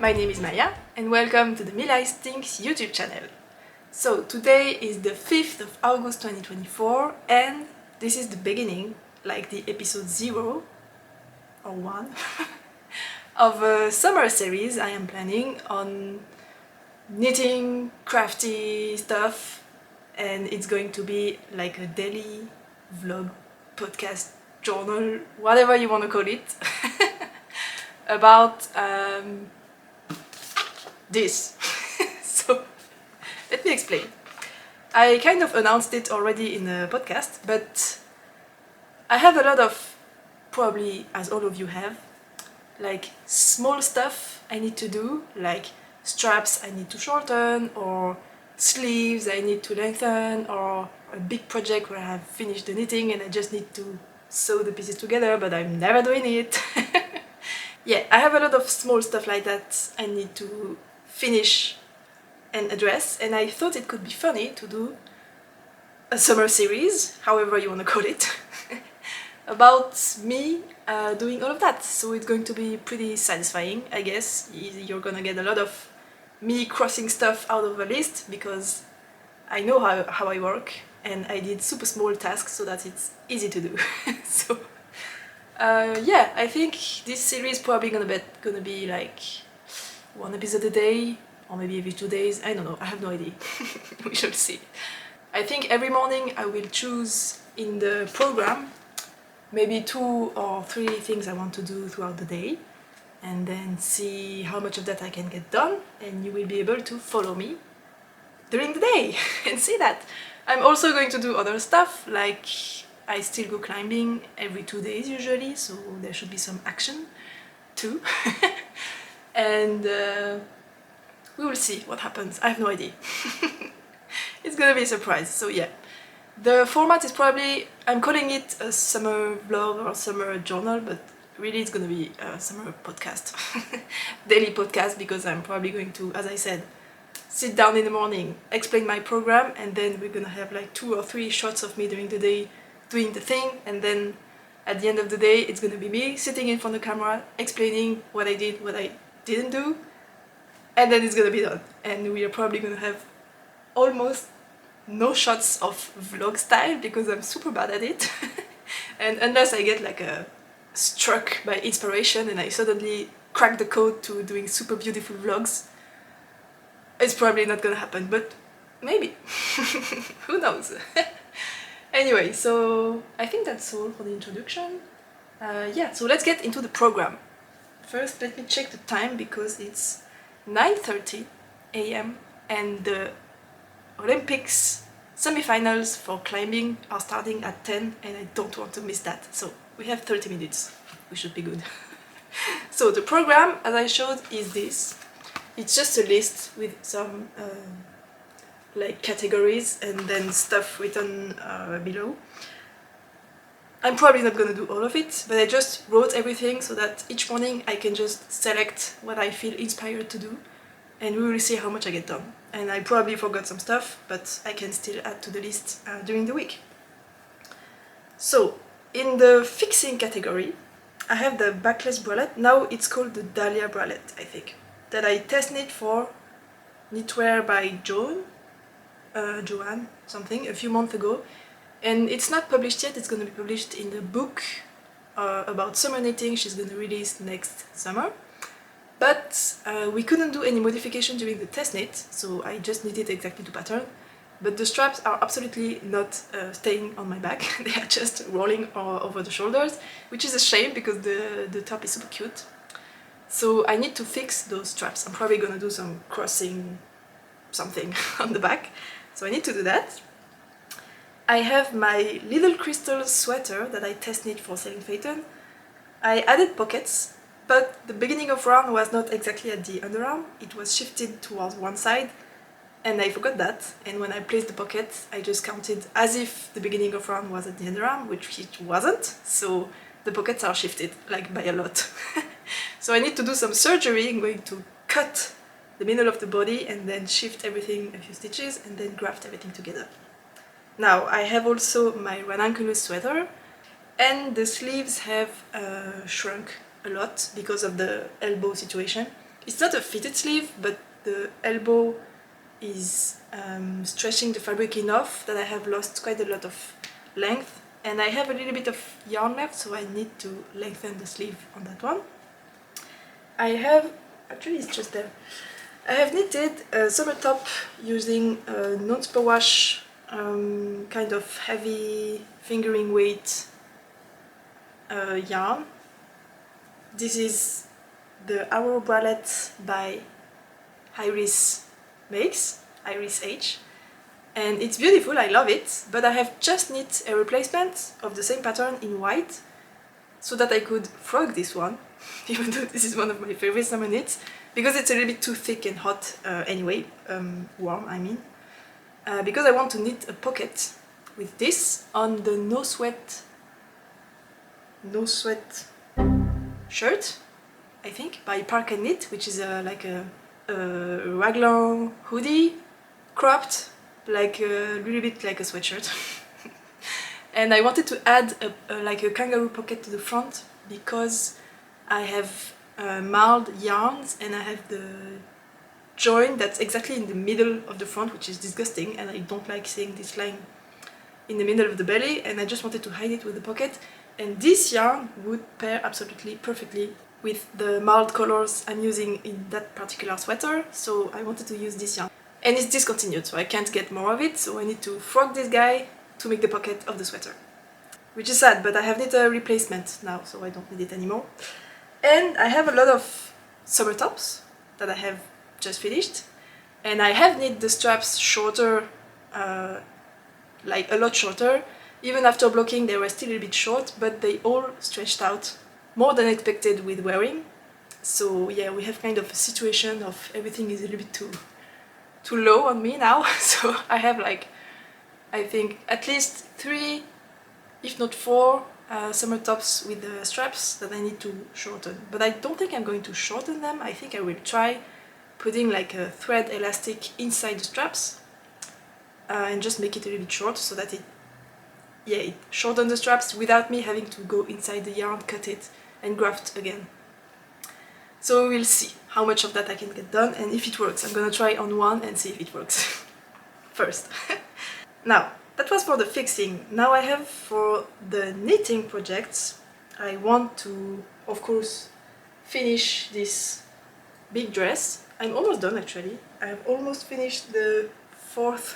my name is Maya and welcome to the Milai's Tinks YouTube channel. So today is the 5th of August 2024 and this is the beginning, like the episode 0 or 1 of a summer series I am planning on knitting, crafty stuff, and it's going to be like a daily vlog, podcast, journal, whatever you want to call it, about this. So let me explain. I kind of announced it already in a podcast, but I have a lot of, probably as all of you have, like small stuff I need to do, like straps I need to shorten, or sleeves I need to lengthen, or a big project where I have finished the knitting and I just need to sew the pieces together, but I'm never doing it. Yeah, I have a lot of small stuff like that I need to finish and address, and I thought it could be funny to do a summer series, however you want to call it, about me doing all of that. So it's going to be pretty satisfying, I guess. You're gonna get a lot of me crossing stuff out of a list because I know how I work and I did super small tasks so that it's easy to do. So yeah, I think this series is probably gonna be like one episode a day, or maybe every 2 days, I don't know, I have no idea. We shall see. I think every morning I will choose in the program maybe 2 or 3 things I want to do throughout the day, and then see how much of that I can get done, and you will be able to follow me during the day and see that. I'm also going to do other stuff, like I still go climbing every 2 days usually, so there should be some action too. And we will see what happens. I have no idea. It's gonna be a surprise, so yeah. The format is probably, I'm calling it a summer vlog or summer journal, but really it's gonna be a summer podcast. Daily podcast, because I'm probably going to, as I said, sit down in the morning, explain my program, and then we're gonna have like 2 or 3 shots of me during the day doing the thing, and then at the end of the day it's gonna be me sitting in front of the camera explaining what I did, what I didn't do, and then it's gonna be done. And we are probably gonna have almost no shots of vlog style because I'm super bad at it. And unless I get like struck by inspiration and I suddenly crack the code to doing super beautiful vlogs, it's probably not gonna happen, but maybe. Who knows? Anyway, so I think that's all for the introduction. Yeah, so let's get into the program. First, let me check the time because it's 9:30 a.m. and the Olympics semi-finals for climbing are starting at 10 and I don't want to miss that. So we have 30 minutes. We should be good. So the program, as I showed, is this. It's just a list with some like categories and then stuff written below. I'm probably not gonna do all of it, but I just wrote everything so that each morning I can just select what I feel inspired to do, and we will see how much I get done. And I probably forgot some stuff, but I can still add to the list during the week. So, in the fixing category, I have the backless bralette. Now it's called the Dahlia bralette, I think, that I test knit for Knitwear by Joanne something, a few months ago. And it's not published yet, it's going to be published in the book about summer knitting she's going to release next summer. But we couldn't do any modification during the test knit, so I just knitted exactly to pattern. But the straps are absolutely not staying on my back, they are just rolling over the shoulders, which is a shame because the top is super cute. So I need to fix those straps. I'm probably gonna do some crossing something on the back, so I need to do that. I have my little crystal sweater that I test knit for Selling Phaeton. I added pockets, but the beginning of round was not exactly at the underarm, it was shifted towards one side, and I forgot that, and when I placed the pocket, I just counted as if the beginning of round was at the underarm, which it wasn't, so the pockets are shifted, like by a lot. So I need to do some surgery. I'm going to cut the middle of the body and then shift everything a few stitches and then graft everything together. Now, I have also my ranunculus sweater, and the sleeves have shrunk a lot because of the elbow situation. It's not a fitted sleeve, but the elbow is stretching the fabric enough that I have lost quite a lot of length, and I have a little bit of yarn left, so I need to lengthen the sleeve on that one. I have, actually it's just there, I have knitted a summer top using a non-superwash kind of heavy fingering weight yarn. This is the Arrow Bralette by Iris Iris H, and it's beautiful, I love it, but I have just knit a replacement of the same pattern in white so that I could frog this one, even though this is one of my favorite summer knits, because it's a little bit too thick and hot anyway, warm I mean, because I want to knit a pocket with this on the no sweat shirt, I think, by Park and Knit, which is like a raglan hoodie, cropped, like a little bit like a sweatshirt. And I wanted to add like a kangaroo pocket to the front because I have marled yarns and I have the join that's exactly in the middle of the front, which is disgusting, and I don't like seeing this line in the middle of the belly, and I just wanted to hide it with the pocket. And this yarn would pair absolutely perfectly with the marled colors I'm using in that particular sweater, so I wanted to use this yarn. And it's discontinued, so I can't get more of it, so I need to frog this guy to make the pocket of the sweater. Which is sad, but I have knit a replacement now, so I don't need it anymore. And I have a lot of summer tops that I have just finished, and I have knit the straps shorter, like a lot shorter. Even after blocking they were still a little bit short, but they all stretched out more than expected with wearing. So yeah, we have kind of a situation of everything is a little bit too low on me now. So I have like, I think at least 3, if not 4 summer tops with the straps that I need to shorten. But I don't think I'm going to shorten them. I think I will try putting like a thread elastic inside the straps and just make it a little bit short so that it shortens the straps without me having to go inside the yarn, cut it and graft again. So we'll see how much of that I can get done and if it works. I'm gonna try on one and see if it works first. Now, that was for the fixing. Now I have for the knitting projects, I want to, of course, finish this big dress. I'm almost done actually. I have almost finished the 4th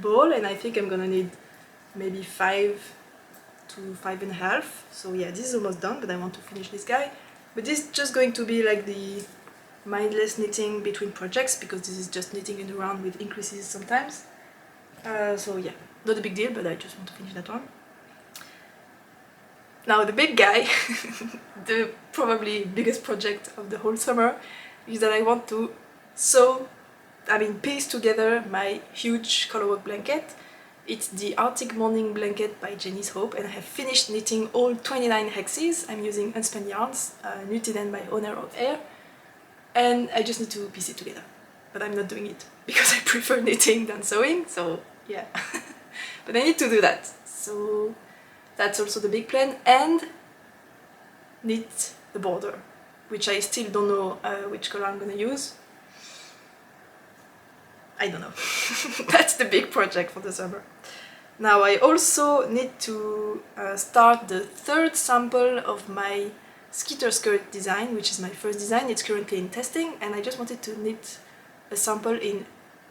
ball, and I think I'm gonna need maybe 5 to 5.5. So yeah, this is almost done, but I want to finish this guy. But this is just going to be like the mindless knitting between projects, because this is just knitting it around with increases sometimes. So yeah, not a big deal, but I just want to finish that one. Now the big guy, the probably biggest project of the whole summer, is that I want to piece together my huge colorwork blanket. It's the Arctic Morning Blanket by Jenny's Hope, and I have finished knitting all 29 hexes. I'm using unspun yarns, knitted in by Owner of Air, and I just need to piece it together. But I'm not doing it because I prefer knitting than sewing, so yeah. But I need to do that, so that's also the big plan, and knit the border, which I still don't know which color I'm gonna use. I don't know. That's the big project for the summer. Now I also need to start the 3rd sample of my skitter skirt design, which is my first design. It's currently in testing, and I just wanted to knit a sample in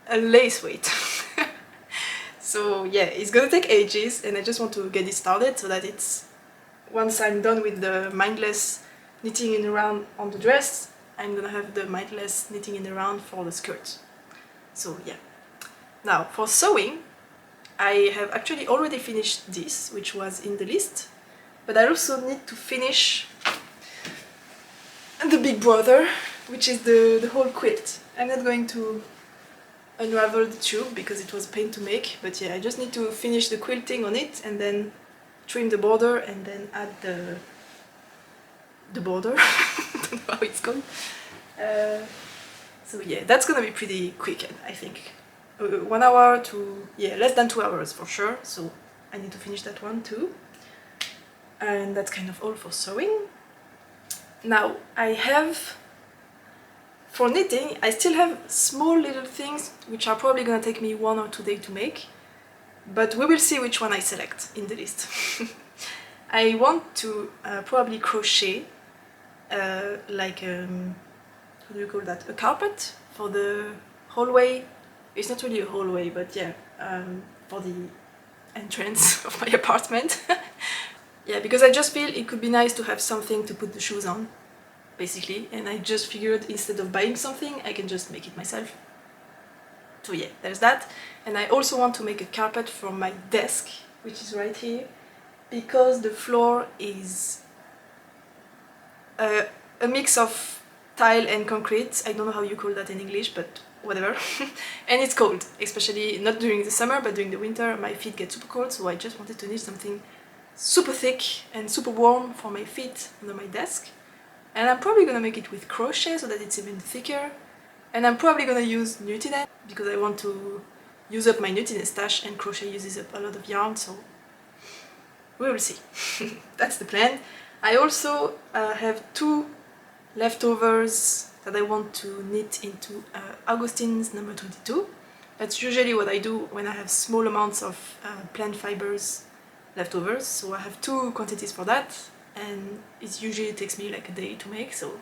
a lace weight. So yeah, it's gonna take ages, and I just want to get it started so that it's, once I'm done with the mindless knitting in around on the dress, I'm gonna have the mindless knitting in around for the skirt. So yeah. Now for sewing, I have actually already finished this, which was in the list, but I also need to finish the big brother, which is the whole quilt. I'm not going to unravel the tube because it was a pain to make, but yeah, I just need to finish the quilting on it and then trim the border and then add the border. I don't know how it's called. So yeah, that's gonna be pretty quick, I think. 1 hour to, yeah, less than 2 hours for sure, so I need to finish that one too. And that's kind of all for sewing. Now I have For knitting, I still have small little things which are probably gonna take me 1 or 2 days to make, but we will see which one I select in the list. I want to probably crochet like how do you call that? A carpet for the hallway. It's not really a hallway, but yeah, for the entrance of my apartment. Yeah, because I just feel it could be nice to have something to put the shoes on, basically, and I just figured instead of buying something, I can just make it myself. So yeah, there's that. And I also want to make a carpet for my desk, which is right here, because the floor is a mix of tile and concrete. I don't know how you call that in English, but whatever. And it's cold, especially not during the summer, but during the winter my feet get super cold, so I just wanted to knit something super thick and super warm for my feet under my desk. And I'm probably gonna make it with crochet so that it's even thicker. And I'm probably gonna use Nutinen because I want to use up my Nutinen stash, and crochet uses up a lot of yarn, so we will see. That's the plan. I also have 2 leftovers that I want to knit into Augustine's number 22. That's usually what I do when I have small amounts of plant fibers leftovers, so I have 2 quantities for that, and it usually takes me like a day to make, so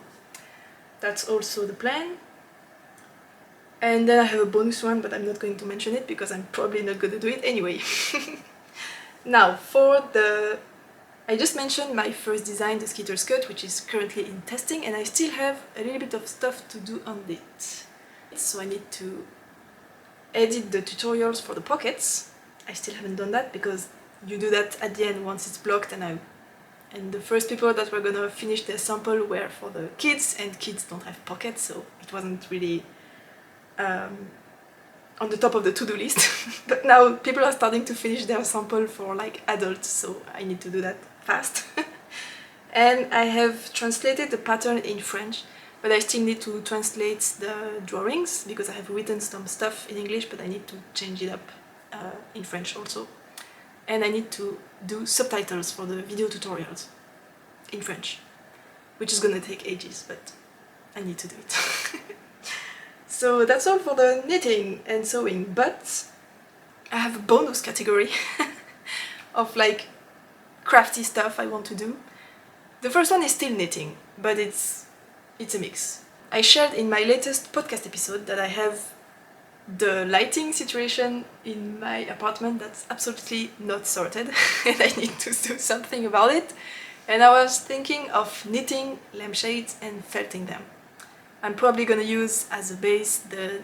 that's also the plan. And then I have a bonus one, but I'm not going to mention it because I'm probably not going to do it anyway. Now, for the... I just mentioned my first design, the skitter skirt, which is currently in testing, and I still have a little bit of stuff to do on it. So I need to edit the tutorials for the pockets. I still haven't done that because you do that at the end once it's blocked, and the first people that were gonna finish their sample were for the kids, and kids don't have pockets, so it wasn't really on the top of the to-do list. But now people are starting to finish their sample for like adults, so I need to do that fast. And I have translated the pattern in French, but I still need to translate the drawings because I have written some stuff in English, but I need to change it up in French also. And I need to do subtitles for the video tutorials in French, which is gonna take ages, but I need to do it. So that's all for the knitting and sewing, but I have a bonus category of like crafty stuff I want to do. The first one is still knitting, but it's a mix. I shared in my latest podcast episode that I have the lighting situation in my apartment that's absolutely not sorted and I need to do something about it. And I was thinking of knitting lampshades and felting them. I'm probably gonna use as a base the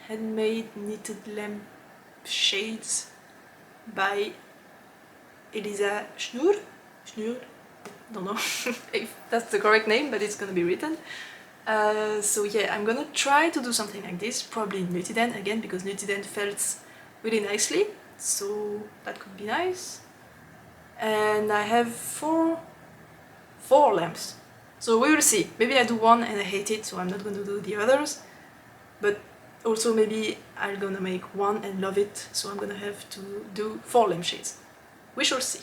handmade knitted lampshades by Elisa Schnur? Don't know if that's the correct name, but it's gonna be written. So yeah, I'm gonna try to do something like this, probably Nutiden again, because Nutiden felts really nicely, so that could be nice. And I have four lamps. So we will see. Maybe I do one and I hate it, so I'm not gonna do the others. But also maybe I'm gonna make one and love it, so I'm gonna have to do 4 lampshades. We shall see.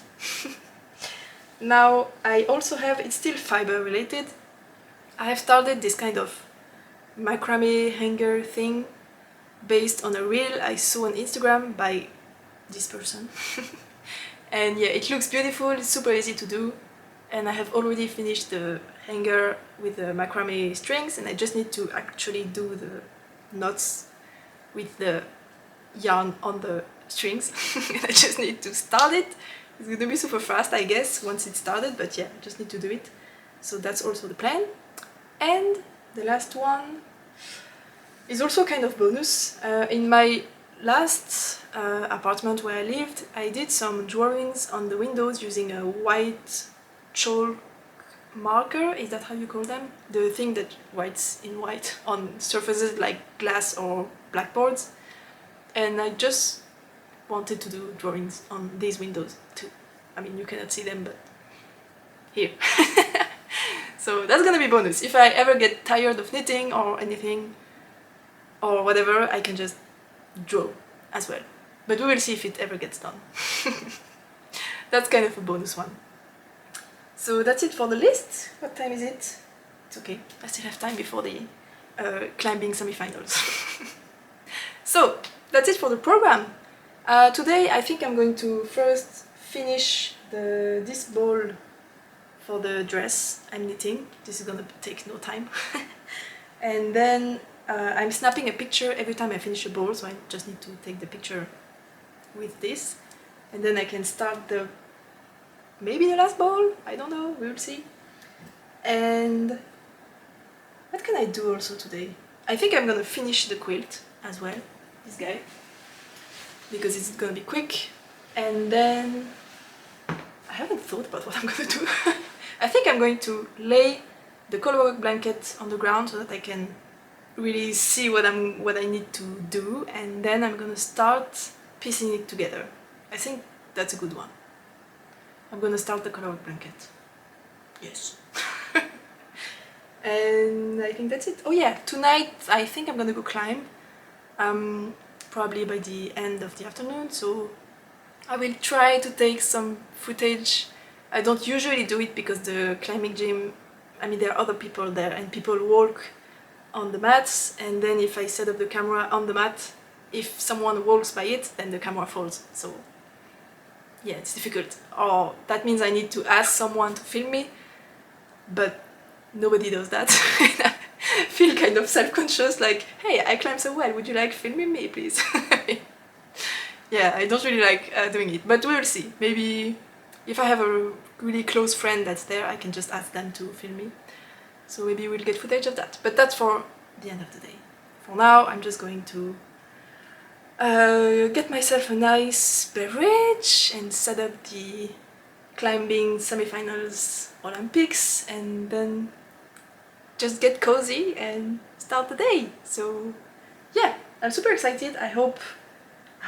Now I also have, it's still fiber related, I have started this kind of macrame hanger thing based on a reel I saw on Instagram by this person. And yeah, it looks beautiful, it's super easy to do, and I have already finished the hanger with the macrame strings, and I just need to actually do the knots with the yarn on the strings. I just need to start it. It's gonna be super fast, I guess, once it's started, but yeah, I just need to do it. So that's also the plan. And the last one is also kind of bonus. In my last apartment where I lived, I did some drawings on the windows using a white chalk marker. Is that how you call them? The thing that writes in white on surfaces like glass or blackboards. And I just wanted to do drawings on these windows too. I mean, you cannot see them, but here. So that's gonna be bonus. If I ever get tired of knitting or anything or whatever, I can just draw as well. But we will see if it ever gets done. That's kind of a bonus one. So that's it for the list. What time is it? It's okay, I still have time before the climbing semifinals. So that's it for the program. Today I think I'm going to first finish this ball for the dress I'm knitting. This is gonna take no time. And then I'm snapping a picture every time I finish a ball, so I just need to take the picture with this. And then I can start maybe the last ball, I don't know, we will see. And what can I do also today? I think I'm gonna finish the quilt as well, this guy, because it's gonna be quick. And then I haven't thought about what I'm gonna do. I think I'm going to lay the colorwork blanket on the ground so that I can really see what I need to do, and then I'm gonna start piecing it together. I think that's a good one. I'm gonna start the colorwork blanket. Yes. And I think that's it. Oh yeah, tonight I think I'm gonna go climb. Probably by the end of the afternoon, so I will try to take some footage. I don't usually do it because the climbing gym, I mean, there are other people there and people walk on the mats, and then if I set up the camera on the mat, if someone walks by it, then the camera falls. So yeah, it's difficult. Or that means I need to ask someone to film me, but nobody does that. I feel kind of self-conscious, like, hey, I climb so well, would you like filming me, please? Yeah, I don't really like doing it, but we will see. Maybe if I have a really close friend that's there, I can just ask them to film me. So maybe we'll get footage of that, but that's for the end of the day. For now, I'm just going to get myself a nice beverage and set up the climbing semifinals Olympics, and then just get cozy and start the day. So yeah, I'm super excited. I hope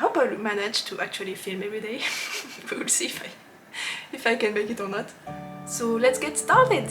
I'll manage to actually film every day. We will see if I can make it or not. So let's get started.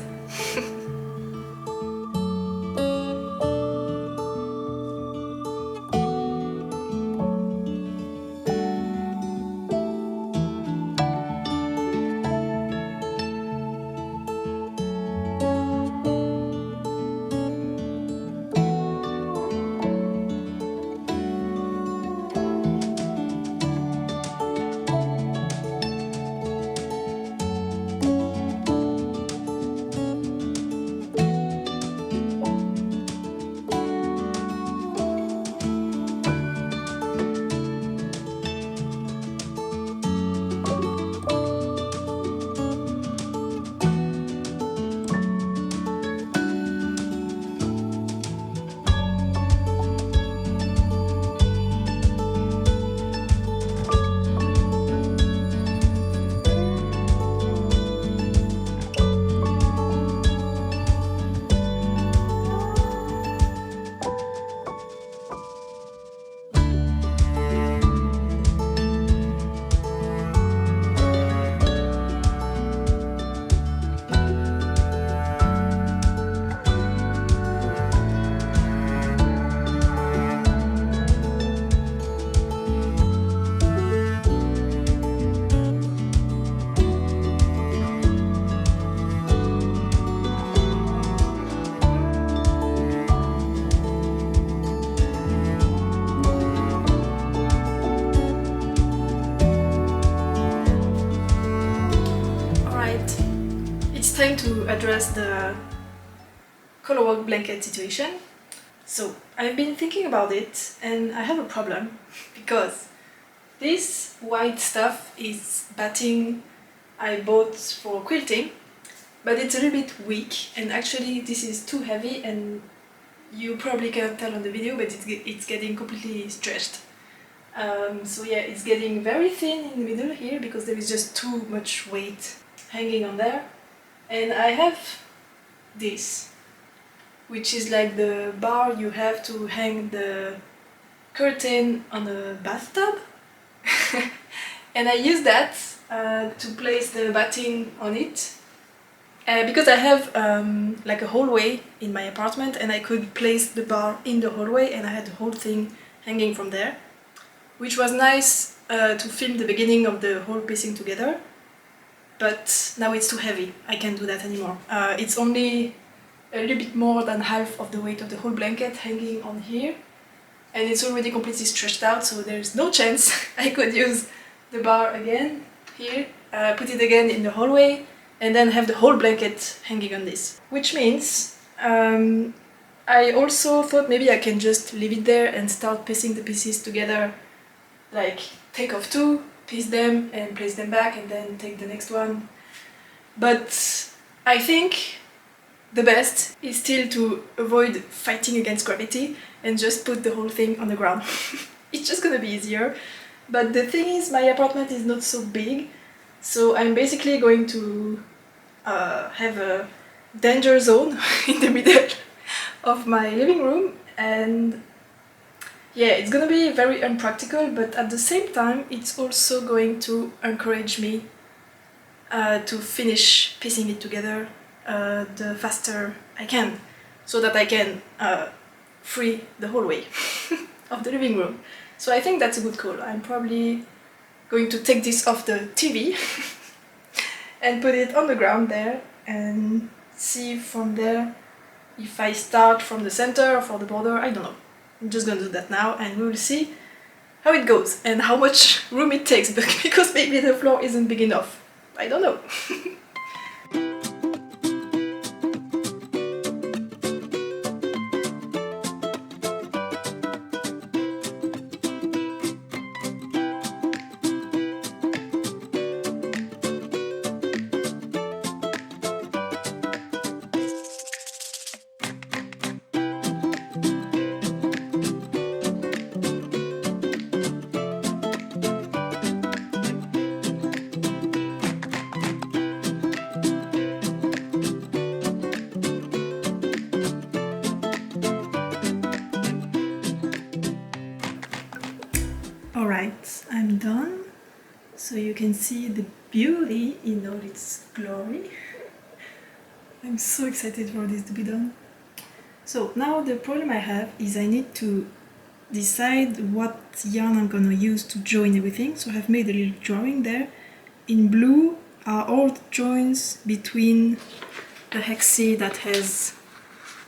Time to address the colorwork blanket situation. So I've been thinking about it, and I have a problem because this white stuff is batting I bought for quilting, but it's a little bit weak, and actually this is too heavy, and you probably cannot tell on the video, but it's getting completely stretched. So yeah, it's getting very thin in the middle here because there is just too much weight hanging on there. And I have this, which is like the bar you have to hang the curtain on a bathtub. And I use that to place the batting on it. Because I have like a hallway in my apartment, and I could place the bar in the hallway, and I had the whole thing hanging from there, which was nice to film the beginning of the whole piecing together. But now it's too heavy, I can't do that anymore. It's only a little bit more than half of the weight of the whole blanket hanging on here, and it's already completely stretched out, so there's no chance I could use the bar again here, put it again in the hallway, and then have the whole blanket hanging on this. Which means I also thought maybe I can just leave it there and start piecing the pieces together, like take off two, piece them and place them back, and then take the next one. But I think the best is still to avoid fighting against gravity and just put the whole thing on the ground. It's just gonna be easier. But the thing is, my apartment is not so big, so I'm basically going to have a danger zone in the middle of my living room, and yeah, it's gonna be very unpractical, but at the same time it's also going to encourage me to finish piecing it together the faster I can, so that I can free the hallway of the living room. So I think that's a good call. I'm probably going to take this off the TV and put it on the ground there and see from there if I start from the center or from the border. I don't know. I'm just gonna do that now and we will see how it goes and how much room it takes, because maybe the floor isn't big enough. I don't know. Alright, I'm done. So you can see the beauty in all its glory. I'm so excited for this to be done. So now the problem I have is I need to decide what yarn I'm gonna use to join everything. So I've made a little drawing there. In blue are all the joins between the hexie that has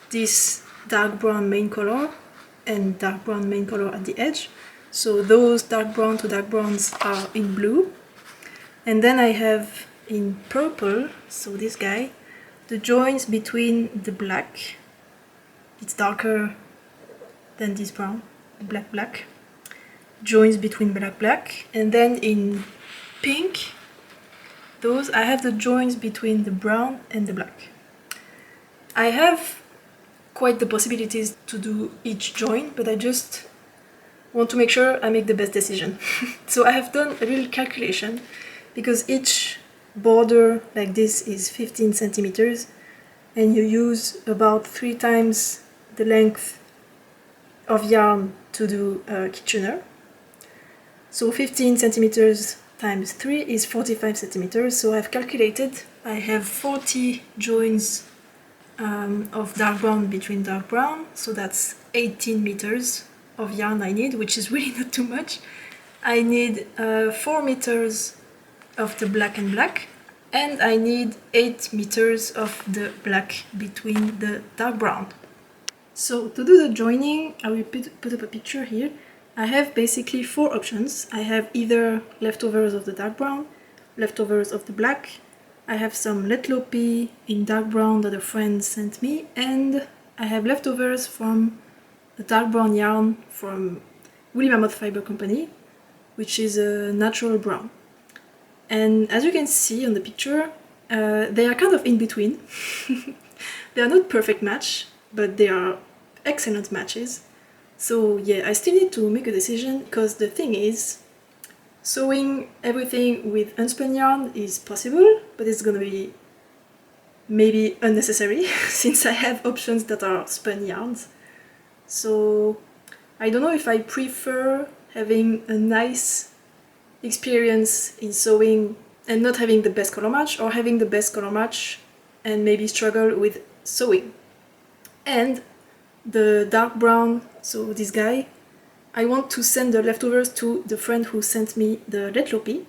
this dark brown main color and dark brown main color at the edge. So those dark brown to dark browns are in blue. And then I have in purple, so this guy, the joins between the black. It's darker than this brown, black. Joins between black. And then in pink, those, I have the joins between the brown and the black. I have quite the possibilities to do each join, but I just want to make sure I make the best decision. So I have done a little calculation, because each border like this is 15 centimeters and you use about 3 times the length of yarn to do a Kitchener. So 15 centimeters times 3 is 45 centimeters. So I've calculated I have 40 joins of dark brown between dark brown, so that's 18 meters of yarn I need, which is really not too much. I need 4 meters of the black and black, and I need 8 meters of the black between the dark brown. So to do the joining, I will put up a picture here. I have basically 4 options. I have either leftovers of the dark brown, leftovers of the black, I have some Letlopi in dark brown that a friend sent me, and I have leftovers from the dark brown yarn from Woolly Mammoth Fiber Company, which is a natural brown. And as you can see on the picture, they are kind of in between. They are not perfect match, but they are excellent matches. So yeah, I still need to make a decision, because the thing is, sewing everything with unspun yarn is possible, but it's gonna be maybe unnecessary since I have options that are spun yarns. So I don't know if I prefer having a nice experience in sewing and not having the best color match, or having the best color match and maybe struggle with sewing. And the dark brown, so this guy, I want to send the leftovers to the friend who sent me the Letlopi,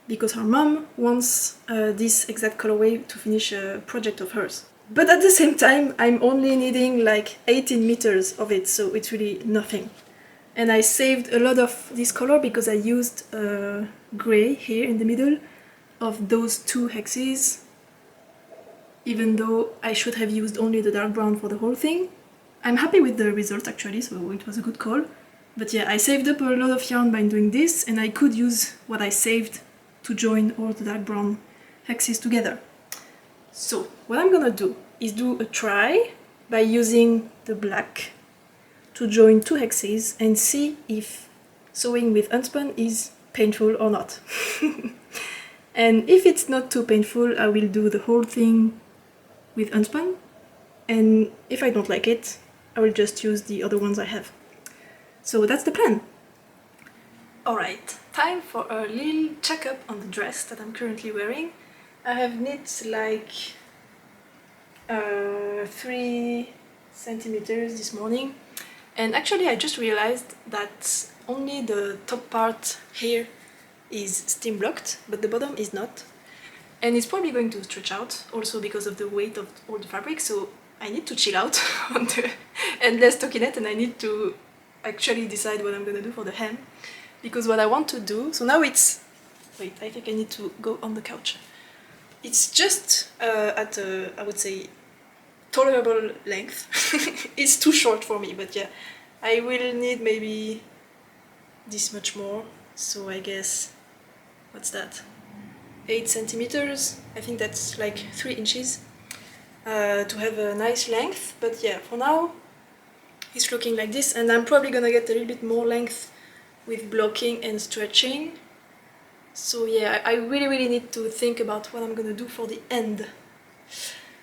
because her mom wants this exact colorway to finish a project of hers. But at the same time, I'm only needing like 18 meters of it, so it's really nothing. And I saved a lot of this color because I used gray here in the middle of those two hexes, even though I should have used only the dark brown for the whole thing. I'm happy with the result actually, so it was a good call. But yeah, I saved up a lot of yarn by doing this, and I could use what I saved to join all the dark brown hexes together. So what I'm gonna do is do a try by using the black to join two hexes and see if sewing with unspun is painful or not. And if it's not too painful, I will do the whole thing with unspun, and if I don't like it, I will just use the other ones I have. So that's the plan. Alright, time for a little checkup on the dress that I'm currently wearing. I have knit like 3 centimeters this morning, and actually I just realized that only the top part here is steam blocked, but the bottom is not. And it's probably going to stretch out, also because of the weight of all the fabric, so I need to chill out on the endless stockinette, and I need to actually decide what I'm gonna do for the hem. Because what I want to do, so now it's... wait, I think I need to go on the couch. It's just at a, I would say, tolerable length. It's too short for me, but yeah, I will need maybe this much more, so I guess, what's that? 8 centimeters, I think that's like 3 inches to have a nice length. But yeah, for now it's looking like this, and I'm probably gonna get a little bit more length with blocking and stretching. So yeah, I really need to think about what I'm gonna do for the end.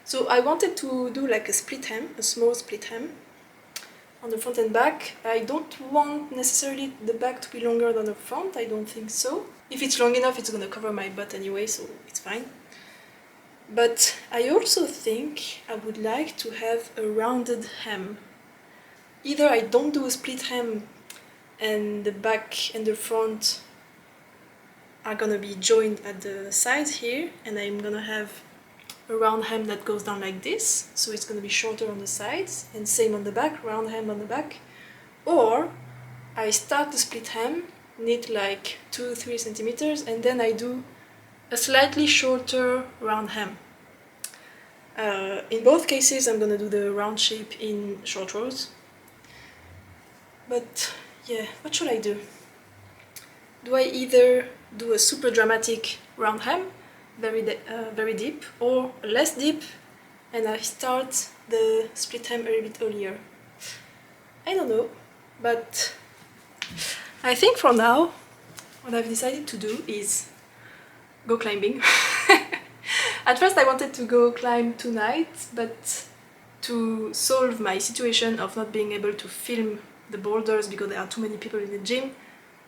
So I wanted to do like a split hem, a small split hem on the front and back. I don't want necessarily the back to be longer than the front, I don't think so. If it's long enough, it's gonna cover my butt anyway, so it's fine. But I also think I would like to have a rounded hem. Either I don't do a split hem and the back and the front are gonna be joined at the sides here, and I'm gonna have a round hem that goes down like this, so it's gonna be shorter on the sides, and same on the back, round hem on the back. Or I start the split hem, knit like 2-3 centimeters, and then I do a slightly shorter round hem. In both cases I'm gonna do the round shape in short rows. But yeah, what should I do? Do I either do a super dramatic round hem, very deep, or less deep, and I start the split hem a little bit earlier? I don't know, but I think for now what I've decided to do is go climbing. At first I wanted to go climb tonight, but to solve my situation of not being able to film the boulders because there are too many people in the gym,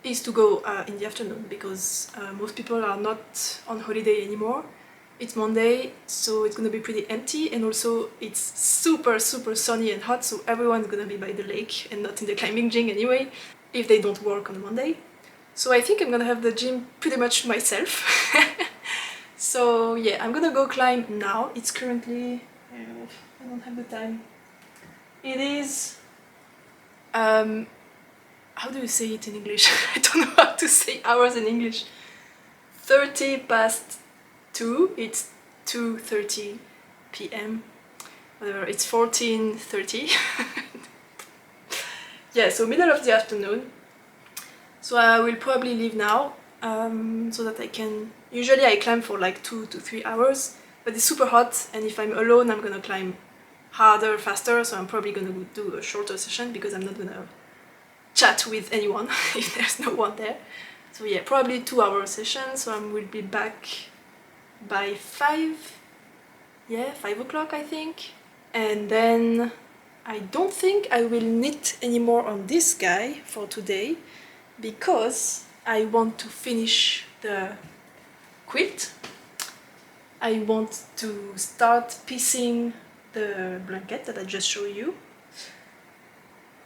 is to go in the afternoon, because most people are not on holiday anymore. It's Monday, so it's gonna be pretty empty, and also it's super sunny and hot, so everyone's gonna be by the lake and not in the climbing gym anyway, if they don't work on Monday. So I think I'm gonna have the gym pretty much to myself. So yeah, I'm gonna go climb now. It's currently... I don't have the time. It is... how do you say it in English? I don't know how to say hours in English. 30 past 2, it's 2:30 p.m. Whatever, it's 14:30. Yeah, so middle of the afternoon. So I will probably leave now, so that I can... Usually I climb for like 2 to 3 hours, but it's super hot, and if I'm alone I'm gonna climb harder, faster, so I'm probably gonna do a shorter session because I'm not gonna chat with anyone if there's no one there. So yeah, probably 2-hour session, so I will be back by 5, yeah, 5 o'clock I think. And then I don't think I will knit anymore on this guy for today, because I want to finish the quilt. I want to start piecing the blanket that I just showed you.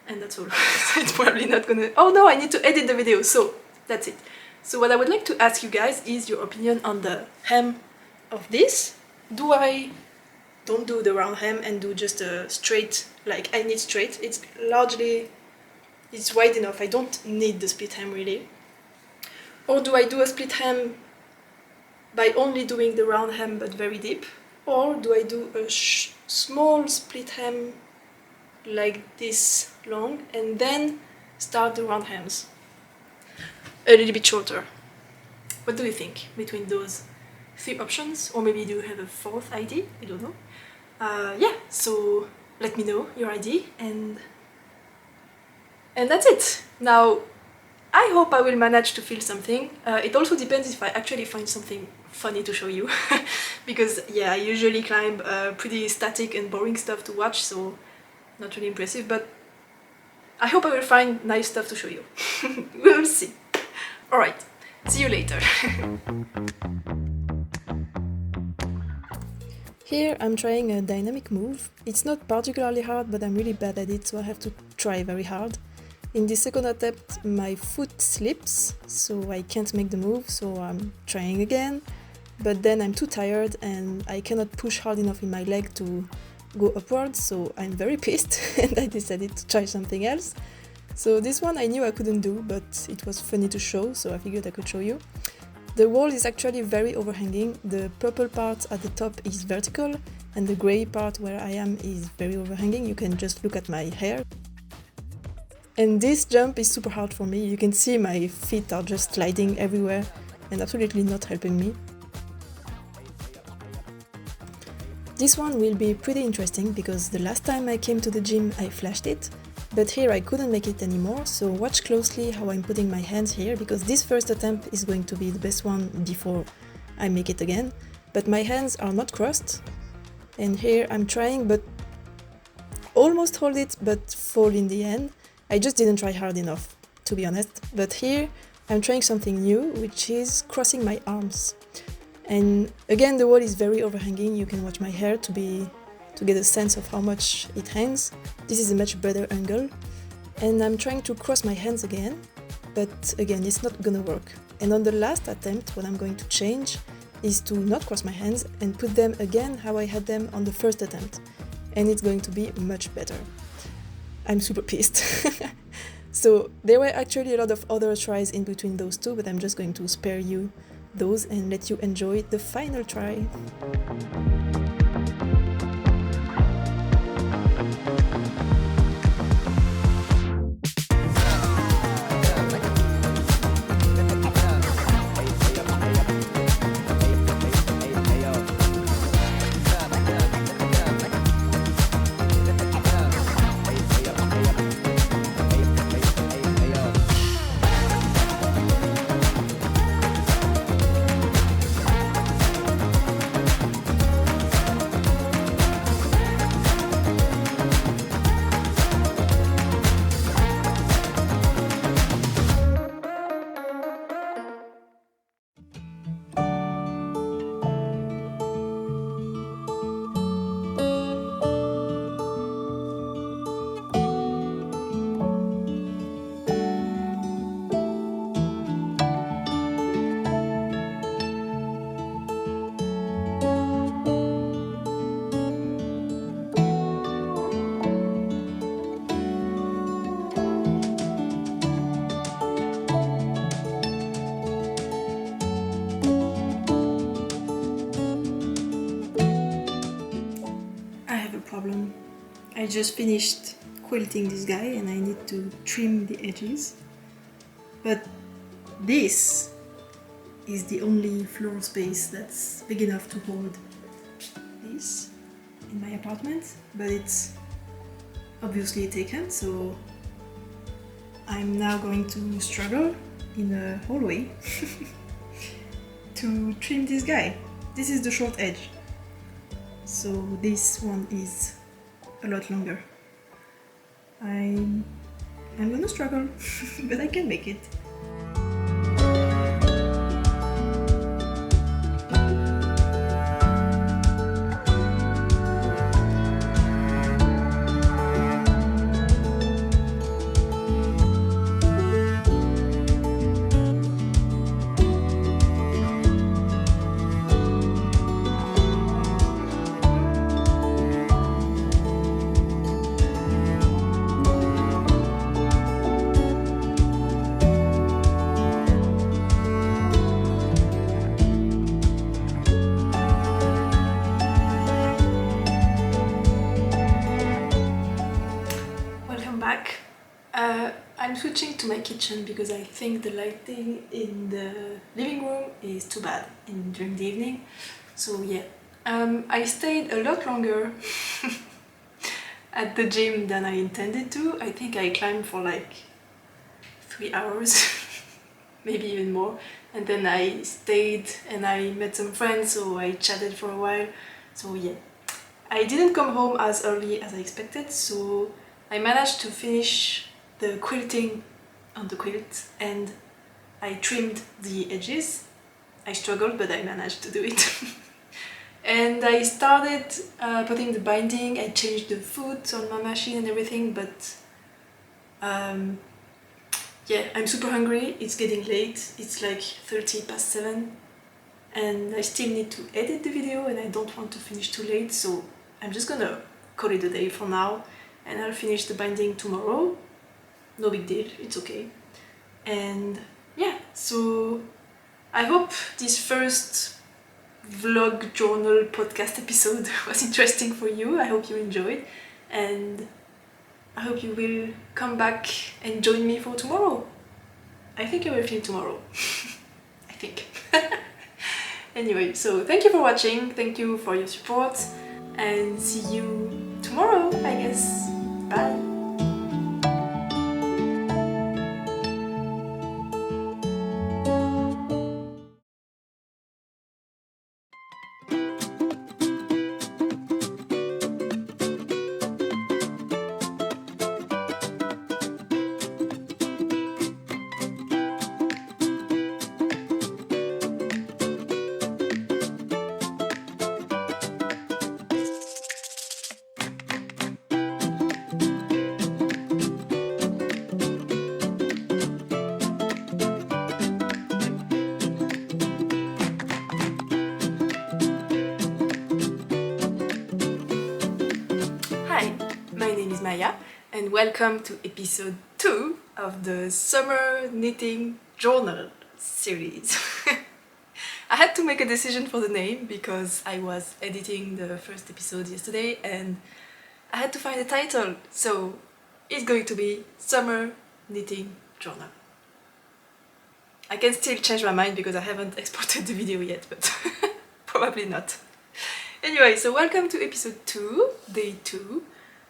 And that's all. It's probably not gonna... Oh no, I need to edit the video, so that's it. So what I would like to ask you guys is your opinion on the hem of this. Do I don't do the round hem and do just a straight, like I need straight. It's wide enough. I don't need the split hem really. Or do I do a split hem by only doing the round hem but very deep? Or do I do a small split hem like this long and then start the round hems a little bit shorter? What do you think between those 3 options? Or maybe do you have a 4th idea? I don't know. Yeah, so let me know your idea, and that's it. Now, I hope I will manage to feel something. It also depends if I actually find something funny to show you. Because yeah, I usually climb pretty static and boring stuff to watch, so not really impressive, but I hope I will find nice stuff to show you. We will see. Alright, see you later. Here I'm trying a dynamic move. It's not particularly hard, but I'm really bad at it, so I have to try very hard. In the second attempt my foot slips, so I can't make the move, so I'm trying again. But then I'm too tired and I cannot push hard enough in my leg to go upwards, so I'm very pissed and I decided to try something else. So this one I knew I couldn't do, but it was funny to show, so I figured I could show you. The wall is actually very overhanging. The purple part at the top is vertical and the grey part where I am is very overhanging. You can just look at my hair. And this jump is super hard for me. You can see my feet are just sliding everywhere and absolutely not helping me. This one will be pretty interesting because the last time I came to the gym I flashed it, but here I couldn't make it anymore, so watch closely how I'm putting my hands here, because this first attempt is going to be the best one before I make it again. But my hands are not crossed, and here I'm trying but almost hold it but fall in the end. I just didn't try hard enough, to be honest. But here I'm trying something new, which is crossing my arms. And again, the wall is very overhanging. You can watch my hair to get a sense of how much it hangs. This is a much better angle. And I'm trying to cross my hands again, but again, it's not gonna work. And on the last attempt, what I'm going to change is to not cross my hands and put them again how I had them on the first attempt. And it's going to be much better. I'm super pissed. So there were actually a lot of other tries in between those two, but I'm just going to spare you those and let you enjoy the final try. Problem. I just finished quilting this guy and I need to trim the edges, but this is the only floor space that's big enough to hold this in my apartment, but it's obviously taken, so I'm now going to struggle in a hallway to trim this guy. This is the short edge. So this one is a lot longer. I'm gonna struggle, but I can make it. I'm switching to my kitchen because I think the lighting in the living room is too bad during the evening. So yeah, I stayed a lot longer at the gym than I intended to. I think I climbed for like 3 hours, maybe even more. And then I stayed and I met some friends, so I chatted for a while. So yeah, I didn't come home as early as I expected, so I managed to finish the quilting on the quilt and I trimmed the edges. I struggled, but I managed to do it. And I started putting the binding. I changed the foot on my machine and everything, but yeah, I'm super hungry. It's getting late. It's like 7:30 and I still need to edit the video and I don't want to finish too late, so I'm just gonna call it a day for now and I'll finish the binding tomorrow. No big deal, it's okay. And yeah, so I hope this first vlog journal podcast episode was interesting for you. I hope you enjoyed and I hope you will come back and join me for tomorrow. I think I will film tomorrow. I think. Anyway, so thank you for watching, thank you for your support, and see you tomorrow, I guess. Bye! Hi, my name is Maya and welcome to episode 2 of the Summer Knitting Journal series. I had to make a decision for the name because I was editing the first episode yesterday and I had to find a title, so it's going to be Summer Knitting Journal. I can still change my mind because I haven't exported the video yet, but probably not. Anyway, so welcome to episode 2, day 2.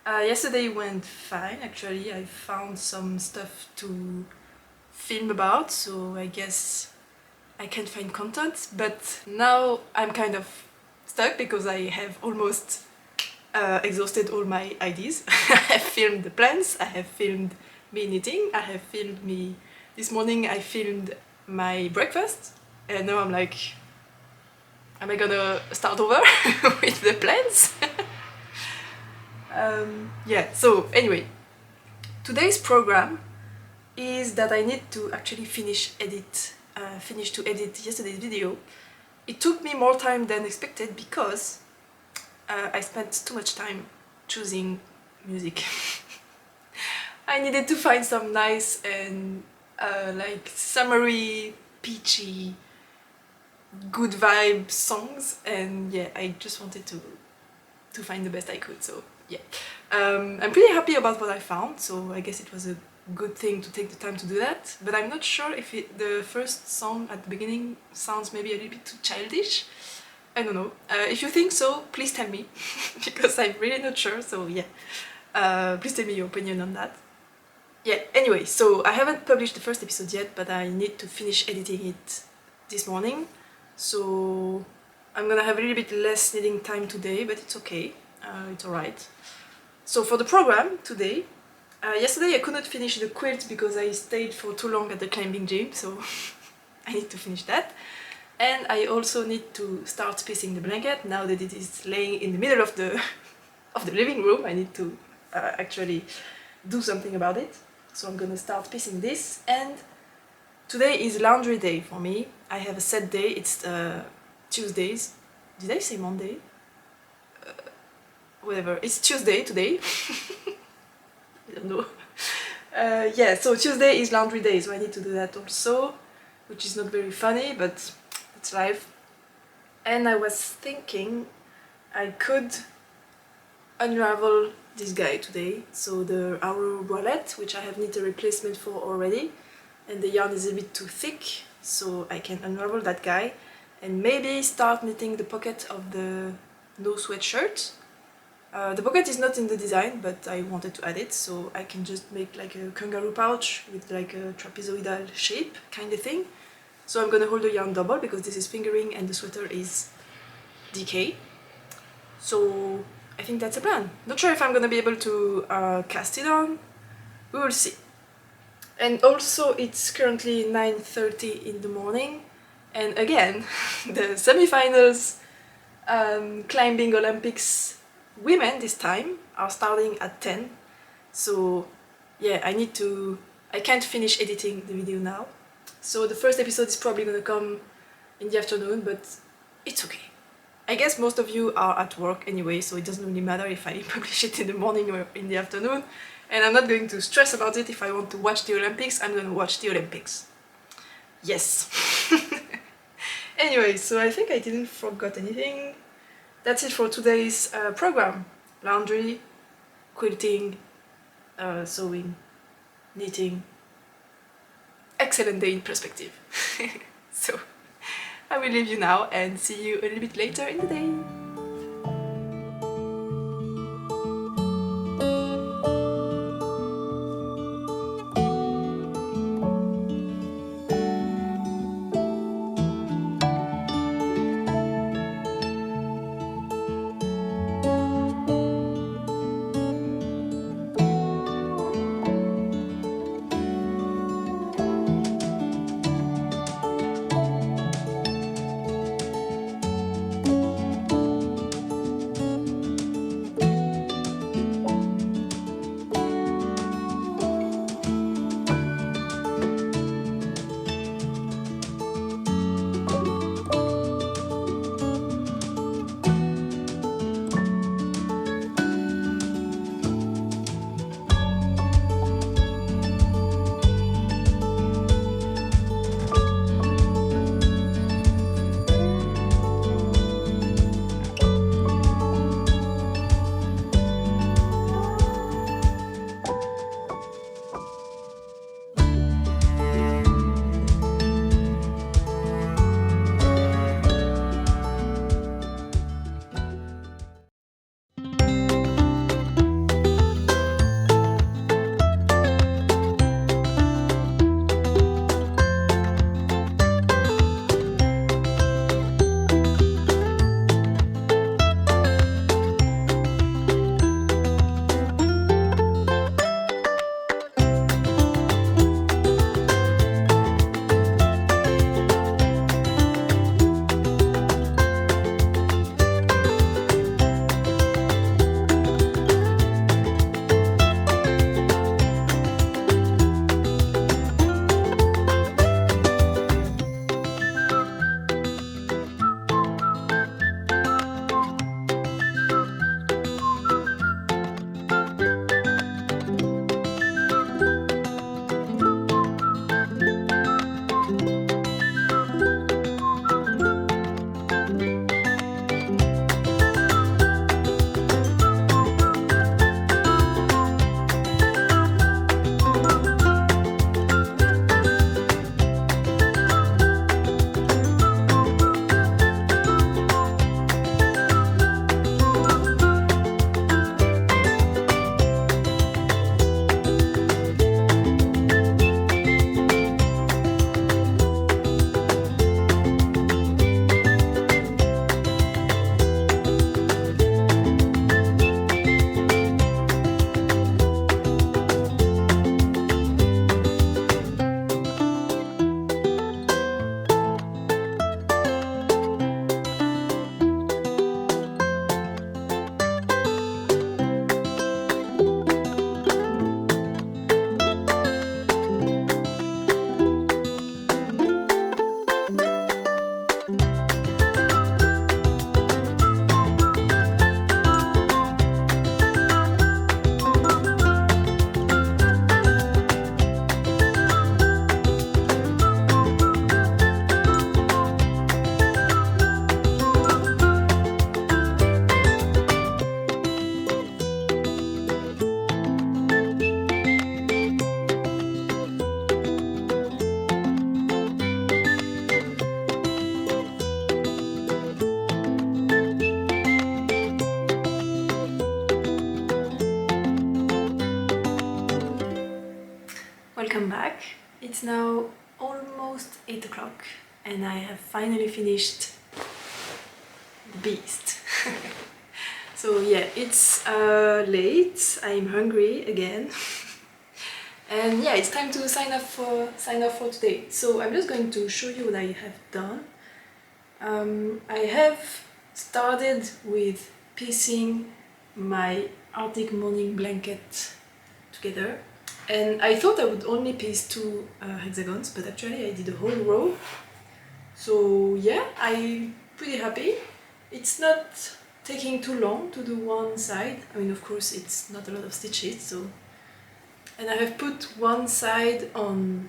Yesterday went fine, actually. I found some stuff to film about, so I guess I can find content, but now I'm kind of stuck because I have almost exhausted all my ideas. I have filmed the plants, I have filmed me knitting, I have filmed me... This morning I filmed my breakfast, and now I'm like, am I gonna start over with the plants? Yeah, so anyway, today's program is that I need to actually finish to edit yesterday's video. It took me more time than expected because I spent too much time choosing music. I needed to find some nice and like summery, peachy, good vibe songs, and yeah, I just wanted to find the best I could, so yeah. I'm pretty happy about what I found, so I guess it was a good thing to take the time to do that, but I'm not sure if the first song at the beginning sounds maybe a little bit too childish. I don't know. If you think so, please tell me, because I'm really not sure, so yeah. Please tell me your opinion on that. Yeah, anyway, so I haven't published the first episode yet, but I need to finish editing it this morning, so I'm gonna have a little bit less knitting time today, but it's okay, it's alright. So for the program today, yesterday I couldn't finish the quilt because I stayed for too long at the climbing gym, so I need to finish that. And I also need to start piecing the blanket. Now that it is laying in the middle of the living room, I need to actually do something about it. So I'm gonna start piecing this. And today is laundry day for me. I have a set day, it's Tuesdays. Did I say Monday? Whatever, it's Tuesday today. I don't know. Yeah, so Tuesday is laundry day, so I need to do that also, which is not very funny, but it's life. And I was thinking I could unravel this guy today. So the arrow wallet, which I have knit a replacement for already, and the yarn is a bit too thick, so I can unravel that guy and maybe start knitting the pocket of the no sweatshirt. The pocket is not in the design, but I wanted to add it, so I can just make like a kangaroo pouch with like a trapezoidal shape kind of thing. So I'm gonna hold the yarn double because this is fingering and the sweater is DK. So I think that's a plan. Not sure if I'm gonna be able to cast it on. We will see. And also it's currently 9:30 in the morning, and again the semi-finals climbing Olympics women this time are starting at 10. So yeah, I can't finish editing the video now. So the first episode is probably gonna come in the afternoon, but it's okay. I guess most of you are at work anyway, so it doesn't really matter if I publish it in the morning or in the afternoon. And I'm not going to stress about it. If I want to watch the Olympics, I'm gonna watch the Olympics. Yes. Anyway, so I think I didn't forget anything. That's it for today's program. Laundry, quilting, sewing, knitting. Excellent day in perspective. So I will leave you now and see you a little bit later in the day. welcome back. It's now almost 8 o'clock and I have finally finished the beast. So yeah, it's late, I'm hungry again. And yeah, it's time to sign off for today. So I'm just going to show you what I have done. I have started with piecing my Arctic morning blanket together, and I thought I would only piece 2 hexagons, but actually I did a whole row. So yeah, I'm pretty happy. It's not taking too long to do one side. I mean, of course it's not a lot of stitches, so... And I have put one side on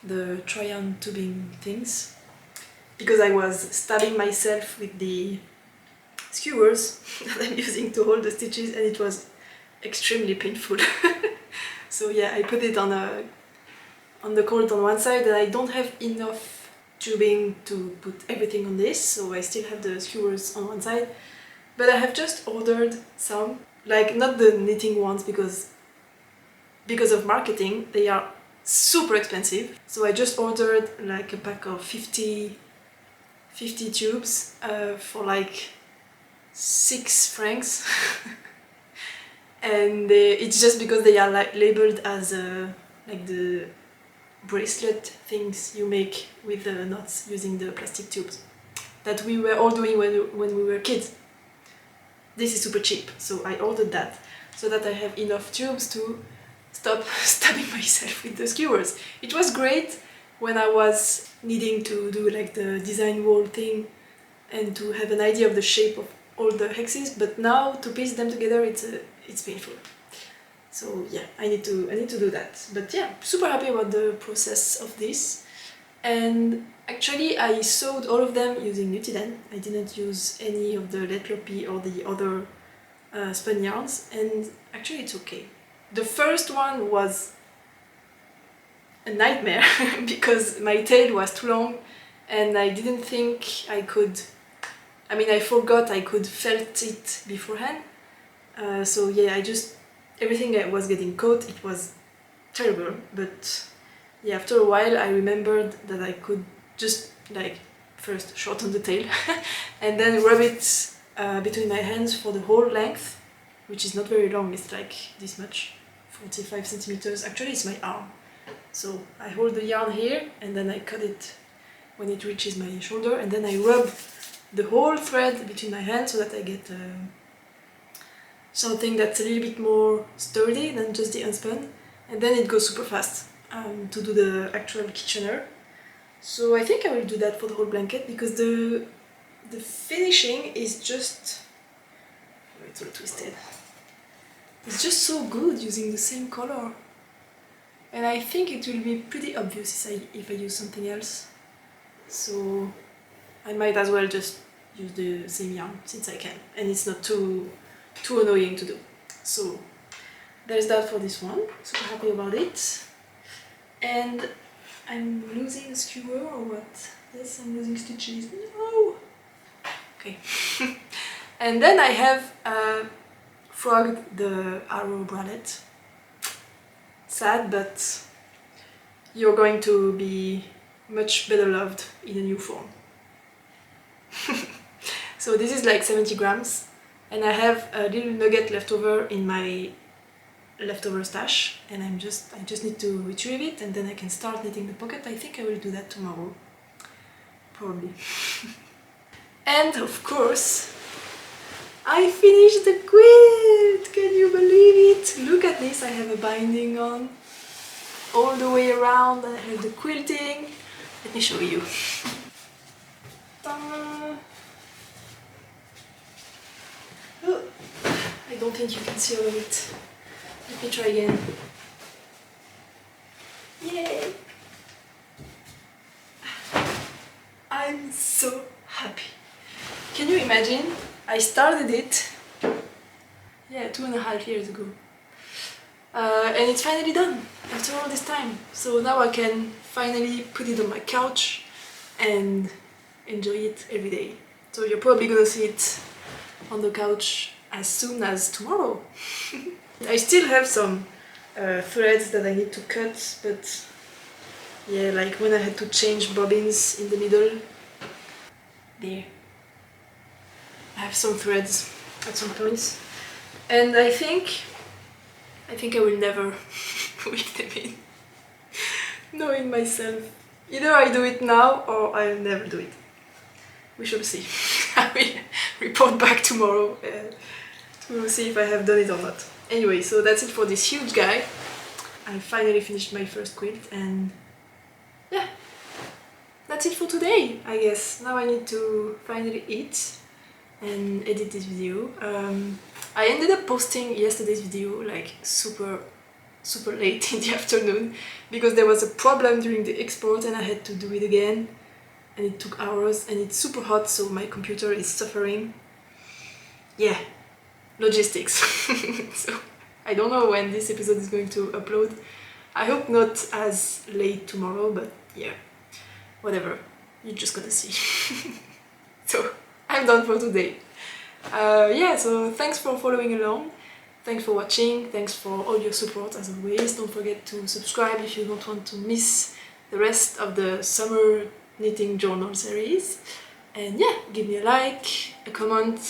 the Trojan tubing things because I was stabbing myself with the skewers that I'm using to hold the stitches, and it was extremely painful. So yeah, I put it on the cord on one side, and I don't have enough tubing to put everything on this, so I still have the skewers on one side. But I have just ordered some, like not the knitting ones because of marketing they are super expensive. So I just ordered like a pack of 50 tubes for like 6 francs. And it's just because they are like labeled as like the bracelet things you make with the knots using the plastic tubes that we were all doing when we were kids. This is super cheap, so I ordered that so that I have enough tubes to stop stabbing myself with the skewers. It was great when I was needing to do like the design wall thing and to have an idea of the shape of all the hexes, but now to piece them together it's painful. So yeah, I need to do that. But yeah, super happy about the process of this. And actually I sewed all of them using Nutiden. I didn't use any of the let lopi or the other spun yarns, and actually it's okay. The first one was a nightmare because my tail was too long and I didn't think I could... I mean, I forgot I could felt it beforehand. So yeah, everything that was getting caught, it was terrible. But yeah, after a while I remembered that I could just like first shorten the tail and then rub it between my hands for the whole length, which is not very long, it's like this much, 45 centimeters. Actually it's my arm. So I hold the yarn here and then I cut it when it reaches my shoulder, and then I rub the whole thread between my hands so that I get something that's a little bit more sturdy than just the unspun, and then it goes super fast to do the actual Kitchener. So I think I will do that for the whole blanket because the finishing is just... oh, it's all twisted. It's just so good using the same color, and I think it will be pretty obvious if I use something else. So I might as well just use the same yarn since I can, and it's not too annoying to do. So there's that for this one. Super happy about it. And I'm losing a skewer or what? Yes, I'm losing stitches. No! Okay. And then I have frogged the arrow bralette. Sad, but you're going to be much better loved in a new form. So this is like 70 grams, and I have a little nugget left over in my leftover stash, and I just need to retrieve it and then I can start knitting the pocket. I think I will do that tomorrow, probably. And of course I finished the quilt! Can you believe it? Look at this, I have a binding on all the way around. I have the quilting. Let me show you. Ta-da! Oh, I don't think you can see all of it. Let me try again. Yay! I'm so happy. Can you imagine? I started it, yeah, 2.5 years ago. And it's finally done after all this time. So now I can finally put it on my couch and enjoy it every day. So you're probably gonna see it on the couch as soon as tomorrow. I still have some threads that I need to cut, but yeah, like when I had to change bobbins in the middle. There. I have some threads at some points. And I think I will never weave them in. Knowing myself. Either I do it now or I'll never do it. We shall see. I will report back tomorrow to see if I have done it or not. Anyway, so that's it for this huge guy. I finally finished my first quilt and yeah, that's it for today, I guess. Now I need to finally eat and edit this video. I ended up posting yesterday's video like super late in the afternoon because there was a problem during the export and I had to do it again and it took hours and it's super hot, so my computer is suffering. Yeah, logistics. So I don't know when this episode is going to upload. I hope not as late tomorrow, but yeah, whatever, you're just gonna see. So I'm done for today. Yeah, so thanks for following along. Thanks for watching, thanks for all your support as always. Don't forget to subscribe if you don't want to miss the rest of the summer knitting journal series. And yeah, give me a like, a comment,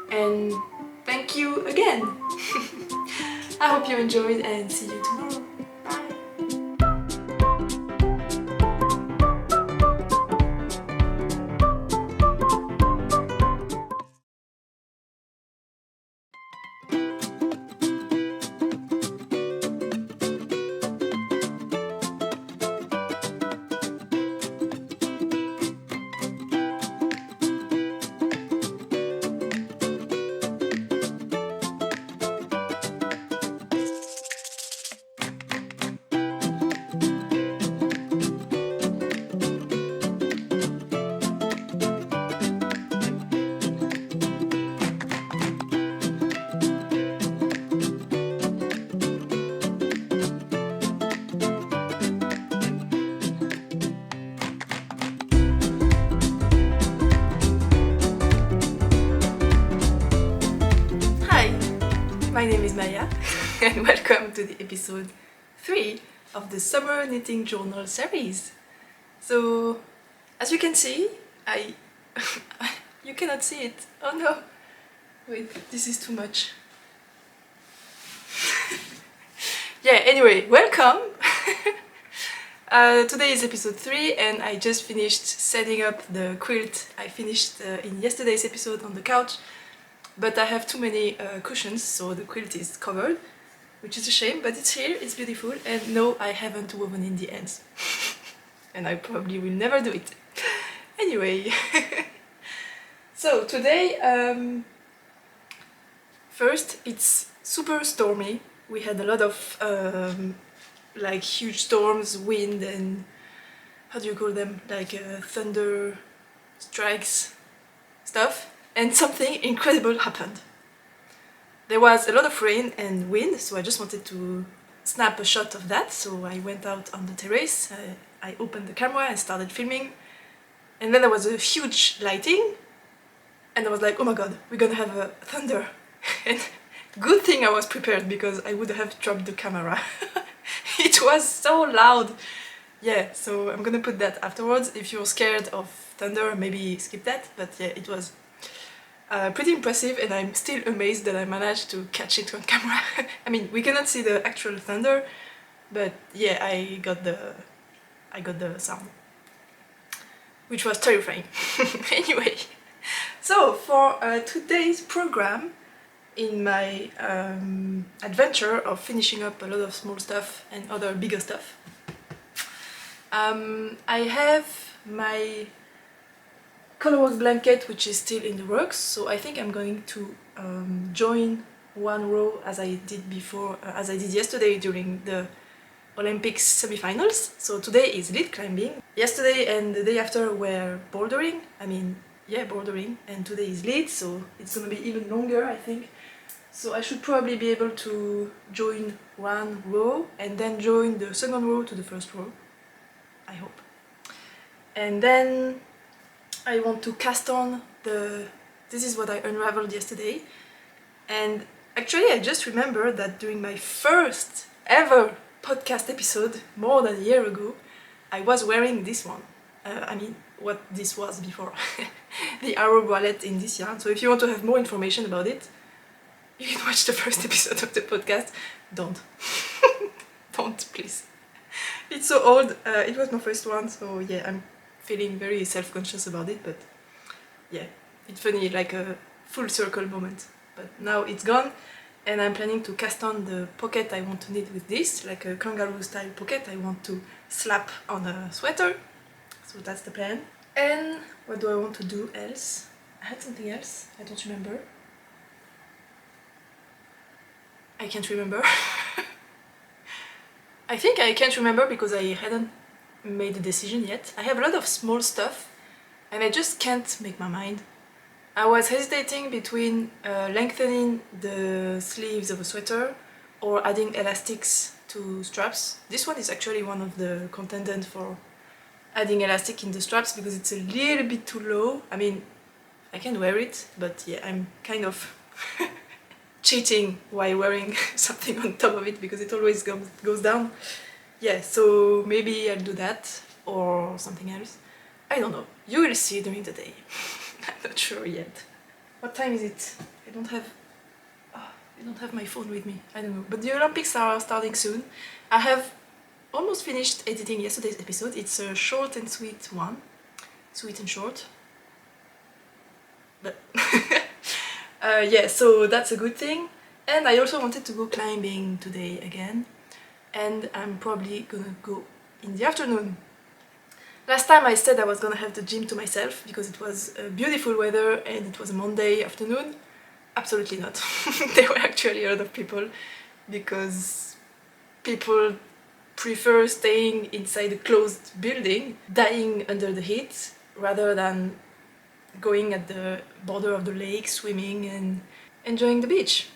and thank you again. I hope you enjoyed and see you tomorrow. Bye! My name is Maya and welcome to the episode 3 of the Summer Knitting Journal series. So, as you can see, you cannot see it. Oh no! Wait, this is too much. Yeah, anyway, welcome! Today is episode 3 and I just finished setting up the quilt I finished in yesterday's episode on the couch. But I have too many cushions, so the quilt is covered, which is a shame, but it's here, it's beautiful, and no, I haven't woven in the ends. And I probably will never do it. Anyway, so today, first, it's super stormy. We had a lot of like huge storms, wind, and how do you call them? Like thunder strikes stuff. And something incredible happened. There was a lot of rain and wind, so I just wanted to snap a shot of that. So I went out on the terrace, I opened the camera and started filming. And then there was a huge lighting, and I was like, oh my god, we're gonna have a thunder. And good thing I was prepared because I would have dropped the camera. It was so loud. Yeah, so I'm gonna put that afterwards. If you're scared of thunder, maybe skip that, but yeah, it was pretty impressive, and I'm still amazed that I managed to catch it on camera. I mean, we cannot see the actual thunder, but yeah, I got the sound, which was terrifying. Anyway, so for today's program, in my adventure of finishing up a lot of small stuff and other bigger stuff, I have my colorwork blanket, which is still in the works, so I think I'm going to join one row as I did before, as I did yesterday during the Olympics semi-finals. So today is lead climbing. Yesterday and the day after were bouldering. I mean, yeah, bouldering, and today is lead, so it's gonna be even longer, I think. So I should probably be able to join one row and then join the second row to the first row, I hope. And then I want to cast on this is what I unraveled yesterday, and actually I just remembered that during my first ever podcast episode more than a year ago, I was wearing this one. I mean, what this was before. The Arrow wallet in this yarn. So if you want to have more information about it, you can watch the first episode of the podcast. Don't. Don't, please. It's so old. It was my first one, so yeah, I'm feeling very self-conscious about it, but yeah, it's funny, like a full circle moment. But now it's gone, and I'm planning to cast on the pocket I want to knit with this, like a kangaroo style pocket I want to slap on a sweater. So that's the plan. And what do I want to do else? I had something else, I don't remember. I can't remember. I think I can't remember because I hadn't made a decision yet. I have a lot of small stuff and I just can't make my mind. I was hesitating between lengthening the sleeves of a sweater or adding elastics to straps. This one is actually one of the contenders for adding elastic in the straps because it's a little bit too low. I mean, I can wear it, but yeah, I'm kind of cheating while wearing something on top of it because it always goes down. Yeah, so maybe I'll do that or something else. I don't know. You will see during the day. I'm not sure yet. What time is it? I don't have my phone with me. I don't know. But the Olympics are starting soon. I have almost finished editing yesterday's episode. It's a short and sweet one. Sweet and short. But yeah, so that's a good thing. And I also wanted to go climbing today again. And I'm probably gonna go in the afternoon. Last time I said I was gonna have the gym to myself because it was beautiful weather and it was a Monday afternoon. Absolutely not. There were actually a lot of people because people prefer staying inside a closed building, dying under the heat, rather than going at the border of the lake, swimming and enjoying the beach.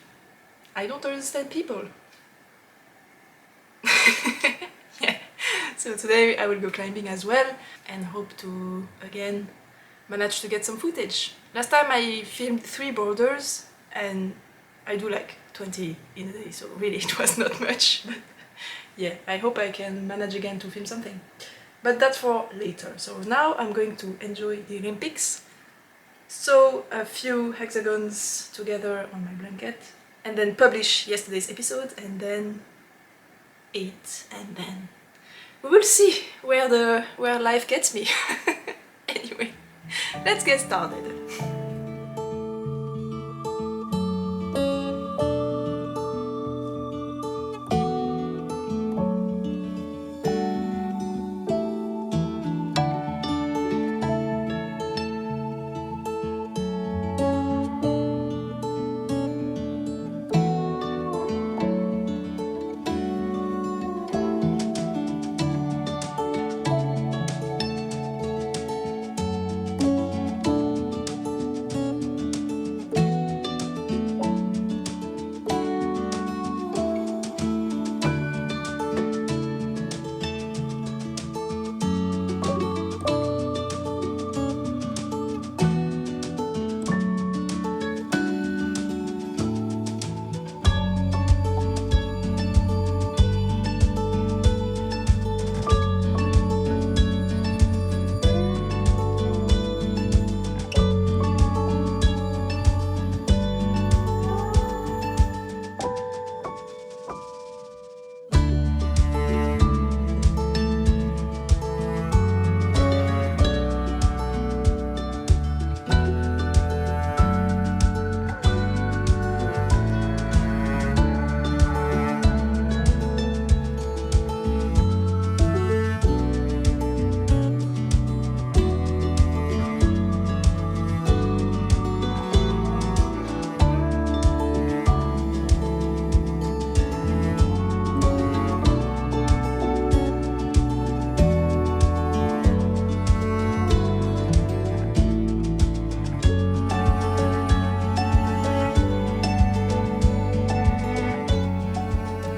I don't understand people. Yeah. So today I will go climbing as well and hope to again manage to get some footage. Last time I filmed 3 borders and I do like 20 in a day, so really it was not much. But yeah, I hope I can manage again to film something. But that's for later. So now I'm going to enjoy the Olympics. Sew a few hexagons together on my blanket and then publish yesterday's episode and then eat and then we will see where life gets me. Anyway, let's get started.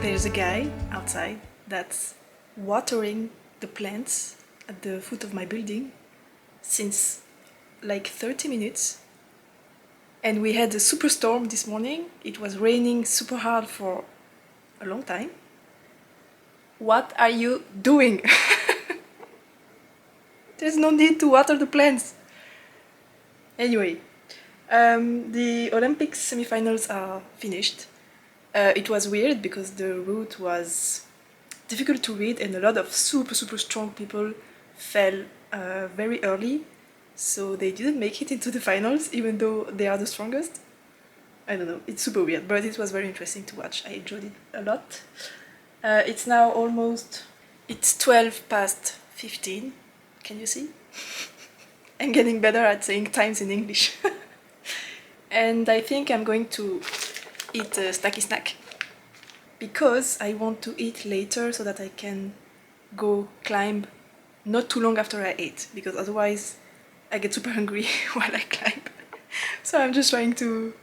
There's a guy outside that's watering the plants at the foot of my building since like 30 minutes. And we had a super storm this morning. It was raining super hard for a long time. What are you doing? There's no need to water the plants. Anyway, the Olympics semifinals are finished. It was weird because the route was difficult to read and a lot of super strong people fell very early, so they didn't make it into the finals even though they are the strongest. I don't know, it's super weird, but it was very interesting to watch. I enjoyed it a lot. It's now it's 12 past 15. Can you see? I'm getting better at saying times in English. And I think I'm going to eat a snacky snack because I want to eat later so that I can go climb not too long after I ate, because otherwise I get super hungry while I climb. So I'm just trying to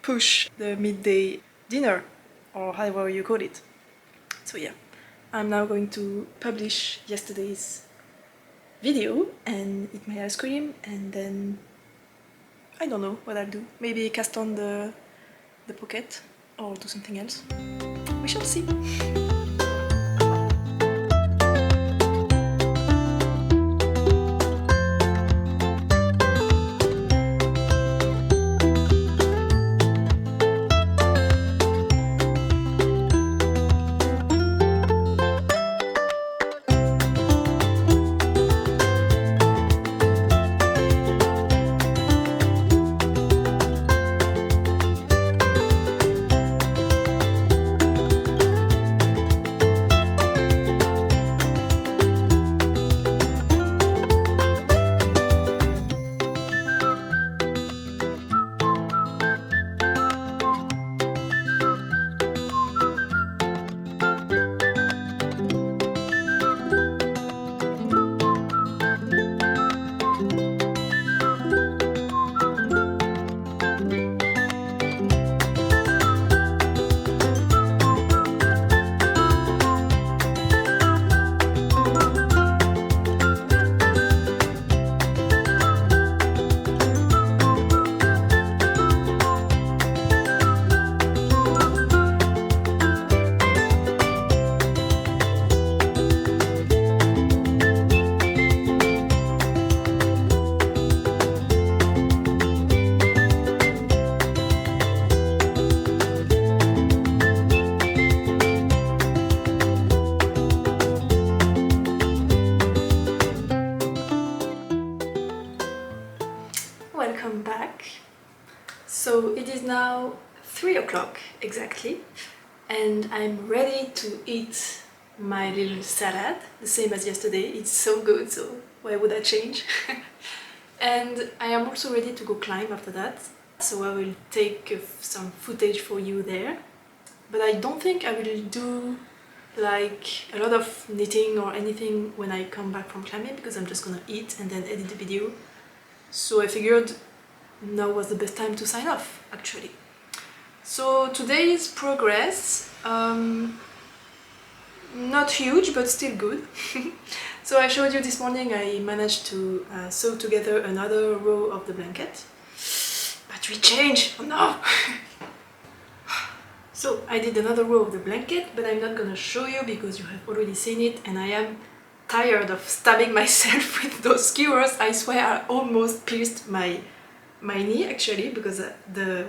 push the midday dinner, or however you call it. So yeah, I'm now going to publish yesterday's video and eat my ice cream, and then I don't know what I'll do. Maybe cast on the pocket or do something else. We shall see. Welcome back. So it is now 3 o'clock exactly, and I'm ready to eat my little salad, the same as yesterday. It's so good, so why would I change? And I am also ready to go climb after that, so I will take some footage for you there. But I don't think I will do like a lot of knitting or anything when I come back from climbing, because I'm just gonna eat and then edit the video. So I figured now was the best time to sign off, actually. So today's progress, not huge but still good. So I showed you this morning I managed to sew together another row of the blanket. Battery change! Oh no! So I did another row of the blanket, but I'm not gonna show you because you have already seen it, and I am tired of stabbing myself with those skewers. I swear I almost pierced my knee actually, because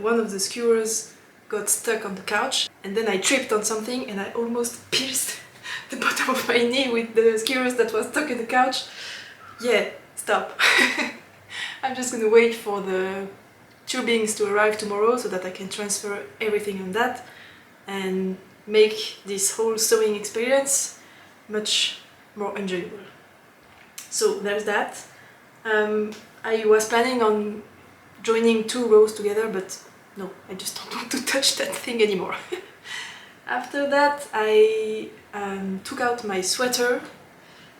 one of the skewers got stuck on the couch, and then I tripped on something and I almost pierced the bottom of my knee with the skewers that was stuck in the couch. Yeah, stop. I'm just gonna wait for the tubings to arrive tomorrow so that I can transfer everything on that and make this whole sewing experience much more enjoyable. So there's that. I was planning on joining 2 rows together, but no, I just don't want to touch that thing anymore. After that I took out my sweater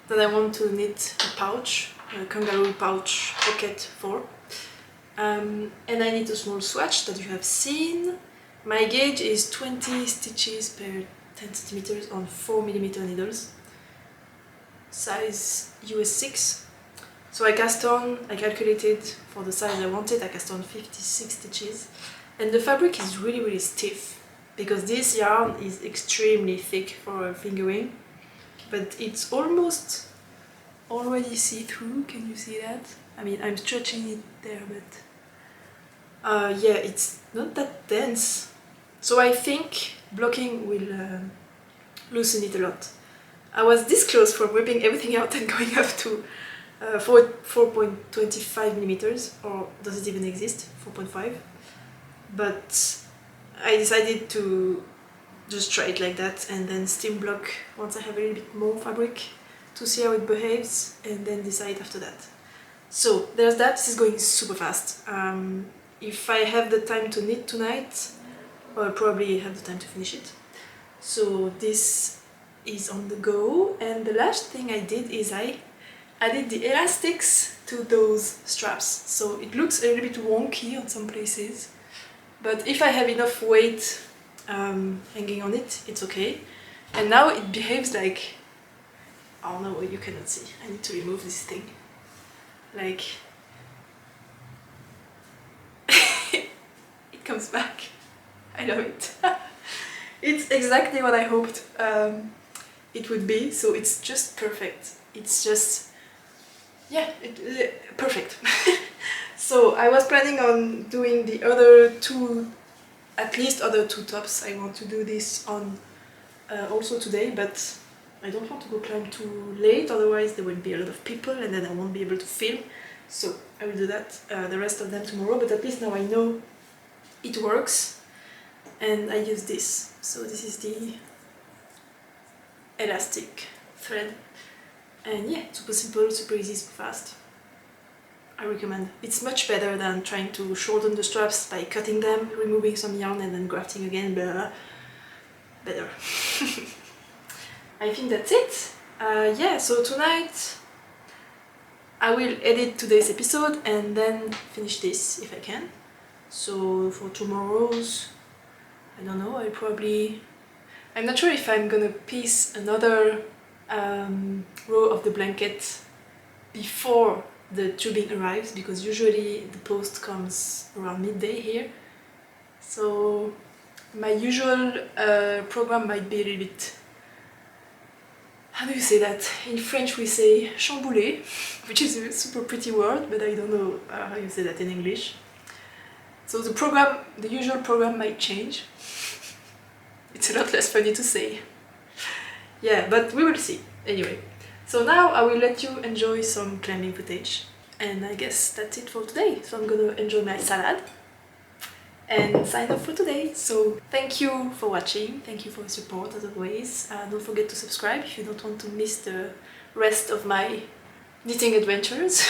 that I want to knit a pouch, a kangaroo pouch pocket for. And I need a small swatch that you have seen. My gauge is 20 stitches per 10 centimeters on 4mm needles, size US 6. So I calculated for the size I wanted, I cast on 56 stitches. And the fabric is really stiff, because this yarn is extremely thick for fingering. but it's almost already see-through. Can you see that? I mean, I'm stretching it there, but yeah, it's not that dense. So I think blocking will loosen it a lot. I was this close from ripping everything out and going up to 4.25 millimeters, or does it even exist? 4.5. But I decided to just try it like that and then steam block once I have a little bit more fabric to see how it behaves, and then decide after that. So there's that. This is going super fast. If I have the time to knit tonight, I'll probably have the time to finish it. So this is on the go, and the last thing I did is I added the elastics to those straps. So it looks a little bit wonky on some places, but if I have enough weight hanging on it, it's okay. And now it behaves like, oh no, you cannot see. I need to remove this thing. Like, it comes back. I love it. It's exactly what I hoped it would be, so it's just perfect. It's just, yeah, perfect. So I was planning on doing the other two, at least other two tops. I want to do this on also today, but I don't want to go climb too late, otherwise there will be a lot of people and then I won't be able to film. So I will do that, the rest of them tomorrow, but at least now I know it works and I use this. So this is the elastic thread, and yeah, super simple, super easy, super fast. I recommend. It's much better than trying to shorten the straps by cutting them, removing some yarn and then grafting again, blah, blah. Better. I think that's it. Yeah, so tonight I will edit today's episode and then finish this if I can. So for tomorrow's, I don't know, I'm not sure if I'm gonna piece another row of the blanket before the tubing arrives, because usually the post comes around midday here. So my usual program might be a little bit, how do you say that? In French we say chamboulé, which is a super pretty word, but I don't know how you say that in English. So the usual program might change. It's a lot less funny to say. Yeah, but we will see. Anyway, so now I will let you enjoy some climbing footage. And I guess that's it for today. So I'm gonna enjoy my salad and sign off for today. So thank you for watching. Thank you for your support as always. Don't forget to subscribe if you don't want to miss the rest of my knitting adventures.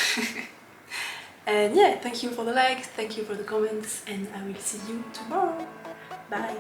And yeah, thank you for the likes, thank you for the comments, and I will see you tomorrow. Bye!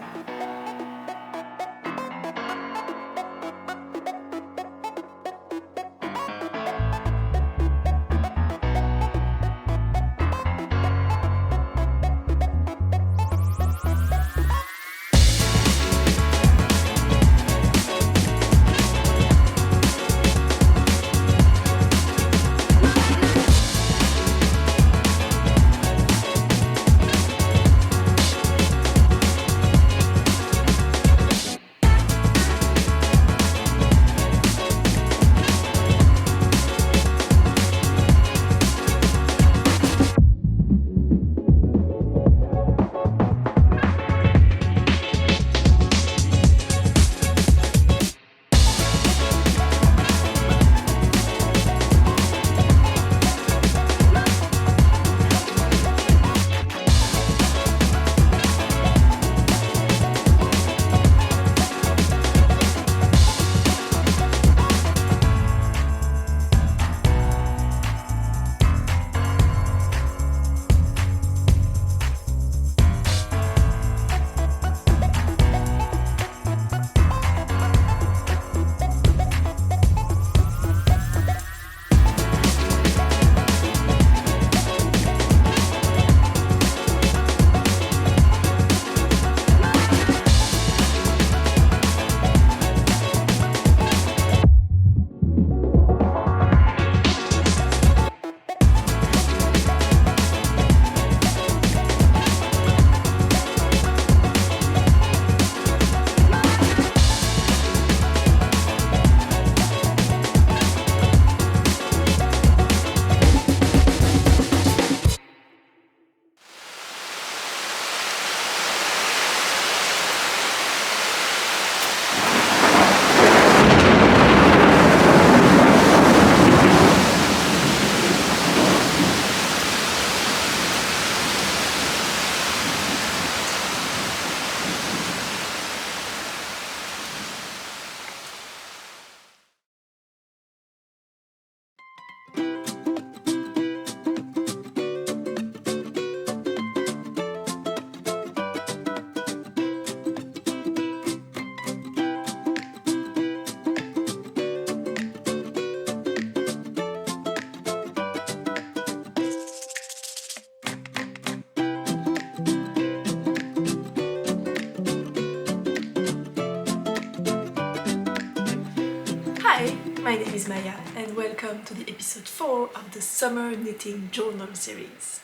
Maria and welcome to the episode 4 of the Summer Knitting Journal series.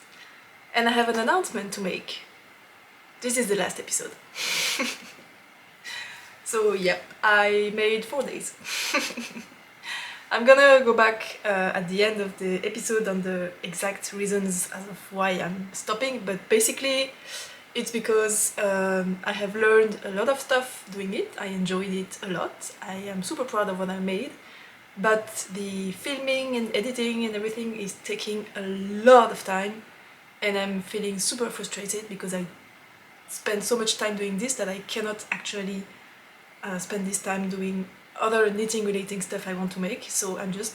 And I have an announcement to make. This is the last episode. So yep, I made 4 days. I'm gonna go back at the end of the episode on the exact reasons as of why I'm stopping, but basically it's because I have learned a lot of stuff doing it. I enjoyed it a lot. I am super proud of what I made, but the filming and editing and everything is taking a lot of time, and I'm feeling super frustrated because I spend so much time doing this that I cannot actually spend this time doing other knitting relating stuff I want to make, so I'm just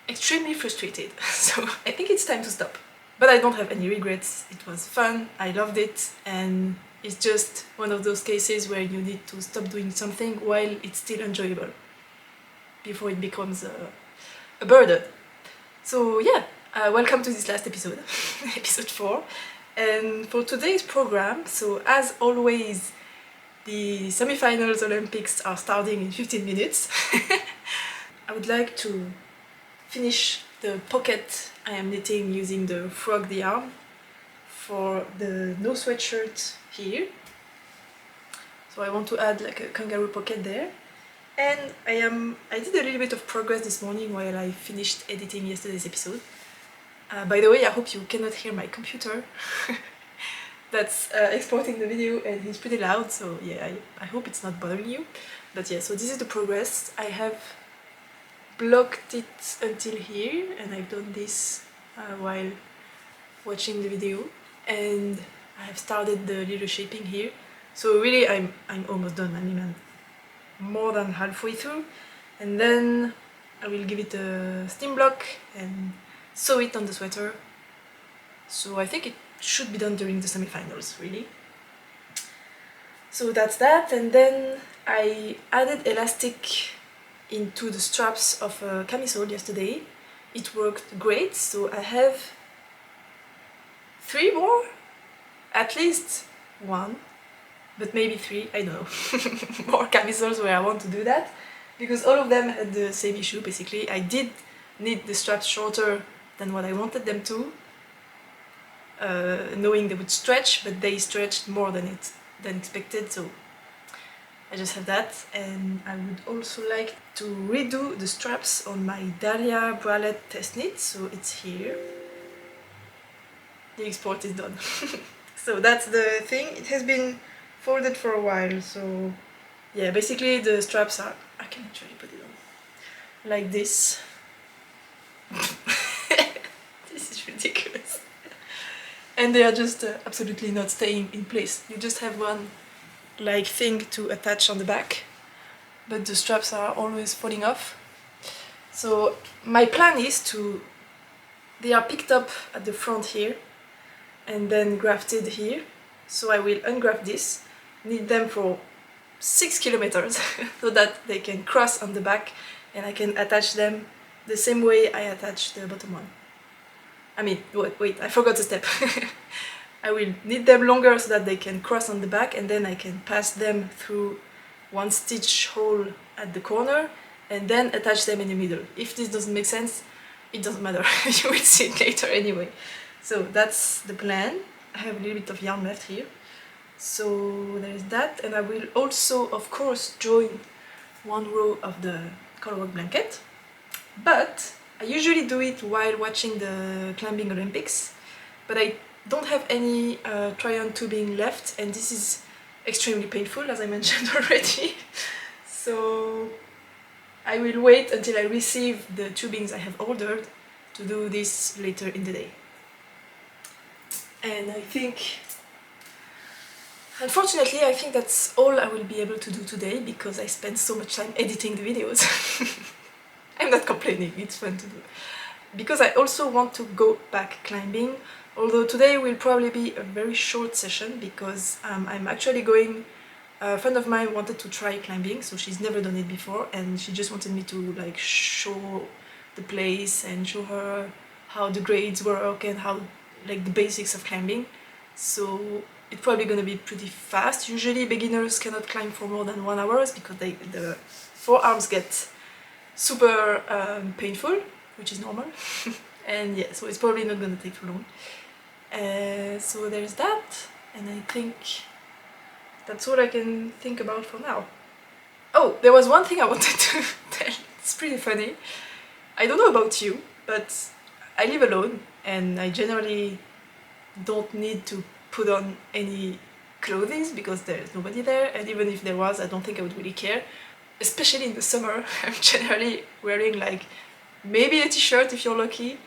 extremely frustrated. So I think it's time to stop. But I don't have any regrets. It was fun, I loved it, and it's just one of those cases where you need to stop doing something while it's still enjoyable before it becomes a burden. So yeah, welcome to this last episode, episode 4. And for today's program, so as always, the semi-finals Olympics are starting in 15 minutes. I would like to finish the pocket I am knitting using the frog yarn for the no sweatshirt here. So I want to add like a kangaroo pocket there. And I did a little bit of progress this morning while I finished editing yesterday's episode. By the way, I hope you cannot hear my computer. That's exporting the video, and it's pretty loud, so yeah, I hope it's not bothering you. But yeah, so this is the progress. I have blocked it until here, and I've done this while watching the video, and I have started the little shaping here. So really I'm almost done. I mean, I'm more than halfway through, and then I will give it a steam block and sew it on the sweater. So I think it should be done during the semi-finals, really. So that's that, and then I added elastic into the straps of a camisole yesterday. It worked great, so I have 3 more, at least 1, but maybe 3, I don't know, more camisoles where I want to do that, because all of them had the same issue basically. I did knit the straps shorter than what I wanted them to, knowing they would stretch, but they stretched more than expected, so I just have that. And I would also like to redo the straps on my Dahlia bralette test knit, so it's here. The export is done. So that's the thing. It has been folded for a while, so yeah, basically the straps are, I can actually put it on like this. This is ridiculous. And they are just absolutely not staying in place. You just have one like thing to attach on the back, but the straps are always falling off. So my plan is they are picked up at the front here and then grafted here. So I will ungraft this, knit them for 6 kilometers so that they can cross on the back, and I can attach them the same way I attach the bottom one. I mean, wait, I forgot a step. I will knit them longer so that they can cross on the back, and then I can pass them through 1 stitch hole at the corner and then attach them in the middle. If this doesn't make sense, it doesn't matter. You will see it later anyway. So that's the plan. I have a little bit of yarn left here. So there's that, and I will also, of course, join 1 row of the colorwork blanket. But I usually do it while watching the climbing Olympics, but I don't have any try-on tubing left, and this is extremely painful, as I mentioned already. So I will wait until I receive the tubings I have ordered to do this later in the day. And I think, unfortunately, I think that's all I will be able to do today, because I spent so much time editing the videos. I'm not complaining, it's fun to do. Because I also want to go back climbing, although today will probably be a very short session, because I'm actually going... A friend of mine wanted to try climbing, so she's never done it before, and she just wanted me to like show the place and show her how the grades work and how like the basics of climbing. So it's probably gonna be pretty fast. Usually beginners cannot climb for more than 1 hour because the forearms get super painful, which is normal. And yeah, so it's probably not gonna take too long. So there's that, and I think that's all I can think about for now. Oh, there was one thing I wanted to tell. It's pretty funny. I don't know about you, but I live alone and I generally don't need to put on any clothes because there's nobody there, and even if there was, I don't think I would really care. Especially in the summer, I'm generally wearing like maybe a t-shirt if you're lucky,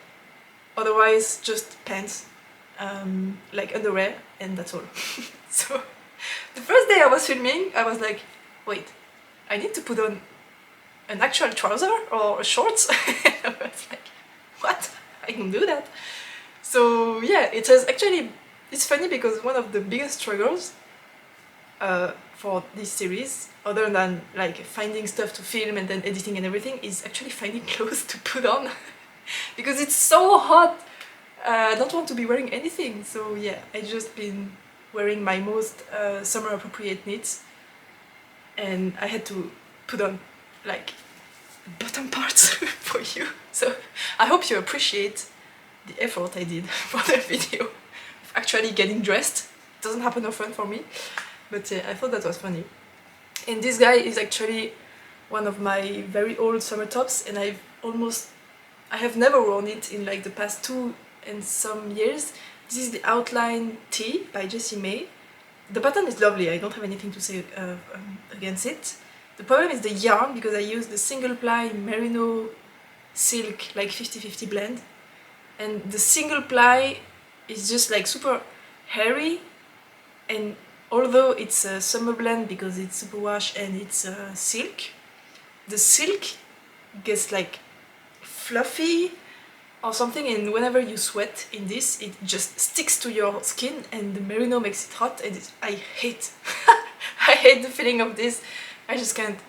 otherwise just pants, like underwear, and that's all. So the first day I was filming, I was like, wait, I need to put on an actual trouser or shorts? I was like, what? I can do that. So yeah, it has actually, it's funny because one of the biggest struggles for this series, other than like finding stuff to film and then editing and everything, is actually finding clothes to put on. Because it's so hot. I don't want to be wearing anything. So yeah, I just been wearing my most summer appropriate knits, and I had to put on like bottom parts for you. So I hope you appreciate the effort I did for the video of actually getting dressed. It doesn't happen often for me, but yeah, I thought that was funny. And this guy is actually one of my very old summer tops, and I have never worn it in like the past 2 and some years. This is the Outline Tee by Jessie May. The pattern is lovely, I don't have anything to say against it. The problem is the yarn, because I use the single ply merino silk like 50-50 blend, and the single ply is just like super hairy, and although it's a summer blend because it's superwash and it's silk, the silk gets like fluffy or something, and whenever you sweat in this, it just sticks to your skin, and the merino makes it hot, and I hate I hate the feeling of this. I just can't.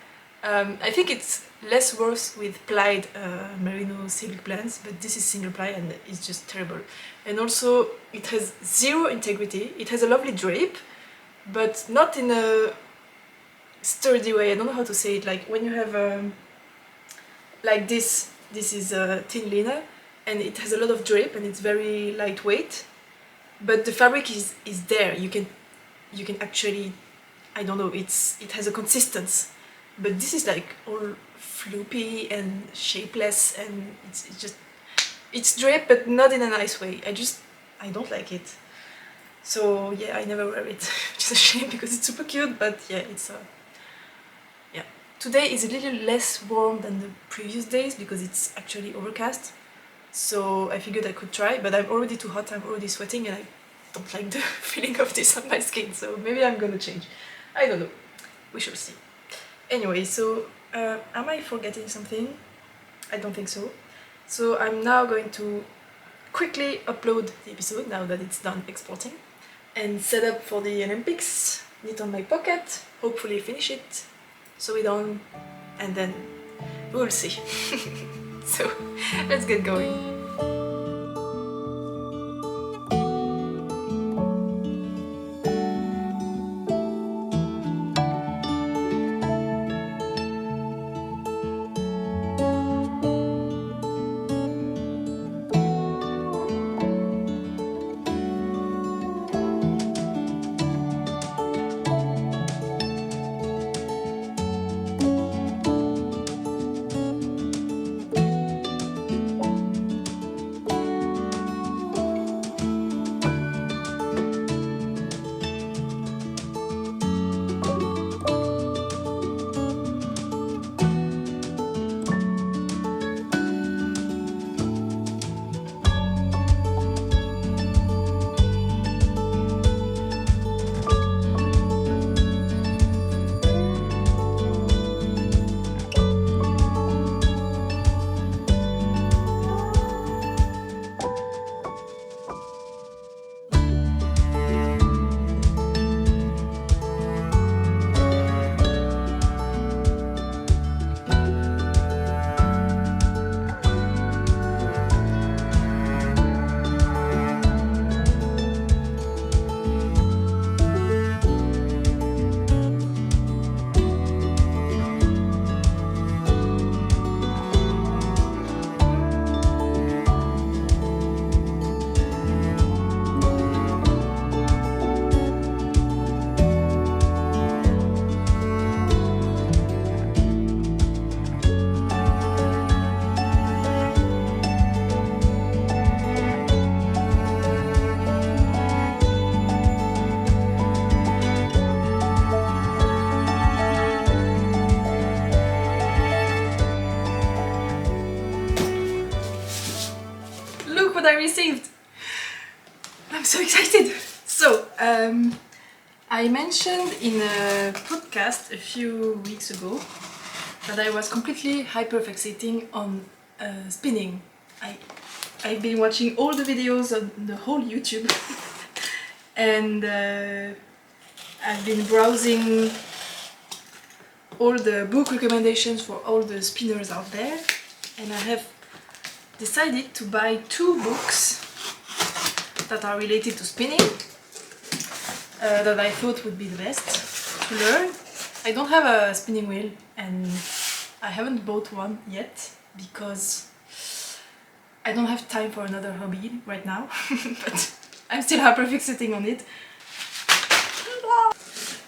I think it's less worse with plied merino silk blends, but this is single ply and it's just terrible. And also it has zero integrity. It has a lovely drape, but not in a sturdy way. I don't know how to say it. Like when you have like this is thin linen, and it has a lot of drape and it's very lightweight, but the fabric is there. You can actually, I don't know, it has a consistency, but this is like all floopy and shapeless, and it's draped, but not in a nice way. I don't like it. So yeah, I never wear it, which is a shame because it's super cute, but yeah, it's yeah. Today is a little less warm than the previous days because it's actually overcast. So I figured I could try, but I'm already too hot, I'm already sweating, and I don't like the feeling of this on my skin, so maybe I'm gonna change. I don't know. We shall see. Anyway, so am I forgetting something? I don't think so. So I'm now going to quickly upload the episode now that it's done exporting, and set up for the Olympics, knit on my pocket, hopefully finish it, sew it on, and then we'll see. So let's get going. what I received. I'm so excited. So, I mentioned in a podcast a few weeks ago that I was completely hyperfixating on spinning. I've been watching all the videos on the whole YouTube and I've been browsing all the book recommendations for all the spinners out there, and I have decided to buy 2 books that are related to spinning that I thought would be the best to learn. I don't have a spinning wheel and I haven't bought one yet because I don't have time for another hobby right now, but I'm still hyperfixating on it.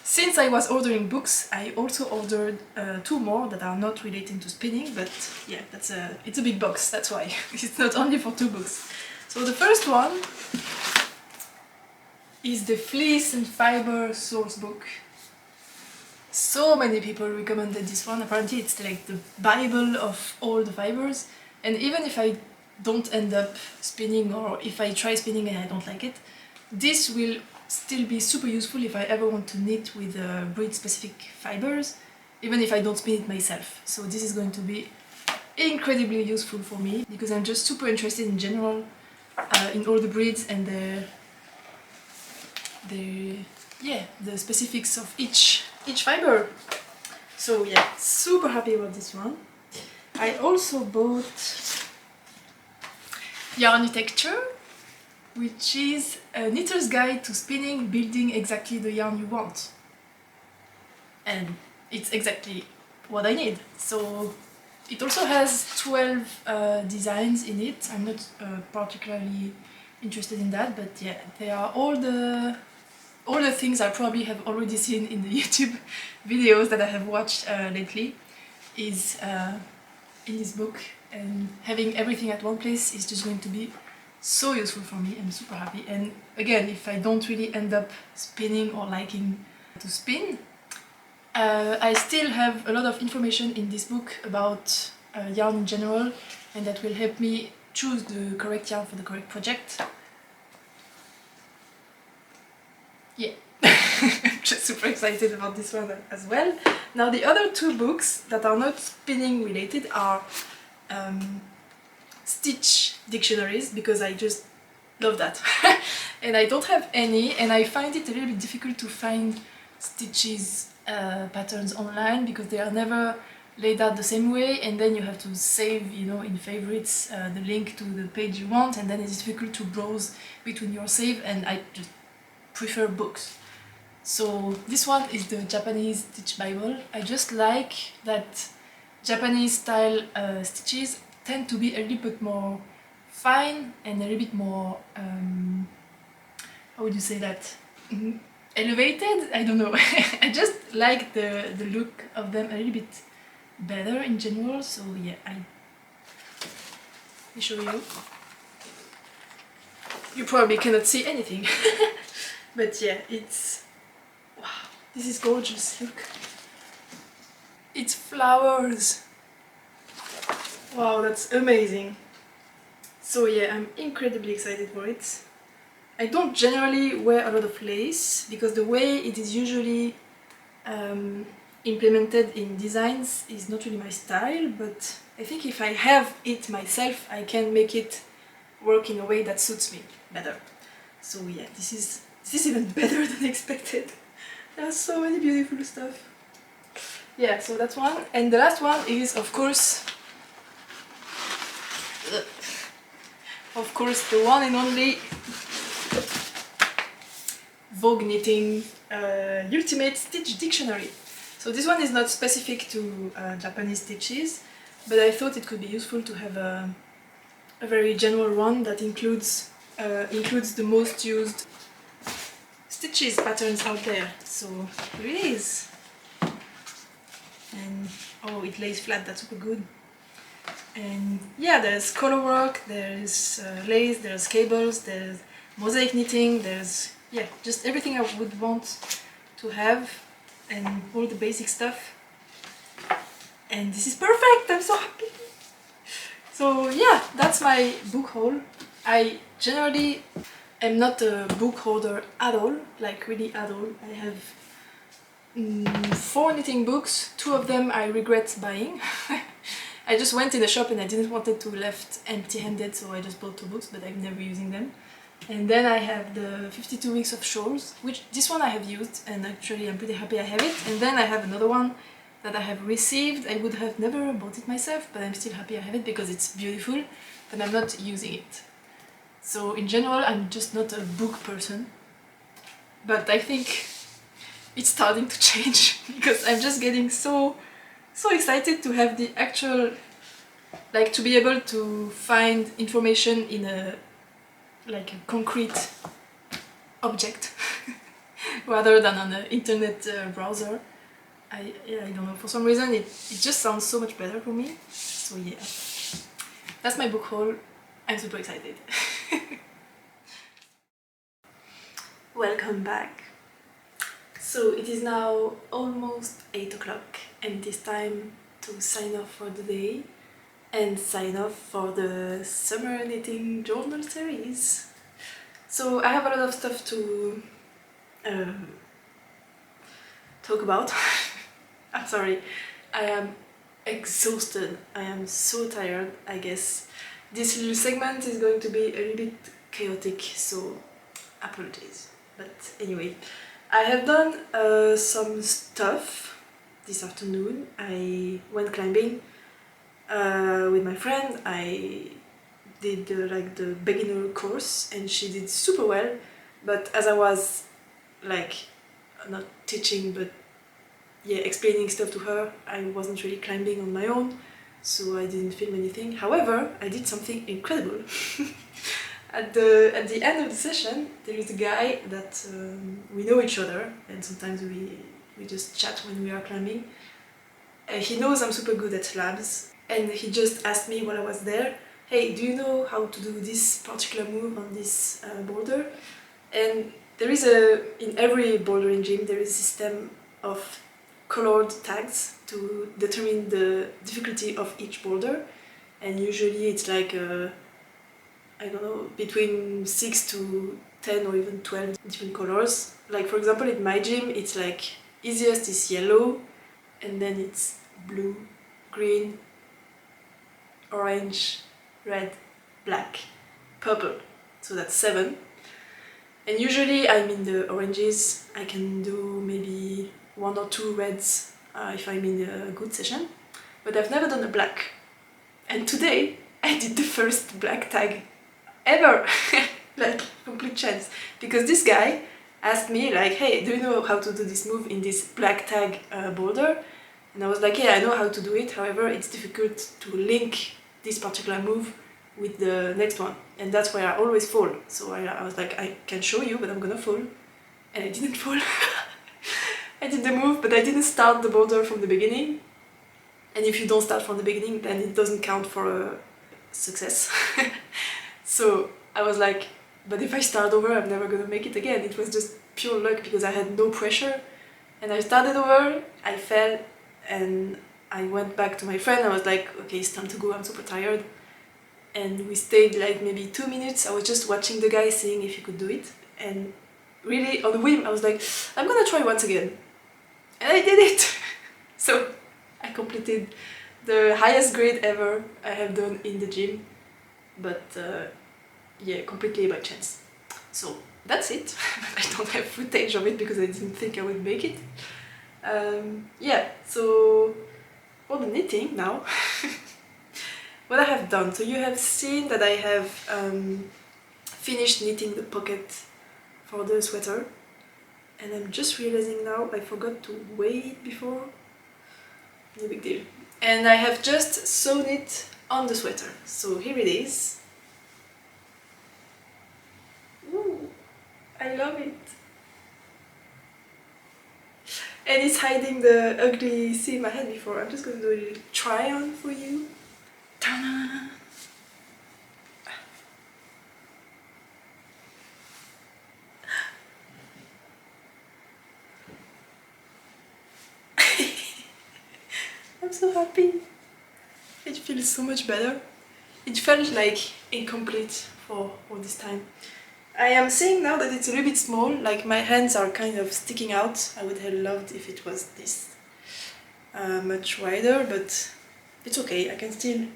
Since I was ordering books, I also ordered 2 more that are not relating to spinning, but yeah, it's a big box, that's why. It's not only for 2 books. So the first one is the Fleece and Fiber Source book. So many people recommended this one. Apparently it's like the Bible of all the fibers, and even if I don't end up spinning, or if I try spinning and I don't like it, this will still be super useful if I ever want to knit with breed specific fibers, even if I don't spin it myself. So this is going to be incredibly useful for me because I'm just super interested in general in all the breeds and the specifics of each fiber. So yeah, super happy about this one. I also bought Yarnitecture, which is a knitter's guide to spinning, building exactly the yarn you want. And it's exactly what I need. So it also has 12 designs in it. I'm not particularly interested in that, but yeah, they are all the things I probably have already seen in the YouTube videos that I have watched lately is in this book, and having everything at one place is just going to be so useful for me. I'm super happy. And again, if I don't really end up spinning or liking to spin, I still have a lot of information in this book about yarn in general, and that will help me choose the correct yarn for the correct project. Yeah, just super excited about this one as well. Now the other 2 books that are not spinning related are stitch dictionaries, because I just love that. And I don't have any, and I find it a little bit difficult to find stitches patterns online because they are never laid out the same way, and then you have to save, you know, in favorites the link to the page you want, and then it's difficult to browse between your save, and I just prefer books. So this one is the Japanese Stitch Bible. I just like that Japanese style stitches tend to be a little bit more fine and a little bit more, how would you say that? Elevated? I don't know. I just like the look of them a little bit better in general, so yeah, let me show you. You probably cannot see anything. But yeah, it's... wow, this is gorgeous, look. It's flowers. Wow, that's amazing. So yeah, I'm incredibly excited for it. I don't generally wear a lot of lace because the way it is usually implemented in designs is not really my style, but I think if I have it myself, I can make it work in a way that suits me better. So yeah, this is even better than expected. There's so many beautiful stuff. Yeah, so that's one. And the last one is, of course, the one and only Vogue Knitting Ultimate Stitch Dictionary. So this one is not specific to Japanese stitches, but I thought it could be useful to have a very general one that includes the most used stitches patterns out there. So here it is. And oh, it lays flat, that's super good. And yeah, there's color work, there's lace, there's cables, there's mosaic knitting, there's, yeah, just everything I would want to have, and all the basic stuff. And this is perfect, I'm so happy. So yeah, that's my book haul. I generally am not a book hoarder at all, like really at all. I have 4 knitting books, 2 of them I regret buying. I just went in the shop and I didn't want it to left empty-handed, so I just bought 2 books, but I'm never using them. And then I have the 52 Weeks of Shawls, which this one I have used, and actually I'm pretty happy I have it. And then I have another one that I have received. I would have never bought it myself, but I'm still happy I have it because it's beautiful, but I'm not using it. So in general, I'm just not a book person. But I think it's starting to change because I'm just getting so excited to have the actual, like, to be able to find information in a concrete object rather than on an internet browser. I don't know, for some reason it just sounds so much better for me. So yeah, that's my book haul. I'm super excited. Welcome back. So it is now almost 8 o'clock and it is time to sign off for the day and sign off for the summer knitting journal series. So I have a lot of stuff to talk about. I'm sorry, I am exhausted, I am so tired. I guess this little segment is going to be a little bit chaotic, so apologies. But anyway, I have done some stuff this afternoon. I went climbing with my friend. I did like the beginner course and she did super well, but as I was like not teaching but yeah, explaining stuff to her, I wasn't really climbing on my own, so I didn't film anything. However, I did something incredible. At the end of the session, there is a guy that we know each other, and sometimes we just chat when we are climbing. He knows I'm super good at slabs, and he just asked me while I was there, hey, do you know how to do this particular move on this boulder? And there is in every bouldering gym, there is a system of colored tags to determine the difficulty of each boulder, and usually it's like I don't know, between 6 to 10 or even 12 different colors. Like for example in my gym it's like easiest is yellow, and then it's blue, green, orange, red, black, purple. So that's 7. And usually I'm in the oranges. I can do maybe 1 or 2 reds if I'm in a good session, but I've never done a black. And today I did the first black tag ever. Like complete chance, because this guy asked me like, hey, do you know how to do this move in this black tag boulder? And I was like, yeah, I know how to do it, however it's difficult to link this particular move with the next one, and that's where I always fall. So I was like, I can show you, but I'm gonna fall. And I didn't fall. I did the move, but I didn't start the boulder from the beginning. And if you don't start from the beginning, then it doesn't count for a success. So I was like, but if I start over, I'm never gonna make it again. It was just pure luck because I had no pressure. And I started over, I fell, and I went back to my friend. I was like, okay, it's time to go, I'm super tired. And we stayed like maybe 2 minutes. I was just watching the guy, seeing if he could do it. And really, on a whim, I was like, I'm gonna try once again. And I did it! So I completed the highest grade ever I have done in the gym. But yeah, completely by chance. So that's it. I don't have footage of it because I didn't think I would make it. Yeah, so for the knitting now. What I have done. So you have seen that I have finished knitting the pocket for the sweater, and I'm just realizing now I forgot to weigh it before. No big deal. And I have just sewn it on the sweater. So here it is. Ooh, I love it. And it's hiding the ugly seam I had before. I'm just going to do a little try on for you. Ta-da! I'm so happy. It feels so much better. It felt like incomplete for all this time. I am seeing now that it's a little bit small, like my hands are kind of sticking out. I would have loved if it was this much wider, but it's okay. I can still,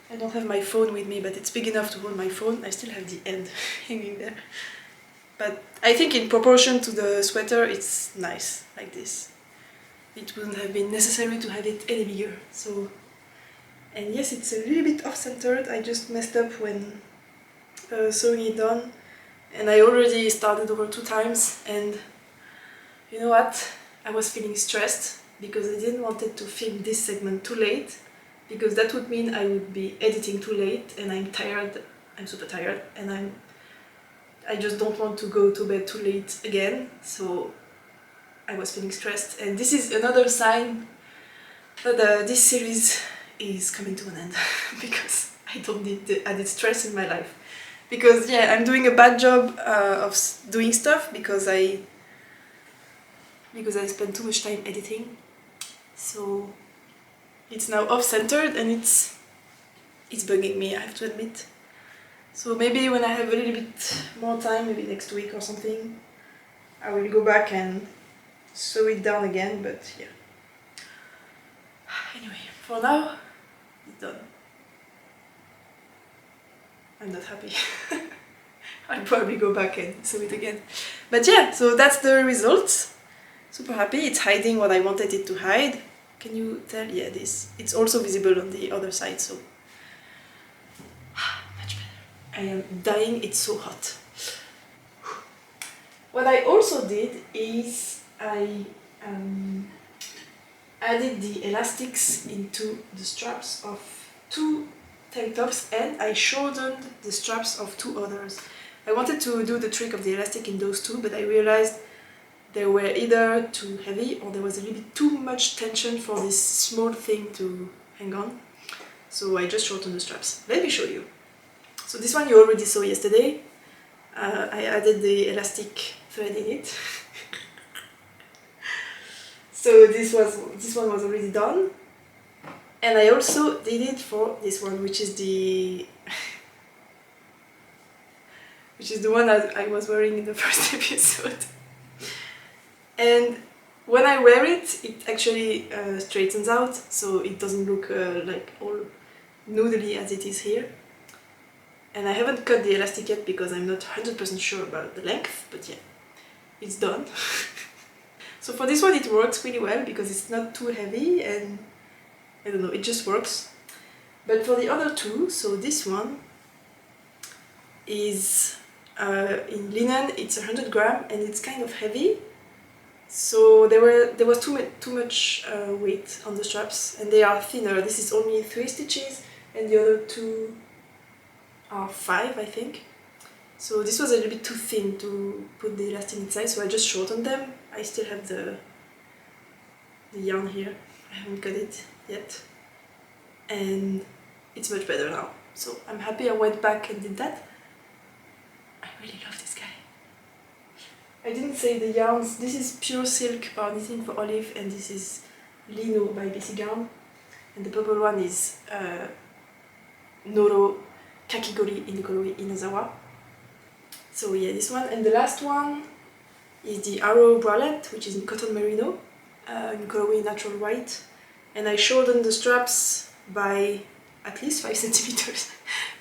I don't have my phone with me, but it's big enough to hold my phone. I still have the end hanging there. But I think in proportion to the sweater, it's nice, like this. It wouldn't have been necessary to have it any bigger. So, and yes, it's a little bit off-centered. I just messed up when sewing it on. And I already started over 2 times, and you know what? I was feeling stressed because I didn't want to film this segment too late, because that would mean I would be editing too late, and I'm tired. I'm super tired, and I just don't want to go to bed too late again. So I was feeling stressed, and this is another sign that this series is coming to an end because I don't need the added stress in my life. Because yeah, I'm doing a bad job of doing stuff because I spend too much time editing. So it's now off-centered and it's bugging me, I have to admit. So maybe when I have a little bit more time, maybe next week or something, I will go back and sew it down again, but yeah. Anyway, for now, it's done. I'm not happy. I'll probably go back and sew it again. But yeah, so that's the result. Super happy. It's hiding what I wanted it to hide. Can you tell? Yeah, this. It's also visible on the other side, so much better. I am dying, it's so hot. What I also did is I added the elastics into the straps of 2 tank tops, and I shortened the straps of 2 others. I wanted to do the trick of the elastic in those 2, but I realized they were either too heavy or there was a little bit too much tension for this small thing to hang on. So I just shortened the straps. Let me show you. So this one you already saw yesterday. I added the elastic thread in it. So this one was already done. And I also did it for this one, which is the one that I was wearing in the first episode. And when I wear it, it actually straightens out, so it doesn't look like all noodly as it is here. And I haven't cut the elastic yet because I'm not 100% sure about the length, but yeah, it's done. So for this one it works really well because it's not too heavy and I don't know, it just works. But for the other 2, so this one is in linen, it's 100 gram and it's kind of heavy. So there was too much weight on the straps, and they are thinner. This is only 3 stitches and the other 2 are 5, I think. So this was a little bit too thin to put the elastic inside, so I just shortened them. I still have the yarn here. I haven't cut it yet. And it's much better now. So I'm happy I went back and did that. I really love this guy. I didn't say the yarns. This is Pure Silk by Knitting for Olive, and this is Lino by BC Garn. And the purple one is Noro Kakigori in the colorway Inazawa. So yeah, this one. And the last one is the Arrow Bralette, which is in Cotton Merino, in colorway Natural White. And I shortened the straps by at least 5 centimeters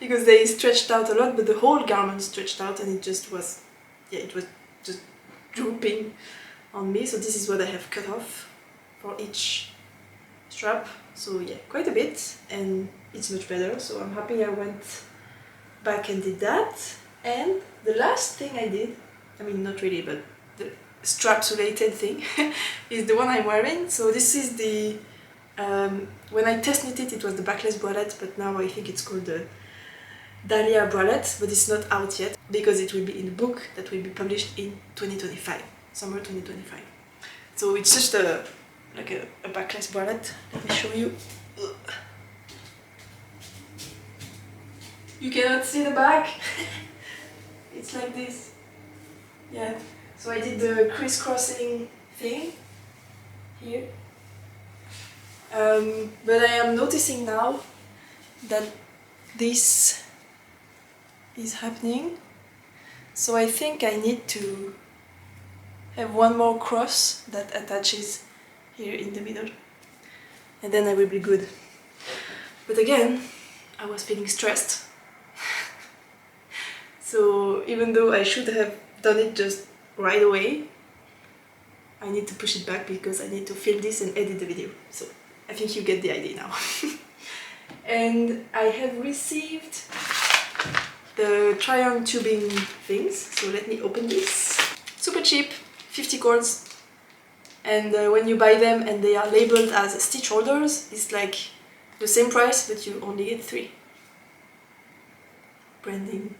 because they stretched out a lot, but the whole garment stretched out and it just was, yeah, it was just drooping on me. So this is what I have cut off for each strap. So yeah, quite a bit, and it's much better. So I'm happy I went back and did that. And the last thing I did, I mean not really, but the straps related thing is the one I'm wearing. So this is the when I test knitted it was the backless bralette, but now I think it's called the Dahlia bralette, but it's not out yet because it will be in the book that will be published in 2025, summer 2025. So it's just like a backless bralette. Let me show you. You cannot see the back. It's like this. Yeah. So I did the crisscrossing thing here. But I am noticing now that this is happening. So I think I need to have one more cross that attaches here in the middle. And then I will be good. But again, I was feeling stressed. So even though I should have done it just right away, I need to push it back because I need to film this and edit the video. So I think you get the idea now. And I have received the try-on tubing things. So let me open this. Super cheap, 50 cords. And when you buy them and they are labeled as stitch holders, it's like the same price, but you only get 3. Branding.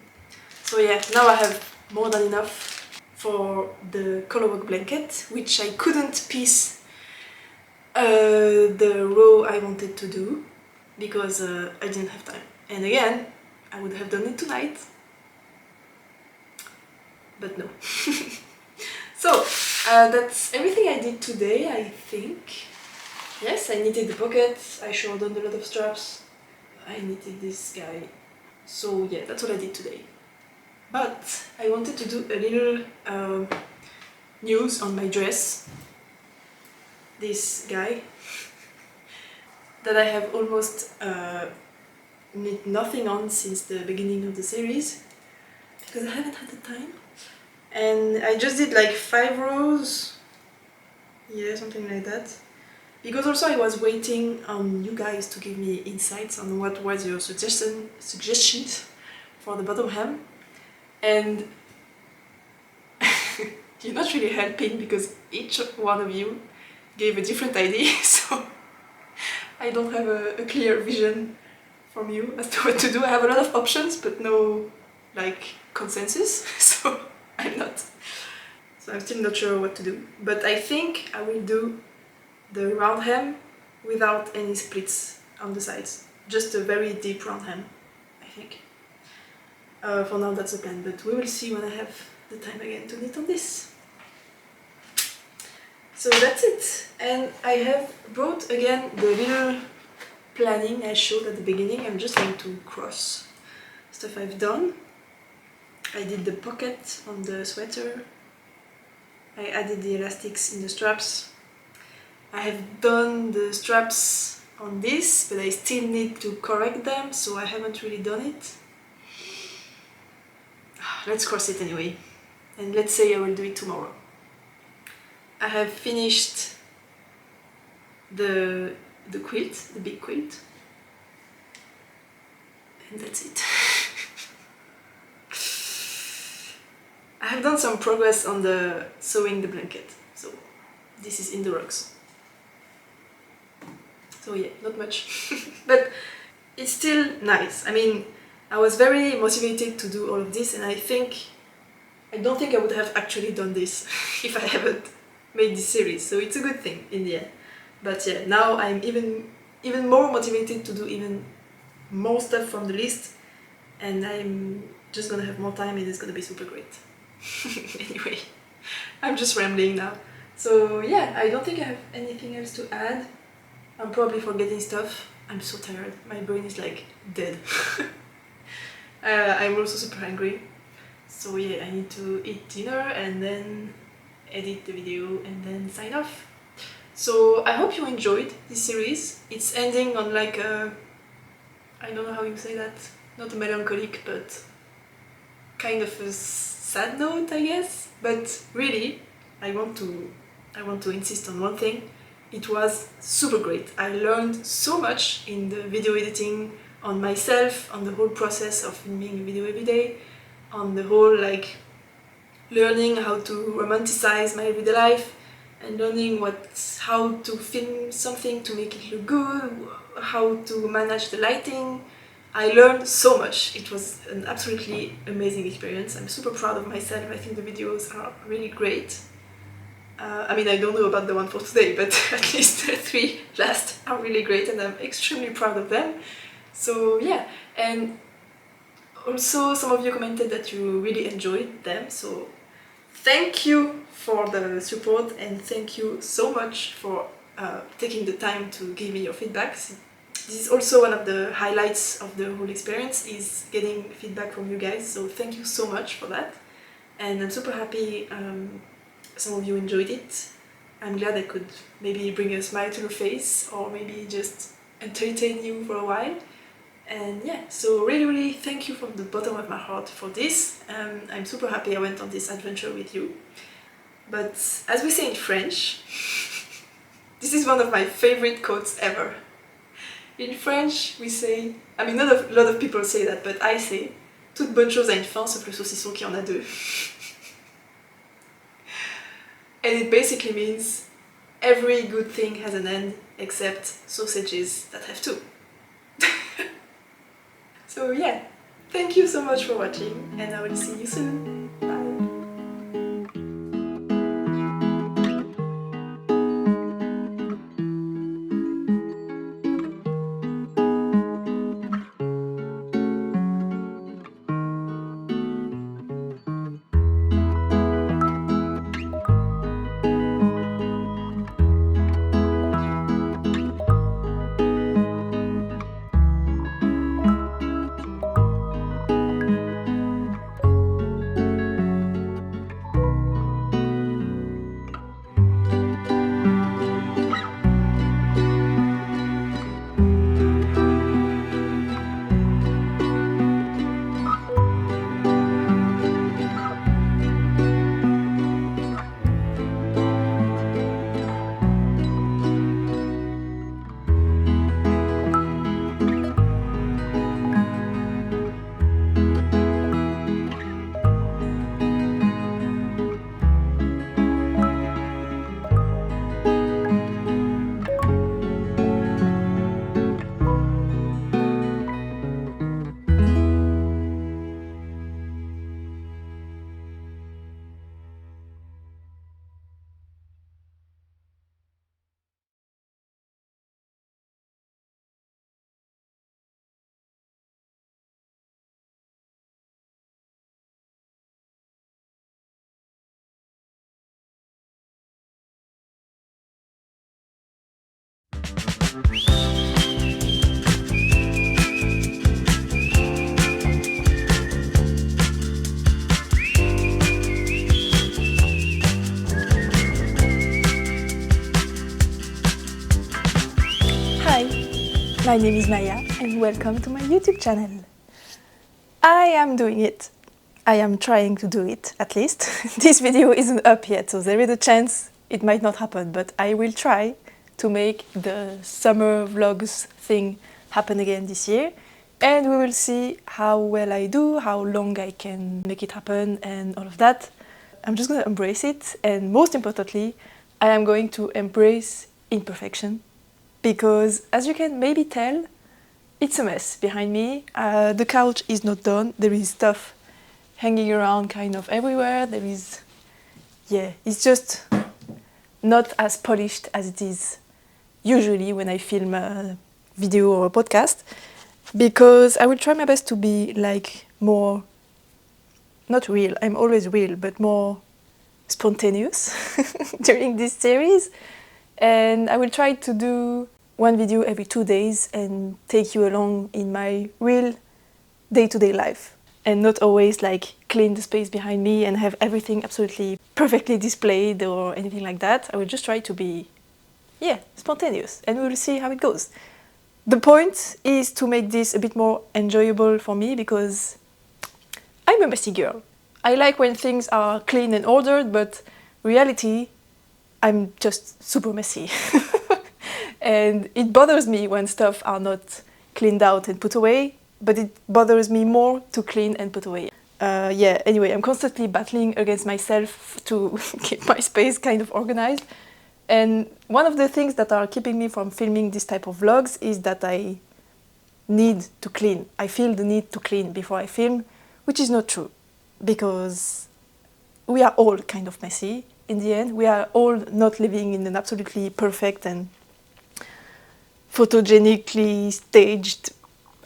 So yeah, now I have more than enough for the colorwork blanket, which I couldn't piece the row I wanted to do because I didn't have time. And again, I would have done it tonight, but no. So that's everything I did today, I think. Yes, I knitted the pockets, I showed on a lot of straps, I knitted this guy. So yeah, that's what I did today. But I wanted to do a little news on my dress. This guy that I have almost knit nothing on since the beginning of the series because I haven't had the time. And I just did like 5 rows, yeah, something like that. Because also I was waiting on you guys to give me insights on what was your suggestions for the bottom hem. And you're not really helping because each one of you gave a different idea, so I don't have a clear vision from you as to what to do. I have a lot of options but no like consensus, so I'm still not sure what to do. But I think I will do the round hem without any splits on the sides. Just a very deep round hem, I think. For now that's the plan, but we will see when I have the time again to knit on this. So that's it. And I have brought again the little planning I showed at the beginning. I'm just going to cross stuff I've done. I did the pocket on the sweater. I added the elastics in the straps. I have done the straps on this, but I still need to correct them, so I haven't really done it. Let's cross it anyway, and let's say I will do it tomorrow. I have finished the quilt, the big quilt, and that's it. I have done some progress on the sewing the blanket, so this is in the works. So yeah, not much, but it's still nice. I mean, I was very motivated to do all of this, and I don't think I would have actually done this if I haven't made this series, so it's a good thing in the end. But yeah, now I'm even more motivated to do even more stuff from the list, and I'm just gonna have more time and it's gonna be super great. Anyway, I'm just rambling now. So yeah, I don't think I have anything else to add. I'm probably forgetting stuff. I'm so tired. My brain is like dead. I'm also super hungry. So yeah, I need to eat dinner and then edit the video and then sign off. So I hope you enjoyed this series. It's ending on like a, I don't know how you say that, not a melancholic, but kind of a sad note, I guess. But really, I want to insist on one thing. It was super great. I learned so much in the video editing, on myself, on the whole process of filming a video every day, on the whole like learning how to romanticize my everyday life and learning how to film something to make it look good, how to manage the lighting. I learned so much. It was an absolutely amazing experience. I'm super proud of myself. I think the videos are really great. I mean, I don't know about the one for today, but at least the 3 last are really great and I'm extremely proud of them. So yeah, and also some of you commented that you really enjoyed them, so thank you for the support and thank you so much for taking the time to give me your feedback. This is also one of the highlights of the whole experience, is getting feedback from you guys, so thank you so much for that. And I'm super happy some of you enjoyed it. I'm glad I could maybe bring a smile to your face, or maybe just entertain you for a while. And yeah, so really thank you from the bottom of my heart for this. I'm super happy I went on this adventure with you. But as we say in French, this is one of my favorite quotes ever. In French, we say, I mean, not a lot of people say that, but I say, toute bonne chose a une fin, sauf le saucisson qui en a deux. And it basically means every good thing has an end except sausages that have two. So yeah, thank you so much for watching, and I will see you soon. Bye! Hi, my name is Maya and welcome to my YouTube channel. I am doing it. I am trying to do it, at least. This video isn't up yet, so there is a chance it might not happen, but I will try to make the summer vlogs thing happen again this year. And we will see how well I do, how long I can make it happen and all of that. I'm just gonna embrace it, and most importantly, I am going to embrace imperfection. Because as you can maybe tell, it's a mess behind me. The couch is not done, there is stuff hanging around kind of everywhere, there is... yeah, it's just not as polished as it is usually when I film a video or a podcast. Because I will try my best to be like more, not real, I'm always real, but more spontaneous during this series. And I will try to do one video every 2 days and take you along in my real day-to-day life. And not always like clean the space behind me and have everything absolutely perfectly displayed or anything like that. I will just try to be, yeah, spontaneous, and we will see how it goes. The point is to make this a bit more enjoyable for me, because I'm a messy girl. I like when things are clean and ordered, but reality, I'm just super messy. And it bothers me when stuff are not cleaned out and put away, but it bothers me more to clean and put away. Yeah, anyway, I'm constantly battling against myself to keep my space kind of organized. And one of the things that are keeping me from filming this type of vlogs is that I need to clean. I feel the need to clean before I film, which is not true, because we are all kind of messy in the end. We are all not living in an absolutely perfect and photogenically staged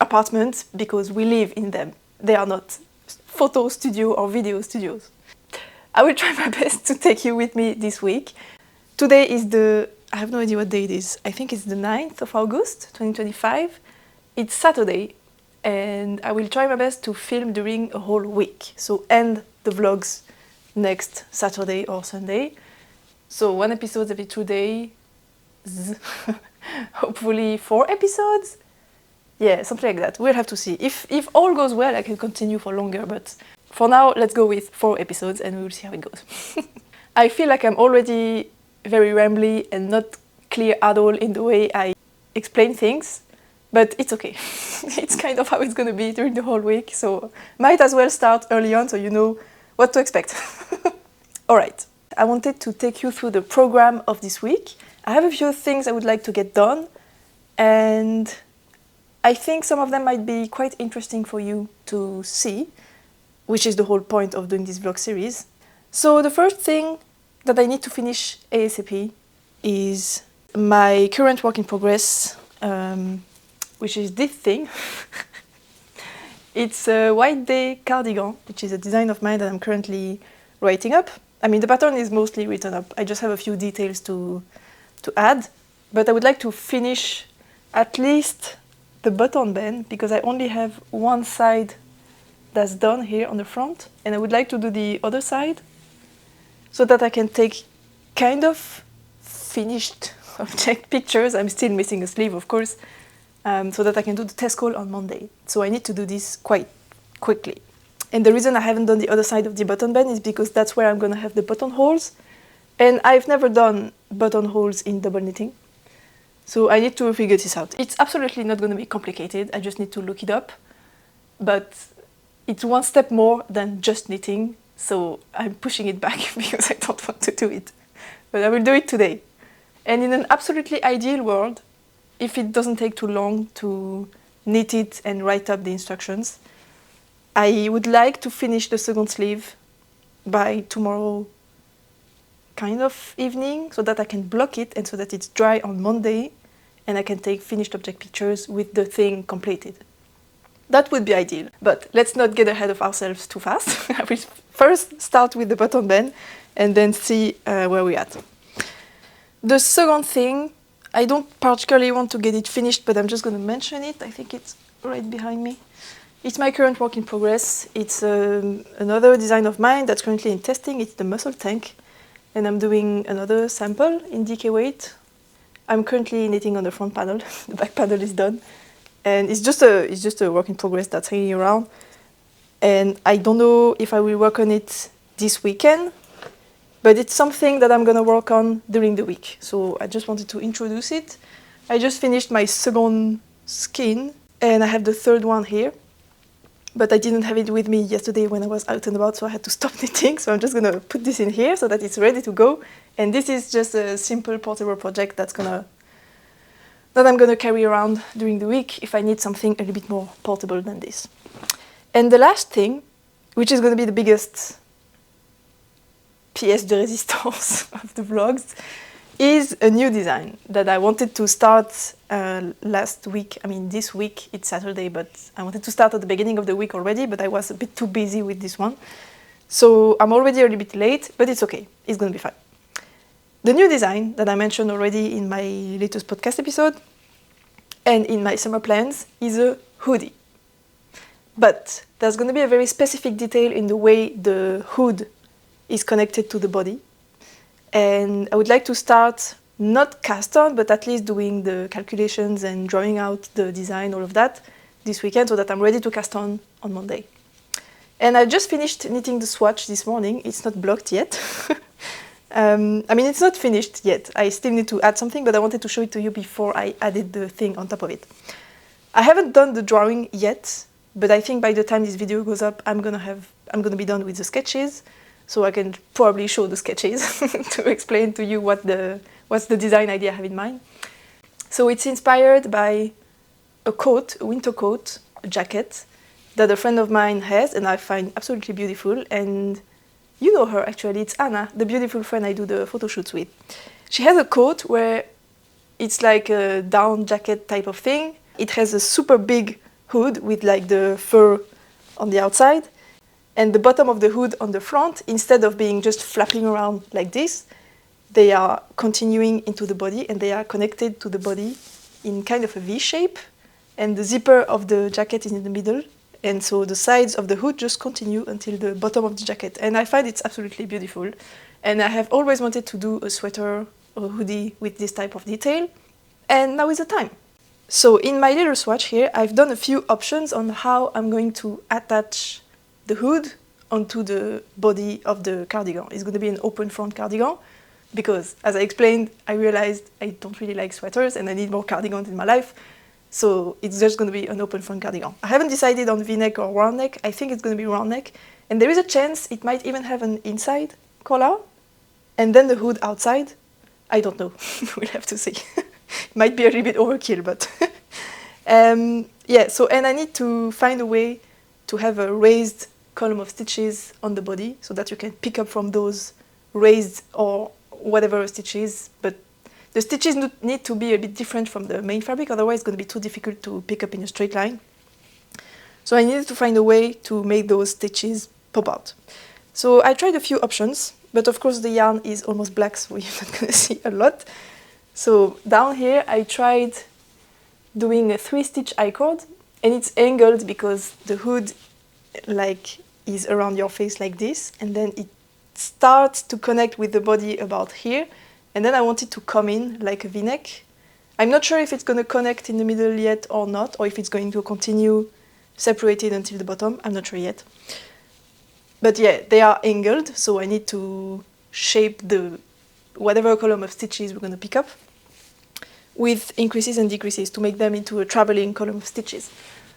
apartments because we live in them. They are not photo studio or video studios. I will try my best to take you with me this week. Today is the I have no idea what day it is. I think it's the 9th of August, 2025. It's Saturday, and I will try my best to film during a whole week. So end the vlogs next Saturday or Sunday. So 1 episode every 2 days. Hopefully 4 episodes. Yeah, something like that. We'll have to see. If all goes well, I can continue for longer, but for now, let's go with 4 episodes and we will see how it goes. I feel like I'm already very rambly and not clear at all in the way I explain things, but it's okay. It's kind of how it's gonna be during the whole week, so might as well start early on so you know what to expect. Alright, I wanted to take you through the program of this week. I have a few things I would like to get done, and I think some of them might be quite interesting for you to see, which is the whole point of doing this vlog series. So the first thing that I need to finish ASAP is my current work in progress, which is this thing. It's a white day cardigan, which is a design of mine that I'm currently writing up. I mean, the pattern is mostly written up. I just have a few details to add, but I would like to finish at least the button band because I only have one side that's done here on the front, and I would like to do the other side so that I can take kind of finished object pictures. I'm still missing a sleeve, of course, so that I can do the test call on Monday. So I need to do this quite quickly. And the reason I haven't done the other side of the button band is because that's where I'm going to have the buttonholes. And I've never done buttonholes in double knitting. So I need to figure this out. It's absolutely not going to be complicated. I just need to look it up. But it's one step more than just knitting. So I'm pushing it back because I don't want to do it. But I will do it today. And in an absolutely ideal world, if it doesn't take too long to knit it and write up the instructions, I would like to finish the second sleeve by tomorrow kind of evening so that I can block it and so that it's dry on Monday and I can take finished object pictures with the thing completed. That would be ideal, but let's not get ahead of ourselves too fast. I will first start with the button band and then see where we're at. The second thing, I don't particularly want to get it finished, but I'm just going to mention it. I think it's right behind me. It's my current work in progress. It's another design of mine that's currently in testing. It's the muscle tank, and I'm doing another sample in DK weight. I'm currently knitting on the front panel. The back panel is done. And it's just a work in progress that's hanging around. And I don't know if I will work on it this weekend, but it's something that I'm gonna work on during the week. So I just wanted to introduce it. I just finished my second skein and I have the third one here, but I didn't have it with me yesterday when I was out and about, so I had to stop knitting. So I'm just gonna put this in here so that it's ready to go. And this is just a simple portable project that I'm gonna carry around during the week if I need something a little bit more portable than this. And the last thing, which is gonna be the biggest pièce de résistance of the vlogs, is a new design that I wanted to start last week. I mean, this week, it's Saturday, but I wanted to start at the beginning of the week already, but I was a bit too busy with this one. So I'm already a little bit late, but it's okay. It's gonna be fine. The new design that I mentioned already in my latest podcast episode and in my summer plans is a hoodie. But there's going to be a very specific detail in the way the hood is connected to the body. And I would like to start not cast on, but at least doing the calculations and drawing out the design, all of that, this weekend so that I'm ready to cast on Monday. And I just finished knitting the swatch this morning. It's not blocked yet. I mean, it's not finished yet. I still need to add something, but I wanted to show it to you before I added the thing on top of it. I haven't done the drawing yet, but I think by the time this video goes up, I'm gonna be done with the sketches, so I can probably show the sketches to explain to you what's the design idea I have in mind. So it's inspired by a coat, a winter coat, a jacket that a friend of mine has, and I find absolutely beautiful. And you know her, actually. It's Anna, the beautiful friend I do the photo shoots with. She has a coat where it's like a down jacket type of thing. It has a super big hood with like the fur on the outside, and the bottom of the hood on the front, instead of being just flapping around like this, they are continuing into the body and they are connected to the body in kind of a V shape, and the zipper of the jacket is in the middle, and so the sides of the hood just continue until the bottom of the jacket, and I find it's absolutely beautiful. And I have always wanted to do a sweater or a hoodie with this type of detail, and now is the time. So in my little swatch here, I've done a few options on how I'm going to attach the hood onto the body of the cardigan. It's going to be an open front cardigan because, as I explained, I realized I don't really like sweaters and I need more cardigans in my life. So it's just going to be an open front cardigan. I haven't decided on V-neck or round neck. I think it's going to be round neck. And there is a chance it might even have an inside collar and then the hood outside. I don't know. We'll have to see. It might be a little bit overkill, but yeah, so, and I need to find a way to have a raised column of stitches on the body so that you can pick up from those raised or whatever stitches, but the stitches need to be a bit different from the main fabric, otherwise it's going to be too difficult to pick up in a straight line. So I needed to find a way to make those stitches pop out. So I tried a few options, but of course the yarn is almost black, so you're not going to see a lot. So down here I tried doing a 3-stitch I-cord, and it's angled because the hood is around your face like this, and then it starts to connect with the body about here, and then I want it to come in like a V-neck. I'm not sure if it's going to connect in the middle yet or not, or if it's going to continue separated until the bottom. I'm not sure yet. But yeah, they are angled, so I need to shape the whatever column of stitches we're going to pick up with increases and decreases to make them into a traveling column of stitches.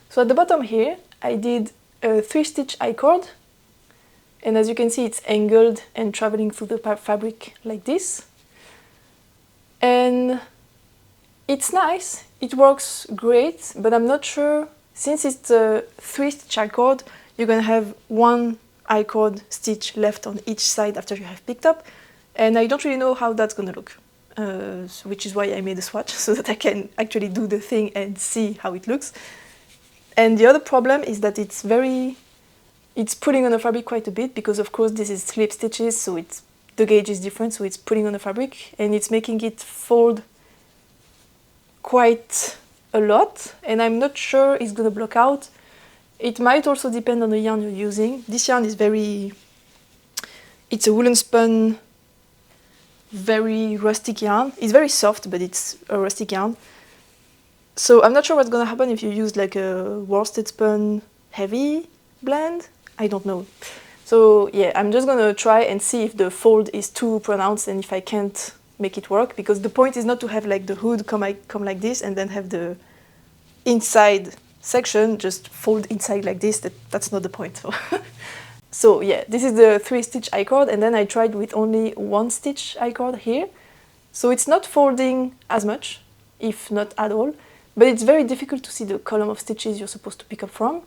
So at the bottom here, I did a 3-stitch I-cord, and as you can see, it's angled and traveling through the fabric like this. And it's nice, it works great, but I'm not sure, since it's a 3-stitch I-cord, you're going to have one I-cord stitch left on each side after you have picked up, and I don't really know how that's going to look, which is why I made a swatch, so that I can actually do the thing and see how it looks. And the other problem is that it's pulling on the fabric quite a bit, because of course this is slip stitches, so the gauge is different, so it's pulling on the fabric, and it's making it fold quite a lot, and I'm not sure it's going to block out. It might also depend on the yarn you're using. This yarn is it's a woolen spun, very rustic yarn. It's very soft, but it's a rustic yarn. So I'm not sure what's going to happen if you use like a worsted spun heavy blend. I don't know. So yeah, I'm just going to try and see if the fold is too pronounced and if I can't make it work, because the point is not to have like the hood come like this and then have the inside section just fold inside like this. That's not the point. So yeah, this is the 3-stitch I-cord, and then I tried with only 1-stitch I-cord here. So it's not folding as much, if not at all, but it's very difficult to see the column of stitches you're supposed to pick up from,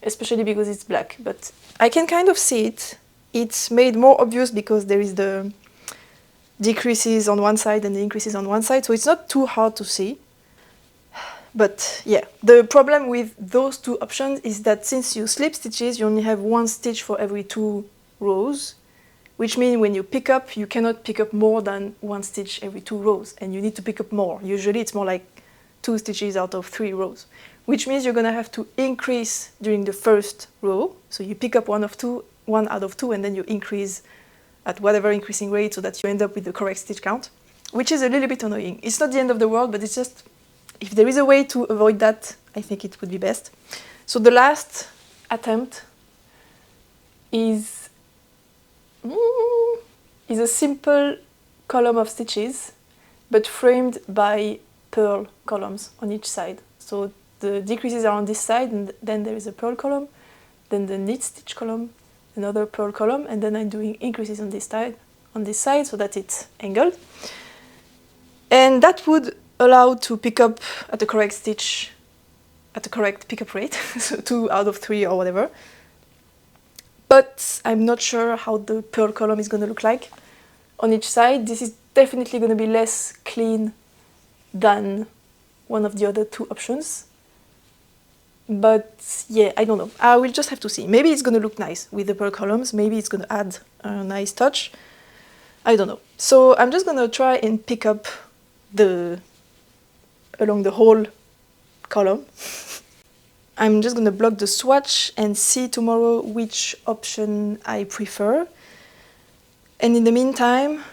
especially because it's black. But I can kind of see it. It's made more obvious because there is the decreases on one side and the increases on one side, so it's not too hard to see. But yeah, the problem with those two options is that since you slip stitches, you only have 1 stitch for every 2 rows, which means when you pick up, you cannot pick up more than 1 stitch every 2 rows, and you need to pick up more. Usually it's more like 2 stitches out of 3 rows, which means you're going to have to increase during the first row. So you pick up one out of 2, and then you increase at whatever increasing rate so that you end up with the correct stitch count, which is a little bit annoying. It's not the end of the world, but it's just, if there is a way to avoid that, I think it would be best. So the last attempt is a simple column of stitches, but framed by purl columns on each side. So the decreases are on this side, and then there is a purl column, then the knit stitch column, another purl column, and then I'm doing increases on this side so that it's angled. And that would allow to pick up at the correct stitch, at the correct pickup rate, so 2 out of 3 or whatever. But I'm not sure how the purl column is going to look like on each side. This is definitely going to be less clean than one of the other 2 options. But yeah, I don't know. I will just have to see. Maybe it's going to look nice with the purl columns. Maybe it's going to add a nice touch. I don't know. So I'm just gonna try and pick up along the whole column. I'm just gonna block the swatch and see tomorrow which option I prefer. And in the meantime,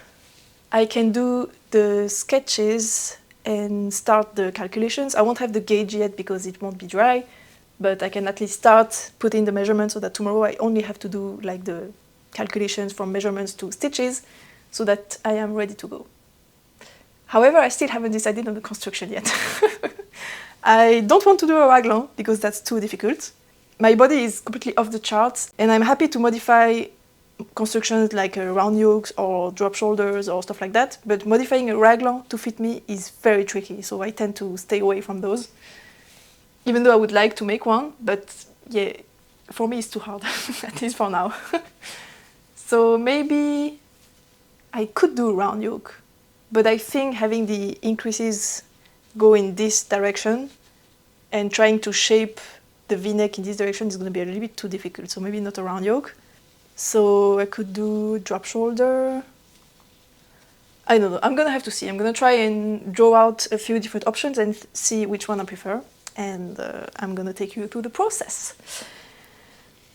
I can do the sketches and start the calculations. I won't have the gauge yet because it won't be dry, but I can at least start putting the measurements so that tomorrow I only have to do like the calculations from measurements to stitches so that I am ready to go. However, I still haven't decided on the construction yet. I don't want to do a raglan because that's too difficult. My body is completely off the charts and I'm happy to modify constructions like round yokes or drop shoulders or stuff like that, but modifying a raglan to fit me is very tricky, so I tend to stay away from those. Even though I would like to make one, but yeah, for me it's too hard, at least for now. So maybe I could do round yoke, but I think having the increases go in this direction and trying to shape the v-neck in this direction is going to be a little bit too difficult, so maybe not a round yoke. So I could do drop shoulder. I don't know, I'm gonna have to see. I'm gonna try and draw out a few different options and see which one I prefer. And I'm gonna take you through the process.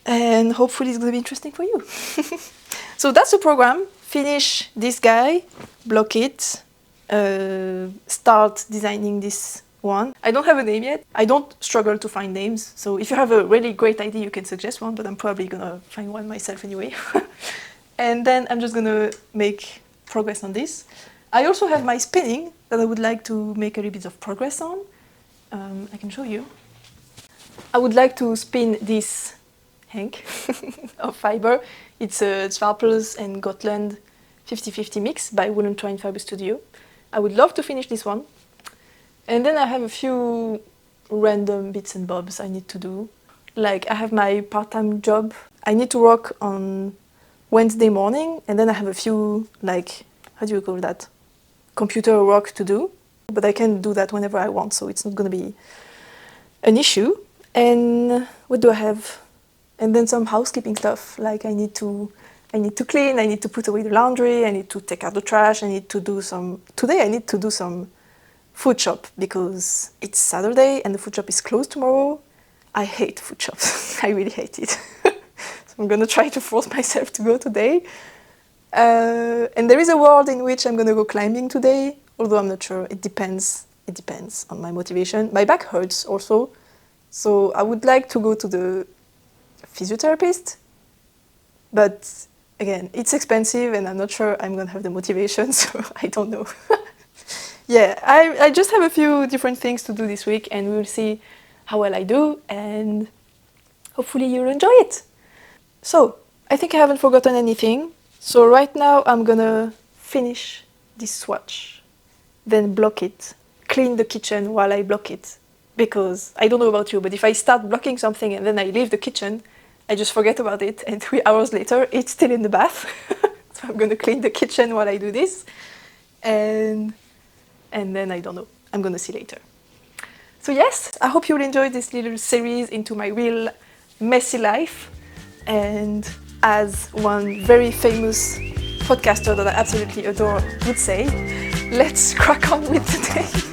And hopefully it's gonna be interesting for you. So that's the program. Finish this guy, block it, start designing this one. I don't have a name yet. I don't struggle to find names. So if you have a really great idea, you can suggest one, but I'm probably gonna find one myself anyway. And then I'm just gonna make progress on this. I also have my spinning that I would like to make a little bit of progress on. I can show you. I would like to spin this hank of fiber. It's a Zwarpels and Gotland 50-50 mix by Woolen Twine Fiber Studio. I would love to finish this one. And then I have a few random bits and bobs I need to do. Like I have my part-time job. I need to work on Wednesday morning, and then I have a few, like, how do you call that? Computer work to do. But I can do that whenever I want, so it's not gonna be an issue. And what do I have? And then some housekeeping stuff, like I need to clean, I need to put away the laundry, I need to take out the trash, I need to do some food shop because it's Saturday and the food shop is closed tomorrow. I hate food shops. I really hate it. So I'm gonna try to force myself to go today. And there is a world in which I'm gonna go climbing today, although I'm not sure. It depends on my motivation. My back hurts also, so I would like to go to the physiotherapist, but again, it's expensive and I'm not sure I'm gonna have the motivation, so I don't know. Yeah, I just have a few different things to do this week and we'll see how well I do and hopefully you'll enjoy it. So, I think I haven't forgotten anything. So right now I'm gonna finish this swatch, then block it, clean the kitchen while I block it. Because I don't know about you, but if I start blocking something and then I leave the kitchen, I just forget about it and 3 hours later it's still in the bath. So I'm gonna clean the kitchen while I do this. And then I don't know, I'm gonna see later. So yes, I hope you'll enjoy this little series into my real messy life. And as one very famous podcaster that I absolutely adore would say, let's crack on with the day.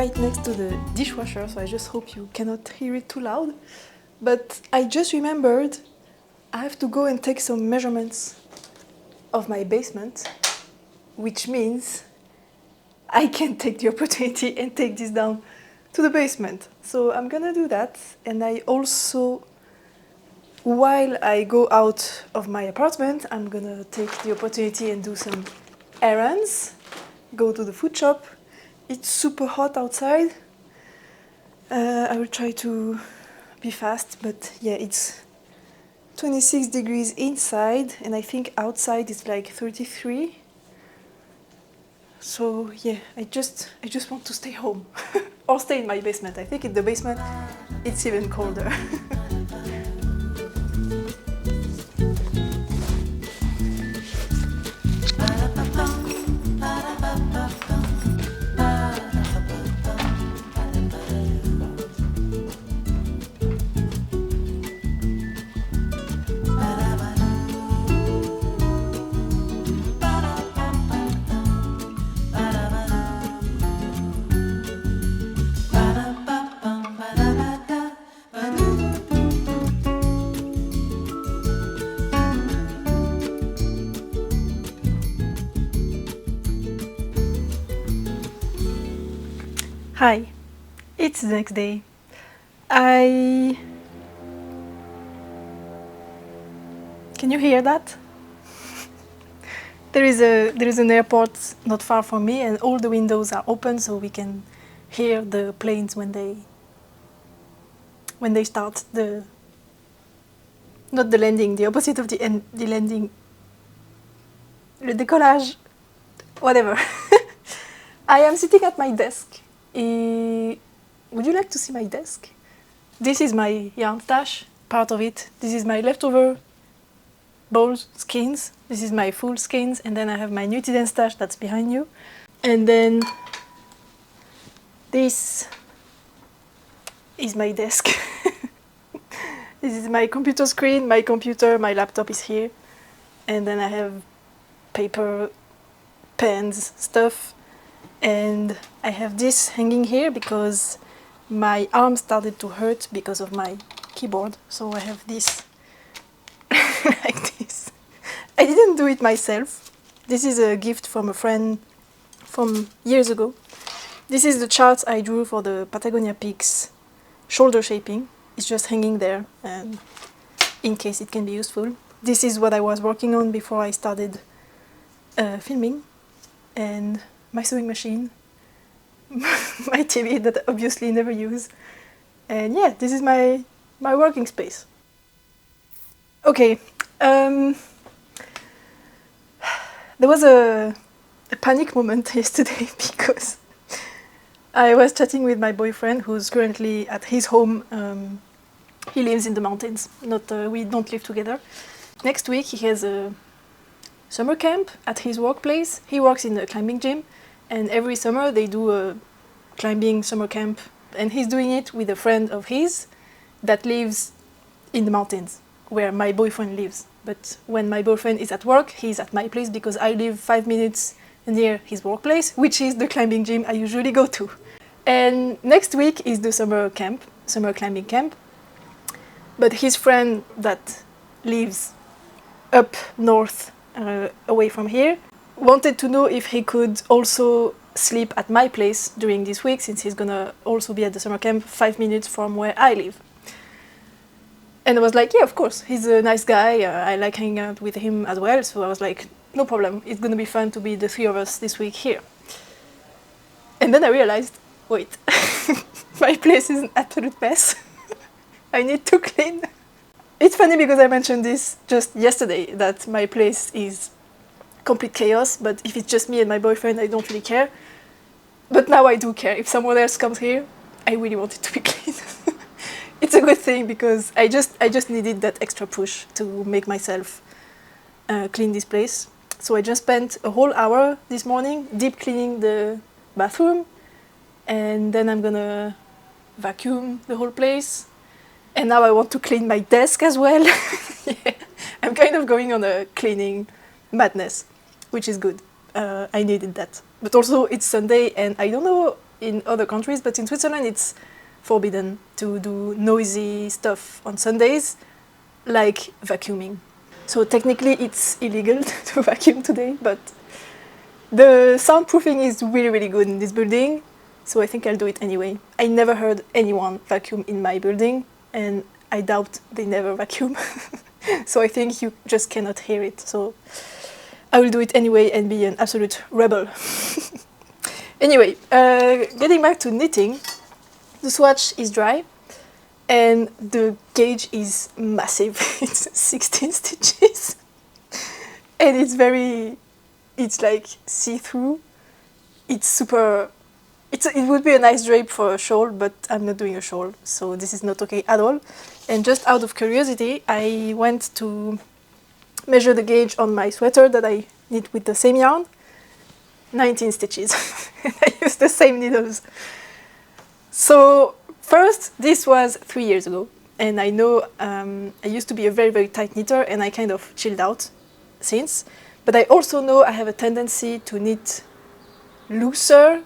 right next to the dishwasher, so I just hope you cannot hear it too loud. But I just remembered I have to go and take some measurements of my basement, which means I can take the opportunity and take this down to the basement. So I'm gonna do that, and I also, while I go out of my apartment, I'm gonna take the opportunity and do some errands, go to the food shop. It's super hot outside. I will try to be fast, but yeah, it's 26 degrees inside, and I think outside it's like 33. So yeah, I just want to stay home or stay in my basement. I think in the basement it's even colder. Hi, it's the next day. Can you hear that? There is an airport not far from me, and all the windows are open, so we can hear the planes when they start not the landing, the opposite of the landing, le décollage, whatever. I am sitting at my desk. Would you like to see my desk? This is my yarn stash, part of it. This is my leftover bowls, skeins. This is my full skeins, and then I have my Nutiden stash that's behind you. And then this is my desk. This is my computer screen, my computer, my laptop is here. And then I have paper, pens, stuff. And I have this hanging here because my arm started to hurt because of my keyboard. So I have this like this. I didn't do it myself. This is a gift from a friend from years ago. This is the chart I drew for the Patagonia Peaks shoulder shaping. It's just hanging there, and in case it can be useful. This is what I was working on before I started filming. And my sewing machine, my TV that I obviously never use, and yeah, this is my working space. Okay, there was a panic moment yesterday because I was chatting with my boyfriend who's currently at his home. He lives in the mountains, we don't live together. Next week he has a summer camp at his workplace. He works in a climbing gym, and every summer they do a climbing summer camp, and he's doing it with a friend of his that lives in the mountains where my boyfriend lives. But when my boyfriend is at work, he's at my place because I live 5 minutes near his workplace, which is the climbing gym I usually go to. And next week is the summer climbing camp. But his friend that lives up north, away from here, wanted to know if he could also sleep at my place during this week, since he's gonna also be at the summer camp 5 minutes from where I live. And I was like, yeah, of course, he's a nice guy, I like hanging out with him as well, so I was like, no problem, it's gonna be fun to be the three of us this week here. And then I realized, wait, my place is an absolute mess. I need to clean. It's funny because I mentioned this just yesterday, that my place is complete chaos, but if it's just me and my boyfriend, I don't really care. But now I do care. If someone else comes here, I really want it to be clean. It's a good thing because I just needed that extra push to make myself clean this place. So I just spent a whole hour this morning deep cleaning the bathroom, and then I'm gonna vacuum the whole place. And now I want to clean my desk as well. Yeah. I'm kind of going on a cleaning madness, which is good. I needed that. But also it's Sunday, and I don't know in other countries, but in Switzerland it's forbidden to do noisy stuff on Sundays, like vacuuming. So technically it's illegal to vacuum today, but the soundproofing is really, really good in this building, so I think I'll do it anyway. I never heard anyone vacuum in my building, and I doubt they never vacuum. So I think you just cannot hear it. So I will do it anyway and be an absolute rebel. Anyway, getting back to knitting, the swatch is dry and the gauge is massive. It's 16 stitches and it's like see-through. It's super, it would be a nice drape for a shawl, but I'm not doing a shawl, so this is not okay at all. And just out of curiosity, I went to measure the gauge on my sweater that I knit with the same yarn. 19 stitches. And I used the same needles. So first, this was 3 years ago, and I know I used to be a very, very tight knitter, and I kind of chilled out since. But I also know I have a tendency to knit looser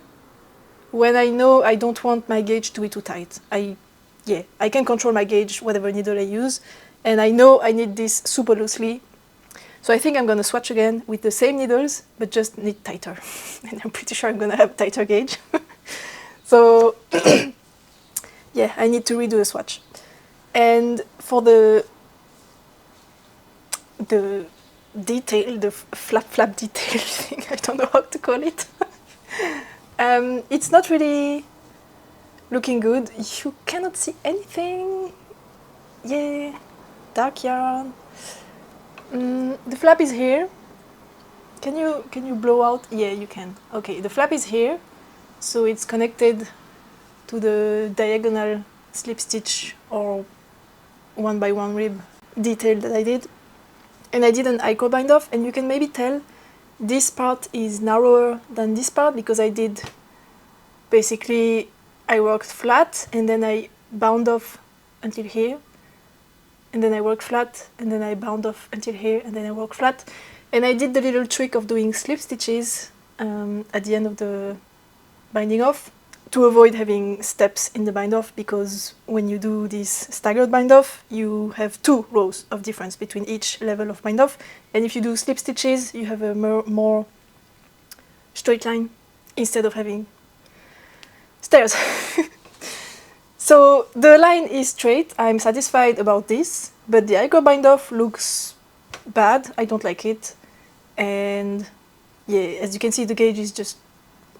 when I know I don't want my gauge to be too tight. I can control my gauge, whatever needle I use, and I know I knit this super loosely. So I think I'm gonna swatch again with the same needles, but just knit tighter. And I'm pretty sure I'm gonna have tighter gauge. So yeah, I need to redo the swatch. And for the detail, the flap detail thing, I don't know how to call it. It's not really looking good. You cannot see anything. Yeah, dark yarn. The flap is here. Can you blow out? Yeah, you can. Okay, the flap is here, so it's connected to the diagonal slip stitch or 1x1 rib detail that I did. And I did an I-core bind off, and you can maybe tell this part is narrower than this part because I did basically, I worked flat and then I bound off until here. And then I work flat, and then I bound off until here, and then I work flat. And I did the little trick of doing slip stitches at the end of the binding off to avoid having steps in the bind off, because when you do this staggered bind off, you have 2 rows of difference between each level of bind off. And if you do slip stitches, you have a more straight line instead of having stairs. So the line is straight. I'm satisfied about this, but the I-core bind off looks bad. I don't like it. And yeah, as you can see, the gauge is just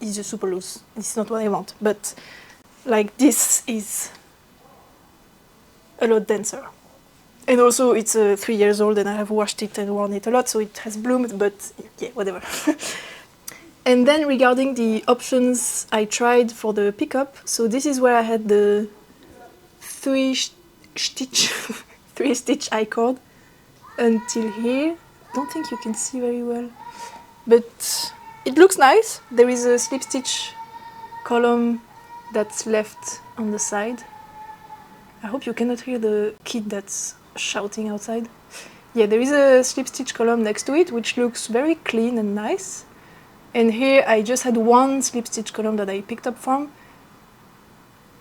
super loose. It's not what I want, but like this is a lot denser. And also it's 3 years old and I have washed it and worn it a lot, so it has bloomed, but yeah, whatever. And then regarding the options I tried for the pickup, so this is where I had the 3 stitch I-cord until here. Don't think you can see very well, but it looks nice. There is a slip stitch column that's left on the side. I hope you cannot hear the kid that's shouting outside. Yeah, there is a slip stitch column next to it, which looks very clean and nice. And here I just had 1 slip stitch column that I picked up from.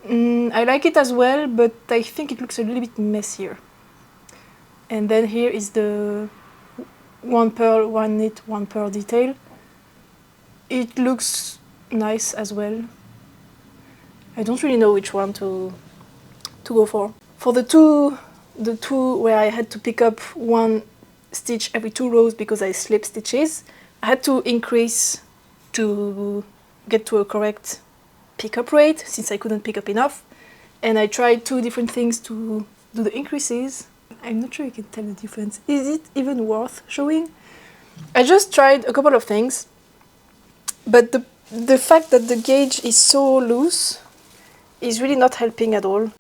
I like it as well, but I think it looks a little bit messier. And then here is the 1 purl, 1 knit, 1 purl detail. It looks nice as well. I don't really know which one to go for. For the two where I had to pick up 1 stitch every 2 rows because I slip stitches, I had to increase to get to a correct pickup rate since I couldn't pick up enough. And I tried 2 different things to do the increases. I'm not sure you can tell the difference. Is it even worth showing? I just tried a couple of things, but the fact that the gauge is so loose is really not helping at all.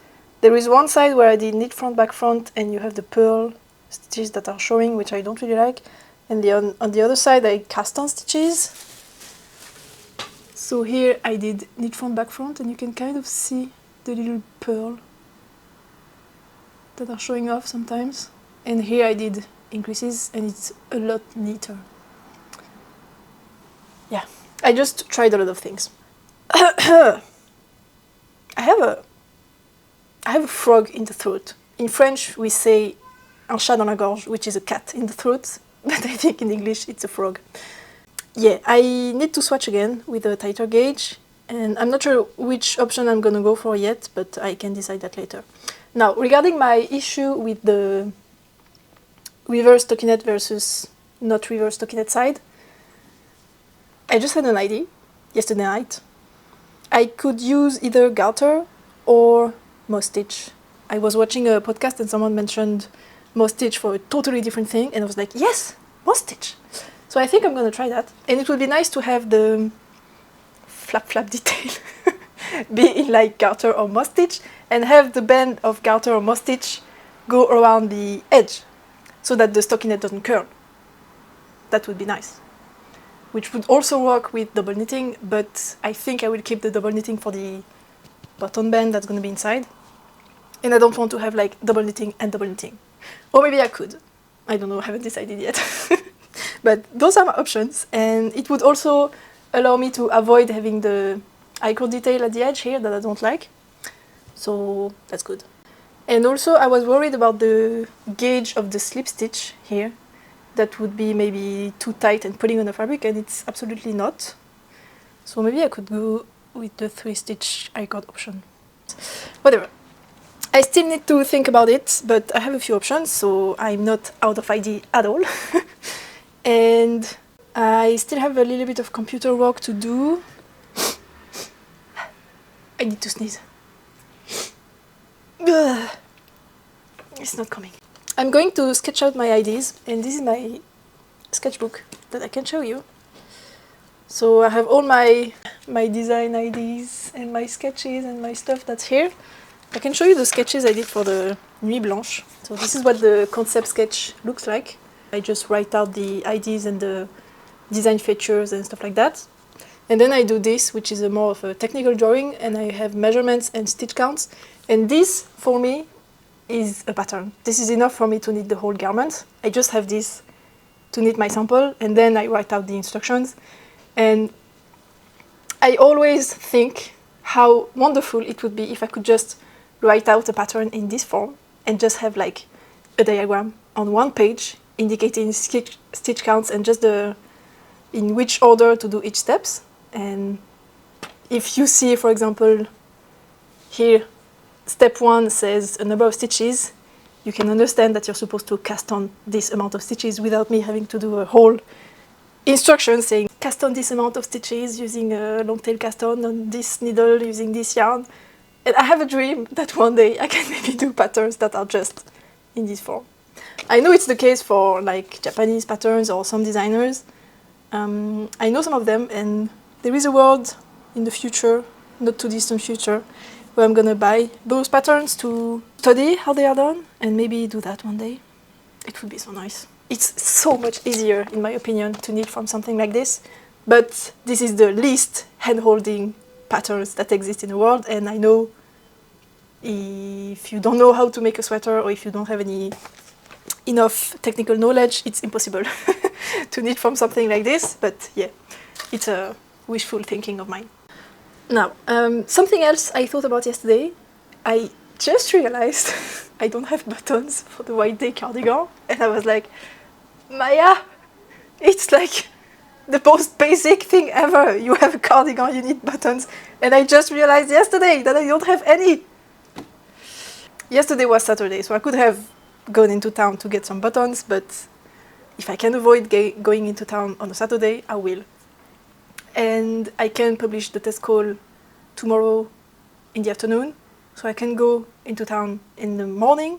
There is one side where I did knit front, back front, and you have the purl stitches that are showing, which I don't really like. And on the other side, I cast on stitches. So here I did knit front, back front, and you can kind of see the little purl that are showing off sometimes. And here I did increases, and it's a lot neater. Yeah, I just tried a lot of things. I have a frog in the throat. In French, we say un chat dans la gorge, which is a cat in the throat, but I think in English it's a frog. Yeah, I need to swatch again with a tighter gauge, and I'm not sure which option I'm gonna go for yet, but I can decide that later. Now, regarding my issue with the reverse stockinette versus not reverse stockinette side, I just had an idea yesterday night. I could use either garter or moss stitch. I was watching a podcast and someone mentioned moss stitch for a totally different thing, and I was like, yes, moss stitch. So I think I'm gonna try that. And it would be nice to have the flap detail be in like garter or moss stitch, and have the band of garter or moss stitch go around the edge so that the stockinette doesn't curl. That would be nice. Which would also work with double knitting, but I think I will keep the double knitting for the button band that's gonna be inside. And I don't want to have like double knitting and double knitting. Or maybe I could. I don't know, I haven't decided yet. But those are my options, and it would also allow me to avoid having the icro detail at the edge here that I don't like. So that's good. And also I was worried about the gauge of the slip stitch here. That would be maybe too tight and pulling on the fabric, and it's absolutely not. So maybe I could go with the 3-stitch I-cord option. Whatever. I still need to think about it, but I have a few options, so I'm not out of idea at all. And I still have a little bit of computer work to do. I need to sneeze. Ugh. It's not coming. I'm going to sketch out my ideas, and this is my sketchbook that I can show you. So I have all my design ideas and my sketches and my stuff that's here. I can show you the sketches I did for the Nuit Blanche. So this is what the concept sketch looks like. I just write out the ideas and the design features and stuff like that. And then I do this, which is a more of a technical drawing, and I have measurements and stitch counts. And this, for me, is a pattern. This is enough for me to knit the whole garment. I just have this to knit my sample, and then I write out the instructions. And I always think how wonderful it would be if I could just write out a pattern in this form and just have like a diagram on one page indicating stitch counts and just in which order to do each steps. And if you see, for example, here, step 1 says a number of stitches, you can understand that you're supposed to cast on this amount of stitches without me having to do a whole instruction saying cast on this amount of stitches using a long tail cast on this needle using this yarn. And I have a dream that one day I can maybe do patterns that are just in this form. I know it's the case for like Japanese patterns or some designers. I know some of them, and there is a world in the future, not too distant future, where I'm gonna buy those patterns to study how they are done and maybe do that one day. It would be so nice. It's so much easier, in my opinion, to knit from something like this, but this is the least hand-holding patterns that exist in the world, and I know if you don't know how to make a sweater or if you don't have enough technical knowledge, it's impossible to knit from something like this, but yeah, it's a wishful thinking of mine. Now, something else I thought about yesterday, I just realized I don't have buttons for the White Day cardigan, and I was like, Maya, it's like the most basic thing ever. You have a cardigan, you need buttons, and I just realized yesterday that I don't have any. Yesterday was Saturday, so I could have gone into town to get some buttons, but if I can avoid going into town on a Saturday, I will. And I can publish the test call tomorrow in the afternoon, so I can go into town in the morning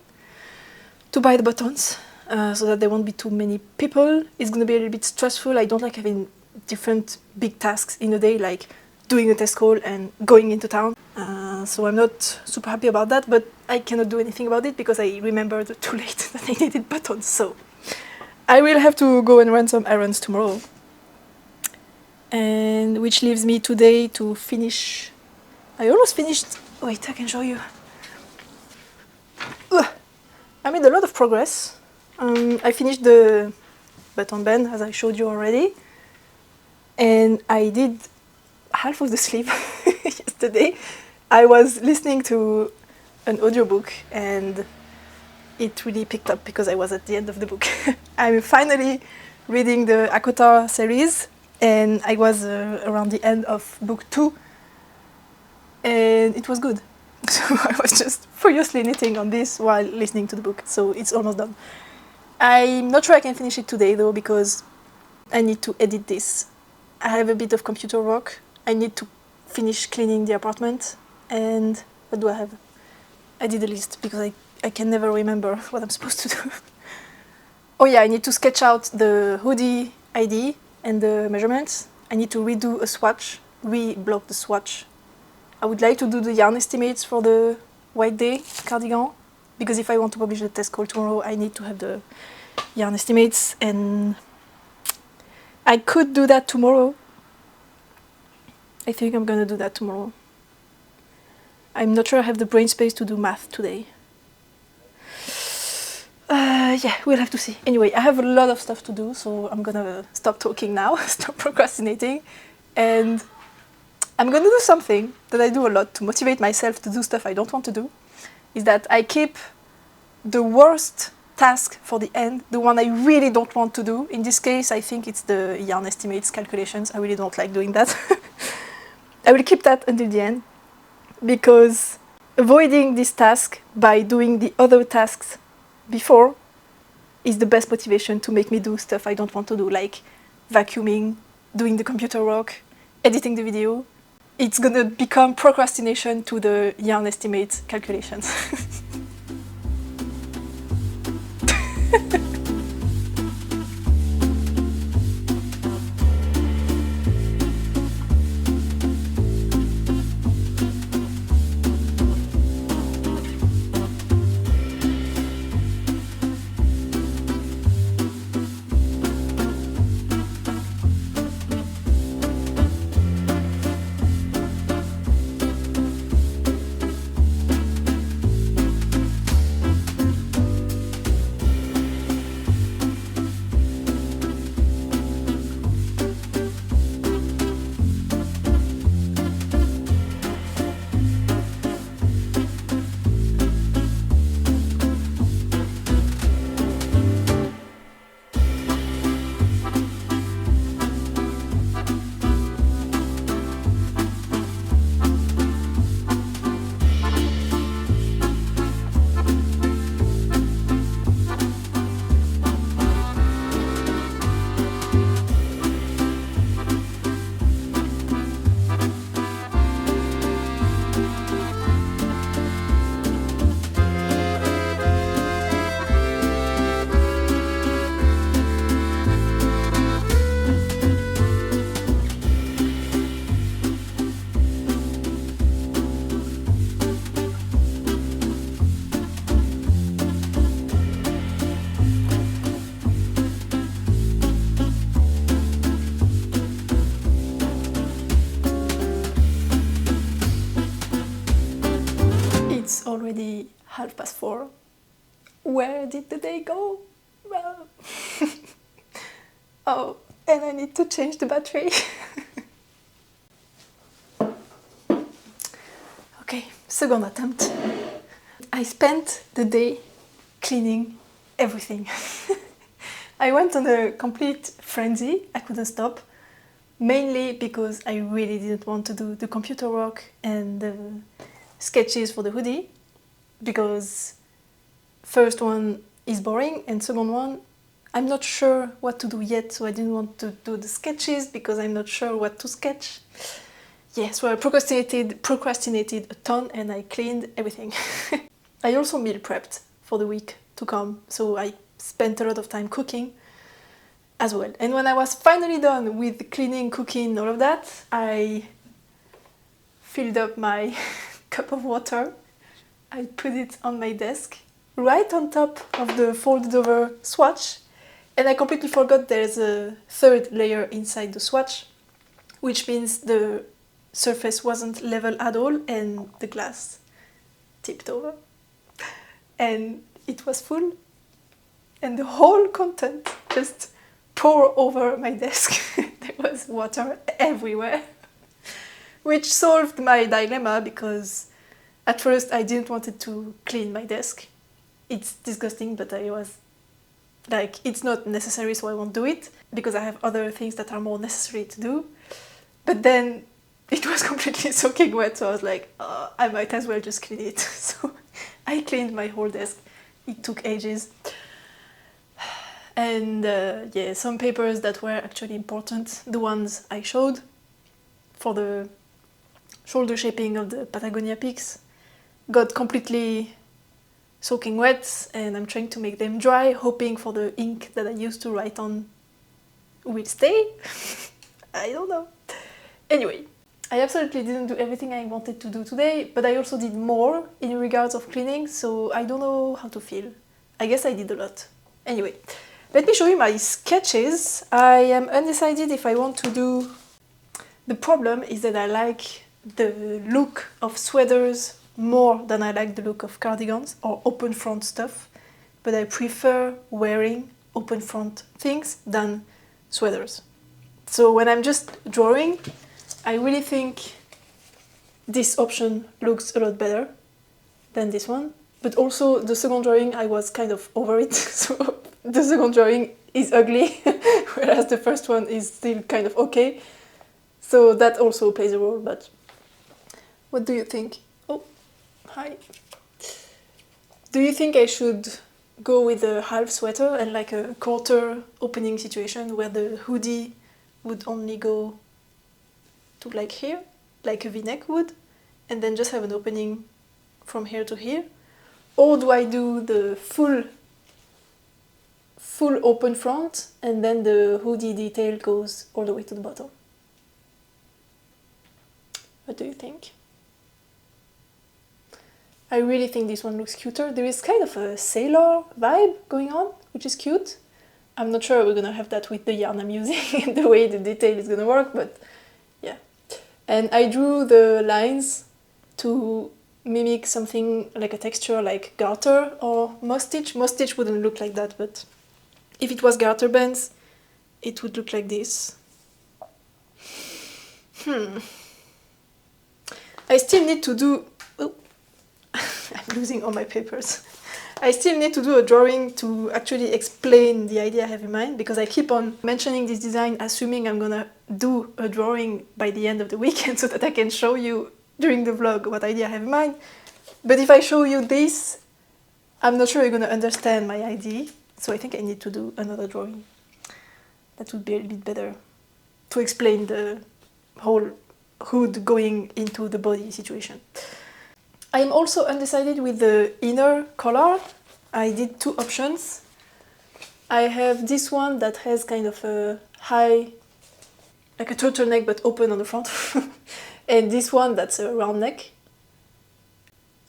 to buy the buttons, so that there won't be too many people. It's going to be a little bit stressful. I don't like having different big tasks in a day, like doing a test call and going into town. So I'm not super happy about that, but I cannot do anything about it because I remembered too late that I needed buttons. So I will have to go and run some errands tomorrow. And which leaves me today to finish. I almost finished. Wait, I can show you. I made a lot of progress. I finished the button band as I showed you already, and I did half of the sleeve. yesterday. I was listening to an audiobook and it really picked up because I was at the end of the book. I'm finally reading the Akotar series and I was around the end of book 2 and it was good. So I was just furiously knitting on this while listening to the book, so it's almost done. I'm not sure I can finish it today though because I need to edit this. I have a bit of computer work. I need to finish cleaning the apartment and what do I have? I did a list because I can never remember what I'm supposed to do. Oh yeah, I need to sketch out the hoodie ID and the measurements. I need to redo a swatch, re-block the swatch. I would like to do the yarn estimates for the White Day cardigan because if I want to publish the test call tomorrow, I need to have the yarn estimates and I could do that tomorrow. I think I'm gonna do that tomorrow. I'm not sure I have the brain space to do math today. Yeah, we'll have to see. Anyway, I have a lot of stuff to do, so I'm gonna stop talking now, stop procrastinating, and I'm gonna do something that I do a lot to motivate myself to do stuff I don't want to do, is that I keep the worst task for the end, the one I really don't want to do. In this case, I think it's the yarn estimates calculations. I really don't like doing that. I will keep that until the end, because avoiding this task by doing the other tasks before is the best motivation to make me do stuff I don't want to do, like vacuuming, doing the computer work, editing the video. It's gonna become procrastination to the yarn estimate calculations. Already 4:30. Where did the day go? Well, oh, and I need to change the battery. Okay, second attempt. I spent the day cleaning everything. I went on a complete frenzy. I couldn't stop, mainly because I really didn't want to do the computer work and the sketches for the hoodie, because first one is boring and second one I'm not sure what to do yet, so I didn't want to do the sketches because I'm not sure what to sketch. Yeah, so I procrastinated a ton and I cleaned everything. I also meal prepped for the week to come, so I spent a lot of time cooking as well. And when I was finally done with cleaning, cooking, all of that, I filled up my cup of water. I put it on my desk, right on top of the folded over swatch, and I completely forgot there's a third layer inside the swatch, which means the surface wasn't level at all and the glass tipped over. And it was full, and the whole content just poured over my desk. There was water everywhere, which solved my dilemma because at first I didn't want to clean my desk. It's disgusting, but I was like, it's not necessary, so I won't do it because I have other things that are more necessary to do. But then it was completely soaking wet, so I was like, I might as well just clean it. So I cleaned my whole desk. It took ages. And yeah, some papers that were actually important, the ones I showed for the shoulder shaping of the Patagonia peaks, got completely soaking wet, and I'm trying to make them dry, hoping for the ink that I used to write on will stay. I don't know. Anyway, I absolutely didn't do everything I wanted to do today, but I also did more in regards of cleaning, so I don't know how to feel. I guess I did a lot. Anyway, let me show you my sketches. I am undecided if I want to do... The problem is that I like the look of sweaters more than I like the look of cardigans or open front stuff, but I prefer wearing open front things than sweaters. So when I'm just drawing, I really think this option looks a lot better than this one. But also the second drawing, I was kind of over it, so the second drawing is ugly, whereas the first one is still kind of okay. So that also plays a role, but what do you think? Oh, hi. Do you think I should go with a half sweater and like a quarter opening situation where the hoodie would only go to like here, like a v-neck would, and then just have an opening from here to here? Or do I do the full open front and then the hoodie detail goes all the way to the bottom? What do you think? I really think this one looks cuter. There is kind of a sailor vibe going on, which is cute. I'm not sure we're gonna have that with the yarn I'm using and the way the detail is gonna work, but yeah. And I drew the lines to mimic something like a texture like garter or moss stitch. Moss stitch wouldn't look like that, but if it was garter bands, it would look like this. I still need to do... Oh, I'm losing all my papers. I still need to do a drawing to actually explain the idea I have in mind, because I keep on mentioning this design assuming I'm gonna do a drawing by the end of the weekend so that I can show you during the vlog what idea I have in mind. But if I show you this, I'm not sure you're gonna understand my idea, so I think I need to do another drawing. That would be a little bit better to explain the whole hood going into the body situation. I'm also undecided with the inner collar. I did two options. I have this one that has kind of a high, like a turtleneck but open on the front, and this one that's a round neck.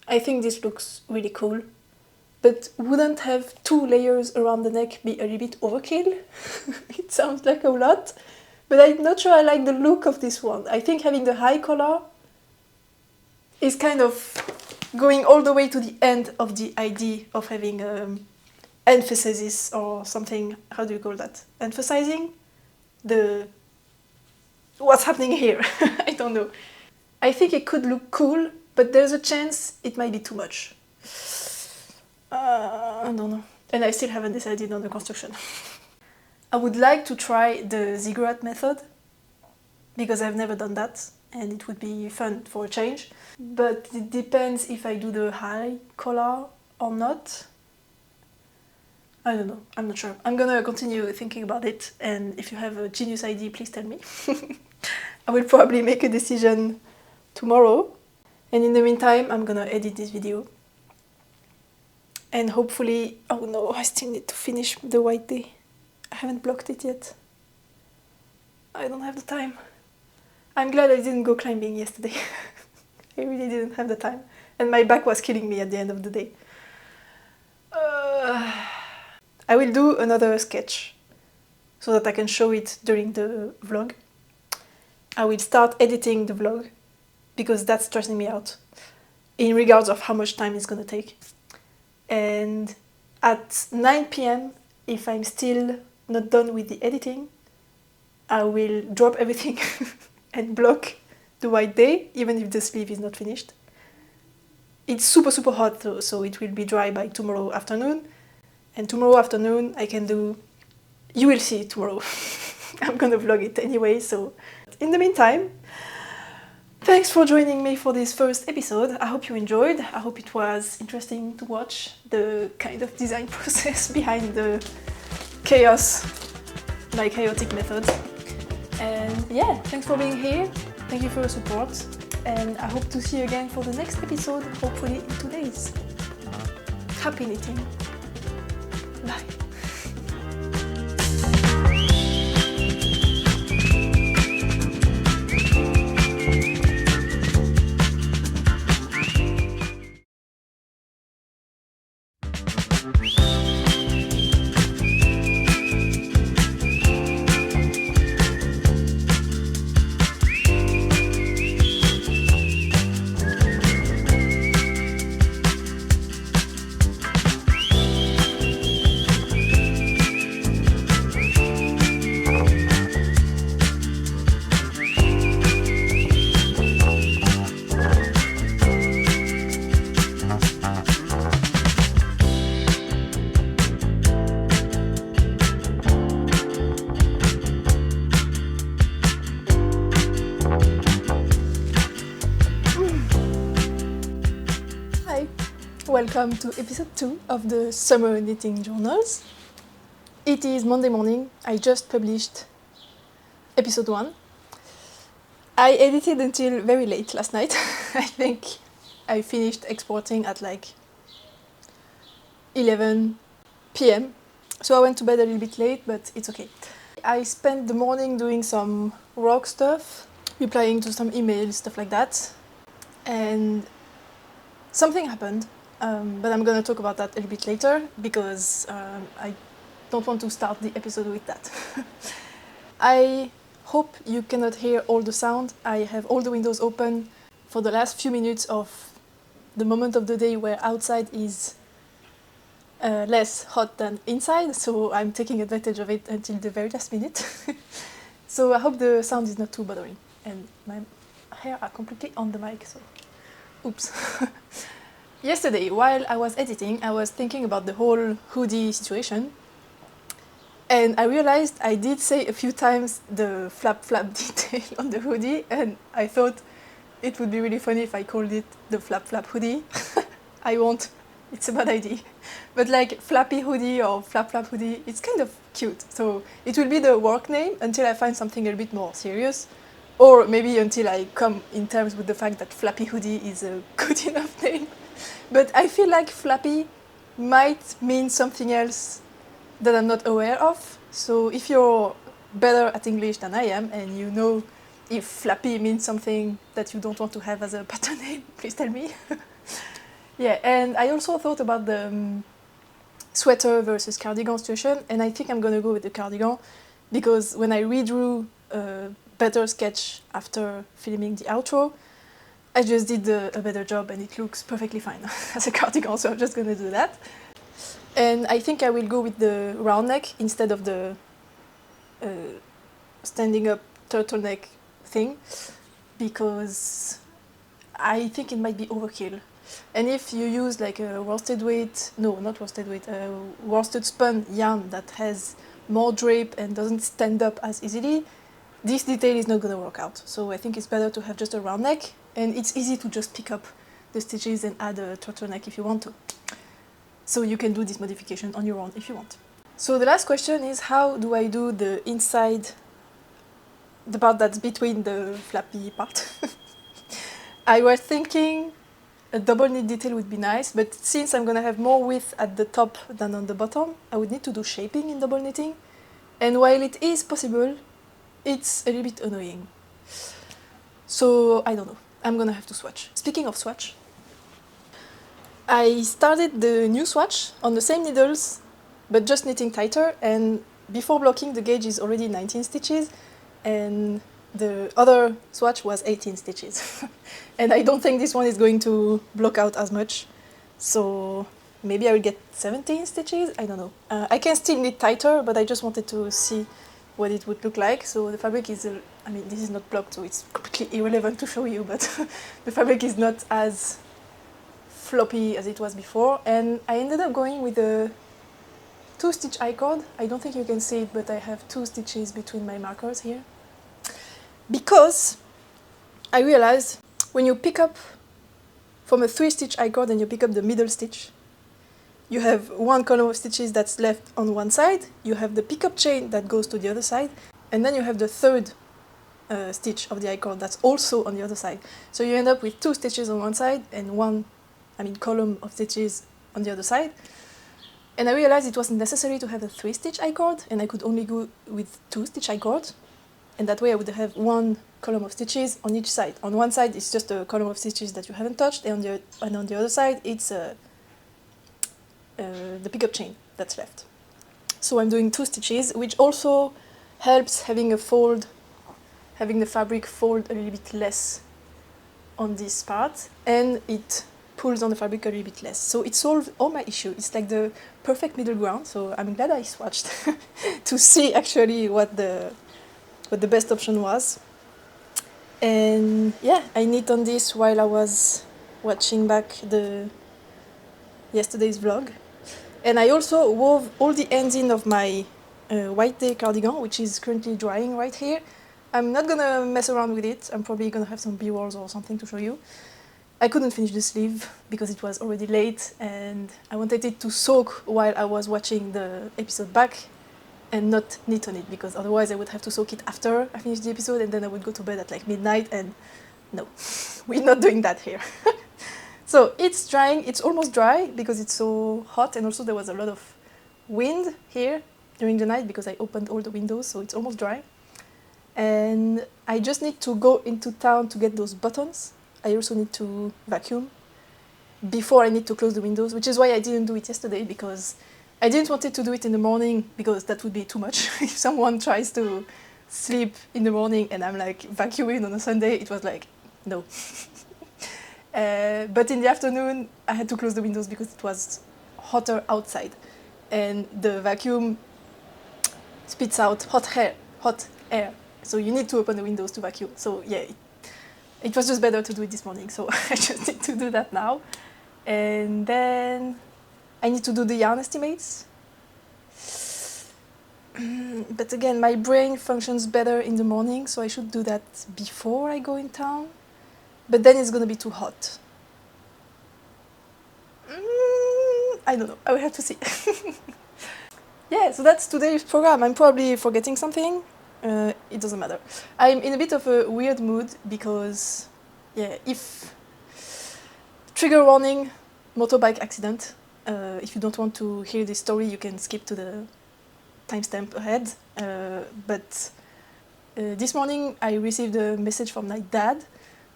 I think this looks really cool, but wouldn't have 2 layers around the neck be a little bit overkill? It sounds like a lot, but I'm not sure I like the look of this one. I think having the high collar is kind of going all the way to the end of the idea of having emphasis or something. How do you call that? Emphasizing the what's happening here. I don't know. I think it could look cool, but there's a chance it might be too much. I don't know. And I still haven't decided on the construction. I would like to try the ziggurat method, because I've never done that, and it would be fun for a change. But it depends if I do the high collar or not. I don't know, I'm not sure. I'm gonna continue thinking about it, and if you have a genius idea, please tell me. I will probably make a decision tomorrow, and in the meantime, I'm gonna edit this video. And hopefully, oh no, I still need to finish the white day. I haven't blocked it yet. I don't have the time. I'm glad I didn't go climbing yesterday. I really didn't have the time. And my back was killing me at the end of the day. I will do another sketch so that I can show it during the vlog. I will start editing the vlog because that's stressing me out in regards of how much time it's gonna take. And at 9 p.m, if I'm still not done with the editing, I will drop everything and block the white day, even if the sleeve is not finished. It's super, super hot though, so it will be dry by tomorrow afternoon. And tomorrow afternoon I can do... You will see it tomorrow. I'm gonna vlog it anyway, so... In the meantime, thanks for joining me for this first episode. I hope you enjoyed. I hope it was interesting to watch the kind of design process behind the chaos, my chaotic methods. And yeah, thanks for being here. Thank you for your support. And I hope to see you again for the next episode, hopefully in 2 days. Happy knitting. Bye. Welcome to episode 2 of the Summer Knitting Journals. It is Monday morning. I just published episode 1. I edited until very late last night. I think I finished exporting at like 11 p.m. So I went to bed a little bit late, but it's okay. I spent the morning doing some work stuff, replying to some emails, stuff like that. And something happened. But I'm gonna talk about that a little bit later because I don't want to start the episode with that. I hope you cannot hear all the sound. I have all the windows open for the last few minutes of the moment of the day where outside is less hot than inside, so I'm taking advantage of it until the very last minute. So I hope the sound is not too bothering. And my hair are completely on the mic, so oops. Yesterday, while I was editing, I was thinking about the whole hoodie situation, and I realized I did say a few times the flap detail on the hoodie, and I thought it would be really funny if I called it the flap hoodie. I won't, it's a bad idea. But like flappy hoodie or flap hoodie, it's kind of cute, so it will be the work name until I find something a bit more serious. Or maybe until I come in terms with the fact that flappy hoodie is a good enough name. But I feel like flappy might mean something else that I'm not aware of. So if you're better at English than I am and you know if flappy means something that you don't want to have as a pattern name, please tell me. Yeah, and I also thought about the sweater versus cardigan situation, and I think I'm gonna go with the cardigan because when I redrew a better sketch after filming the outro, I just did a better job and it looks perfectly fine as a cardigan, so I'm just gonna do that. And I think I will go with the round neck instead of the standing up turtleneck thing because I think it might be overkill. And if you use like a worsted weight, no, not worsted weight, worsted spun yarn that has more drape and doesn't stand up as easily, this detail is not gonna work out. So I think it's better to have just a round neck. And it's easy to just pick up the stitches and add a turtleneck if you want to. So you can do this modification on your own if you want. So the last question is, how do I do the inside, the part that's between the flappy part? I was thinking a double knit detail would be nice, but since I'm gonna have more width at the top than on the bottom, I would need to do shaping in double knitting. And while it is possible, it's a little bit annoying. So I don't know. I'm gonna have to swatch. Speaking of swatch, I started the new swatch on the same needles, but just knitting tighter, and before blocking the gauge is already 19 stitches, and the other swatch was 18 stitches. And I don't think this one is going to block out as much, so maybe I will get 17 stitches, I don't know. I can still knit tighter, but I just wanted to see what it would look like. So the fabric is, I mean, this is not blocked, so it's completely irrelevant to show you, but the fabric is not as floppy as it was before. And I ended up going with a 2-stitch I-cord. I don't think you can see it, but I have 2 stitches between my markers here. Because I realized when you pick up from a 3-stitch I-cord and you pick up the middle stitch, you have one column of stitches that's left on one side, you have the pickup chain that goes to the other side, and then you have the third stitch of the I-cord that's also on the other side. So you end up with 2 stitches on one side and one column of stitches on the other side. And I realized it wasn't necessary to have a 3-stitch I-cord, and I could only go with 2-stitch I-cord. And that way I would have one column of stitches on each side. On one side it's just a column of stitches that you haven't touched, and on the other side it's the pickup chain that's left. So I'm doing 2 stitches, which also helps having the fabric fold a little bit less on this part, and it pulls on the fabric a little bit less. So it solved all my issue. It's like the perfect middle ground, so I'm glad I swatched to see actually what the best option was. And yeah, I knit on this while I was watching back yesterday's vlog. And I also wove all the ends in of my white day cardigan, which is currently drying right here. I'm not gonna mess around with it. I'm probably gonna have some b-rolls or something to show you. I couldn't finish the sleeve because it was already late, and I wanted it to soak while I was watching the episode back and not knit on it, because otherwise I would have to soak it after I finished the episode, and then I would go to bed at like midnight, and no, we're not doing that here. So it's drying, it's almost dry because it's so hot, and also there was a lot of wind here during the night because I opened all the windows, so it's almost dry. And I just need to go into town to get those buttons. I also need to vacuum before I need to close the windows, which is why I didn't do it yesterday, because I didn't want to do it in the morning because that would be too much. If someone tries to sleep in the morning and I'm like vacuuming on a Sunday, it was like, no. But in the afternoon, I had to close the windows because it was hotter outside. And the vacuum spits out hot air. So you need to open the windows to vacuum. So yeah, it was just better to do it this morning. So I just need to do that now. And then I need to do the yarn estimates. But again, my brain functions better in the morning, so I should do that before I go in town. But then it's going to be too hot. I don't know. I will have to see. Yeah, so that's today's program. I'm probably forgetting something. It doesn't matter. I'm in a bit of a weird mood because, yeah, if... Trigger warning, motorbike accident. If you don't want to hear this story, you can skip to the timestamp ahead. But this morning I received a message from my dad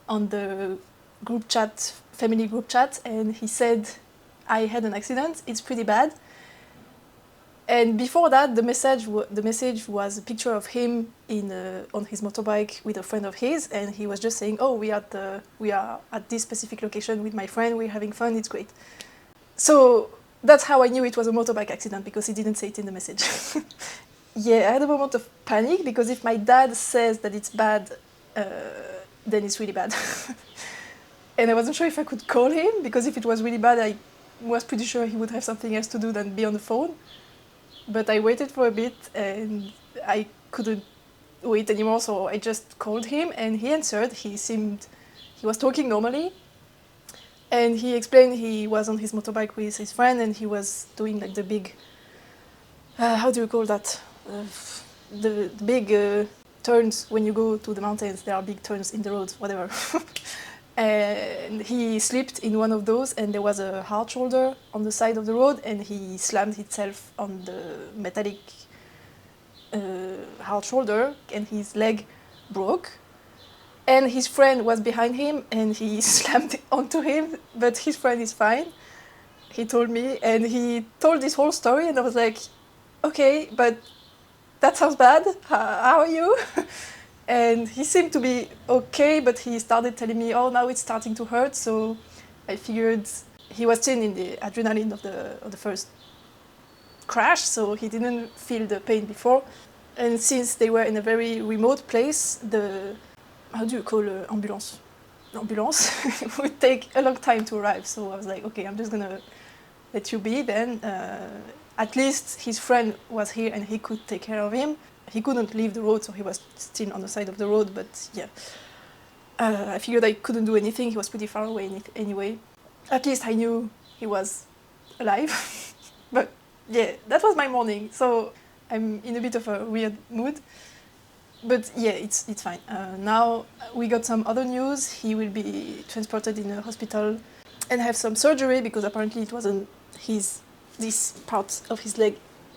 on the group chat, family group chat, and he said, I had an accident, it's pretty bad. And before that, the message was a picture of him on his motorbike with a friend of his, and he was just saying, oh, we are at this specific location with my friend, we're having fun, it's great. So that's how I knew it was a motorbike accident, because he didn't say it in the message. Yeah, I had a moment of panic, because if my dad says that it's bad, then it's really bad. And I wasn't sure if I could call him, because if it was really bad, I was pretty sure he would have something else to do than be on the phone. But I waited for a bit, and I couldn't wait anymore, so I just called him, and he answered. He was talking normally, and he explained he was on his motorbike with his friend, and he was doing like the big, how do you call that? The big turns when you go to the mountains. There are big turns in the roads, whatever. And he slipped in one of those, and there was a hard shoulder on the side of the road, and he slammed himself on the metallic hard shoulder, and his leg broke. And his friend was behind him, and he slammed onto him, but his friend is fine, he told me. And he told this whole story, and I was like, okay, but that sounds bad, how are you? And he seemed to be okay, but he started telling me, oh, now it's starting to hurt. So I figured he was still in the adrenaline of the first crash, so he didn't feel the pain before. And since they were in a very remote place, how do you call ambulance? Ambulance would take a long time to arrive. So I was like, okay, I'm just gonna let you be then. At least his friend was here and he could take care of him. He couldn't leave the road, so he was still on the side of the road, but yeah. I figured I couldn't do anything, he was pretty far away anyway. At least I knew he was alive. But yeah, that was my morning, so I'm in a bit of a weird mood. But yeah, it's fine. Now we got some other news. He will be transported in a hospital and have some surgery because apparently it wasn't this part of his leg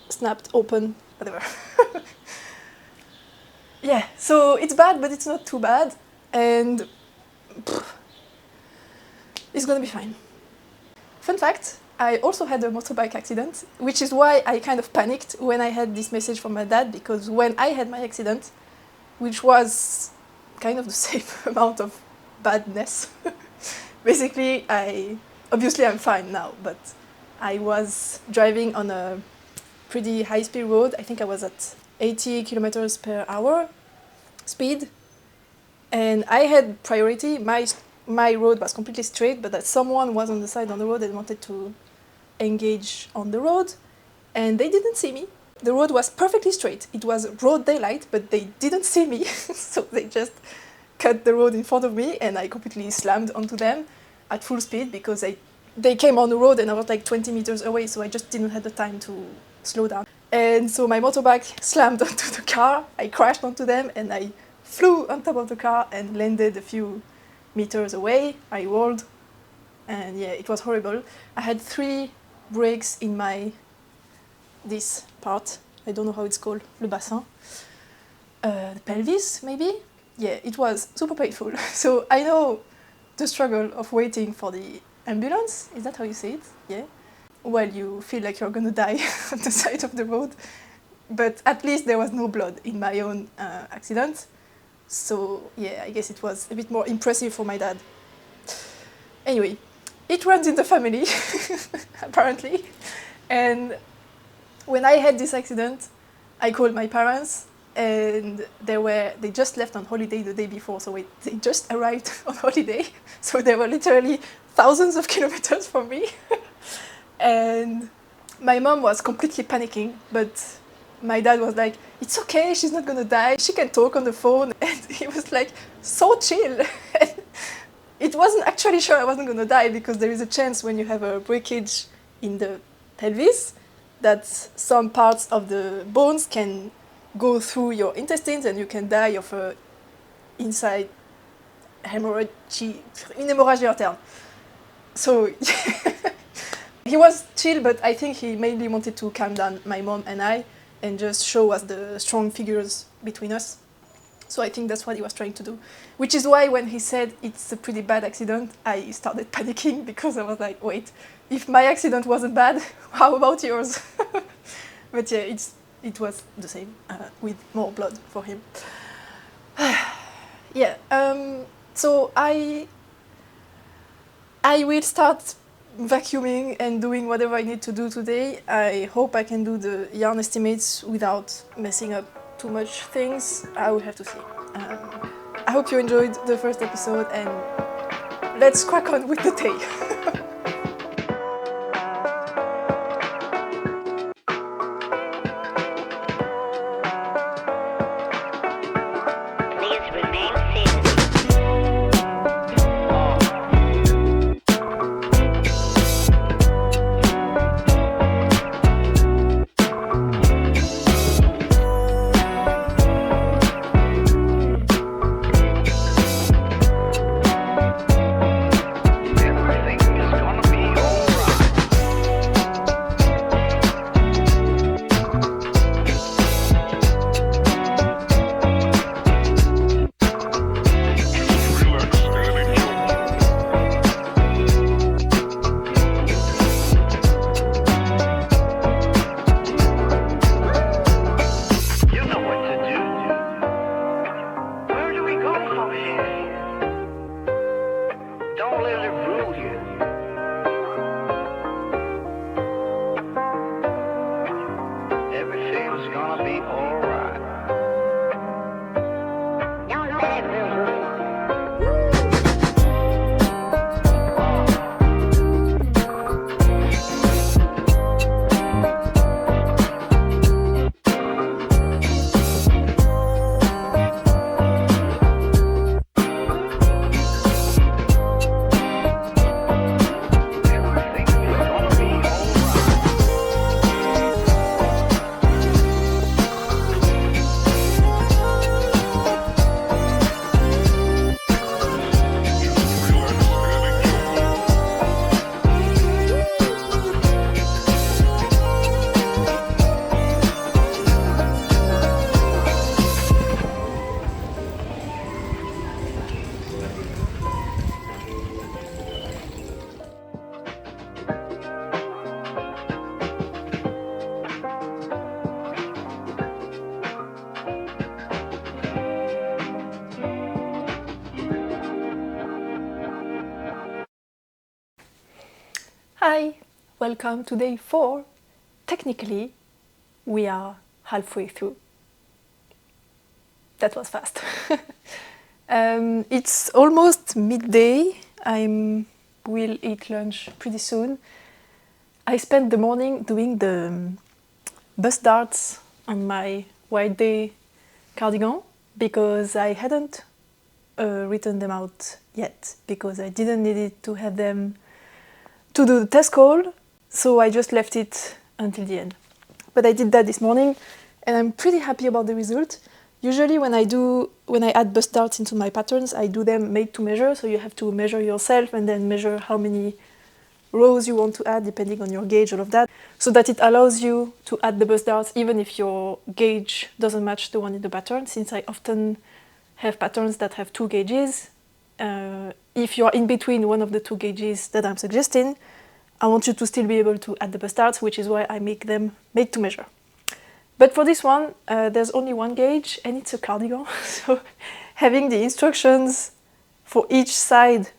snapped open, whatever. Yeah, so it's bad, but it's not too bad. And it's gonna be fine. Fun fact, I also had a motorbike accident, which is why I kind of panicked when I had this message from my dad, because when I had my accident, which was kind of the same amount of badness, basically obviously I'm fine now, but I was driving on a pretty high-speed road. I think I was at 80 kilometers per hour speed, and I had priority. My road was completely straight, but that someone was on the side on the road and wanted to engage on the road, and they didn't see me. The road was perfectly straight. It was broad daylight, but they didn't see me, so they just cut the road in front of me, and I completely slammed onto them at full speed because they came on the road and I was like 20 meters away, so I just didn't have the time to slow down. And so my motorbike slammed onto the car, I crashed onto them, and I flew on top of the car and landed a few meters away. I rolled, and yeah, it was horrible. I had 3 breaks in this part. I don't know how it's called, le bassin. The pelvis, maybe? Yeah, it was super painful. So I know the struggle of waiting for the ambulance. Is that how you say it? Yeah. Well, you feel like you're gonna die on the side of the road. But at least there was no blood in my own accident. So yeah, I guess it was a bit more impressive for my dad. Anyway, it runs in the family, apparently. And when I had this accident, I called my parents, and they just left on holiday the day before, so they just arrived on holiday, so they were literally thousands of kilometers from me. And my mom was completely panicking, but my dad was like, it's okay, she's not gonna die, she can talk on the phone, and he was like, so chill. It wasn't actually sure I wasn't gonna die, because there is a chance when you have a breakage in the pelvis that some parts of the bones can go through your intestines and you can die of a inside hemorrhage, une hémorragie interne. So he was chill, but I think he mainly wanted to calm down my mom and I and just show us the strong figures between us. So I think that's what he was trying to do. Which is why when he said it's a pretty bad accident, I started panicking, because I was like, wait, if my accident wasn't bad, how about yours? But yeah, it was the same, with more blood for him. Yeah, so I will start vacuuming and doing whatever I need to do today. I hope I can do the yarn estimates without messing up too much things. I will have to see. I hope you enjoyed the first episode, and let's crack on with the day. Everything Hi, welcome to day 4. Technically, we are halfway through. That was fast. It's almost midday. Will eat lunch pretty soon. I spent the morning doing the bus darts on my white day cardigan because I hadn't written them out yet because I didn't need it to have them to do the test call, so I just left it until the end. But I did that this morning and I'm pretty happy about the result. Usually when I add bus darts into my patterns, I do them made to measure, so you have to measure yourself and then measure how many rows you want to add depending on your gauge, all of that, so that it allows you to add the bus darts even if your gauge doesn't match the one in the pattern, since I often have patterns that have 2 gauges. If you're in between one of the 2 gauges that I'm suggesting, I want you to still be able to add the bus darts, which is why I make them made to measure. But for this one, there's only 1 gauge and it's a cardigan, so having the instructions for each side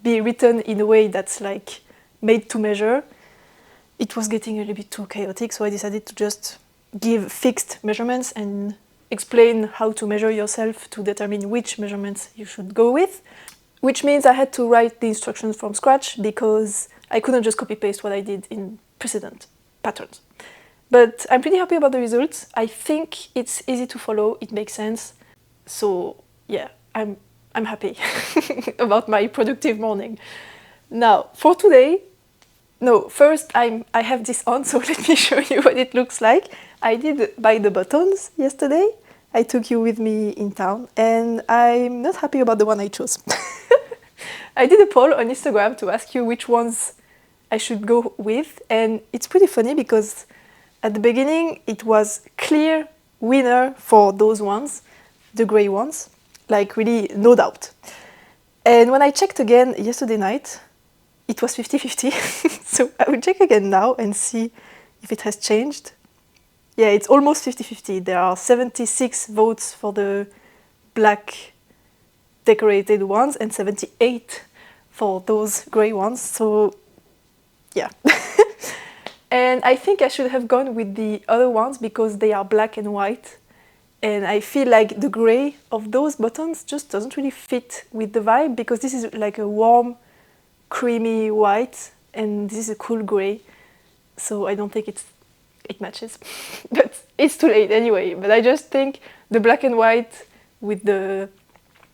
be written in a way that's like made to measure, it was getting a little bit too chaotic, so I decided to just give fixed measurements and explain how to measure yourself to determine which measurements you should go with, which means I had to write the instructions from scratch because I couldn't just copy-paste what I did in precedent patterns. But I'm pretty happy about the results. I think it's easy to follow, it makes sense. So yeah, I'm happy about my productive morning. Now, for today, first I have this on, so let me show you what it looks like. I did buy the buttons yesterday. I took you with me in town, and I'm not happy about the one I chose. I did a poll on Instagram to ask you which ones I should go with, and it's pretty funny because at the beginning it was clear winner for those ones, the grey ones, like really no doubt. And when I checked again yesterday night, it was 50-50, so I will check again now and see if it has changed. Yeah, it's almost 50-50. There are 76 votes for the black decorated ones and 78 for those grey ones, so yeah. And I think I should have gone with the other ones because they are black and white, and I feel like the grey of those buttons just doesn't really fit with the vibe because this is like a warm, creamy white and this is a cool grey, so I don't think it matches. But it's too late anyway. But I just think the black and white with the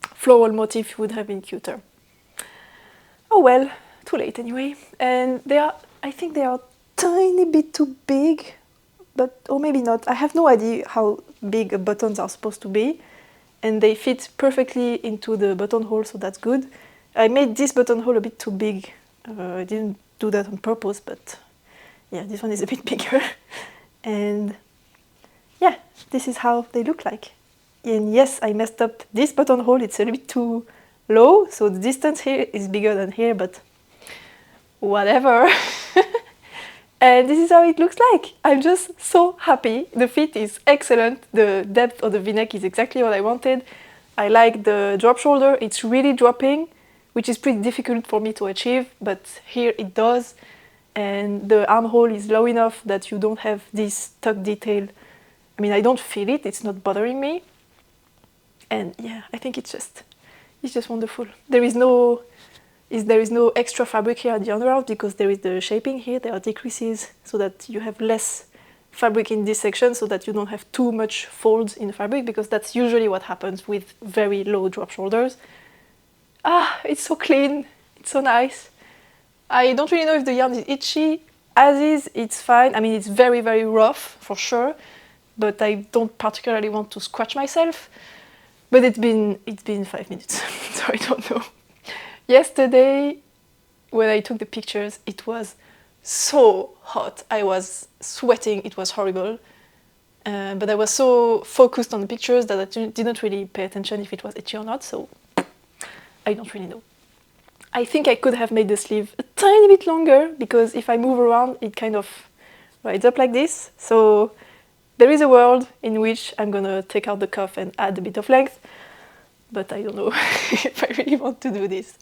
floral motif would have been cuter. Oh well, too late anyway. And I think they are tiny bit too big, or maybe not. I have no idea how big buttons are supposed to be, and they fit perfectly into the buttonhole, so that's good. I made this buttonhole a bit too big. I didn't do that on purpose, but yeah, this one is a bit bigger. And yeah, this is how they look like. And yes, I messed up this buttonhole. It's a little bit too low, so the distance here is bigger than here, but whatever. And this is how it looks like. I'm just so happy. The fit is excellent. The depth of the v-neck is exactly what I wanted. I like the drop shoulder. It's really dropping, which is pretty difficult for me to achieve, but here it does. And the armhole is low enough that you don't have this tuck detail. I mean, I don't feel it. It's not bothering me. And yeah, I think it's just wonderful. There is no extra fabric here at the underarm because there is the shaping here. There are decreases so that you have less fabric in this section so that you don't have too much folds in the fabric, because that's usually what happens with very low drop shoulders. Ah, it's so clean. It's so nice. I don't really know if the yarn is itchy. As is, it's fine. I mean, it's very, very rough for sure, but I don't particularly want to scratch myself. But it's been 5 minutes, so I don't know. Yesterday, when I took the pictures, it was so hot. I was sweating, it was horrible. But I was so focused on the pictures that I didn't really pay attention if it was itchy or not, so I don't really know. I think I could have made the sleeve a tiny bit longer, because if I move around, it kind of rides up like this. So there is a world in which I'm gonna take out the cuff and add a bit of length, but I don't know if I really want to do this.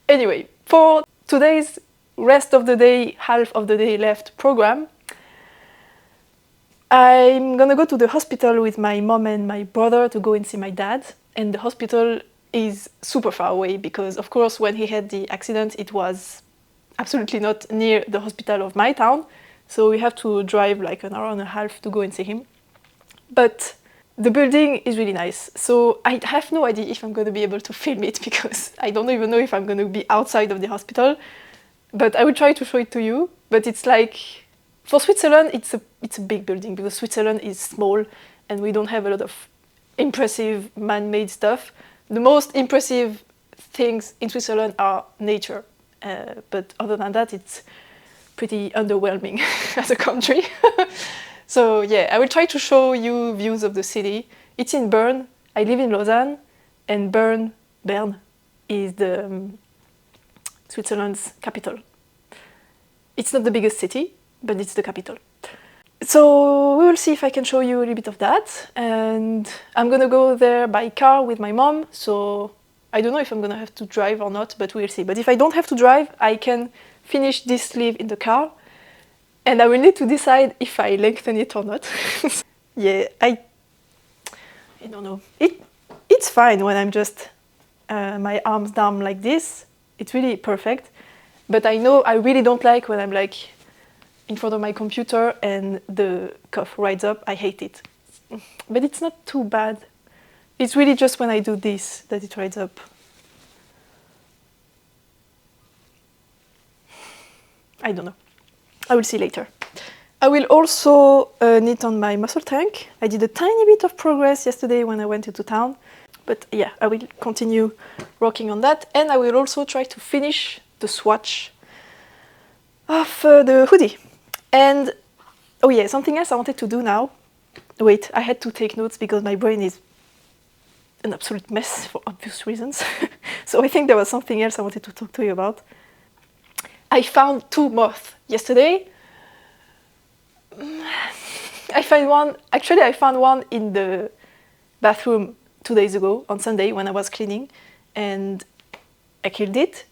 Anyway, for today's rest of the day, half of the day left program, I'm gonna go to the hospital with my mom and my brother to go and see my dad. And the hospital is super far away because, of course, when he had the accident, it was absolutely not near the hospital of my town. So we have to drive like an hour and a half to go and see him. But the building is really nice. So I have no idea if I'm going to be able to film it because I don't even know if I'm going to be outside of the hospital. But I will try to show it to you. But it's like, for Switzerland, it's a big building because Switzerland is small and we don't have a lot of impressive man-made stuff. The most impressive things in Switzerland are nature. But other than that, it's pretty underwhelming as a country. So yeah, I will try to show you views of the city. It's in Bern. I live in Lausanne, and Bern is the Switzerland's capital. It's not the biggest city, but it's the capital. So we will see if I can show you a little bit of that. And I'm gonna go there by car with my mom. So I don't know if I'm gonna have to drive or not, but we'll see. But if I don't have to drive, I can finish this sleeve in the car. And I will need to decide if I lengthen it or not. Yeah, I don't know. It's fine when I'm just my arms down like this. It's really perfect. But I know I really don't like when I'm like in front of my computer and the cuff rides up. I hate it. But it's not too bad. It's really just when I do this that it rides up. I don't know. I will see later. I will also knit on my muscle tank. I did a tiny bit of progress yesterday when I went into town. But yeah, I will continue working on that. And I will also try to finish the swatch of the hoodie. And, oh yeah, something else I wanted to do now. Wait, I had to take notes because my brain is an absolute mess for obvious reasons. So I think there was something else I wanted to talk to you about. I found 2 moths yesterday. I found one in the bathroom 2 days ago on Sunday when I was cleaning and I killed it.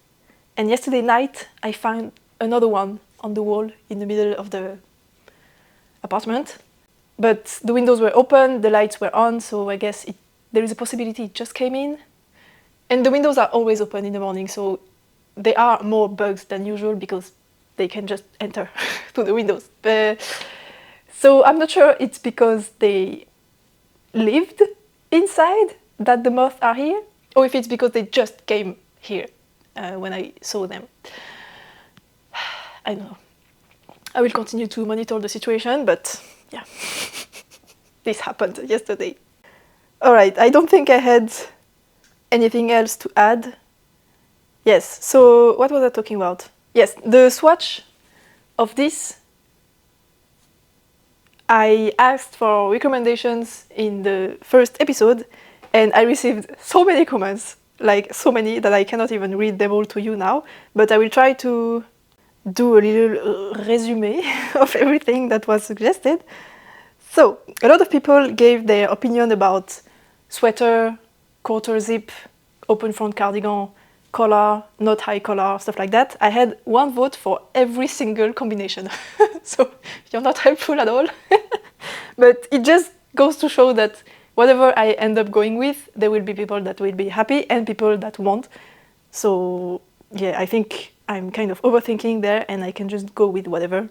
And yesterday night I found another one on the wall in the middle of the apartment. But the windows were open, the lights were on, so I guess there is a possibility it just came in. And the windows are always open in the morning, so there are more bugs than usual because they can just enter through the windows. So I'm not sure it's because they lived inside that the moths are here, or if it's because they just came here when I saw them. I don't know. I will continue to monitor the situation, but yeah, this happened yesterday. All right, I don't think I had anything else to add. Yes, so what was I talking about? Yes, the swatch of this, I asked for recommendations in the first episode and I received so many comments, like so many that I cannot even read them all to you now, but I will try to do a little resume of everything that was suggested. So, a lot of people gave their opinion about sweater, quarter zip, open front cardigan, collar, not high collar, stuff like that. I had 1 vote for every single combination. So you're not helpful at all. But it just goes to show that whatever I end up going with, there will be people that will be happy and people that won't. So yeah, I think I'm kind of overthinking there and I can just go with whatever.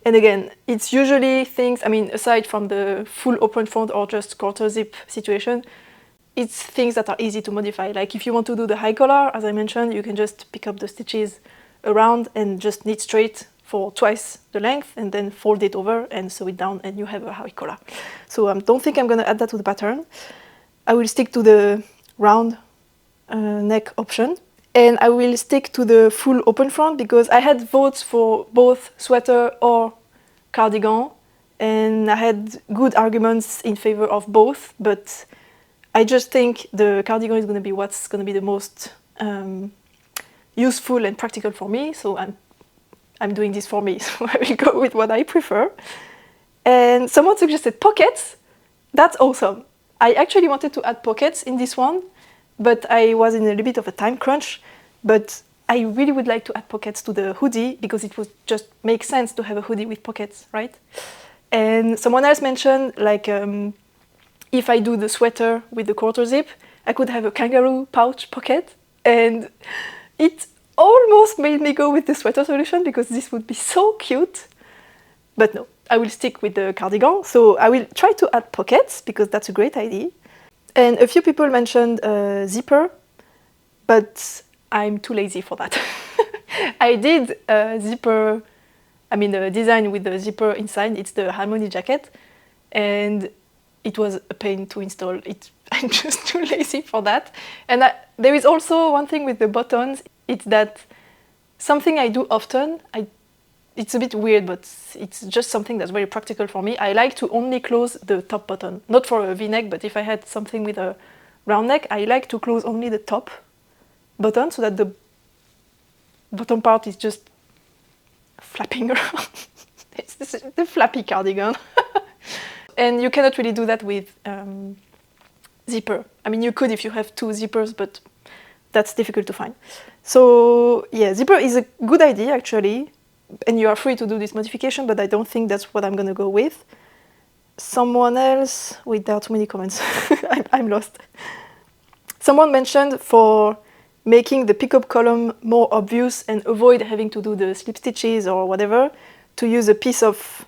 And again, it's usually things, I mean, aside from the full open front or just quarter zip situation, it's things that are easy to modify. Like if you want to do the high collar, as I mentioned, you can just pick up the stitches around and just knit straight for twice the length and then fold it over and sew it down and you have a high collar. So I don't think I'm going to add that to the pattern. I will stick to the round neck option. And I will stick to the full open front because I had votes for both sweater or cardigan and I had good arguments in favor of both, but I just think the cardigan is going to be what's going to be the most useful and practical for me, so I'm doing this for me, so I will go with what I prefer. And someone suggested pockets. That's awesome. I actually wanted to add pockets in this one, but I was in a little bit of a time crunch. But I really would like to add pockets to the hoodie because it would just make sense to have a hoodie with pockets, right? And someone else mentioned like if I do the sweater with the quarter zip, I could have a kangaroo pouch pocket, and it almost made me go with the sweater solution because this would be so cute. But no, I will stick with the cardigan. So I will try to add pockets because that's a great idea. And a few people mentioned zipper, but I'm too lazy for that. I did a zipper, a design with the zipper inside. It's the Harmony jacket, and it was a pain to install it. I'm just too lazy for that. And there is also one thing with the buttons. It's that something I do often. It's a bit weird, but it's just something that's very practical for me. I like to only close the top button. Not for a V-neck, but if I had something with a round neck, I like to close only the top button so that the bottom part is just flapping around. It's the flappy cardigan. And you cannot really do that with zipper. You could if you have two zippers, but that's difficult to find. So yeah, zipper is a good idea actually, and you are free to do this modification, but I don't think that's what I'm gonna go with. Someone else, wait, there are too many comments. I'm lost. Someone mentioned for making the pickup column more obvious and avoid having to do the slip stitches or whatever, to use a piece of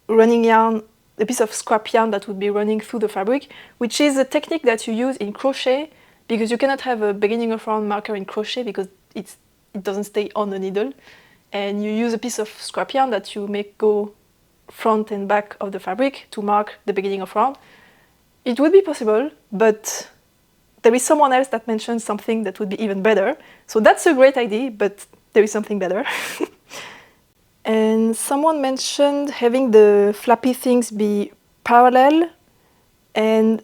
running yarn, a piece of scrap yarn that would be running through the fabric, which is a technique that you use in crochet, because you cannot have a beginning of round marker in crochet because it doesn't stay on the needle. And you use a piece of scrap yarn that you make go front and back of the fabric to mark the beginning of round. It would be possible, but there is someone else that mentioned something that would be even better. So that's a great idea, but there is something better. And someone mentioned having the flappy things be parallel, and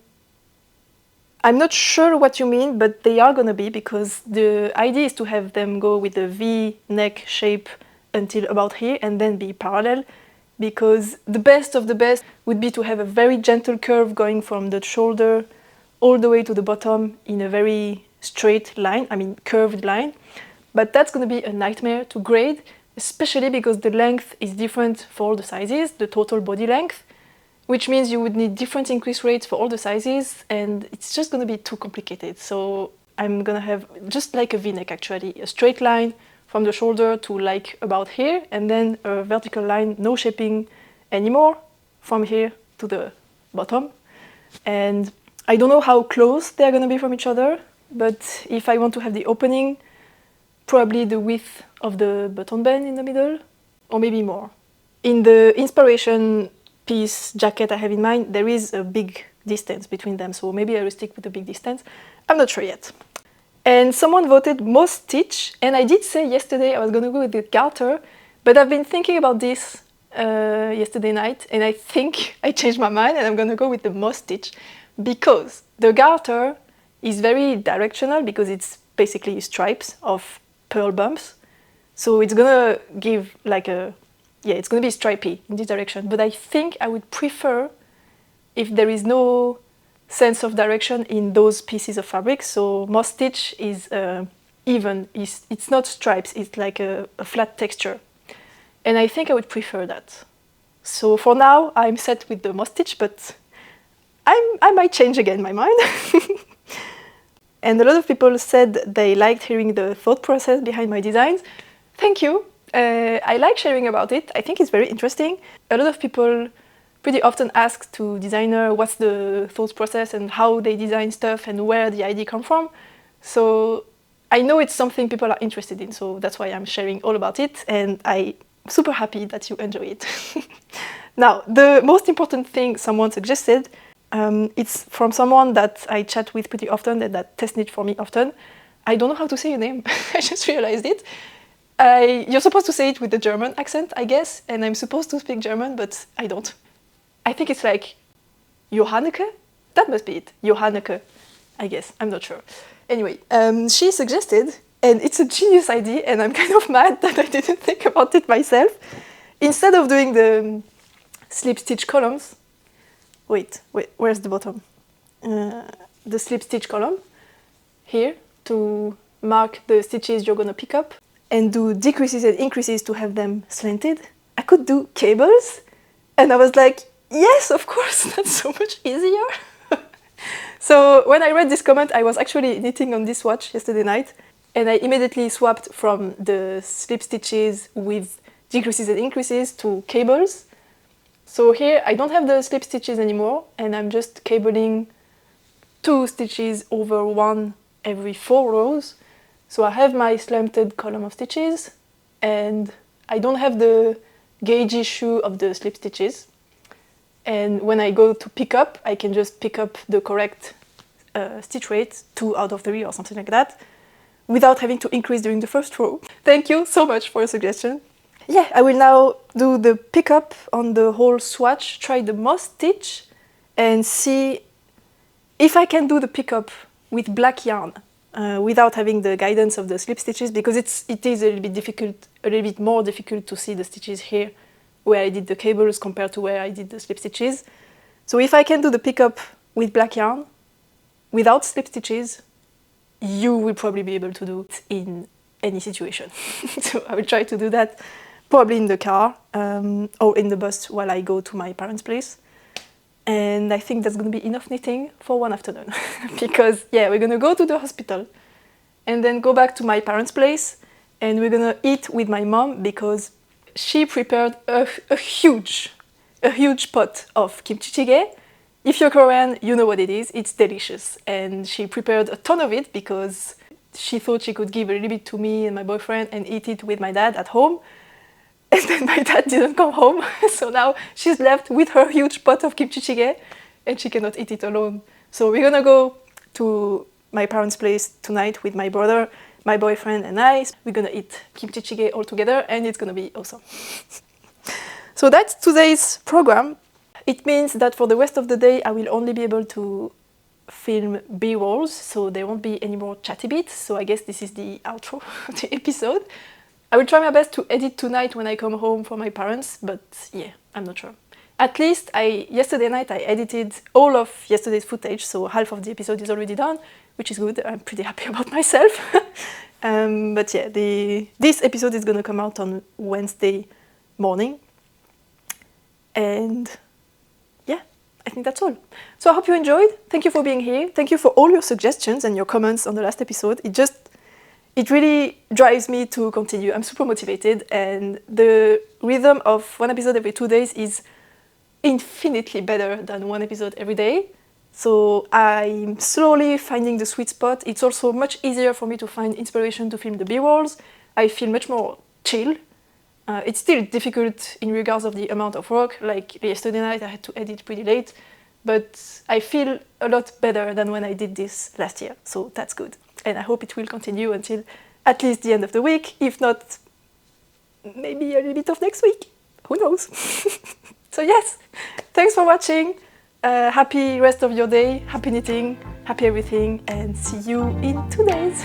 I'm not sure what you mean, but they are gonna be, because the idea is to have them go with the V-neck shape until about here and then be parallel, because the best of the best would be to have a very gentle curve going from the shoulder all the way to the bottom in a very straight line, curved line. But that's gonna be a nightmare to grade, especially because the length is different for all the sizes, the total body length, which means you would need different increase rates for all the sizes, and it's just gonna be too complicated. So I'm gonna have just like a V-neck actually, a straight line from the shoulder to like about here, and then a vertical line, no shaping anymore, from here to the bottom. And I don't know how close they're gonna be from each other, but if I want to have the opening, probably the width of the button band in the middle, or maybe more. In the inspiration piece jacket I have in mind, there is a big distance between them, so maybe I will stick with the big distance. I'm not sure yet. And someone voted most stitch, and I did say yesterday I was gonna go with the garter, but I've been thinking about this yesterday night, and I think I changed my mind and I'm gonna go with the most stitch, because the garter is very directional, because it's basically stripes of pearl bumps. So it's gonna give like it's gonna be stripy in this direction. But I think I would prefer if there is no sense of direction in those pieces of fabric. So most stitch is even, it's not stripes, it's like a flat texture. And I think I would prefer that. So for now, I'm set with the most stitch, but I might change again my mind. And a lot of people said they liked hearing the thought process behind my designs. Thank you. I like sharing about it. I think it's very interesting. A lot of people pretty often ask to designer what's the thought process and how they design stuff and where the idea come from. So I know it's something people are interested in, so that's why I'm sharing all about it, and I'm super happy that you enjoy it. Now, the most important thing someone suggested, it's from someone that I chat with pretty often and that test knit for me often. I don't know how to say your name, I just realized it. You're supposed to say it with the German accent, I guess, and I'm supposed to speak German, but I don't. I think it's like Johanneke? That must be it, Johanneke, I guess, I'm not sure. Anyway, she suggested, and it's a genius idea, and I'm kind of mad that I didn't think about it myself. Instead of doing the slip stitch columns, wait, where's the bottom? The slip stitch column, here, to mark the stitches you're gonna pick up. and do decreases and increases to have them slanted. I could do cables, and I was like, yes, of course, that's so much easier. So when I read this comment, I was actually knitting on this watch yesterday night, and I immediately swapped from the slip stitches with decreases and increases to cables. So here I don't have the slip stitches anymore, and I'm just cabling 2 stitches over 1 every 4 rows. So I have my slanted column of stitches, and I don't have the gauge issue of the slip stitches. And when I go to pick up, I can just pick up the correct stitch rate, 2 out of 3 or something like that, without having to increase during the first row. Thank you so much for your suggestion. Yeah, I will now do the pickup on the whole swatch, try the moss stitch, and see if I can do the pickup with black yarn without having the guidance of the slip stitches, because it is a little bit more difficult to see the stitches here where I did the cables compared to where I did the slip stitches. So if I can do the pickup with black yarn without slip stitches, you will probably be able to do it in any situation. So I will try to do that probably in the car or in the bus while I go to my parents' place. And I think that's going to be enough knitting for one afternoon. Because, yeah, we're going to go to the hospital and then go back to my parents' place, and we're going to eat with my mom because she prepared a huge pot of kimchi jjigae. If you're Korean, you know what it is. It's delicious. And she prepared a ton of it because she thought she could give a little bit to me and my boyfriend and eat it with my dad at home. And then my dad didn't come home, so now she's left with her huge pot of kimchi jjigae, and she cannot eat it alone. So we're gonna go to my parents' place tonight with my brother, my boyfriend, and I. We're gonna eat kimchi jjigae all together, and it's gonna be awesome. So that's today's program. It means that for the rest of the day, I will only be able to film B-rolls, so there won't be any more chatty bits. So I guess this is the outro of the episode. I will try my best to edit tonight when I come home from my parents, but yeah, I'm not sure. At least yesterday night I edited all of yesterday's footage, so half of the episode is already done, which is good. I'm pretty happy about myself. But yeah, this episode is gonna come out on Wednesday morning. And yeah, I think that's all. So I hope you enjoyed. Thank you for being here. Thank you for all your suggestions and your comments on the last episode. It really drives me to continue. I'm super motivated, and the rhythm of 1 episode every 2 days is infinitely better than 1 episode every day. So I'm slowly finding the sweet spot. It's also much easier for me to find inspiration to film the B-rolls. I feel much more chill. It's still difficult in regards of the amount of work. Like yesterday night I had to edit pretty late, but I feel a lot better than when I did this last year. So that's good. And I hope it will continue until at least the end of the week, if not maybe a little bit of next week. Who knows? So yes, thanks for watching. Happy rest of your day, happy knitting, happy everything, and see you in 2 days.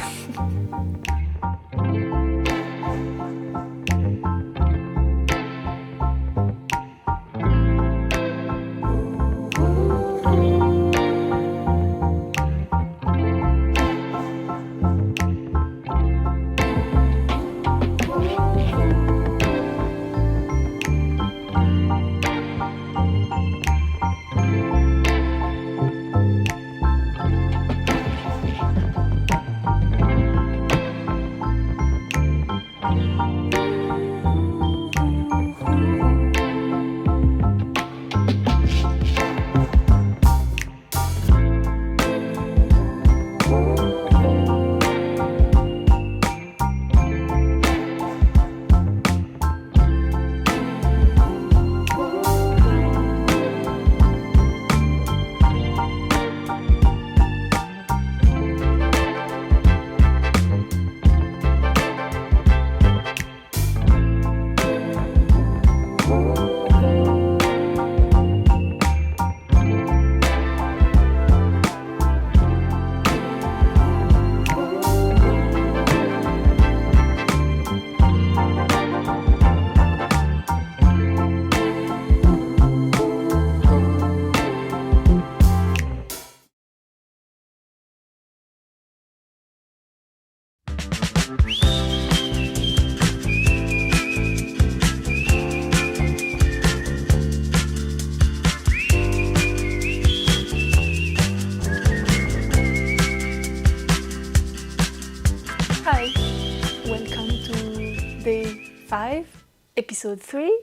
episode 3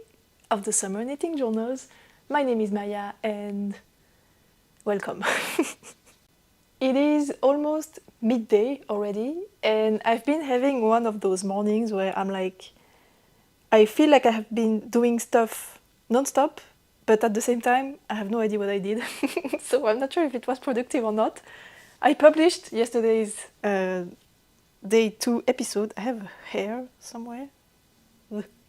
of the Summer Knitting Journals. My name is Maya and welcome. It is almost midday already and I've been having one of those mornings where I feel like I have been doing stuff non-stop, but at the same time I have no idea what I did. So I'm not sure if it was productive or not. I published yesterday's day 2 episode. I have hair somewhere.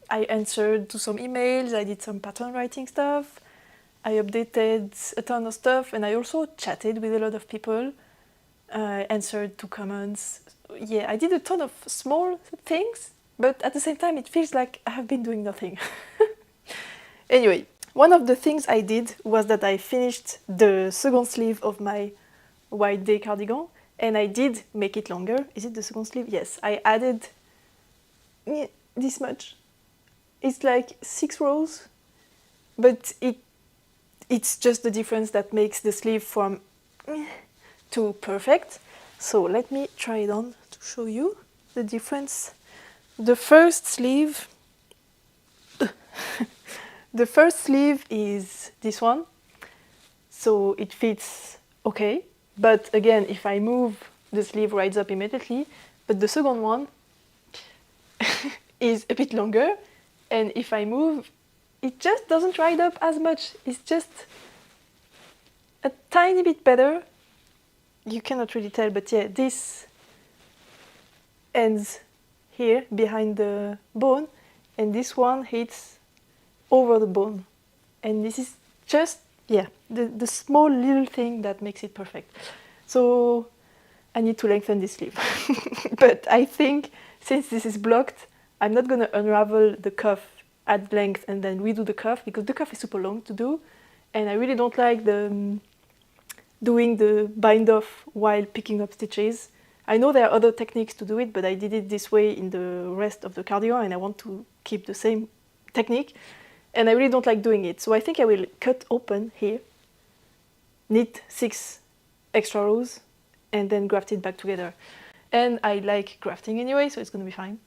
I answered to some emails, I did some pattern writing stuff, I updated a ton of stuff, and I also chatted with a lot of people, answered to comments. Yeah, I did a ton of small things, but at the same time it feels like I have been doing nothing. Anyway, one of the things I did was that I finished the second sleeve of my white day cardigan, and I did make it longer. Is it the second sleeve? Yes, I added this much. It's like 6 rows, but it's just the difference that makes the sleeve from to perfect. So let me try it on to show you the difference. The first sleeve the first sleeve is this one, so it fits okay, but again, if I move, the sleeve rides up immediately. But the second one is a bit longer, and if I move, it just doesn't ride up as much. It's just a tiny bit better. You cannot really tell, but yeah, this ends here behind the bone, and this one hits over the bone. And this is just, yeah, the small little thing that makes it perfect. So I need to lengthen this sleeve. But I think since this is blocked, I'm not gonna unravel the cuff at length and then redo the cuff, because the cuff is super long to do, and I really don't like doing the bind off while picking up stitches. I know there are other techniques to do it, but I did it this way in the rest of the cardigan and I want to keep the same technique, and I really don't like doing it. So I think I will cut open here, knit 6 extra rows, and then graft it back together. And I like grafting anyway, so it's gonna be fine.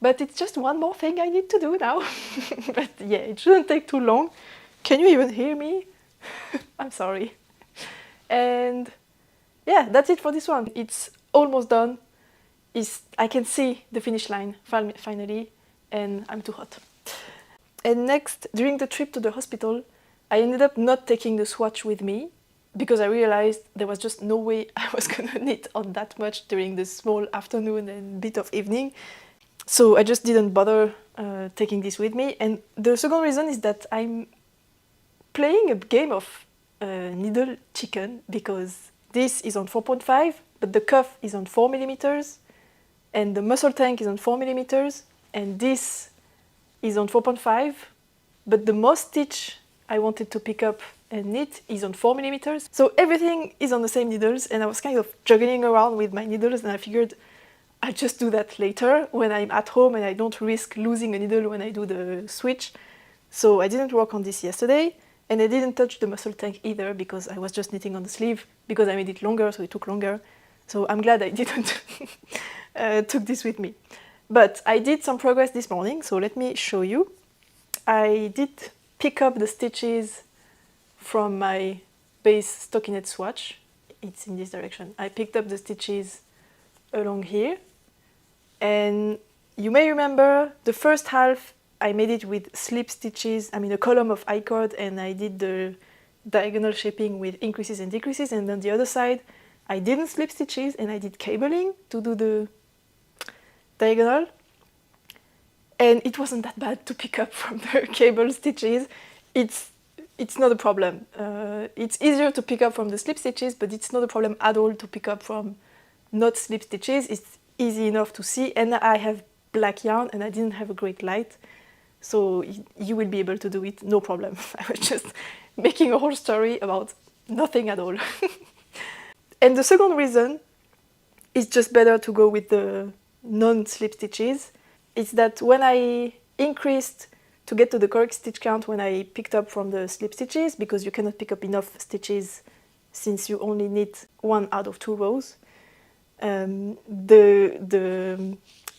But it's just one more thing I need to do now. But yeah, it shouldn't take too long. Can you even hear me? I'm sorry. And yeah, that's it for this one. It's almost done. I can see the finish line finally, and I'm too hot. And next, during the trip to the hospital, I ended up not taking the swatch with me because I realized there was just no way I was gonna knit on that much during the small afternoon and bit of evening. So I just didn't bother taking this with me. And the second reason is that I'm playing a game of needle chicken, because this is on 4.5, but the cuff is on 4 millimeters, and the muscle tank is on 4 millimeters, and this is on 4.5, but the most stitch I wanted to pick up and knit is on 4 millimeters. So everything is on the same needles, and I was kind of juggling around with my needles, and I figured I'll just do that later when I'm at home and I don't risk losing a needle when I do the switch. So I didn't work on this yesterday, and I didn't touch the muscle tank either because I was just knitting on the sleeve because I made it longer, so it took longer. So I'm glad I didn't took this with me. But I did some progress this morning, so let me show you. I did pick up the stitches from my base stockinette swatch. It's in this direction. I picked up the stitches along here. And you may remember the first half I made it with slip stitches, a column of I-cord, and I did the diagonal shaping with increases and decreases, and on the other side I didn't slip stitches and I did cabling to do the diagonal. And it wasn't that bad to pick up from the cable stitches. It's not a problem. It's easier to pick up from the slip stitches, but it's not a problem at all to pick up from not slip stitches. It's easy enough to see, and I have black yarn and I didn't have a great light, so you will be able to do it, no problem. I was just making a whole story about nothing at all. And the second reason is just better to go with the non-slip stitches. It's that when I increased to get to the correct stitch count when I picked up from the slip stitches, because you cannot pick up enough stitches since you only knit 1 out of 2 rows, the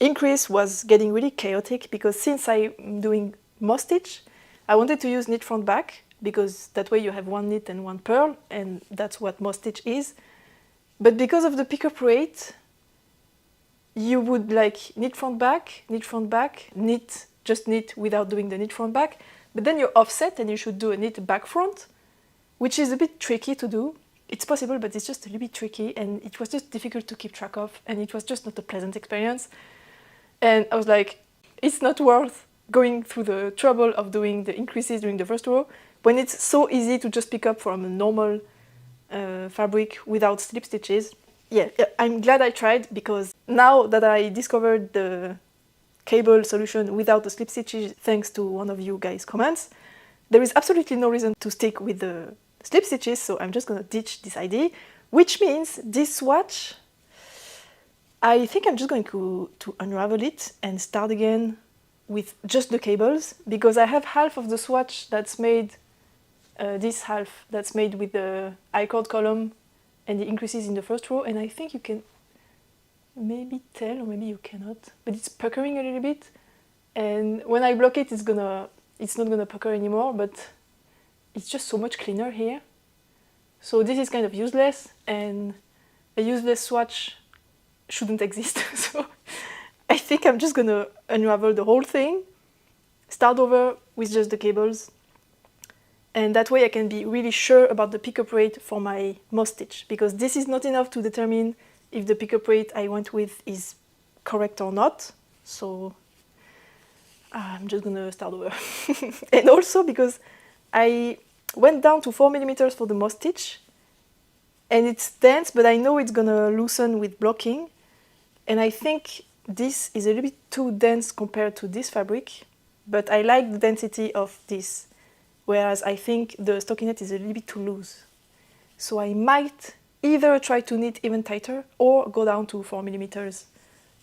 increase was getting really chaotic because since I'm doing moss stitch, I wanted to use knit front back because that way you have one knit and one purl, and that's what moss stitch is. But because of the pickup rate, you would like knit front back, knit, just knit without doing the knit front back, but then you're offset and you should do a knit back front, which is a bit tricky to do. It's possible, but it's just a little bit tricky, and it was just difficult to keep track of, and it was just not a pleasant experience. And I was like, it's not worth going through the trouble of doing the increases during the first row when it's so easy to just pick up from a normal fabric without slip stitches. Yeah, I'm glad I tried, because now that I discovered the cable solution without the slip stitches, thanks to one of you guys' comments, there is absolutely no reason to stick with the slip stitches, so I'm just gonna ditch this idea, which means this swatch, I think I'm just going to unravel it and start again with just the cables, because I have half of the swatch that's made, this half that's made with the I-cord column and the increases in the first row, and I think you can maybe tell, or maybe you cannot, but it's puckering a little bit, and when I block it, it's not gonna pucker anymore, but it's just so much cleaner here. So this is kind of useless, and a useless swatch shouldn't exist. So I think I'm just gonna unravel the whole thing, start over with just the cables, and that way I can be really sure about the pickup rate for my moss stitch, because this is not enough to determine if the pickup rate I went with is correct or not. So I'm just gonna start over. And also because I went down to 4mm for the moss stitch, and it's dense, but I know it's gonna loosen with blocking, and I think this is a little bit too dense compared to this fabric, but I like the density of this, whereas I think the stockinette is a little bit too loose. So I might either try to knit even tighter or go down to 4mm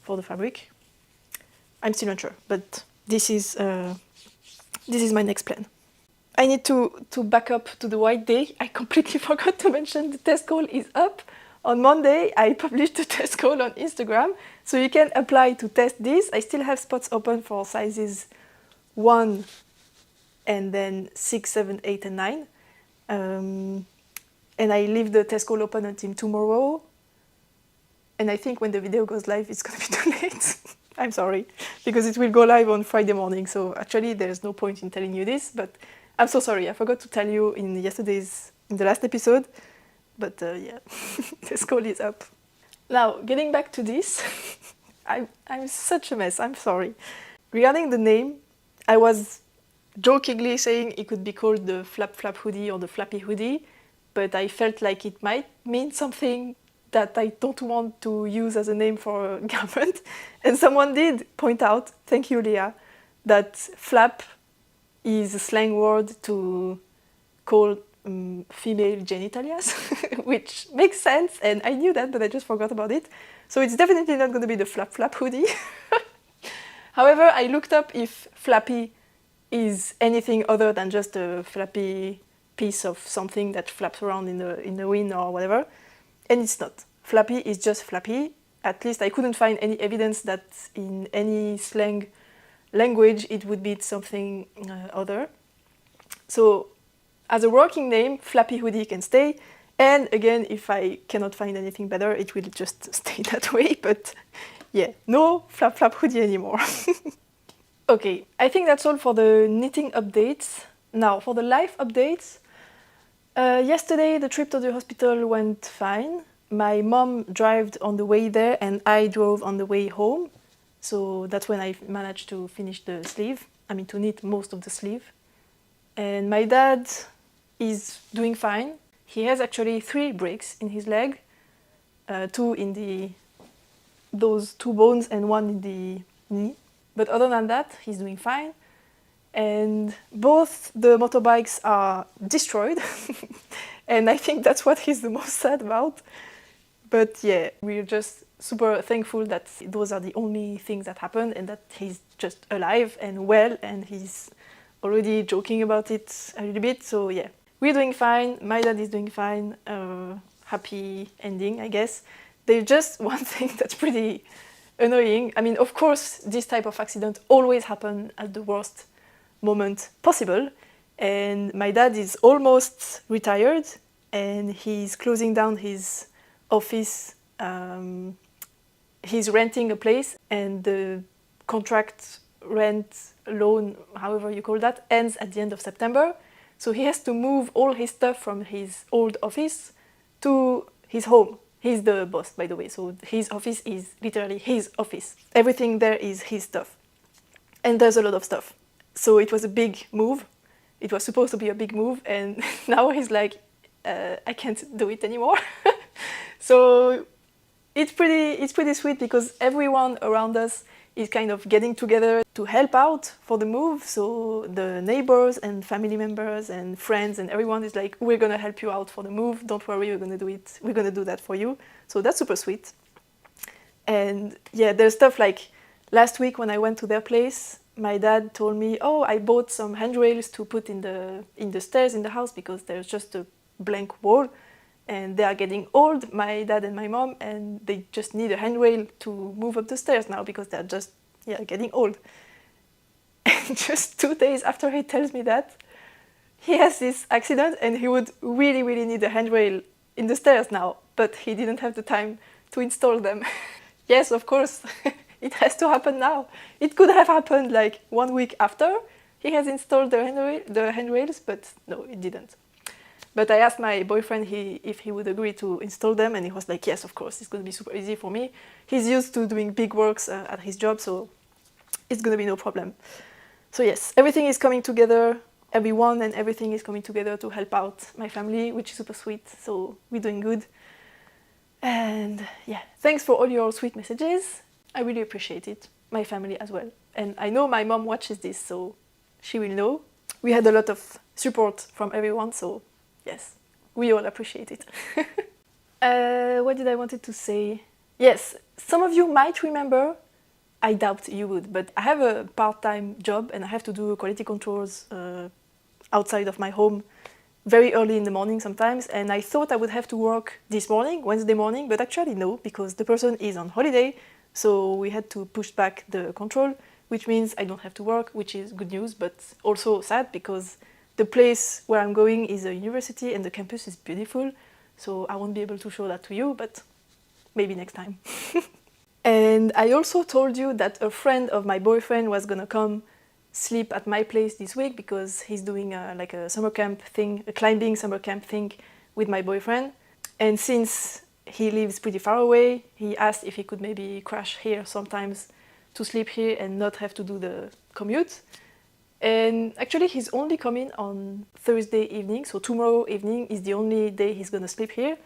for the fabric. I'm still unsure, but this is my next plan. I need to back up to the white day. I completely forgot to mention the test goal is up. On Monday, I published the test goal on Instagram, so you can apply to test this. I still have spots open for sizes 1 and then 6, 7, 8, and 9. And I leave the test goal open until tomorrow. And I think when the video goes live, it's gonna be too late. I'm sorry, because it will go live on Friday morning. So actually, there's no point in telling you this, but I'm so sorry. I forgot to tell you in the last episode. But yeah, the goal is up. Now, getting back to this, I'm such a mess. I'm sorry. Regarding the name, I was jokingly saying it could be called the Flap Flap hoodie or the Flappy hoodie, but I felt like it might mean something that I don't want to use as a name for a garment. And someone did point out, thank you Leah, that flap is a slang word to call female genitalias, which makes sense, and I knew that, but I just forgot about it. So it's definitely not going to be the Flap Flap hoodie. However, I looked up if flappy is anything other than just a flappy piece of something that flaps around in the wind or whatever, and it's not. Flappy is just flappy. At least I couldn't find any evidence that in any slang language it would be something other. So as a working name, Flappy hoodie can stay, and again, if I cannot find anything better, it will just stay that way, but yeah, no Flap Flap hoodie anymore. Okay, I think that's all for the knitting updates. Now, for the life updates, yesterday the trip to the hospital went fine. My mom drove on the way there and I drove on the way home. So that's when I managed to finish the sleeve, to knit most of the sleeve. And my dad is doing fine. He has actually 3 breaks in his leg, 2 in those 2 bones and 1 in the knee. But other than that, he's doing fine. And both the motorbikes are destroyed. And I think that's what he's the most sad about. But yeah, we're just super thankful that those are the only things that happened and that he's just alive and well, and he's already joking about it a little bit. So yeah, we're doing fine. My dad is doing fine. Happy ending, I guess. There's just one thing that's pretty annoying. I mean, of course, this type of accident always happen at the worst moment possible. And my dad is almost retired, and he's closing down his office. He's renting a place, and the contract rent loan, however you call that, ends at the end of September. So he has to move all his stuff from his old office to his home. He's the boss, by the way, so his office is literally his office. Everything there is his stuff. And there's a lot of stuff. So it was a big move. It was supposed to be a big move, and now he's like, I can't do it anymore. So it's pretty sweet because everyone around us is kind of getting together to help out for the move. So the neighbors and family members and friends and everyone is like, we're gonna help you out for the move. Don't worry, we're gonna do it. We're gonna do that for you. So that's super sweet. And yeah, there's stuff like last week when I went to their place, my dad told me, oh, I bought some handrails to put in the stairs in the house because there's just a blank wall. And they are getting old, my dad and my mom, and they just need a handrail to move up the stairs now because they're just getting old. And just 2 days after he tells me that, he has this accident and he would really, really need a handrail in the stairs now, but he didn't have the time to install them. Yes, of course, it has to happen now. It could have happened like 1 week after he has installed the handrails, but no, it didn't. But I asked my boyfriend if he would agree to install them, and he was like, yes, of course, it's going to be super easy for me. He's used to doing big works at his job, so it's going to be no problem. So yes, everything is coming together, everyone and everything is coming together to help out my family, which is super sweet, so we're doing good. And yeah, thanks for all your sweet messages. I really appreciate it, my family as well. And I know my mom watches this, so she will know. We had a lot of support from everyone, so yes, we all appreciate it. What did I wanted to say? Yes, some of you might remember, I doubt you would, but I have a part-time job and I have to do quality controls outside of my home very early in the morning sometimes, and I thought I would have to work this morning, Wednesday morning, but actually no, because the person is on holiday, so we had to push back the control, which means I don't have to work, which is good news, but also sad because the place where I'm going is a university and the campus is beautiful, so I won't be able to show that to you, but maybe next time. And I also told you that a friend of my boyfriend was gonna come sleep at my place this week because he's doing like a summer camp thing, a climbing summer camp thing with my boyfriend. And since he lives pretty far away, he asked if he could maybe crash here sometimes to sleep here and not have to do the commute. And actually he's only coming on Thursday evening, so tomorrow evening is the only day he's gonna sleep here,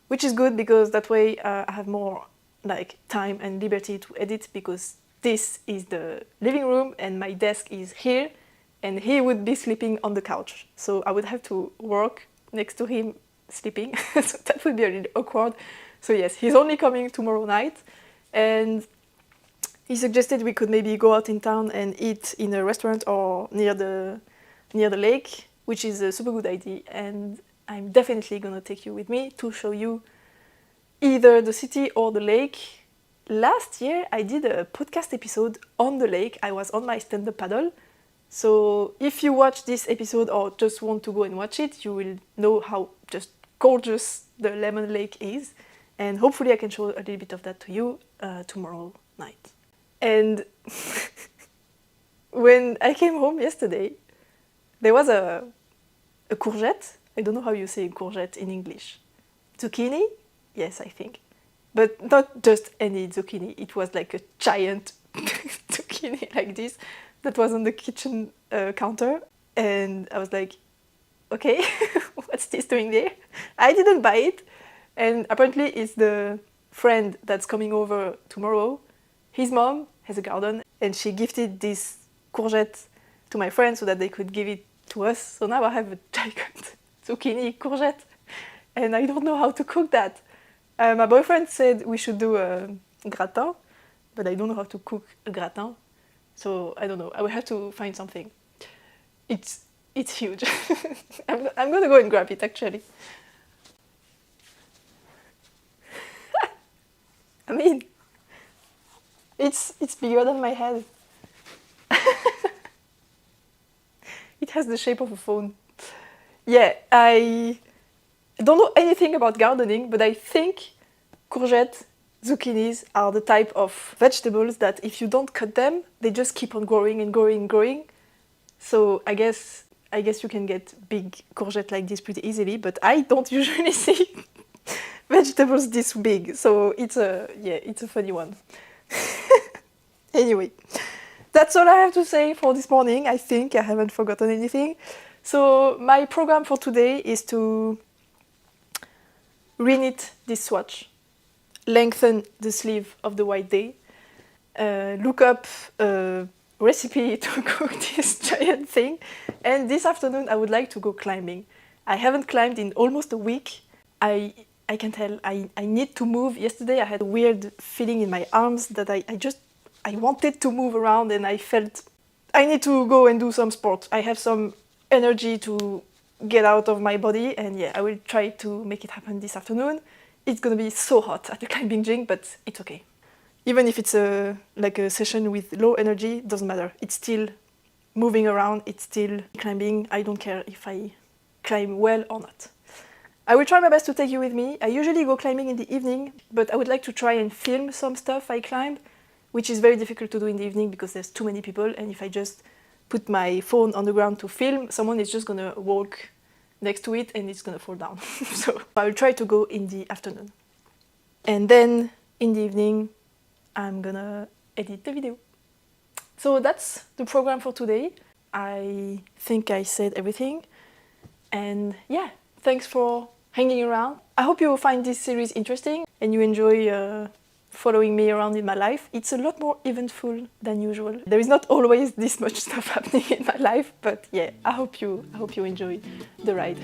which is good because that way I have more like time and liberty to edit, because this is the living room and my desk is here and he would be sleeping on the couch. So I would have to work next to him sleeping, so that would be a little awkward. So yes, he's only coming tomorrow night, and he suggested we could maybe go out in town and eat in a restaurant or near the lake, which is a super good idea, and I'm definitely gonna take you with me to show you either the city or the lake. Last year I did a podcast episode on the lake. I was on my stand-up paddle, so if you watch this episode or just want to go and watch it, you will know how just gorgeous the Lemon Lake is, and hopefully I can show a little bit of that to you tomorrow night. And when I came home yesterday, there was a courgette. I don't know how you say courgette in English. Zucchini? Yes, I think. But not just any zucchini. It was like a giant zucchini like this that was on the kitchen counter. And I was like, okay, what's this doing there? I didn't buy it. And apparently it's the friend that's coming over tomorrow. His mom has a garden and she gifted this courgette to my friend so that they could give it to us. So now I have a giant zucchini courgette and I don't know how to cook that. My boyfriend said we should do a gratin, but I don't know how to cook a gratin. So I don't know, I will have to find something. It's huge. I'm gonna go and grab it actually. I mean, It's bigger than my head. It has the shape of a phone. Yeah, I don't know anything about gardening, but I think courgettes, zucchinis are the type of vegetables that if you don't cut them, they just keep on growing and growing and growing. So I guess you can get big courgette like this pretty easily, but I don't usually see vegetables this big. So it's a funny one. Anyway, that's all I have to say for this morning. I think I haven't forgotten anything. So my program for today is to reknit this swatch, lengthen the sleeve of the white day, look up a recipe to cook this giant thing, and this afternoon I would like to go climbing. I haven't climbed in almost a week. I can tell I need to move. Yesterday I had a weird feeling in my arms that I wanted to move around, and I felt I need to go and do some sport. I have some energy to get out of my body, and yeah, I will try to make it happen this afternoon. It's gonna be so hot at the climbing gym, but it's okay. Even if it's a session with low energy, it doesn't matter. It's still moving around, it's still climbing. I don't care if I climb well or not. I will try my best to take you with me. I usually go climbing in the evening, but I would like to try and film some stuff I climb, which is very difficult to do in the evening because there's too many people, and if I just put my phone on the ground to film, someone is just gonna walk next to it and it's gonna fall down. So I will try to go in the afternoon. And then in the evening, I'm gonna edit the video. So that's the program for today. I think I said everything. And yeah, thanks for hanging around. I hope you find this series interesting and you enjoy following me around in my life. It's a lot more eventful than usual. There is not always this much stuff happening in my life, but yeah, I hope you enjoy the ride.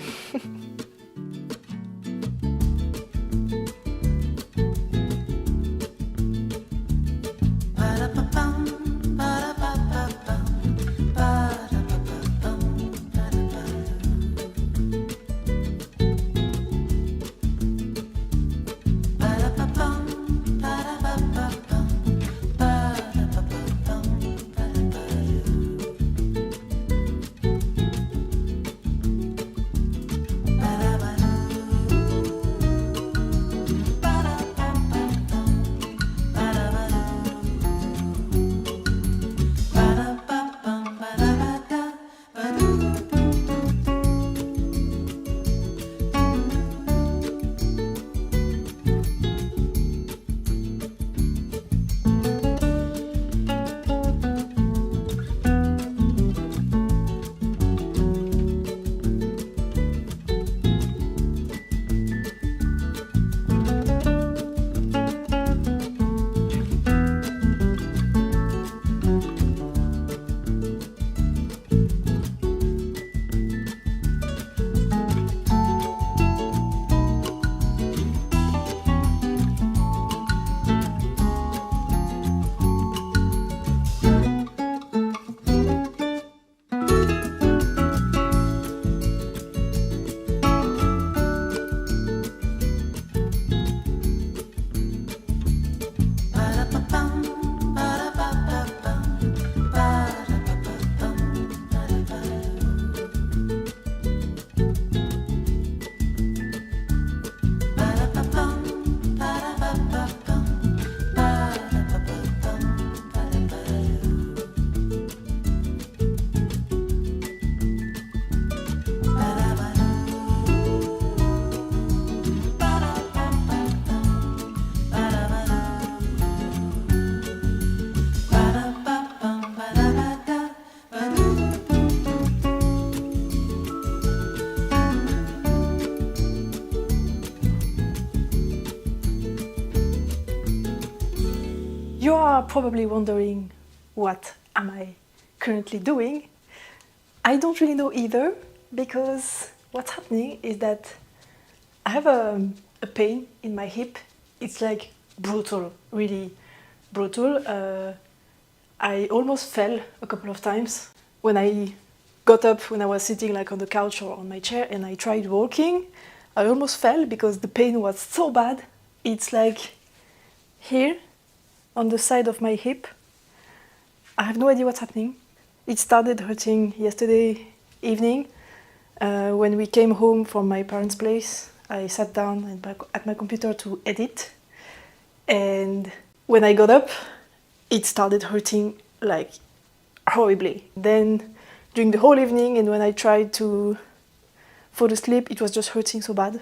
You are probably wondering, what am I currently doing? I don't really know either, because what's happening is that I have a pain in my hip. It's like brutal, really brutal. I almost fell a couple of times when I got up, when I was sitting like on the couch or on my chair and I tried walking. I almost fell because the pain was so bad. It's like here on the side of my hip. I have no idea what's happening. It started hurting yesterday evening. When we came home from my parents' place, I sat down at my computer to edit. And when I got up, it started hurting like horribly. Then during the whole evening, and when I tried to fall asleep, it was just hurting so bad.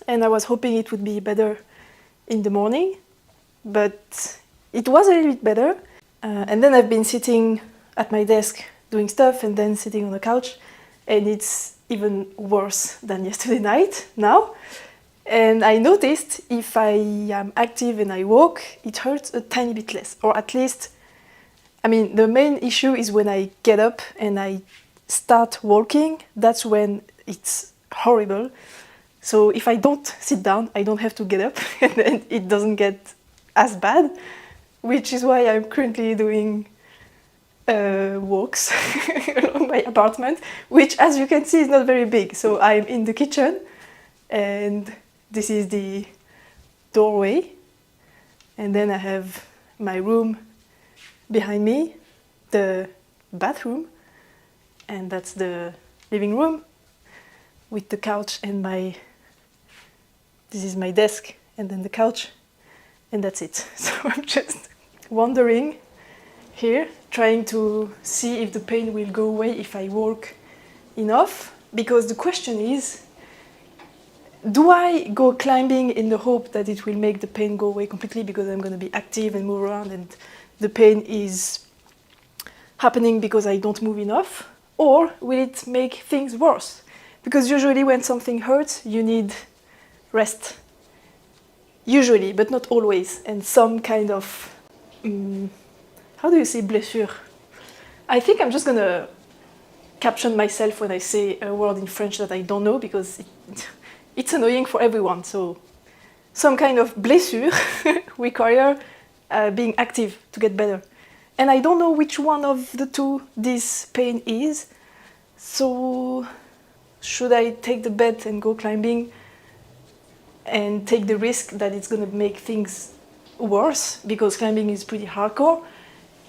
And I was hoping it would be better in the morning, but it was a little bit better. And then I've been sitting at my desk doing stuff and then sitting on the couch, and it's even worse than yesterday night now. And I noticed if I am active and I walk, it hurts a tiny bit less, or at least, I mean, the main issue is when I get up and I start walking, that's when it's horrible. So if I don't sit down, I don't have to get up, and then it doesn't get as bad, which is why I'm currently doing walks along my apartment, which, as you can see, is not very big. So I'm in the kitchen, and this is the doorway, and then I have my room behind me, the bathroom, and that's the living room with the couch and this is my desk, and then the couch, and that's it. So I'm just wandering here, trying to see if the pain will go away if I walk enough, because the question is, do I go climbing in the hope that it will make the pain go away completely because I'm going to be active and move around and the pain is happening because I don't move enough? Or will it make things worse? Because usually when something hurts, you need rest. Usually, but not always. And some kind of, how do you say blessure? I think I'm just going to caption myself when I say a word in French that I don't know, because it's annoying for everyone. So some kind of blessure require being active to get better. And I don't know which one of the two this pain is. So should I take the bet and go climbing and take the risk that it's going to make things worse, because climbing is pretty hardcore?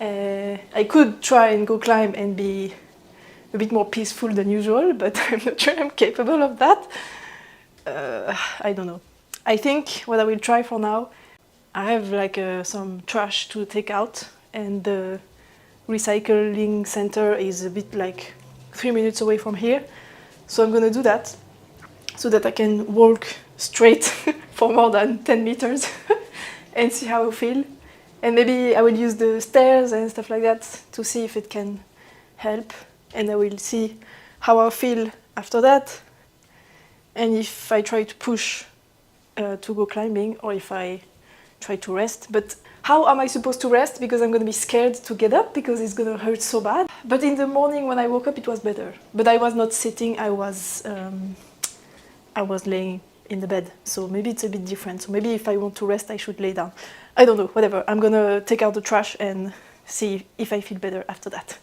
I could try and go climb and be a bit more peaceful than usual, but I'm not sure I'm capable of that. I don't know. I think what I will try for now, I have like some trash to take out, and the recycling center is a bit like 3 minutes away from here. So I'm gonna do that so that I can walk straight for more than 10 meters and see how I feel. And maybe I will use the stairs and stuff like that to see if it can help. And I will see how I feel after that. And if I try to push to go climbing, or if I try to rest. But how am I supposed to rest? Because I'm going to be scared to get up because it's going to hurt so bad. But in the morning when I woke up, it was better. But I was not sitting, I was laying in the bed. So maybe it's a bit different. So maybe if I want to rest, I should lay down. I don't know, whatever. I'm going to take out the trash and see if I feel better after that.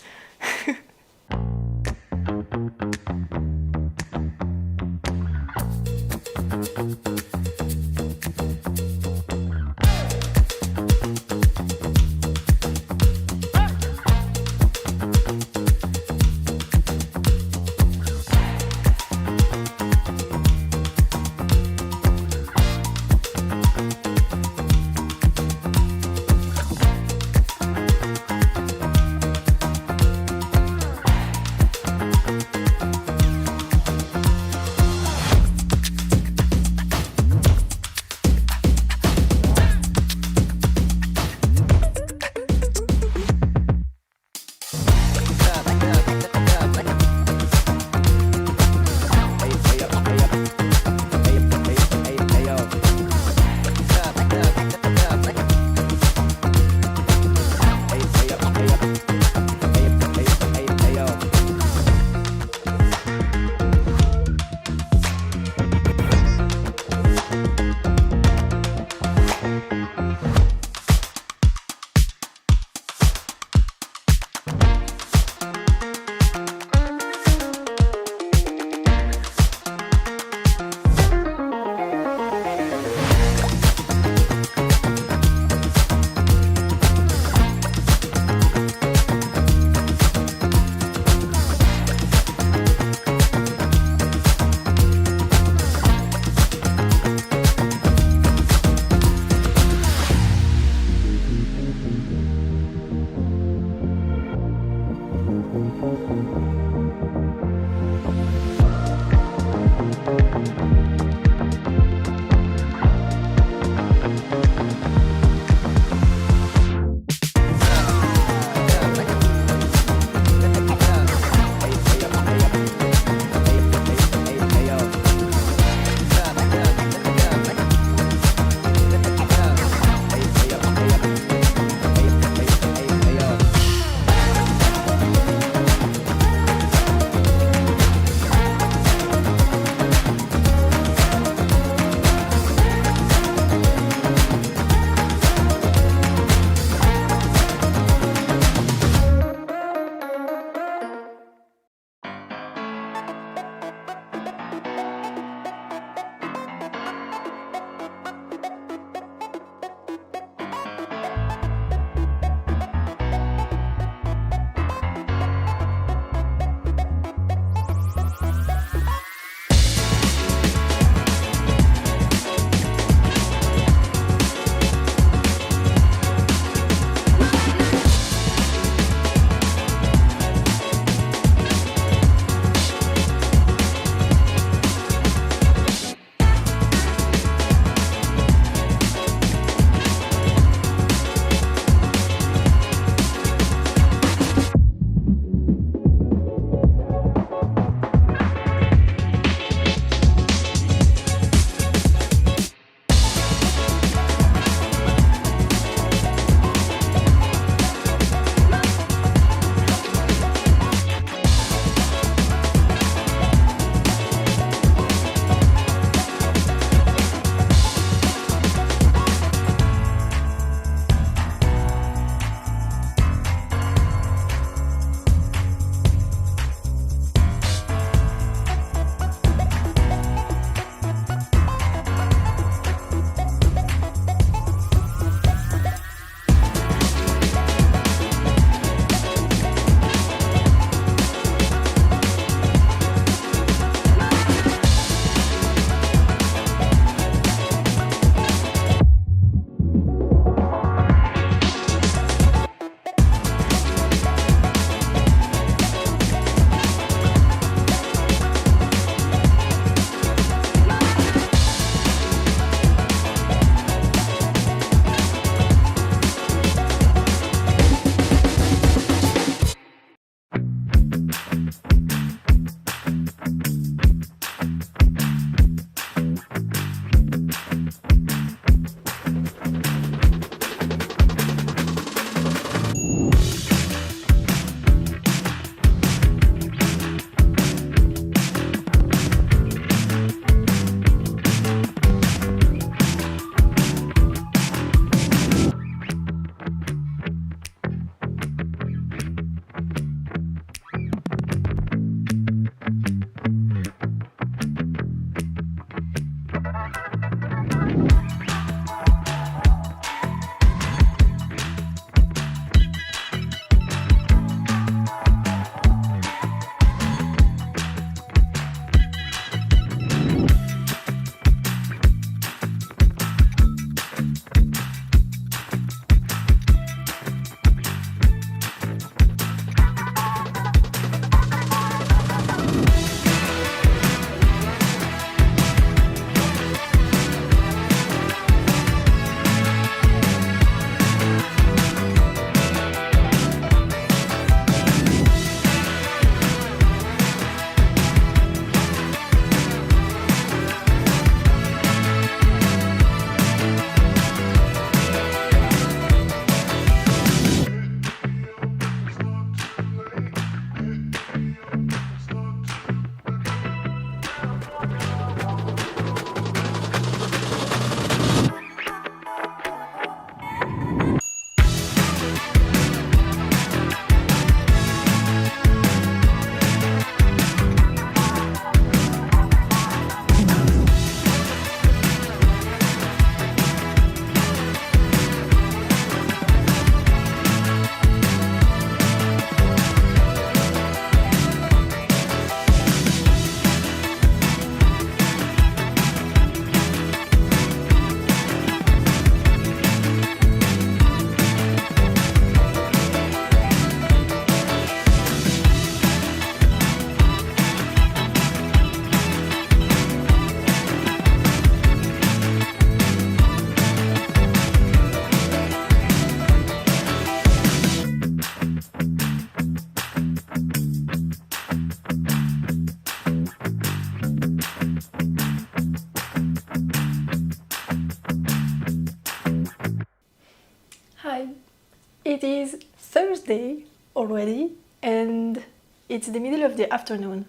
It is Thursday already and it's the middle of the afternoon.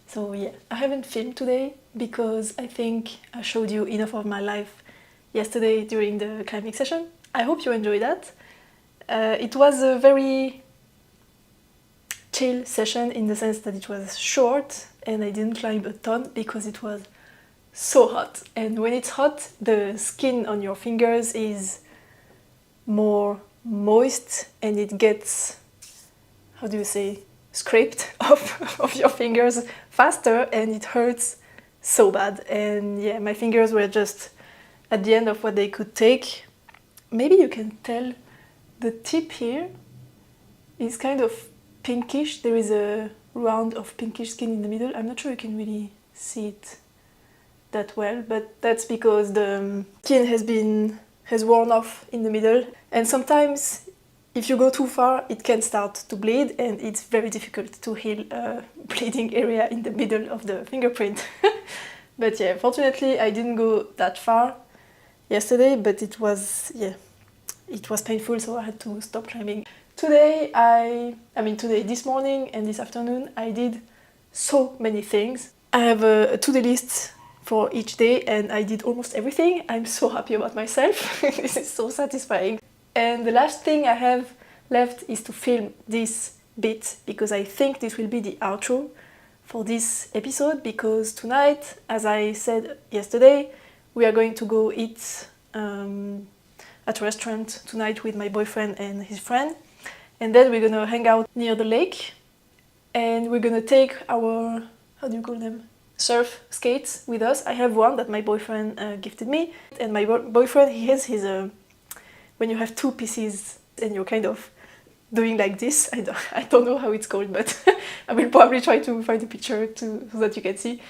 So yeah, I haven't filmed today because I think I showed you enough of my life yesterday during the climbing session. I hope you enjoyed that. It was a very chill session in the sense that it was short and I didn't climb a ton because it was so hot. And when it's hot, the skin on your fingers is more moist and it gets, how do you say, scraped off of your fingers faster and it hurts so bad. And yeah, my fingers were just at the end of what they could take. Maybe you can tell the tip here is kind of pinkish. There is a round of pinkish skin in the middle. I'm not sure you can really see it that well, but that's because the skin has worn off in the middle, and sometimes if you go too far it can start to bleed and it's very difficult to heal a bleeding area in the middle of the fingerprint. But yeah, fortunately I didn't go that far yesterday, but it was painful, so I had to stop climbing. Today, this morning and this afternoon I did so many things. I have a to-do list for each day and I did almost everything. I'm so happy about myself. This is so satisfying. And the last thing I have left is to film this bit because I think this will be the outro for this episode, because tonight, as I said yesterday, we are going to go eat at a restaurant tonight with my boyfriend and his friend, and then we're gonna hang out near the lake and we're gonna take our, how do you call them, surf skates with us. I have one that my boyfriend gifted me, and my boyfriend, he has his when you have two pieces and you're kind of doing like this, I don't know how it's called, but I will probably try to find a picture so that you can see,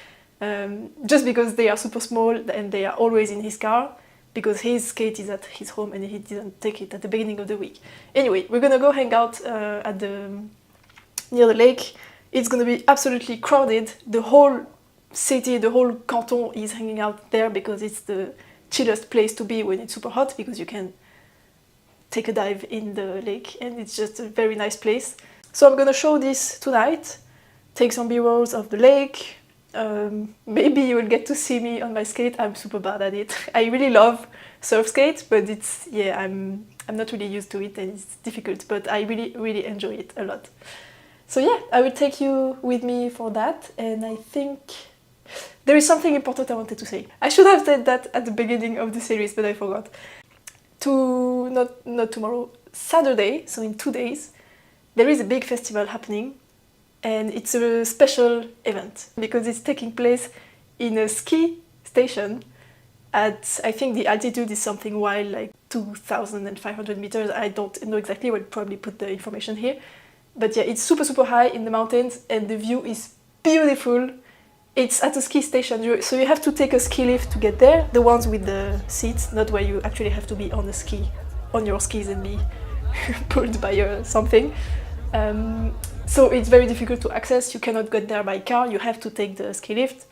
just because they are super small and they are always in his car because his skate is at his home and he didn't take it at the beginning of the week. Anyway, we're gonna go hang out near the lake. It's gonna be absolutely crowded. The whole city, the whole canton is hanging out there because it's the chillest place to be when it's super hot, because you can take a dive in the lake and it's just a very nice place. So I'm gonna show this tonight, take some b-rolls of the lake. Maybe you will get to see me on my skate. I'm super bad at it. I really love surf skate, but I'm not really used to it and it's difficult, but I really enjoy it a lot. So yeah, I will take you with me for that, and I think there is something important I wanted to say. I should have said that at the beginning of the series, but I forgot. Not tomorrow, Saturday, so in 2 days, there is a big festival happening, and it's a special event because it's taking place in a ski station at, I think the altitude is something wild, like 2,500 meters. I don't know exactly, we'll probably put the information here. But yeah, it's super high in the mountains and the view is beautiful. It's at a ski station, so you have to take a ski lift to get there, the ones with the seats, not where you actually have to be on your skis and be pulled by something. So it's very difficult to access. You cannot get there by car, you have to take the ski lift.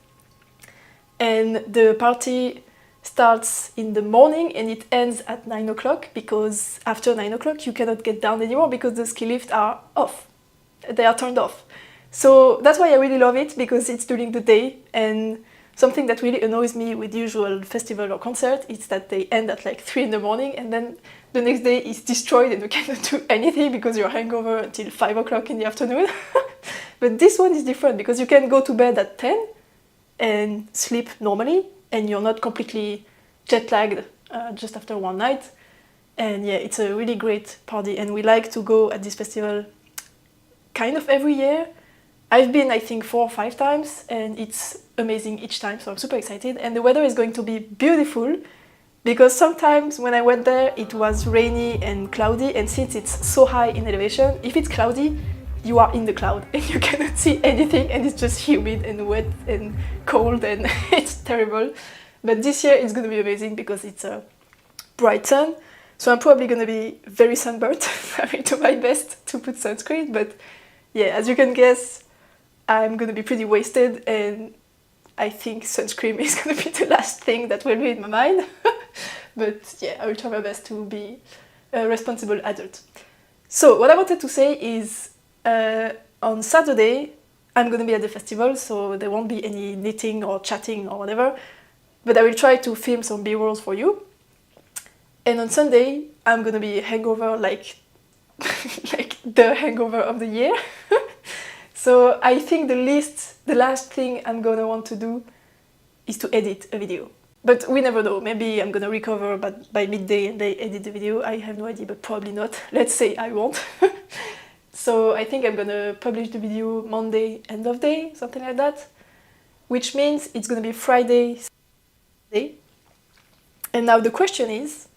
And the party starts in the morning and it ends at 9 o'clock, because after 9 o'clock you cannot get down anymore because the ski lifts are off. They are turned off. So that's why I really love it, because it's during the day. And something that really annoys me with usual festival or concert is that they end at like 3 in the morning and then the next day is destroyed and you cannot do anything because you're hangover until 5 o'clock in the afternoon. But this one is different because you can go to bed at 10 and sleep normally and you're not completely jet lagged just after one night. And yeah, it's a really great party and we like to go at this festival kind of every year. I've been, I think, 4 or 5 times and it's amazing each time, so I'm super excited. And the weather is going to be beautiful because sometimes when I went there it was rainy and cloudy, and since it's so high in elevation, if it's cloudy you are in the cloud and you cannot see anything and it's just humid and wet and cold and it's terrible. But this year it's going to be amazing because it's a bright sun, so I'm probably going to be very sunburnt. I will do my best to put sunscreen, but yeah, as you can guess, I'm going to be pretty wasted and I think sunscreen is going to be the last thing that will be in my mind. But yeah, I will try my best to be a responsible adult. So what I wanted to say is on Saturday I'm gonna be at the festival, so there won't be any knitting or chatting or whatever, but I will try to film some B-rolls for you. And on Sunday I'm gonna be hangover like like the hangover of the year. So I think the last thing I'm gonna want to do is to edit a video. But we never know, maybe I'm gonna recover by midday and they edit the video, I have no idea, but probably not. Let's say I won't. So I think I'm gonna publish the video Monday, end of day, something like that. Which means it's gonna be Friday, Saturday. And now the question is,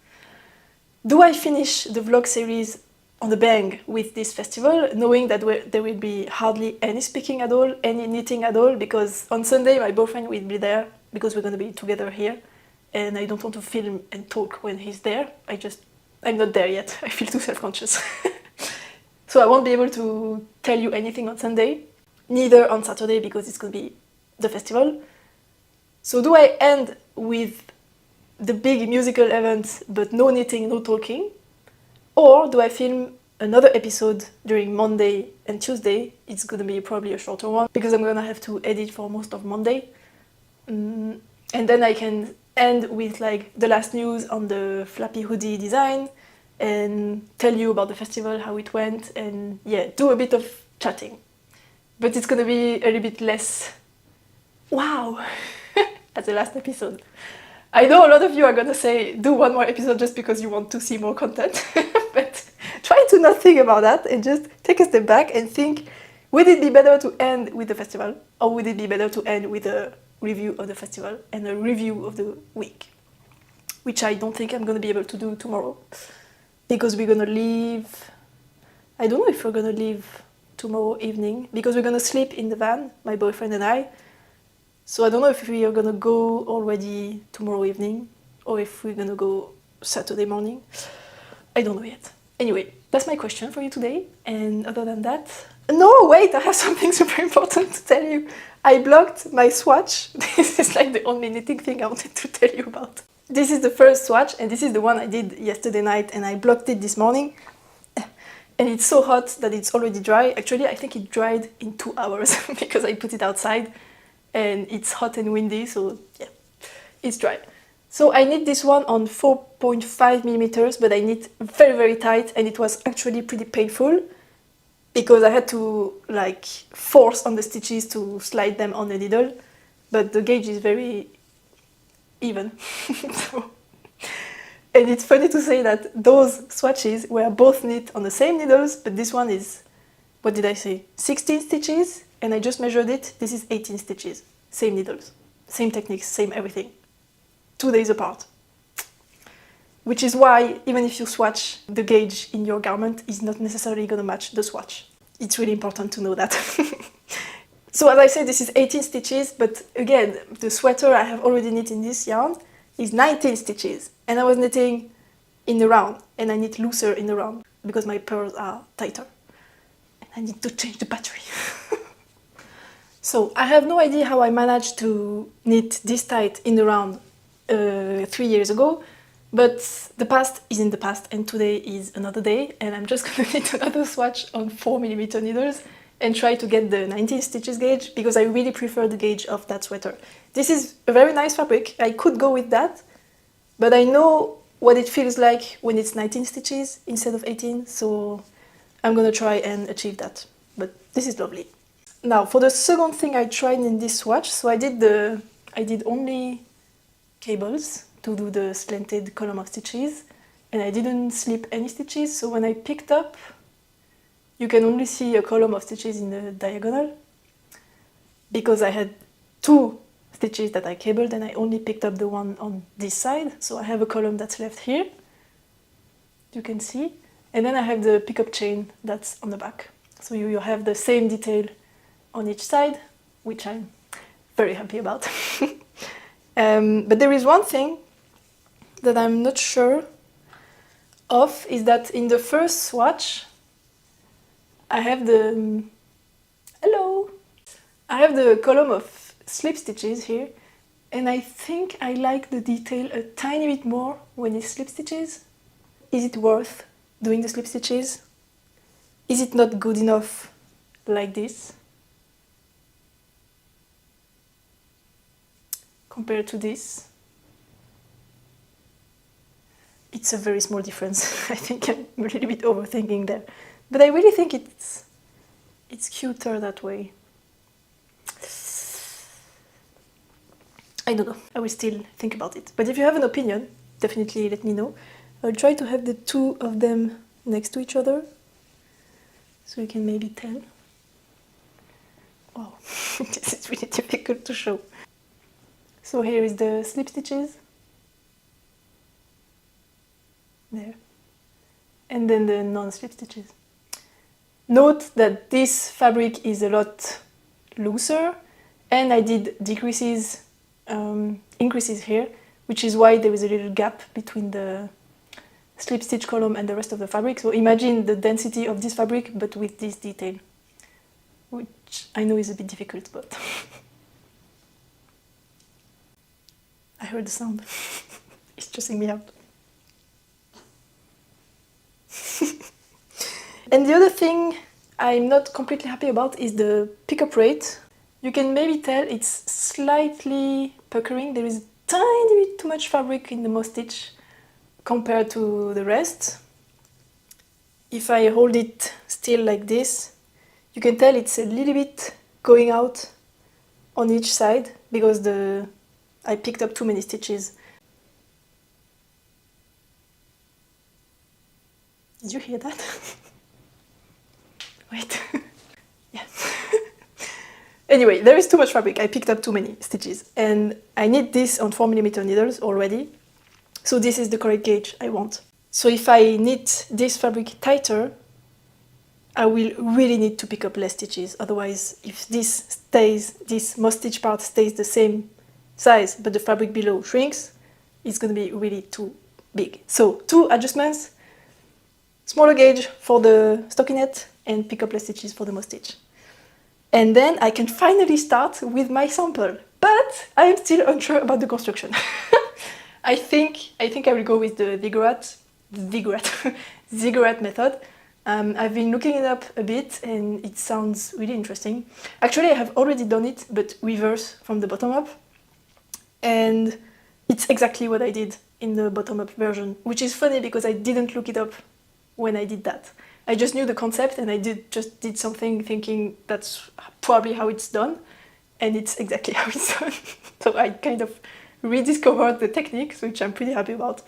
do I finish the vlog series on the bang with this festival, knowing that there will be hardly any speaking at all, any knitting at all, because on Sunday my boyfriend will be there, because we're going to be together here, and I don't want to film and talk when he's there. I'm not there yet, I feel too self-conscious. So I won't be able to tell you anything on Sunday, neither on Saturday, because it's going to be the festival. So do I end with the big musical event, but no knitting, no talking? Or do I film another episode during Monday and Tuesday? It's gonna be probably a shorter one, because I'm gonna have to edit for most of Monday. And then I can end with like the last news on the flappy hoodie design and tell you about the festival, how it went, and yeah, do a bit of chatting. But it's gonna be a little bit less wow as the last episode. I know a lot of you are gonna say, do one more episode just because you want to see more content, but try to not think about that and just take a step back and think, would it be better to end with the festival, or would it be better to end with a review of the festival and a review of the week? Which I don't think I'm gonna be able to do tomorrow, because we're gonna leave, I don't know if we're gonna leave tomorrow evening, because we're gonna sleep in the van, my boyfriend and I. So I don't know if we are gonna go already tomorrow evening, or if we're gonna go Saturday morning. I don't know yet. Anyway, that's my question for you today. And other than that, no, wait, I have something super important to tell you. I blocked my swatch. This is like the only knitting thing I wanted to tell you about. This is the first swatch, and this is the one I did yesterday night, and I blocked it this morning. And it's so hot that it's already dry. Actually, I think it dried in 2 hours because I put it outside. And it's hot and windy, so yeah, it's dry. So I knit this one on 4.5 millimeters, but I knit very, very tight, and it was actually pretty painful because I had to like force on the stitches to slide them on the needle, but the gauge is very even. So, and it's funny to say that those swatches were both knit on the same needles, but this one is, what did I say, 16 stitches? And I just measured it, this is 18 stitches. Same needles, same techniques, same everything. 2 days apart. Which is why, even if you swatch, the gauge in your garment is not necessarily gonna match the swatch. It's really important to know that. So as I said, this is 18 stitches, but again, the sweater I have already knit in this yarn is 19 stitches. And I was knitting in the round, and I knit looser in the round, because my pearls are tighter. And I need to change the battery. So I have no idea how I managed to knit this tight in the round 3 years ago, but the past is in the past, and today is another day, and I'm just gonna knit another swatch on 4mm needles and try to get the 19 stitches gauge, because I really prefer the gauge of that sweater. This is a very nice fabric, I could go with that, but I know what it feels like when it's 19 stitches instead of 18, so I'm gonna try and achieve that. But this is lovely. Now, for the second thing I tried in this swatch, so I did only cables to do the slanted column of stitches, and I didn't slip any stitches, so when I picked up, you can only see a column of stitches in the diagonal, because I had 2 stitches that I cabled and I only picked up the one on this side, so I have a column that's left here, you can see, and then I have the pickup chain that's on the back, so you have the same detail on each side, which I'm very happy about. But there is one thing that I'm not sure of, is that in the first swatch I have the I have the column of slip stitches here, and I think I like the detail a tiny bit more when it's slip stitches. is it worth doing the slip stitches? Is it not good enough like this compared to this? It's a very small difference. I think I'm a little bit overthinking there. But I really think it's cuter that way. I don't know. I will still think about it. But if you have an opinion, definitely let me know. I'll try to have the two of them next to each other, so you can maybe tell. Wow, this is really difficult to show. So here is the slip stitches. There. And then the non-slip stitches. Note that this fabric is a lot looser, and I did increases here, which is why there is a little gap between the slip stitch column and the rest of the fabric. So imagine the density of this fabric, but with this detail, which I know is a bit difficult, but I heard the sound. It's stressing me out. And the other thing I'm not completely happy about is the pickup rate. You can maybe tell it's slightly puckering. There is a tiny bit too much fabric in the moss stitch compared to the rest. If I hold it still like this, you can tell it's a little bit going out on each side because I picked up too many stitches. Did you hear that? Wait. Yeah. Anyway, there is too much fabric. I picked up too many stitches. And I need this on 4mm needles already. So this is the correct gauge I want. So if I knit this fabric tighter, I will really need to pick up less stitches. Otherwise, if this moss stitch part stays the same size, but the fabric below shrinks, it's going to be really too big. So 2 adjustments. Smaller gauge for the stockinette and pick up less stitches for the moss stitch. And then I can finally start with my sample. But I am still unsure about the construction. I think I will go with the ziggurat method. I've been looking it up a bit and it sounds really interesting. Actually, I have already done it, but reverse from the bottom up. And it's exactly what I did in the bottom up version, which is funny because I didn't look it up when I did that. I just knew the concept and I just did something thinking that's probably how it's done, and it's exactly how it's done. So I kind of rediscovered the techniques, which I'm pretty happy about.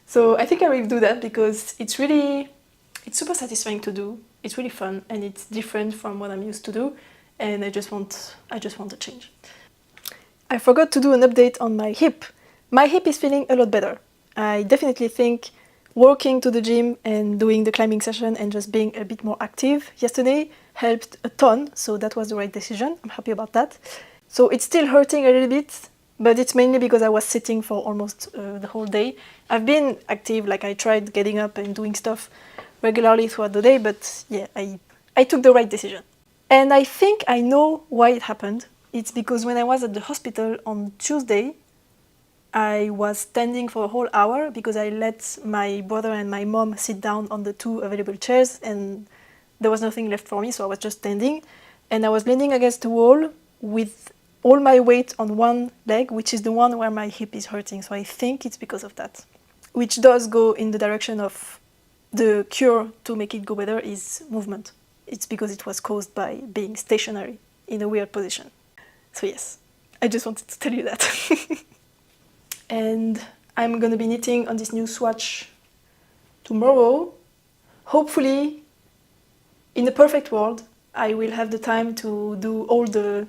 So I think I will do that because it's super satisfying to do. It's really fun and it's different from what I'm used to do, and I just want a change. I forgot to do an update on my hip. My hip is feeling a lot better. I definitely think walking to the gym and doing the climbing session and just being a bit more active yesterday helped a ton, so that was the right decision. I'm happy about that. So it's still hurting a little bit, but it's mainly because I was sitting for almost the whole day. I've been active, like I tried getting up and doing stuff regularly throughout the day, but yeah, I took the right decision. And I think I know why it happened. It's because when I was at the hospital on Tuesday, I was standing for a whole hour because I let my brother and my mom sit down on the 2 available chairs and there was nothing left for me, so I was just standing. And I was leaning against the wall with all my weight on one leg, which is the one where my hip is hurting. So I think it's because of that, which does go in the direction of the cure to make it go better is movement. It's because it was caused by being stationary in a weird position. So yes, I just wanted to tell you that. And I'm gonna be knitting on this new swatch tomorrow. Hopefully, in the perfect world, I will have the time to do all the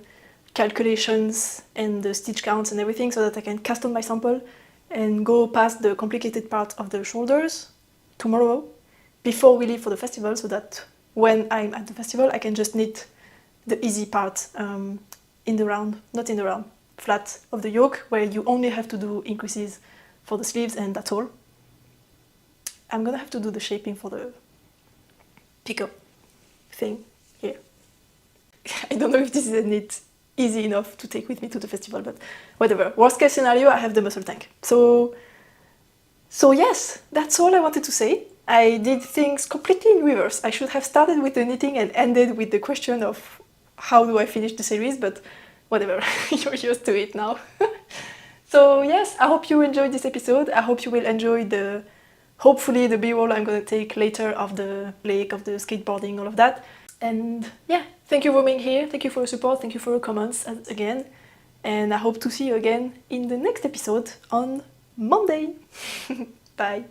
calculations and the stitch counts and everything so that I can cast on my sample and go past the complicated part of the shoulders tomorrow before we leave for the festival, so that when I'm at the festival I can just knit the easy part flat of the yoke, where you only have to do increases for the sleeves and that's all. I'm gonna have to do the shaping for the pickup thing here. I don't know if this is a knit easy enough to take with me to the festival, but whatever. Worst case scenario, I have the muscle tank. So So yes, that's all I wanted to say. I did things completely in reverse. I should have started with the knitting and ended with the question of how do I finish the series, but whatever, you're used to it now. So yes, I hope you enjoyed this episode. I hope you will enjoy hopefully the b-roll I'm gonna take later of the lake, of the skateboarding, all of that. And yeah, thank you for being here. Thank you for your support. Thank you for your comments again. And I hope to see you again in the next episode on Monday. Bye.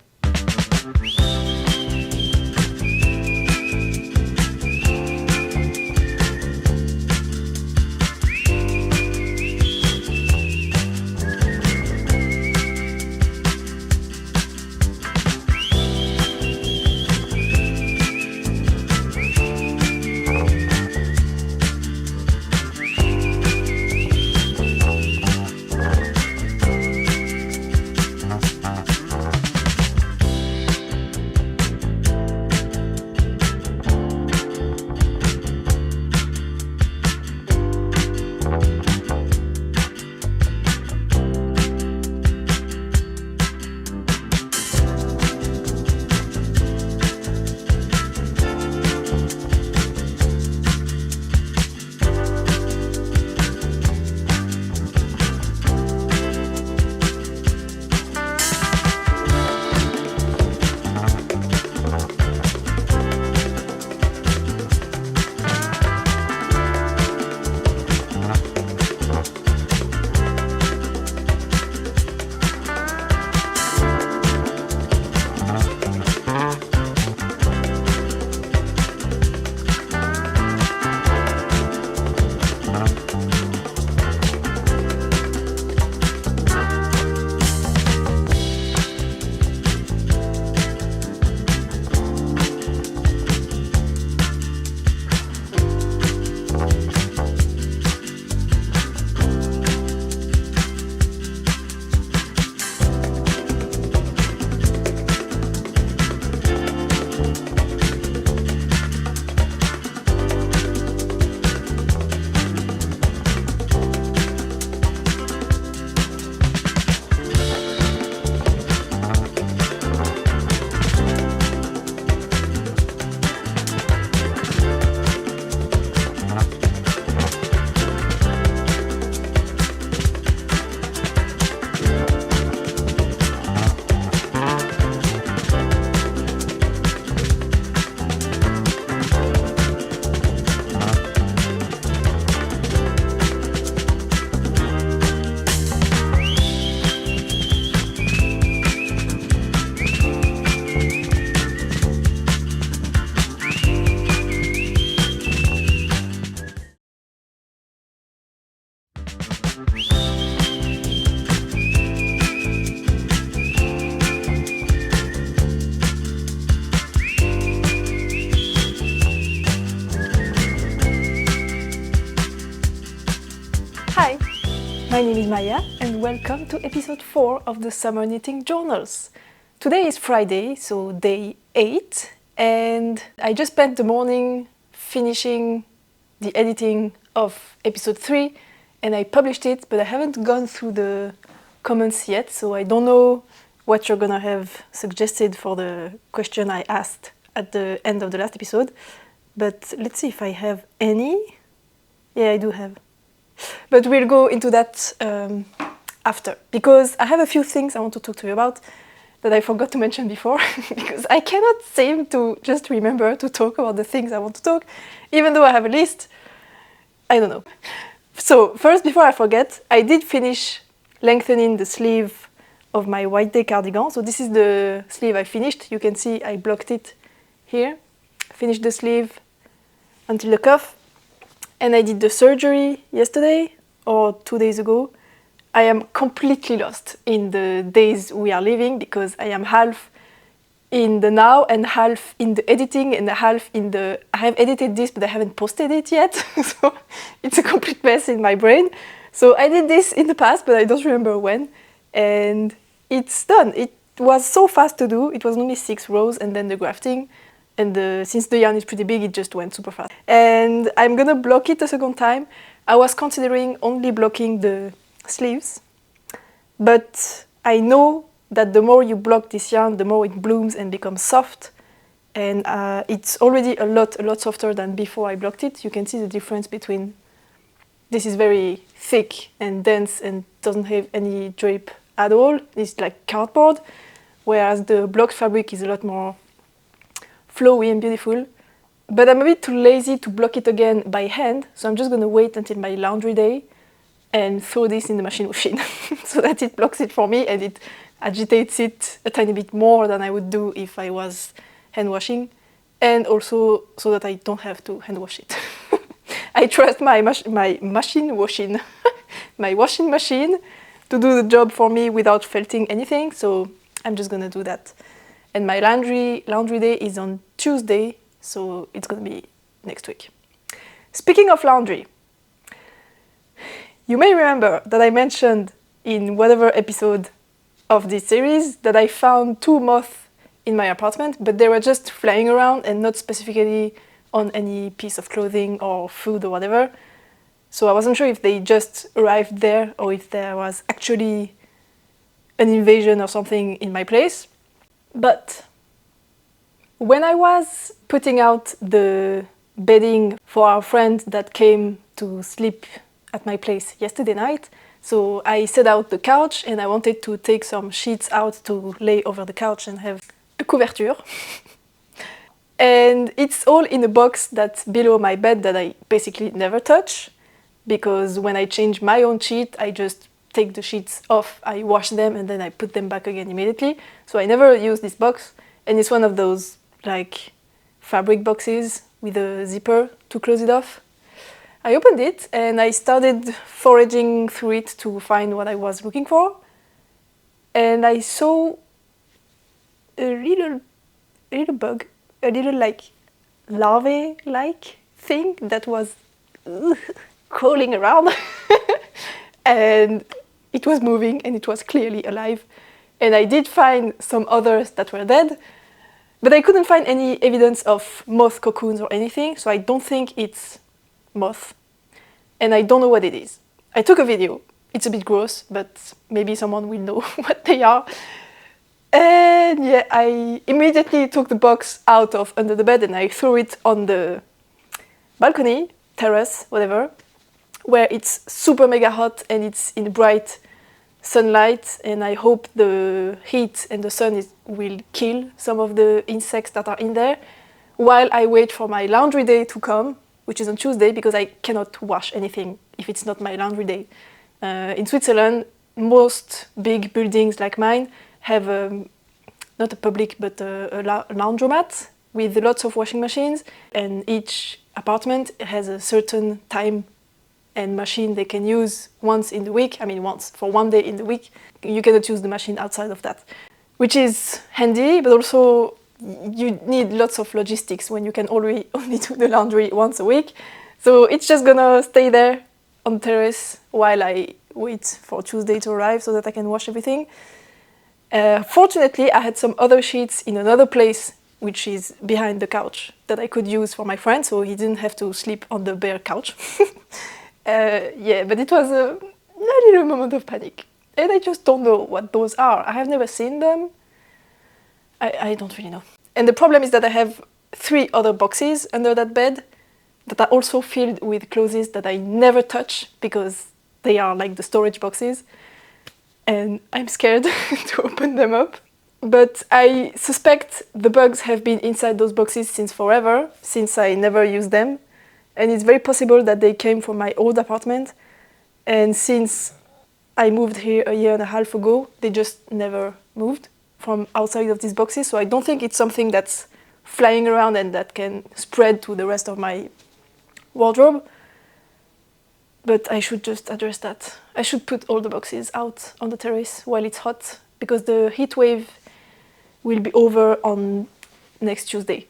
Hi, my name is Maya and welcome to episode 4 of the Summer Knitting Journals. Today is Friday, so day 8, and I just spent the morning finishing the editing of episode 3 and I published it, but I haven't gone through the comments yet, so I don't know what you're gonna have suggested for the question I asked at the end of the last episode, but let's see if I have any. Yeah, I do have. But we'll go into that after, because I have a few things I want to talk to you about that I forgot to mention before, because I cannot seem to just remember to talk about the things I want to talk, even though I have a list. I don't know. So first, before I forget, I did finish lengthening the sleeve of my white day cardigan. So this is the sleeve I finished. You can see I blocked it here. Finished the sleeve until the cuff. And I did the surgery yesterday or 2 days ago. I am completely lost in the days we are living because I am half in the now and half in the editing and half in the... I have edited this but I haven't posted it yet. So it's a complete mess in my brain. So I did this in the past but I don't remember when. And it's done. It was so fast to do. It was only 6 rows and then the grafting. And since the yarn is pretty big, it just went super fast. And I'm gonna block it a second time. I was considering only blocking the sleeves, but I know that the more you block this yarn, the more it blooms and becomes soft. And it's already a lot softer than before I blocked it. You can see the difference between, this is very thick and dense and doesn't have any drape at all. It's like cardboard, whereas the blocked fabric is a lot more flowy and beautiful. But I'm a bit too lazy to block it again by hand, so I'm just gonna wait until my laundry day and throw this in the machine machine so that it blocks it for me and it agitates it a tiny bit more than I would do if I was hand washing, and also so that I don't have to hand wash it. I trust my machine washing, my washing machine to do the job for me without felting anything, so I'm just gonna do that. And my laundry day is on Tuesday, so it's gonna be next week. Speaking of laundry, you may remember that I mentioned in whatever episode of this series that I found 2 moths in my apartment, but they were just flying around and not specifically on any piece of clothing or food or whatever. So I wasn't sure if they just arrived there or if there was actually an invasion or something in my place. But when I was putting out the bedding for our friend that came to sleep at my place yesterday night, so I set out the couch and I wanted to take some sheets out to lay over the couch and have a couverture. And it's all in a box that's below my bed that I basically never touch, because when I change my own sheet, I just take the sheets off, I wash them, and then I put them back again immediately. So I never use this box, and it's one of those like fabric boxes with a zipper to close it off. I opened it and I started foraging through it to find what I was looking for, and I saw a little bug, a little like larvae-like thing that was crawling around and it was moving and it was clearly alive. And I did find some others that were dead, but I couldn't find any evidence of moth cocoons or anything, so I don't think it's moth, and I don't know what it is. I took a video. It's a bit gross, but maybe someone will know what they are. And yeah, I immediately took the box out of under the bed and I threw it on the balcony, terrace, whatever, where it's super mega hot and it's in bright sunlight, and I hope the heat and the sun will kill some of the insects that are in there while I wait for my laundry day to come, which is on Tuesday, because I cannot wash anything if it's not my laundry day. In Switzerland, most big buildings like mine have not a public but a laundromat with lots of washing machines, and each apartment has a certain time and machine they can use once in the week. I mean, once for one day in the week. You cannot use the machine outside of that, which is handy, but also you need lots of logistics when you can only do the laundry once a week. So it's just gonna stay there on the terrace while I wait for Tuesday to arrive so that I can wash everything. Fortunately, I had some other sheets in another place, which is behind the couch, that I could use for my friend, so he didn't have to sleep on the bare couch. Yeah, but it was a little moment of panic. And I just don't know what those are. I have never seen them. I don't really know. And the problem is that I have 3 other boxes under that bed that are also filled with clothes that I never touch because they are like the storage boxes. And I'm scared to open them up. But I suspect the bugs have been inside those boxes since forever, since I never used them. And it's very possible that they came from my old apartment. And since I moved here a year and a half ago, they just never moved from outside of these boxes. So I don't think it's something that's flying around and that can spread to the rest of my wardrobe. But I should just address that. I should put all the boxes out on the terrace while it's hot, because the heat wave will be over on next Tuesday.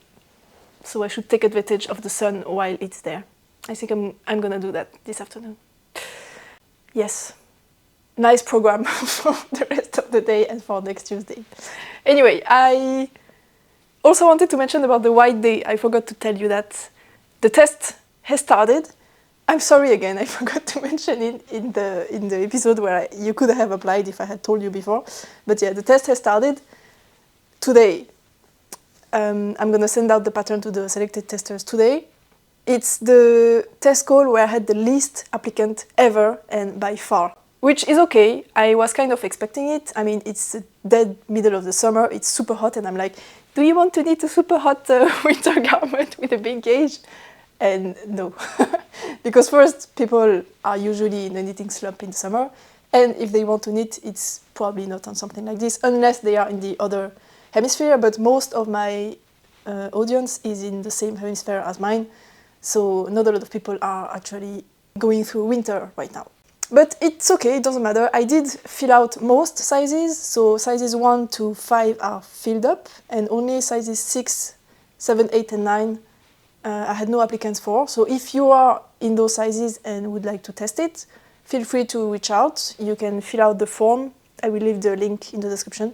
So I should take advantage of the sun while it's there. I think I'm gonna do that this afternoon. Yes, nice program for the rest of the day and for next Tuesday. Anyway, I also wanted to mention about the white day. I forgot to tell you that the test has started. I'm sorry again, I forgot to mention it in the episode where you could have applied if I had told you before. But yeah, the test has started today. I'm gonna send out the pattern to the selected testers today. It's the test call where I had the least applicant ever and by far, which is okay. I was kind of expecting it. I mean, it's the dead middle of the summer, it's super hot, and I'm like, do you want to knit a super hot winter garment with a big gauge? And no, because first, people are usually in a knitting slump in the summer, and if they want to knit, it's probably not on something like this, unless they are in the other hemisphere, but most of my audience is in the same hemisphere as mine, so not a lot of people are actually going through winter right now. But it's okay, it doesn't matter. I did fill out most sizes, so sizes 1 to 5 are filled up, and only sizes 6, 7, 8 and 9 I had no applicants for. So if you are in those sizes and would like to test it, feel free to reach out. You can fill out the form. I will leave the link in the description.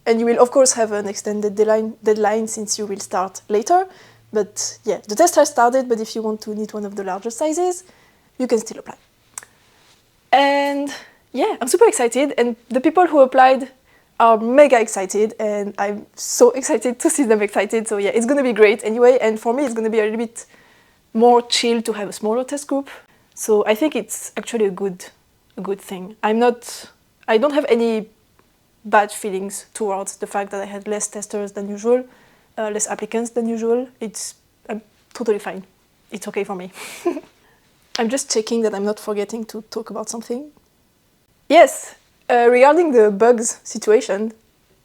And you will of course have an extended deadline since you will start later. But yeah, the test has started, but if you want to knit one of the larger sizes, you can still apply. And yeah, I'm super excited, and the people who applied are mega excited, and I'm so excited to see them excited. So yeah, it's gonna be great anyway, and for me it's gonna be a little bit more chill to have a smaller test group. So I think it's actually a good thing. I don't have any bad feelings towards the fact that I had less testers than usual, less applicants than usual. I'm totally fine. It's okay for me. I'm just checking that I'm not forgetting to talk about something. Yes, regarding the bugs situation,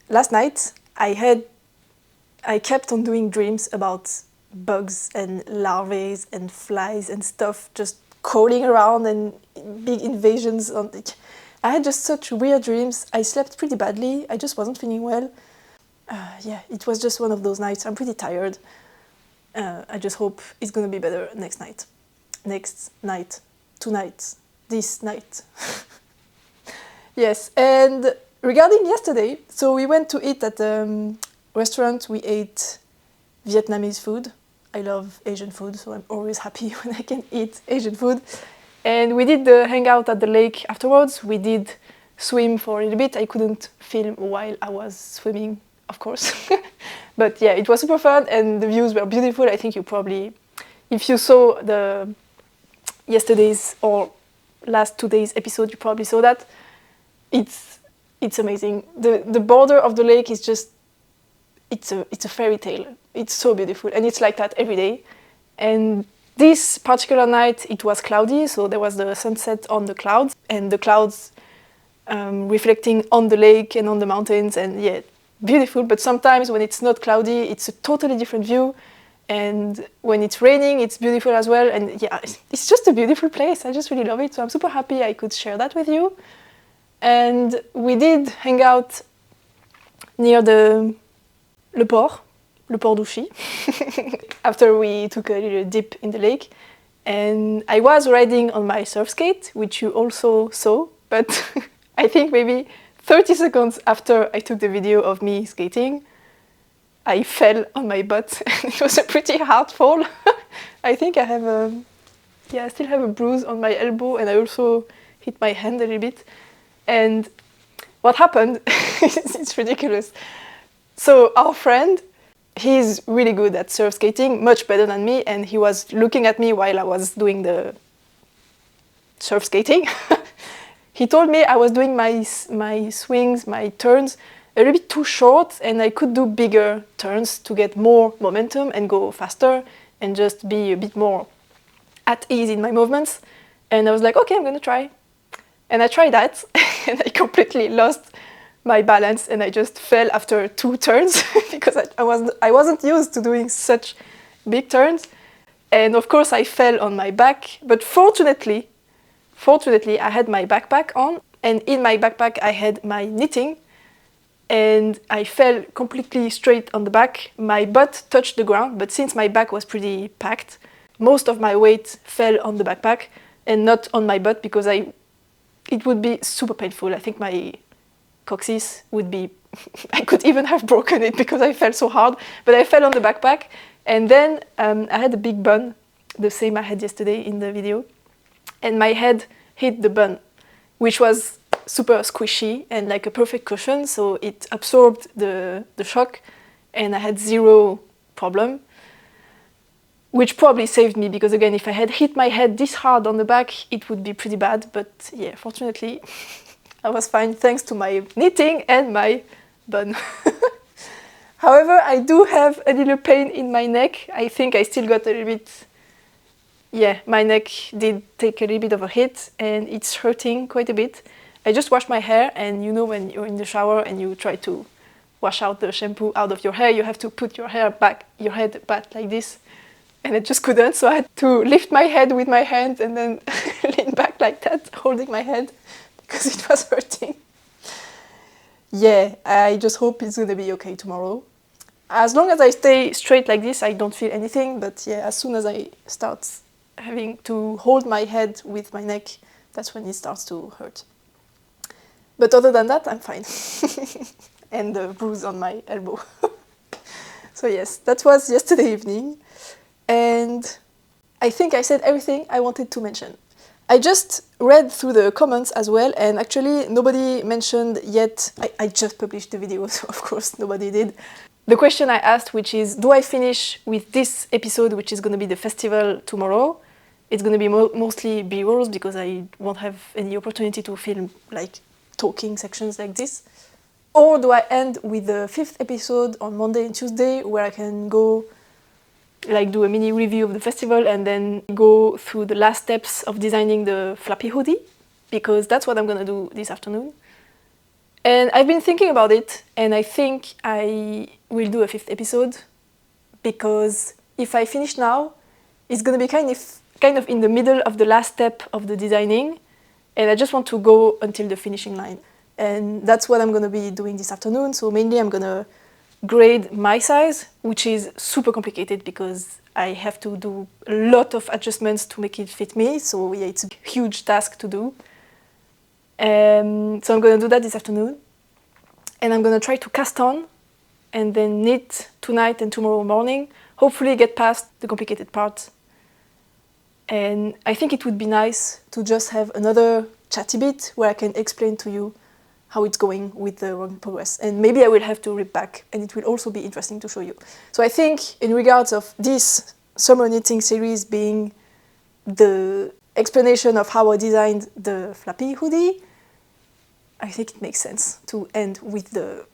last night I kept on doing dreams about bugs and larvae and flies and stuff just crawling around and big invasions. I had just such weird dreams. I slept pretty badly. I just wasn't feeling well. Yeah, it was just one of those nights. I'm pretty tired. I just hope it's gonna be better next night. Tonight, this night. Yes, and regarding yesterday, so we went to eat at a restaurant. We ate Vietnamese food. I love Asian food, so I'm always happy when I can eat Asian food. And we did the hangout at the lake afterwards. We did swim for a little bit. I couldn't film while I was swimming, of course. But yeah, it was super fun and the views were beautiful. I think you probably, if you saw the yesterday's or last 2 days episode, you probably saw that. It's amazing. The border of the lake is just, it's a fairy tale. It's so beautiful, and it's like that every day. And this particular night it was cloudy, so there was the sunset on the clouds, and the clouds reflecting on the lake and on the mountains, and yeah, beautiful. But sometimes when it's not cloudy, it's a totally different view. And when it's raining, it's beautiful as well. And yeah, it's just a beautiful place. I just really love it. So I'm super happy I could share that with you. And we did hang out near le port d'Ouchy, after we took a little dip in the lake. And I was riding on my surf skate, which you also saw, but I think maybe 30 seconds after I took the video of me skating, I fell on my butt. It was a pretty hard fall. I think I have I still have a bruise on my elbow, and I also hit my hand a little bit. And what happened, it's ridiculous. So our friend, he's really good at surf skating, much better than me, and he was looking at me while I was doing the surf skating. He told me I was doing my swings, my turns, a little bit too short, and I could do bigger turns to get more momentum and go faster and just be a bit more at ease in my movements. And I was like, okay, I'm gonna try. And I tried that, and I completely lost my balance, and I just fell after 2 turns because I wasn't used to doing such big turns. And of course I fell on my back, but fortunately I had my backpack on, and in my backpack I had my knitting, and I fell completely straight on the back. My butt touched the ground, but since my back was pretty packed, most of my weight fell on the backpack and not on my butt, because it would be super painful. I think my coccyx would be, I could even have broken it because I fell so hard, but I fell on the backpack. And then I had a big bun, the same I had yesterday in the video. and my head hit the bun, which was super squishy and like a perfect cushion, so it absorbed the shock and I had zero problem, which probably saved me, because again, if I had hit my head this hard on the back, it would be pretty bad. But yeah, fortunately, I was fine thanks to my knitting and my bun. However, I do have a little pain in my neck. I think I still got a little bit, yeah, my neck did take a little bit of a hit and it's hurting quite a bit. I just washed my hair, and you know when you're in the shower and you try to wash out the shampoo out of your hair, you have to put your head back like this. And I just couldn't, so I had to lift my head with my hand and then lean back like that, holding my head, because it was hurting. Yeah, I just hope it's gonna be okay tomorrow. As long as I stay straight like this, I don't feel anything, but yeah, as soon as I start having to hold my head with my neck, that's when it starts to hurt. But other than that, I'm fine. And the bruise on my elbow. So yes, that was yesterday evening. And I think I said everything I wanted to mention. I just read through the comments as well, and actually nobody mentioned yet. I just published the video, so of course nobody did. The question I asked, which is, do I finish with this episode, which is going to be the festival tomorrow? It's going to be mostly B-rolls, because I won't have any opportunity to film like talking sections like this. Or do I end with the 5th episode on Monday and Tuesday, where I can go like do a mini review of the festival and then go through the last steps of designing the flappy hoodie, because that's what I'm gonna do this afternoon. And I've been thinking about it, and I think I will do a 5th episode, because if I finish now, it's gonna be kind of in the middle of the last step of the designing, and I just want to go until the finishing line. And that's what I'm gonna be doing this afternoon. So mainly I'm gonna grade my size, which is super complicated because I have to do a lot of adjustments to make it fit me. So yeah, it's a huge task to do. So I'm gonna do that this afternoon. And I'm gonna try to cast on and then knit tonight and tomorrow morning. Hopefully get past the complicated part. And I think it would be nice to just have another chatty bit where I can explain to you how it's going with the work in progress. And maybe I will have to rip back, and it will also be interesting to show you. So I think in regards of this summer knitting series being the explanation of how I designed the flappy hoodie, I think it makes sense to end with a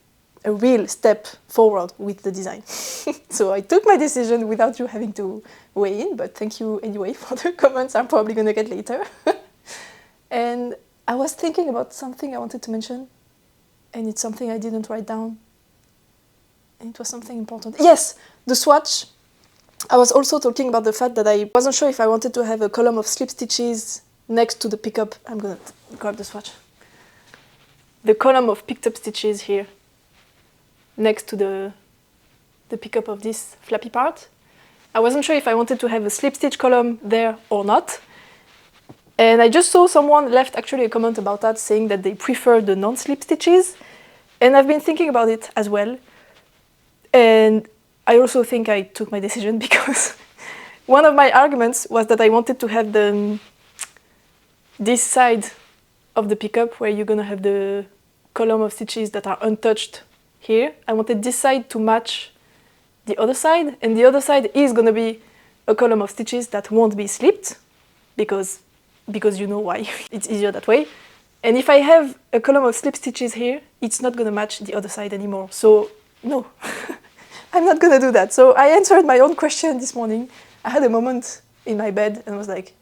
real step forward with the design. So I took my decision without you having to weigh in, but thank you anyway for the comments I'm probably gonna get later. And I was thinking about something I wanted to mention, and it's something I didn't write down. And it was something important. Yes, the swatch. I was also talking about the fact that I wasn't sure if I wanted to have a column of slip stitches next to the pickup. I'm gonna grab the swatch. The column of picked up stitches here, next to the pickup of this flappy part. I wasn't sure if I wanted to have a slip stitch column there or not. And I just saw someone left actually a comment about that, saying that they prefer the non-slip stitches. And I've been thinking about it as well. And I also think I took my decision, because one of my arguments was that I wanted to have this side of the pickup where you're gonna have the column of stitches that are untouched here. I wanted this side to match the other side, and the other side is gonna be a column of stitches that won't be slipped, because you know why. It's easier that way. And if I have a column of slip stitches here, it's not gonna match the other side anymore. So no, I'm not gonna do that. So I answered my own question this morning. I had a moment in my bed and was like,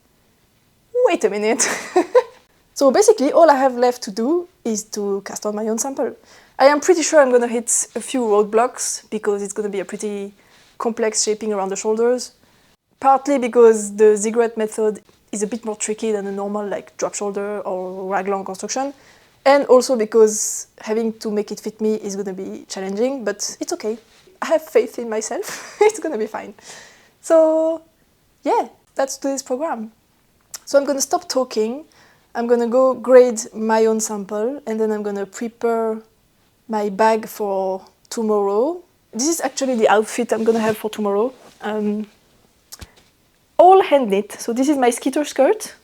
wait a minute. So basically all I have left to do is to cast on my own sample. I am pretty sure I'm gonna hit a few roadblocks, because it's gonna be a pretty complex shaping around the shoulders. Partly because the ziggurat method is a bit more tricky than a normal like drop shoulder or raglan construction, and also because having to make it fit me is going to be challenging, but it's okay. I have faith in myself. It's going to be fine. So yeah, that's today's program. So I'm going to stop talking. I'm going to go grade my own sample, and then I'm going to prepare my bag for tomorrow. This is actually the outfit I'm going to have for tomorrow. All hand knit. So this is my skitter skirt,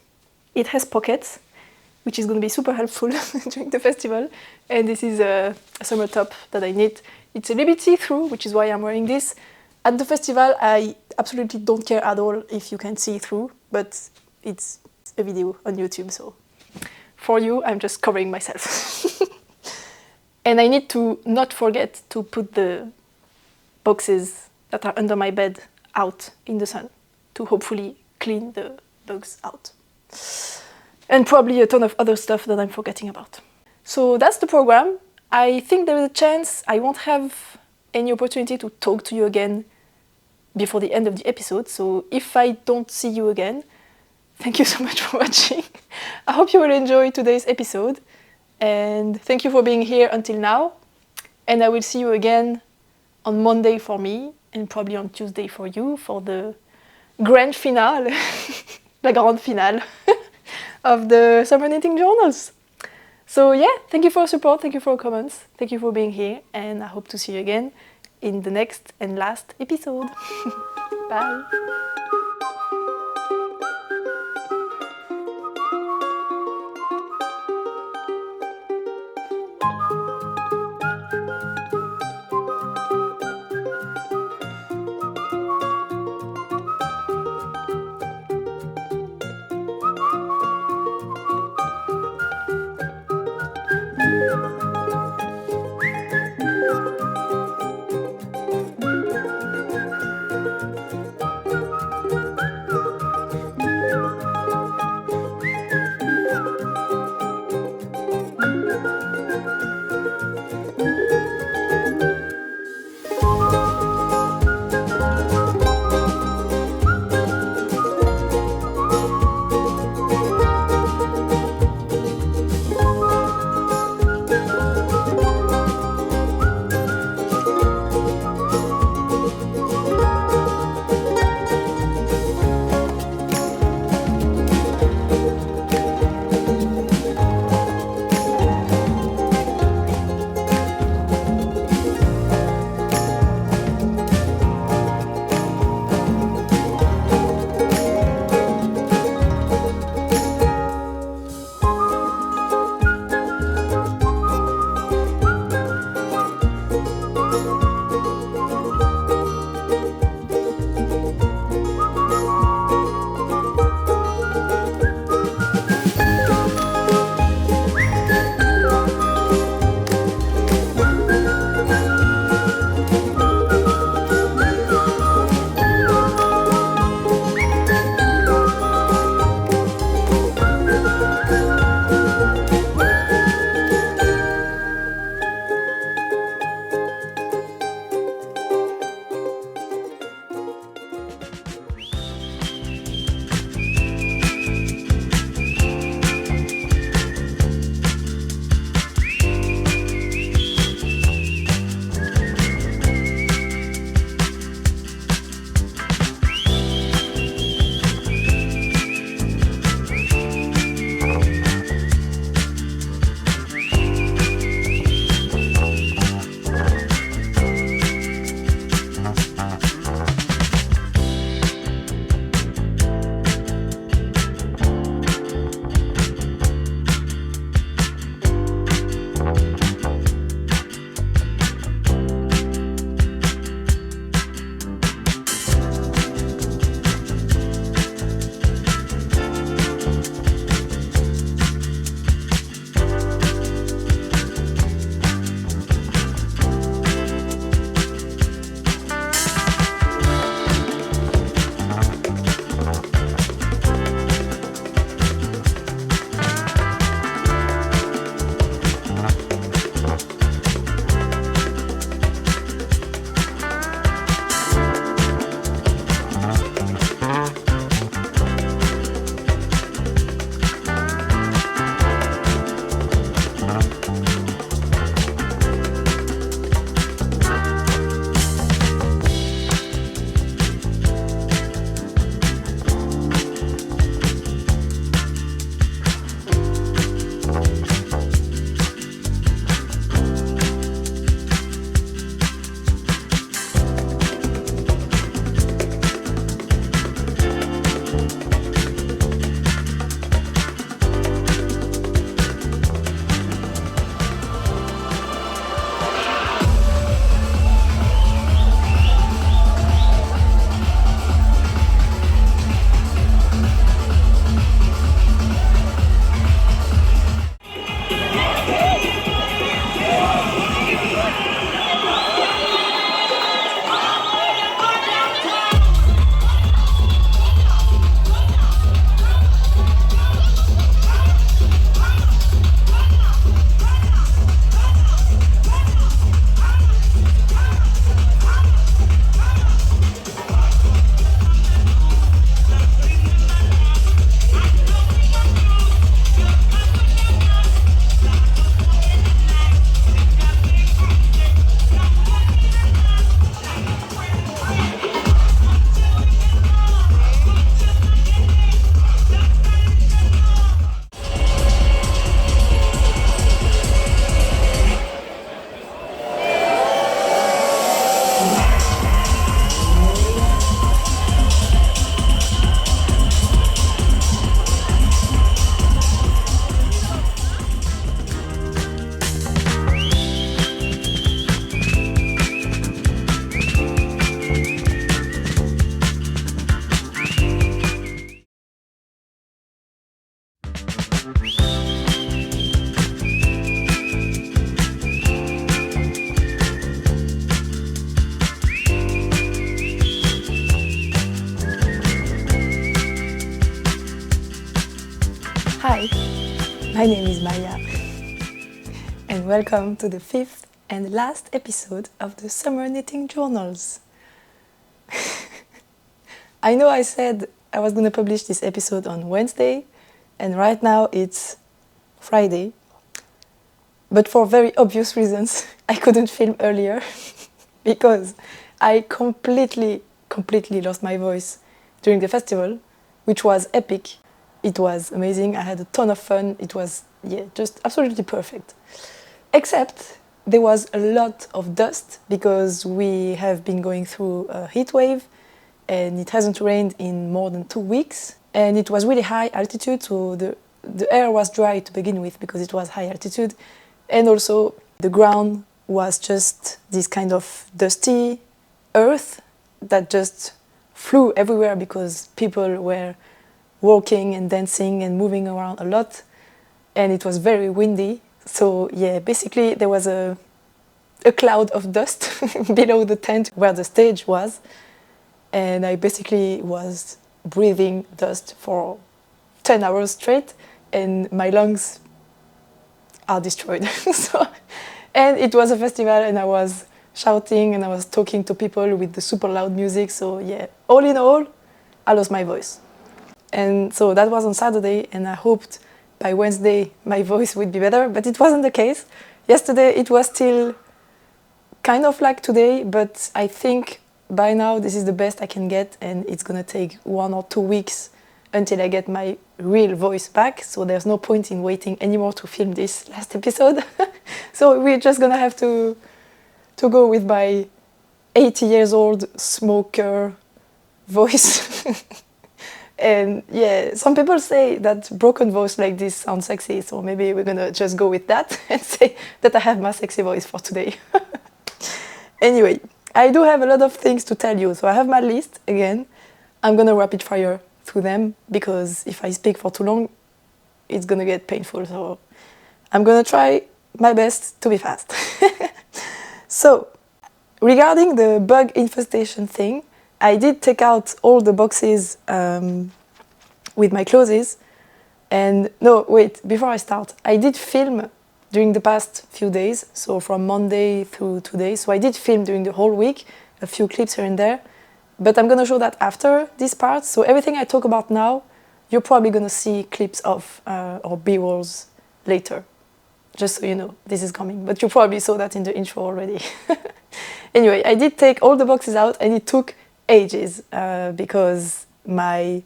It has pockets, which is going to be super helpful during the festival. And this is a summer top that I knit. It's a little bit see-through, which is why I'm wearing this. At the festival, I absolutely don't care at all if you can see through, but it's a video on YouTube, so for you, I'm just covering myself. And I need to not forget to put the boxes that are under my bed out in the sun to hopefully clean the bugs out. And probably a ton of other stuff that I'm forgetting about. So that's the program. I think there is a chance I won't have any opportunity to talk to you again before the end of the episode. So if I don't see you again, thank you so much for watching. I hope you will enjoy today's episode. And thank you for being here until now. And I will see you again on Monday for me and probably on Tuesday for you for the grand finale, la grande finale of the Summer Knitting Journals. So yeah, thank you for your support, thank you for your comments, thank you for being here, and I hope to see you again in the next and last episode. Bye! My name is Maya, and welcome to the 5th and last episode of the Summer Knitting Journals. I know I said I was going to publish this episode on Wednesday, and right now it's Friday. But for very obvious reasons, I couldn't film earlier because I completely lost my voice during the festival, which was epic. It was amazing. I had a ton of fun. It was, just absolutely perfect. Except there was a lot of dust because we have been going through a heat wave and it hasn't rained in more than 2 weeks. And it was really high altitude, so the air was dry to begin with because it was high altitude. And also the ground was just this kind of dusty earth that just flew everywhere because people were walking and dancing and moving around a lot, and it was very windy. So basically there was a cloud of dust below the tent where the stage was, and I basically was breathing dust for 10 hours straight, and my lungs are destroyed. And it was a festival, and I was shouting and I was talking to people with the super loud music, so all in all, I lost my voice. And so that was on Saturday, and I hoped by Wednesday my voice would be better, but it wasn't the case. Yesterday it was still kind of like today, but I think by now this is the best I can get, and it's gonna take 1 or 2 weeks until I get my real voice back, so there's no point in waiting anymore to film this last episode. So we're just gonna have to go with my 80 years old smoker voice. And some people say that broken voice like this sounds sexy, so maybe we're gonna just go with that and say that I have my sexy voice for today. Anyway, I do have a lot of things to tell you, so I have my list again. I'm gonna rapid fire through them because if I speak for too long, it's gonna get painful, so I'm gonna try my best to be fast. So, regarding the bug infestation thing, I did take out all the boxes with my clothes. And no, wait, before I start, I did film during the past few days, so from Monday through today. So I did film during the whole week, a few clips here and there. But I'm gonna show that after this part. So everything I talk about now, you're probably gonna see clips of or B-rolls later. Just so you know, this is coming. But you probably saw that in the intro already. Anyway, I did take all the boxes out, and it took ages because my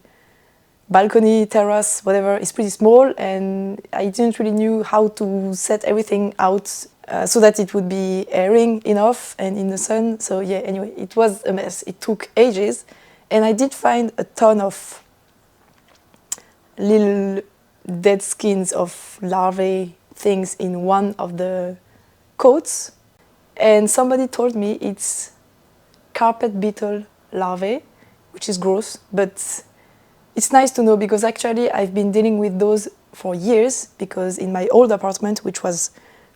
balcony, terrace, whatever, is pretty small, and I didn't really know how to set everything out so that it would be airing enough and in the sun. So anyway, it was a mess. It took ages, and I did find a ton of little dead skins of larvae things in one of the coats, and somebody told me it's carpet beetle larvae, which is gross, but it's nice to know because actually I've been dealing with those for years, because in my old apartment, which was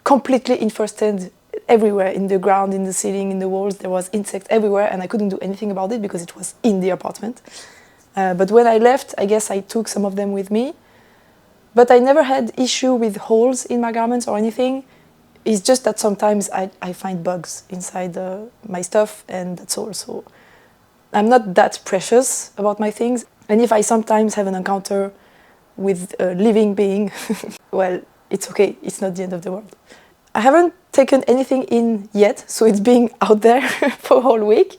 completely infested everywhere, in the ground, in the ceiling, in the walls, there was insects everywhere, and I couldn't do anything about it because it was in the apartment. But when I left, I guess I took some of them with me, but I never had issue with holes in my garments or anything. It's just that sometimes I find bugs inside my stuff, and that's all. So I'm not that precious about my things. And if I sometimes have an encounter with a living being, well, it's okay. It's not the end of the world. I haven't taken anything in yet, so it's been out there for a whole week.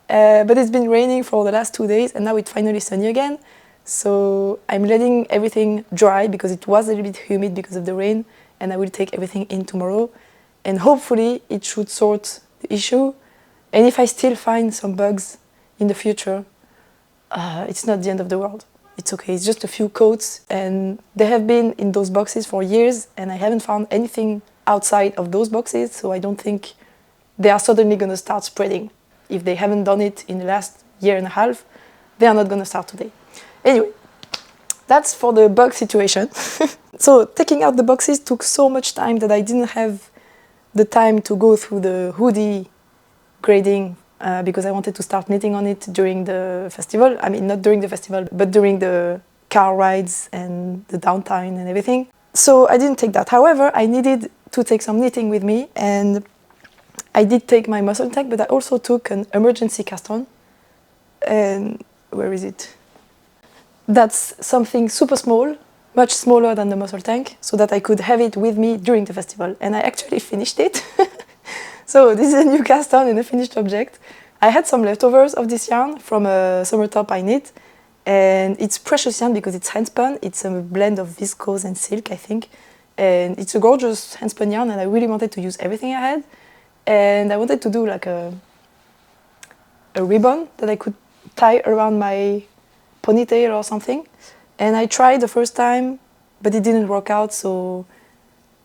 But it's been raining for the last 2 days, and now it's finally sunny again. So I'm letting everything dry because it was a little bit humid because of the rain, and I will take everything in tomorrow. And hopefully it should sort the issue. And if I still find some bugs in the future, it's not the end of the world. It's okay, it's just a few coats, and they have been in those boxes for years, and I haven't found anything outside of those boxes, so I don't think they are suddenly going to start spreading. If they haven't done it in the last year and a half, they are not going to start today. Anyway, that's for the bug situation. So taking out the boxes took so much time that I didn't have the time to go through the hoodie grading because I wanted to start knitting on it during the festival. I mean, not during the festival, but during the car rides and the downtime and everything. So I didn't take that. However, I needed to take some knitting with me, and I did take my muscle tank, but I also took an emergency cast on. And where is it? That's something super small, much smaller than the muscle tank, so that I could have it with me during the festival. And I actually finished it. So this is a new cast on and a finished object. I had some leftovers of this yarn from a summer top I knit, and it's precious yarn because it's handspun. It's a blend of viscose and silk, I think. And it's a gorgeous handspun yarn, and I really wanted to use everything I had. And I wanted to do like a ribbon that I could tie around my ponytail or something. And I tried the first time, but it didn't work out. So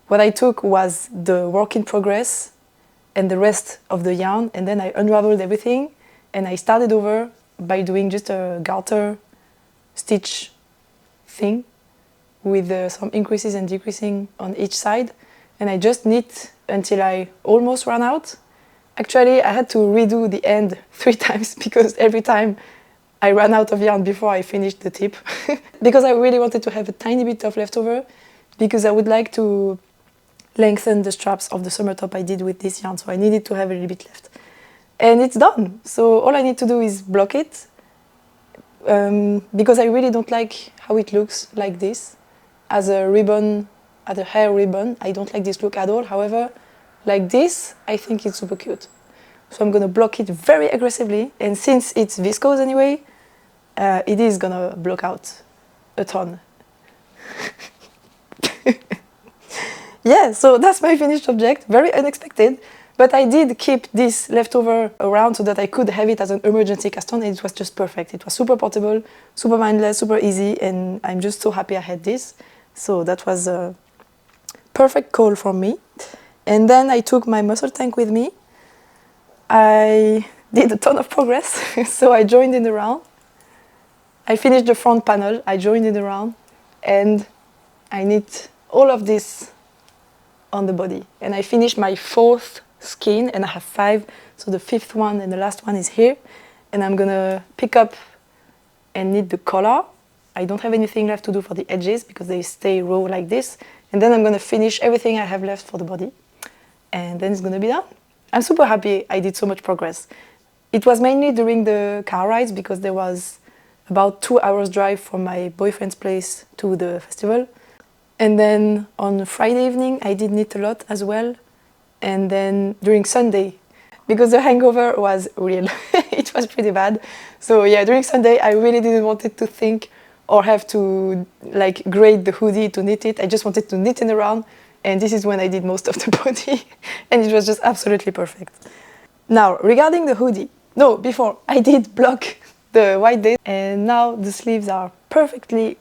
what I took was the work in progress and the rest of the yarn, and then I unraveled everything, and I started over by doing just a garter stitch thing with some increases and decreasing on each side, and I just knit until I almost ran out. Actually, I had to redo the end 3 times because every time I ran out of yarn before I finished the tip. Because I really wanted to have a tiny bit of leftover, because I would like to lengthen the straps of the summer top I did with this yarn, so I needed to have a little bit left. And it's done, so all I need to do is block it, because I really don't like how it looks like this, as a ribbon, as a hair ribbon. I don't like this look at all. However, like this, I think it's super cute. So I'm gonna block it very aggressively, and since it's viscose anyway, it is gonna block out a ton. Yeah, so that's my finished object, very unexpected, but I did keep this leftover around so that I could have it as an emergency cast on, and it was just perfect. It was super portable, super mindless, super easy, and I'm just so happy I had this. So that was a perfect call for me. And then I took my muscle tank with me. I did a ton of progress, so I joined in the round. I finished the front panel, I joined in the round, and I knit all of this on the body. And I finished my 4th skein, and I have 5, so the 5th one and the last one is here. And I'm gonna pick up and knit the collar. I don't have anything left to do for the edges because they stay raw like this. And then I'm gonna finish everything I have left for the body. And then it's gonna be done. I'm super happy I did so much progress. It was mainly during the car rides because there was about 2 hours drive from my boyfriend's place to the festival. And then on Friday evening, I did knit a lot as well. And then during Sunday, because the hangover was real, it was pretty bad. So yeah, during Sunday, I really didn't want to think or have to like grade the hoodie to knit it. I just wanted to knit in the round. And this is when I did most of the body. And it was just absolutely perfect. Now, regarding the hoodie, no, before, I did block the white days. And now the sleeves are perfectly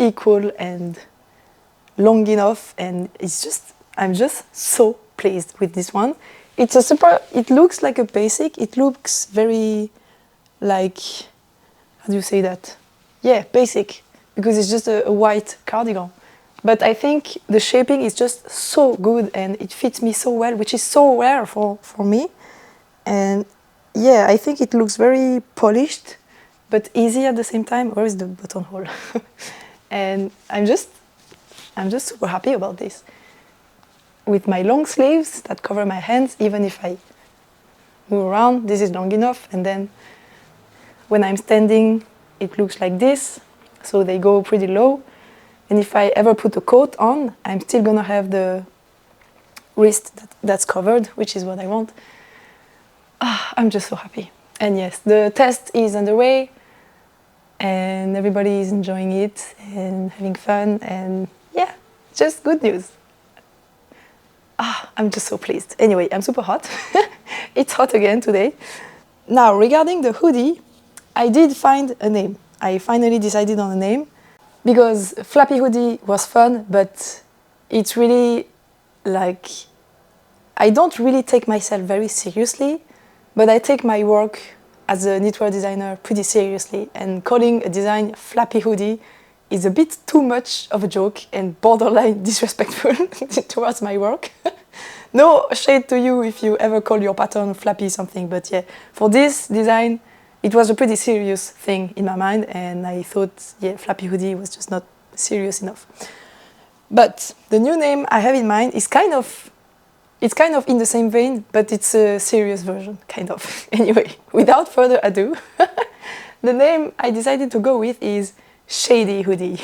equal and long enough, and I'm just so pleased with this one. It looks like a basic, it looks very like, how do you say that? Yeah, basic, because it's just a white cardigan. But I think the shaping is just so good and it fits me so well, which is so rare for me. And yeah, I think it looks very polished, but easy at the same time. Where is the buttonhole? And I'm just super happy about this. With my long sleeves that cover my hands, even if I move around, this is long enough. And then when I'm standing, it looks like this. So they go pretty low. And if I ever put a coat on, I'm still gonna have the wrist that's covered, which is what I want. I'm just so happy. And yes, the test is underway. And everybody is enjoying it and having fun, and yeah, just good news. I'm just so pleased. Anyway, I'm super hot. It's hot again today. Now, regarding the hoodie, I did find a name. I finally decided on a name because Flappy Hoodie was fun, but it's really like, I don't really take myself very seriously, but I take my work as a knitwear designer pretty seriously, and calling a design Flappy Hoodie is a bit too much of a joke and borderline disrespectful towards my work. No shade to you if you ever call your pattern Flappy something, but yeah, for this design, it was a pretty serious thing in my mind, and I thought, yeah, Flappy Hoodie was just not serious enough. But the new name I have in mind is kind of in the same vein, but it's a serious version, kind of. Anyway, without further ado, the name I decided to go with is Shady Hoodie.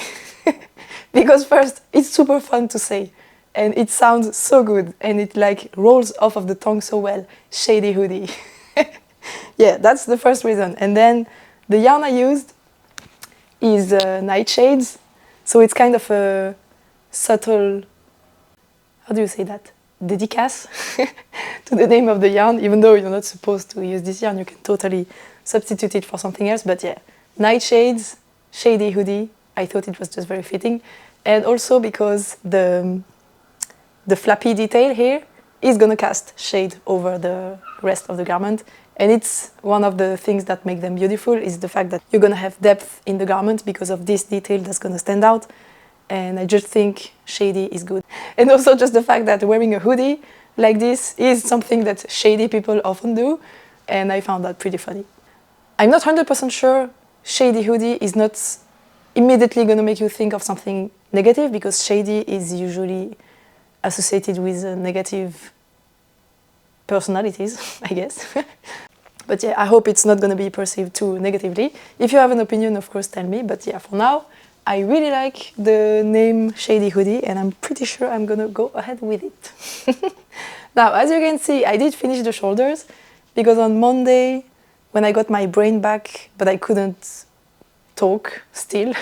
Because first, it's super fun to say, and it sounds so good, and it like rolls off of the tongue so well. Shady Hoodie. Yeah, that's the first reason. And then the yarn I used is nightshades, so it's kind of a subtle, how do you say that? Dédicace to the name of the yarn, even though you're not supposed to use this yarn, you can totally substitute it for something else. But yeah, nightshades, Shady Hoodie, I thought it was just very fitting. And also because the flappy detail here is gonna cast shade over the rest of the garment. And it's one of the things that make them beautiful, is the fact that you're gonna have depth in the garment because of this detail that's gonna stand out. And I just think shady is good. And also just the fact that wearing a hoodie like this is something that shady people often do, and I found that pretty funny. I'm not 100% sure shady hoodie is not immediately gonna make you think of something negative, because shady is usually associated with negative personalities, I guess. But yeah, I hope it's not gonna be perceived too negatively. If you have an opinion, of course, tell me. But yeah, for now, I really like the name Shady Hoodie, and I'm pretty sure I'm gonna go ahead with it. Now, as you can see, I did finish the shoulders, because on Monday, when I got my brain back, but I couldn't talk still,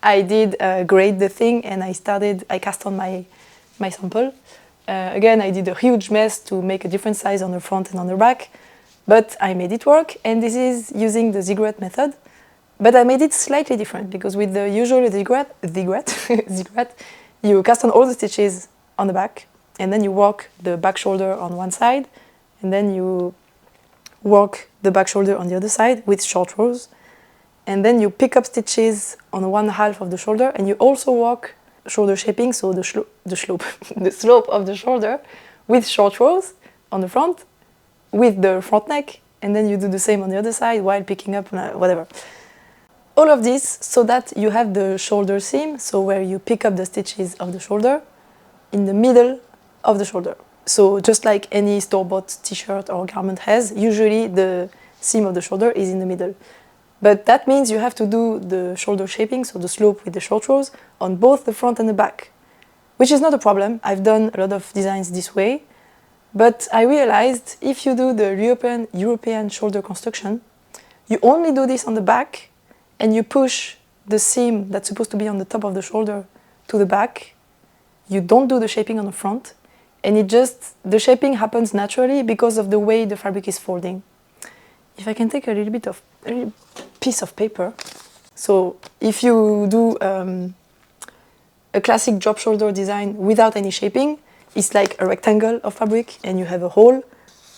I did grade the thing, and I cast on my sample. Again, I did a huge mess to make a different size on the front and on the back, but I made it work, and this is using the ziggurat method. But I made it slightly different, because with the usual ziggurat, you cast on all the stitches on the back, and then you work the back shoulder on one side, and then you work the back shoulder on the other side with short rows, and then you pick up stitches on one half of the shoulder, and you also work shoulder shaping, so the slope of the shoulder with short rows on the front, with the front neck, and then you do the same on the other side while picking up whatever. All of this so that you have the shoulder seam, so where you pick up the stitches of the shoulder, in the middle of the shoulder. So just like any store-bought t-shirt or garment has, usually the seam of the shoulder is in the middle. But that means you have to do the shoulder shaping, so the slope with the short rows, on both the front and the back, which is not a problem. I've done a lot of designs this way, but I realized if you do the European shoulder construction, you only do this on the back, and you push the seam that's supposed to be on the top of the shoulder to the back. You don't do the shaping on the front, and the shaping happens naturally because of the way the fabric is folding. If I can take a little piece of paper. So if you do a classic drop shoulder design without any shaping, it's like a rectangle of fabric, and you have a hole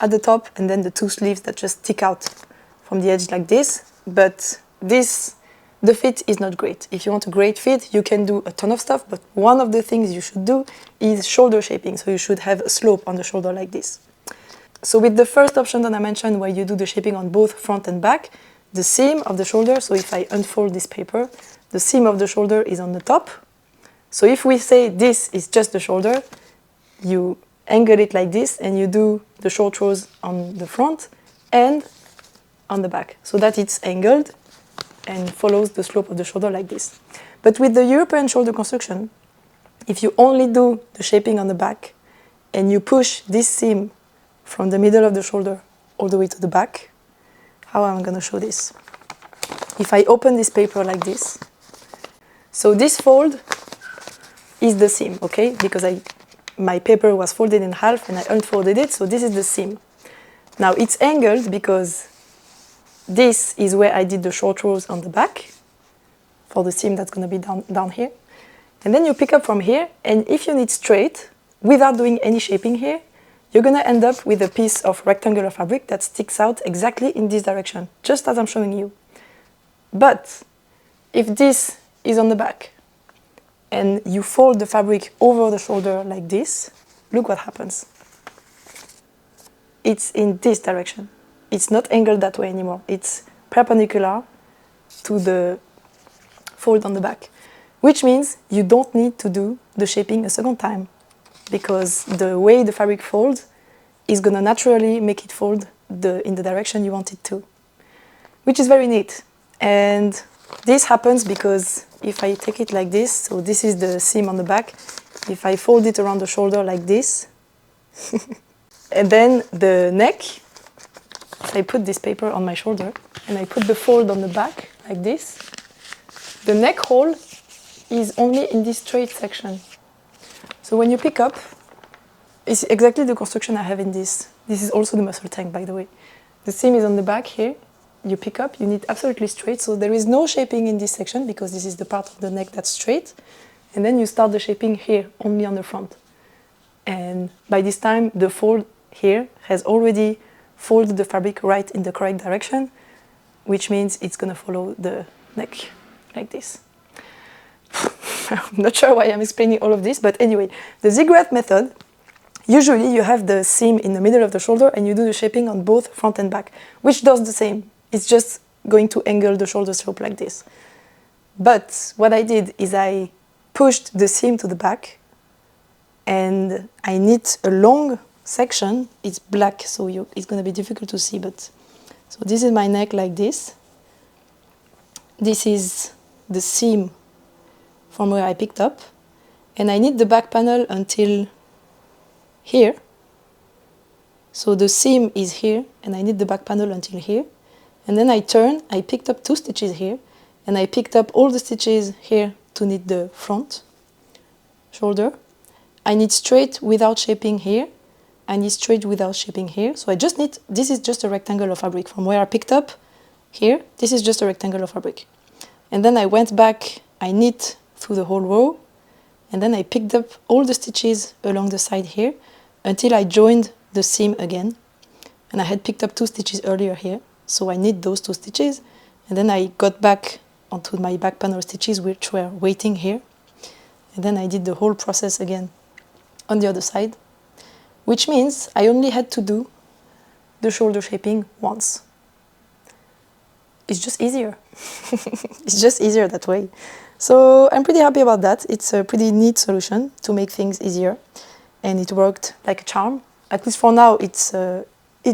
at the top, and then the two sleeves that just stick out from the edge like this. But the fit is not great. If you want a great fit, you can do a ton of stuff, but one of the things you should do is shoulder shaping. So you should have a slope on the shoulder like this. So with the first option that I mentioned, where you do the shaping on both front and back, the seam of the shoulder, so if I unfold this paper, the seam of the shoulder is on the top. So if we say this is just the shoulder, you angle it like this, and you do the short rows on the front and on the back, so that it's angled and follows the slope of the shoulder like this. But with the European shoulder construction, if you only do the shaping on the back, and you push this seam from the middle of the shoulder all the way to the back, how am I going to show this? If I open this paper like this, so this fold is the seam, okay? Because my paper was folded in half, and I unfolded it, so this is the seam. Now it's angled because this is where I did the short rows on the back for the seam that's going to be down here. And then you pick up from here, and if you need straight, without doing any shaping here, you're going to end up with a piece of rectangular fabric that sticks out exactly in this direction, just as I'm showing you. But if this is on the back, and you fold the fabric over the shoulder like this, look what happens. It's in this direction. It's not angled that way anymore. It's perpendicular to the fold on the back, which means you don't need to do the shaping a second time, because the way the fabric folds is going to naturally make it fold in the direction you want it to, which is very neat. And this happens because if I take it like this, so this is the seam on the back, if I fold it around the shoulder like this, and then the neck, if I put this paper on my shoulder and I put the fold on the back like this, the neck hole is only in this straight section. So when you pick up, it's exactly the construction I have in this. This is also the muscle tank, by the way. The seam is on the back here. You pick up, you need absolutely straight. So there is no shaping in this section because this is the part of the neck that's straight. And then you start the shaping here, only on the front. And by this time, the fold here has already folded the fabric right in the correct direction, which means it's going to follow the neck like this. I'm not sure why I'm explaining all of this, but anyway, the zigzag method, usually you have the seam in the middle of the shoulder and you do the shaping on both front and back, which does the same. It's just going to angle the shoulder slope like this. But what I did is I pushed the seam to the back and I knit a long section. It's black, so it's going to be difficult to see, but so this is my neck like this. This is the seam from where I picked up, and I knit the back panel until here. So the seam is here, and I knit the back panel until here. And then I turn, I picked up 2 stitches here, and I picked up all the stitches here to knit the front shoulder. I knit straight without shaping here. I knit straight without shaping here. So I just knit, this is just a rectangle of fabric. From where I picked up here, this is just a rectangle of fabric. And then I went back, I knit through the whole row, and then I picked up all the stitches along the side here until I joined the seam again. And I had picked up 2 stitches earlier here, so I knit those 2 stitches, and then I got back onto my back panel stitches which were waiting here. And then I did the whole process again on the other side, which means I only had to do the shoulder shaping once. It's just easier. It's just easier that way. So I'm pretty happy about that. It's a pretty neat solution to make things easier, and it worked like a charm. At least for now, it's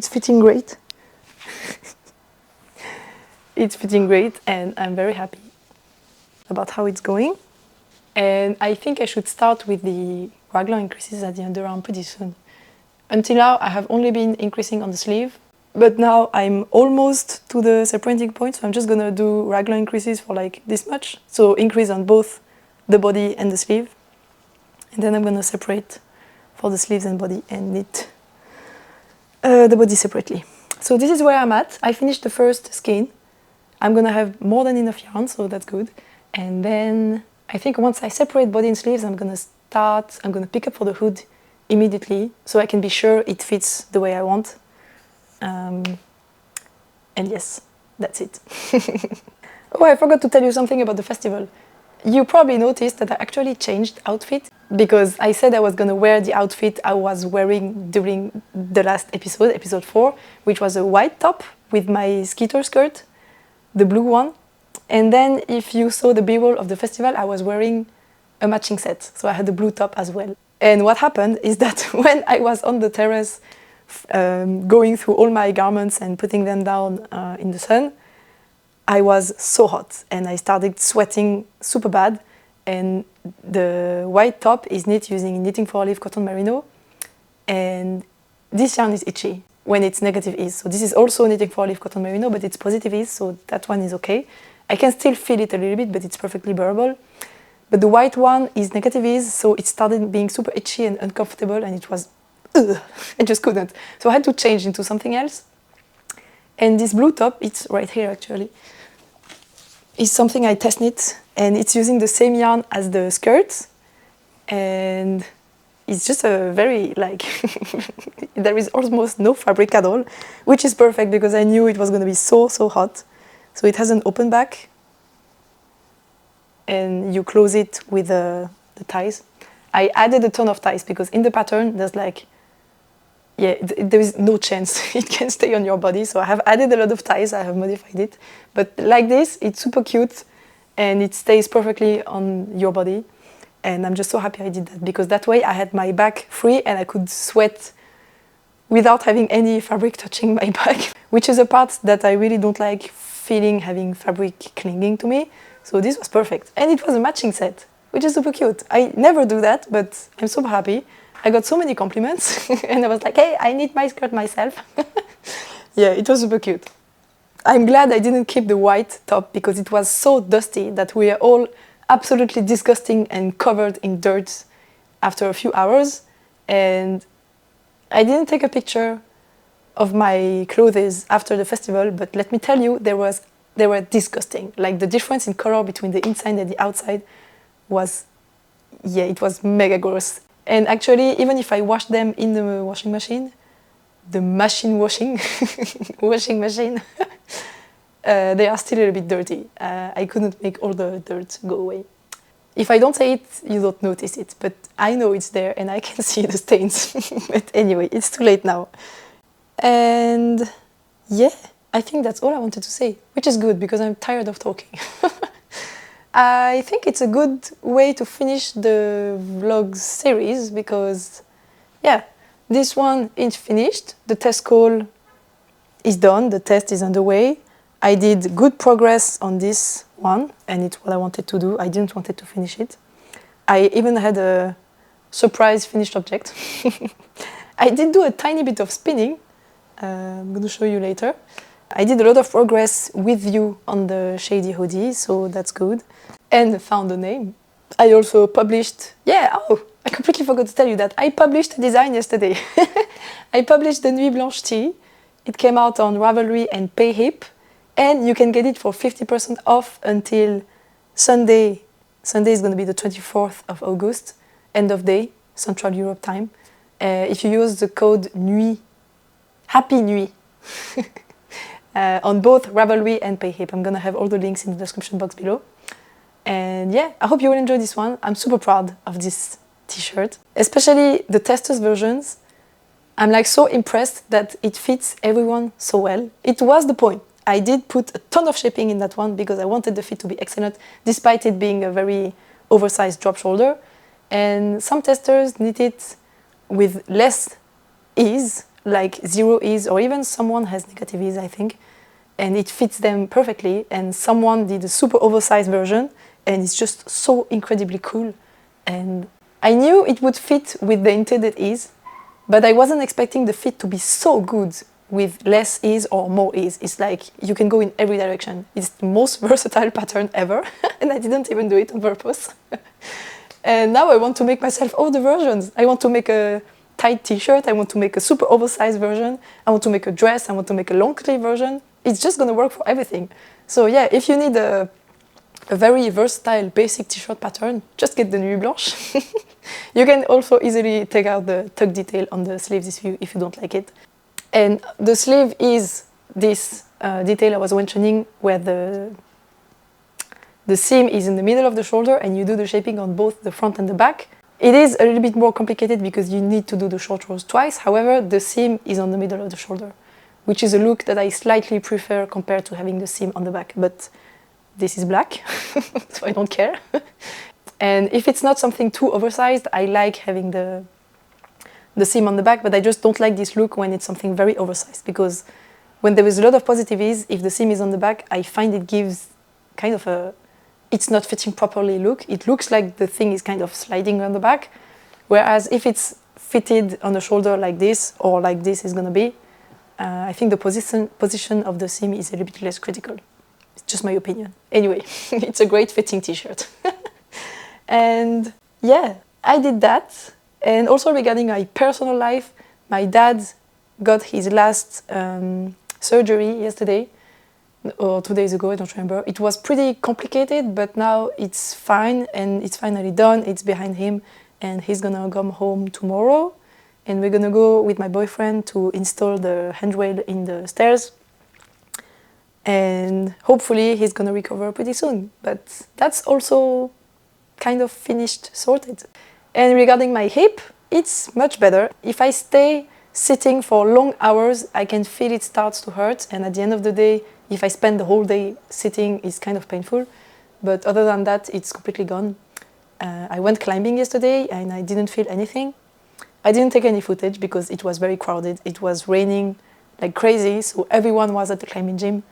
fitting great. It's fitting great, and I'm very happy about how it's going. And I think I should start with the raglan increases at the underarm pretty soon. Until now, I have only been increasing on the sleeve, but now I'm almost to the separating point, so I'm just gonna do raglan increases for like this much. So increase on both the body and the sleeve. And then I'm gonna separate for the sleeves and body and knit the body separately. So this is where I'm at. I finished the first skein. I'm gonna have more than enough yarn, so that's good. And then I think once I separate body and sleeves, I'm gonna pick up for the hood immediately, so I can be sure it fits the way I want. And yes, that's it. Oh, I forgot to tell you something about the festival. You probably noticed that I actually changed outfit, because I said I was gonna wear the outfit I was wearing during the last episode, episode 4, which was a white top with my skitter skirt, the blue one. And then if you saw the b-roll of the festival, I was wearing a matching set, so I had the blue top as well. And what happened is that when I was on the terrace going through all my garments and putting them down in the sun, I was so hot and I started sweating super bad. And the white top is knit using Knitting for Olive cotton merino, and this yarn is itchy when it's negative ease. So this is also Knitting for Olive cotton merino, but it's positive ease, so that one is okay. I can still feel it a little bit, but it's perfectly bearable. But the white one is negative ease, so it started being super itchy and uncomfortable, and it was, I just couldn't. So I had to change into something else. And this blue top, it's right here actually, is something I test knit, and it's using the same yarn as the skirt. And it's just a very, like, there is almost no fabric at all, which is perfect because I knew it was going to be so hot. So it has an open back, and you close it with the ties. I added a ton of ties because in the pattern there's like, yeah, there is no chance it can stay on your body. So I have added a lot of ties, I have modified it. But like this, it's super cute, and it stays perfectly on your body. And I'm just so happy I did that, because that way I had my back free and I could sweat without having any fabric touching my back, which is a part that I really don't like, feeling having fabric clinging to me. So this was perfect. And it was a matching set, which is super cute. I never do that, but I'm super happy. I got so many compliments and I was like, hey, I need my skirt myself. Yeah, it was super cute. I'm glad I didn't keep the white top because it was so dusty that we are all absolutely disgusting and covered in dirt after a few hours. And I didn't take a picture of my clothes after the festival, but let me tell you, they were disgusting. Like the difference in color between the inside and the outside was, yeah, it was mega gross. And actually, even if I washed them in the washing machine, the machine washing, washing machine, they are still a little bit dirty. I couldn't make all the dirt go away. If I don't say it, you don't notice it, but I know it's there and I can see the stains. But anyway, it's too late now. And yeah, I think that's all I wanted to say, which is good because I'm tired of talking. I think it's a good way to finish the vlog series because, yeah, this one is finished. The test call is done. The test is underway. I did good progress on this one, and it's what I wanted to do. I didn't want to finish it. I even had a surprise finished object. I did do a tiny bit of spinning. I'm going to show you later. I did a lot of progress with you on the shady hoodie, so that's good. And found a name. I also published, I completely forgot to tell you that I published a design yesterday. I published the Nuit Blanche tee. It came out on Ravelry and Payhip, and you can get it for 50% off until Sunday. Sunday is going to be the 24th of August, end of day, Central Europe time. If you use the code NUIT, Happy Nuit, on both Ravelry and Payhip. I'm going to have all the links in the description box below. And yeah, I hope you will enjoy this one. I'm super proud of this t-shirt, especially the testers versions. I'm like so impressed that it fits everyone so well. It was the point. I did put a ton of shaping in that one because I wanted the fit to be excellent, despite it being a very oversized drop shoulder. And some testers knit it with less ease, like zero ease, or even someone has negative ease, I think. And it fits them perfectly. And someone did a super oversized version, and it's just so incredibly cool. And I knew it would fit with the intended ease, but I wasn't expecting the fit to be so good with less ease or more ease. It's like you can go in every direction. It's the most versatile pattern ever, and I didn't even do it on purpose. And now I want to make myself all the versions. I want to make a tight t-shirt, I want to make a super oversized version, I want to make a dress, I want to make a long sleeve version. It's just gonna work for everything. So yeah, if you need a very versatile basic t-shirt pattern, just get the Nuit Blanche. You can also easily take out the tuck detail on the sleeves if you don't like it. And the sleeve is this detail I was mentioning where the seam is in the middle of the shoulder and you do the shaping on both the front and the back. It is a little bit more complicated because you need to do the short rows twice. However, the seam is on the middle of the shoulder, which is a look that I slightly prefer compared to having the seam on the back. But this is black, so I don't care. And if it's not something too oversized, I like having the seam on the back, but I just don't like this look when it's something very oversized, because when there is a lot of positive ease, if the seam is on the back, I find it gives kind of a it's not fitting properly look. It looks like the thing is kind of sliding on the back, whereas if it's fitted on the shoulder like this, or like this is gonna be, I think the position of the seam is a little bit less critical. It's just my opinion. Anyway, it's a great fitting t-shirt. And yeah, I did that. And also regarding my personal life, my dad got his last surgery yesterday, or 2 days ago, I don't remember. It was pretty complicated, but now it's fine and it's finally done. It's behind him and he's gonna come home tomorrow. And we're gonna go with my boyfriend to install the handrail in the stairs. And hopefully he's gonna recover pretty soon. But that's also kind of finished, sorted. And regarding my hip, it's much better. If I stay sitting for long hours, I can feel it starts to hurt. And at the end of the day, if I spend the whole day sitting, it's kind of painful. but other than that, it's completely gone. I went climbing yesterday and I didn't feel anything. I didn't take any footage because it was very crowded. It was raining like crazy, so everyone was at the climbing gym.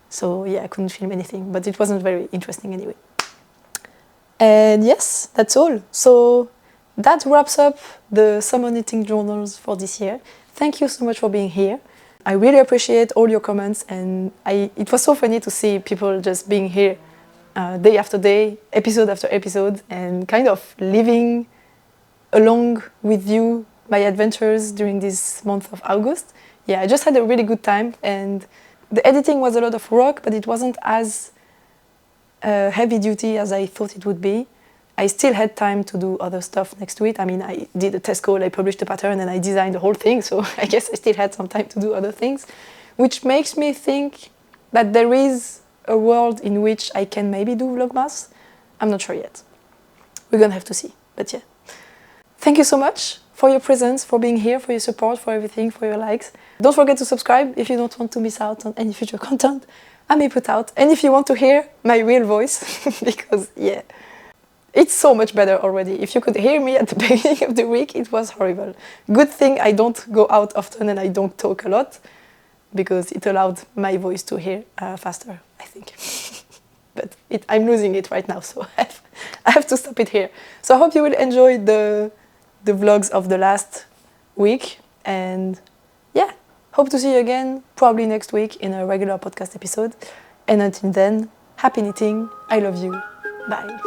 So yeah, I couldn't film anything, but it wasn't very interesting anyway. And yes, that's all. So that wraps up the summer knitting journals for this year. Thank you so much for being here. I really appreciate all your comments, and it was so funny to see people just being here day after day, episode after episode, and kind of living along with you my adventures during this month of August. Yeah, I just had a really good time, and the editing was a lot of work, but it wasn't as heavy duty as I thought it would be. I still had time to do other stuff next to it. I mean, I did a test code, I published a pattern, and I designed the whole thing, so I guess I still had some time to do other things, which makes me think that there is a world in which I can maybe do Vlogmas. I'm not sure yet. We're gonna have to see, but yeah. Thank you so much for your presence, for being here, for your support, for everything, for your likes. Don't forget to subscribe if you don't want to miss out on any future content I may put out. And if you want to hear my real voice, because yeah, it's so much better already. If you could hear me at the beginning of the week, it was horrible. Good thing I don't go out often and I don't talk a lot, because it allowed my voice to hear faster, I think. But I'm losing it right now, so I have to stop it here. So I hope you will enjoy the vlogs of the last week, and yeah, hope to see you again probably next week in a regular podcast episode. And until then, happy knitting. I love you. Bye.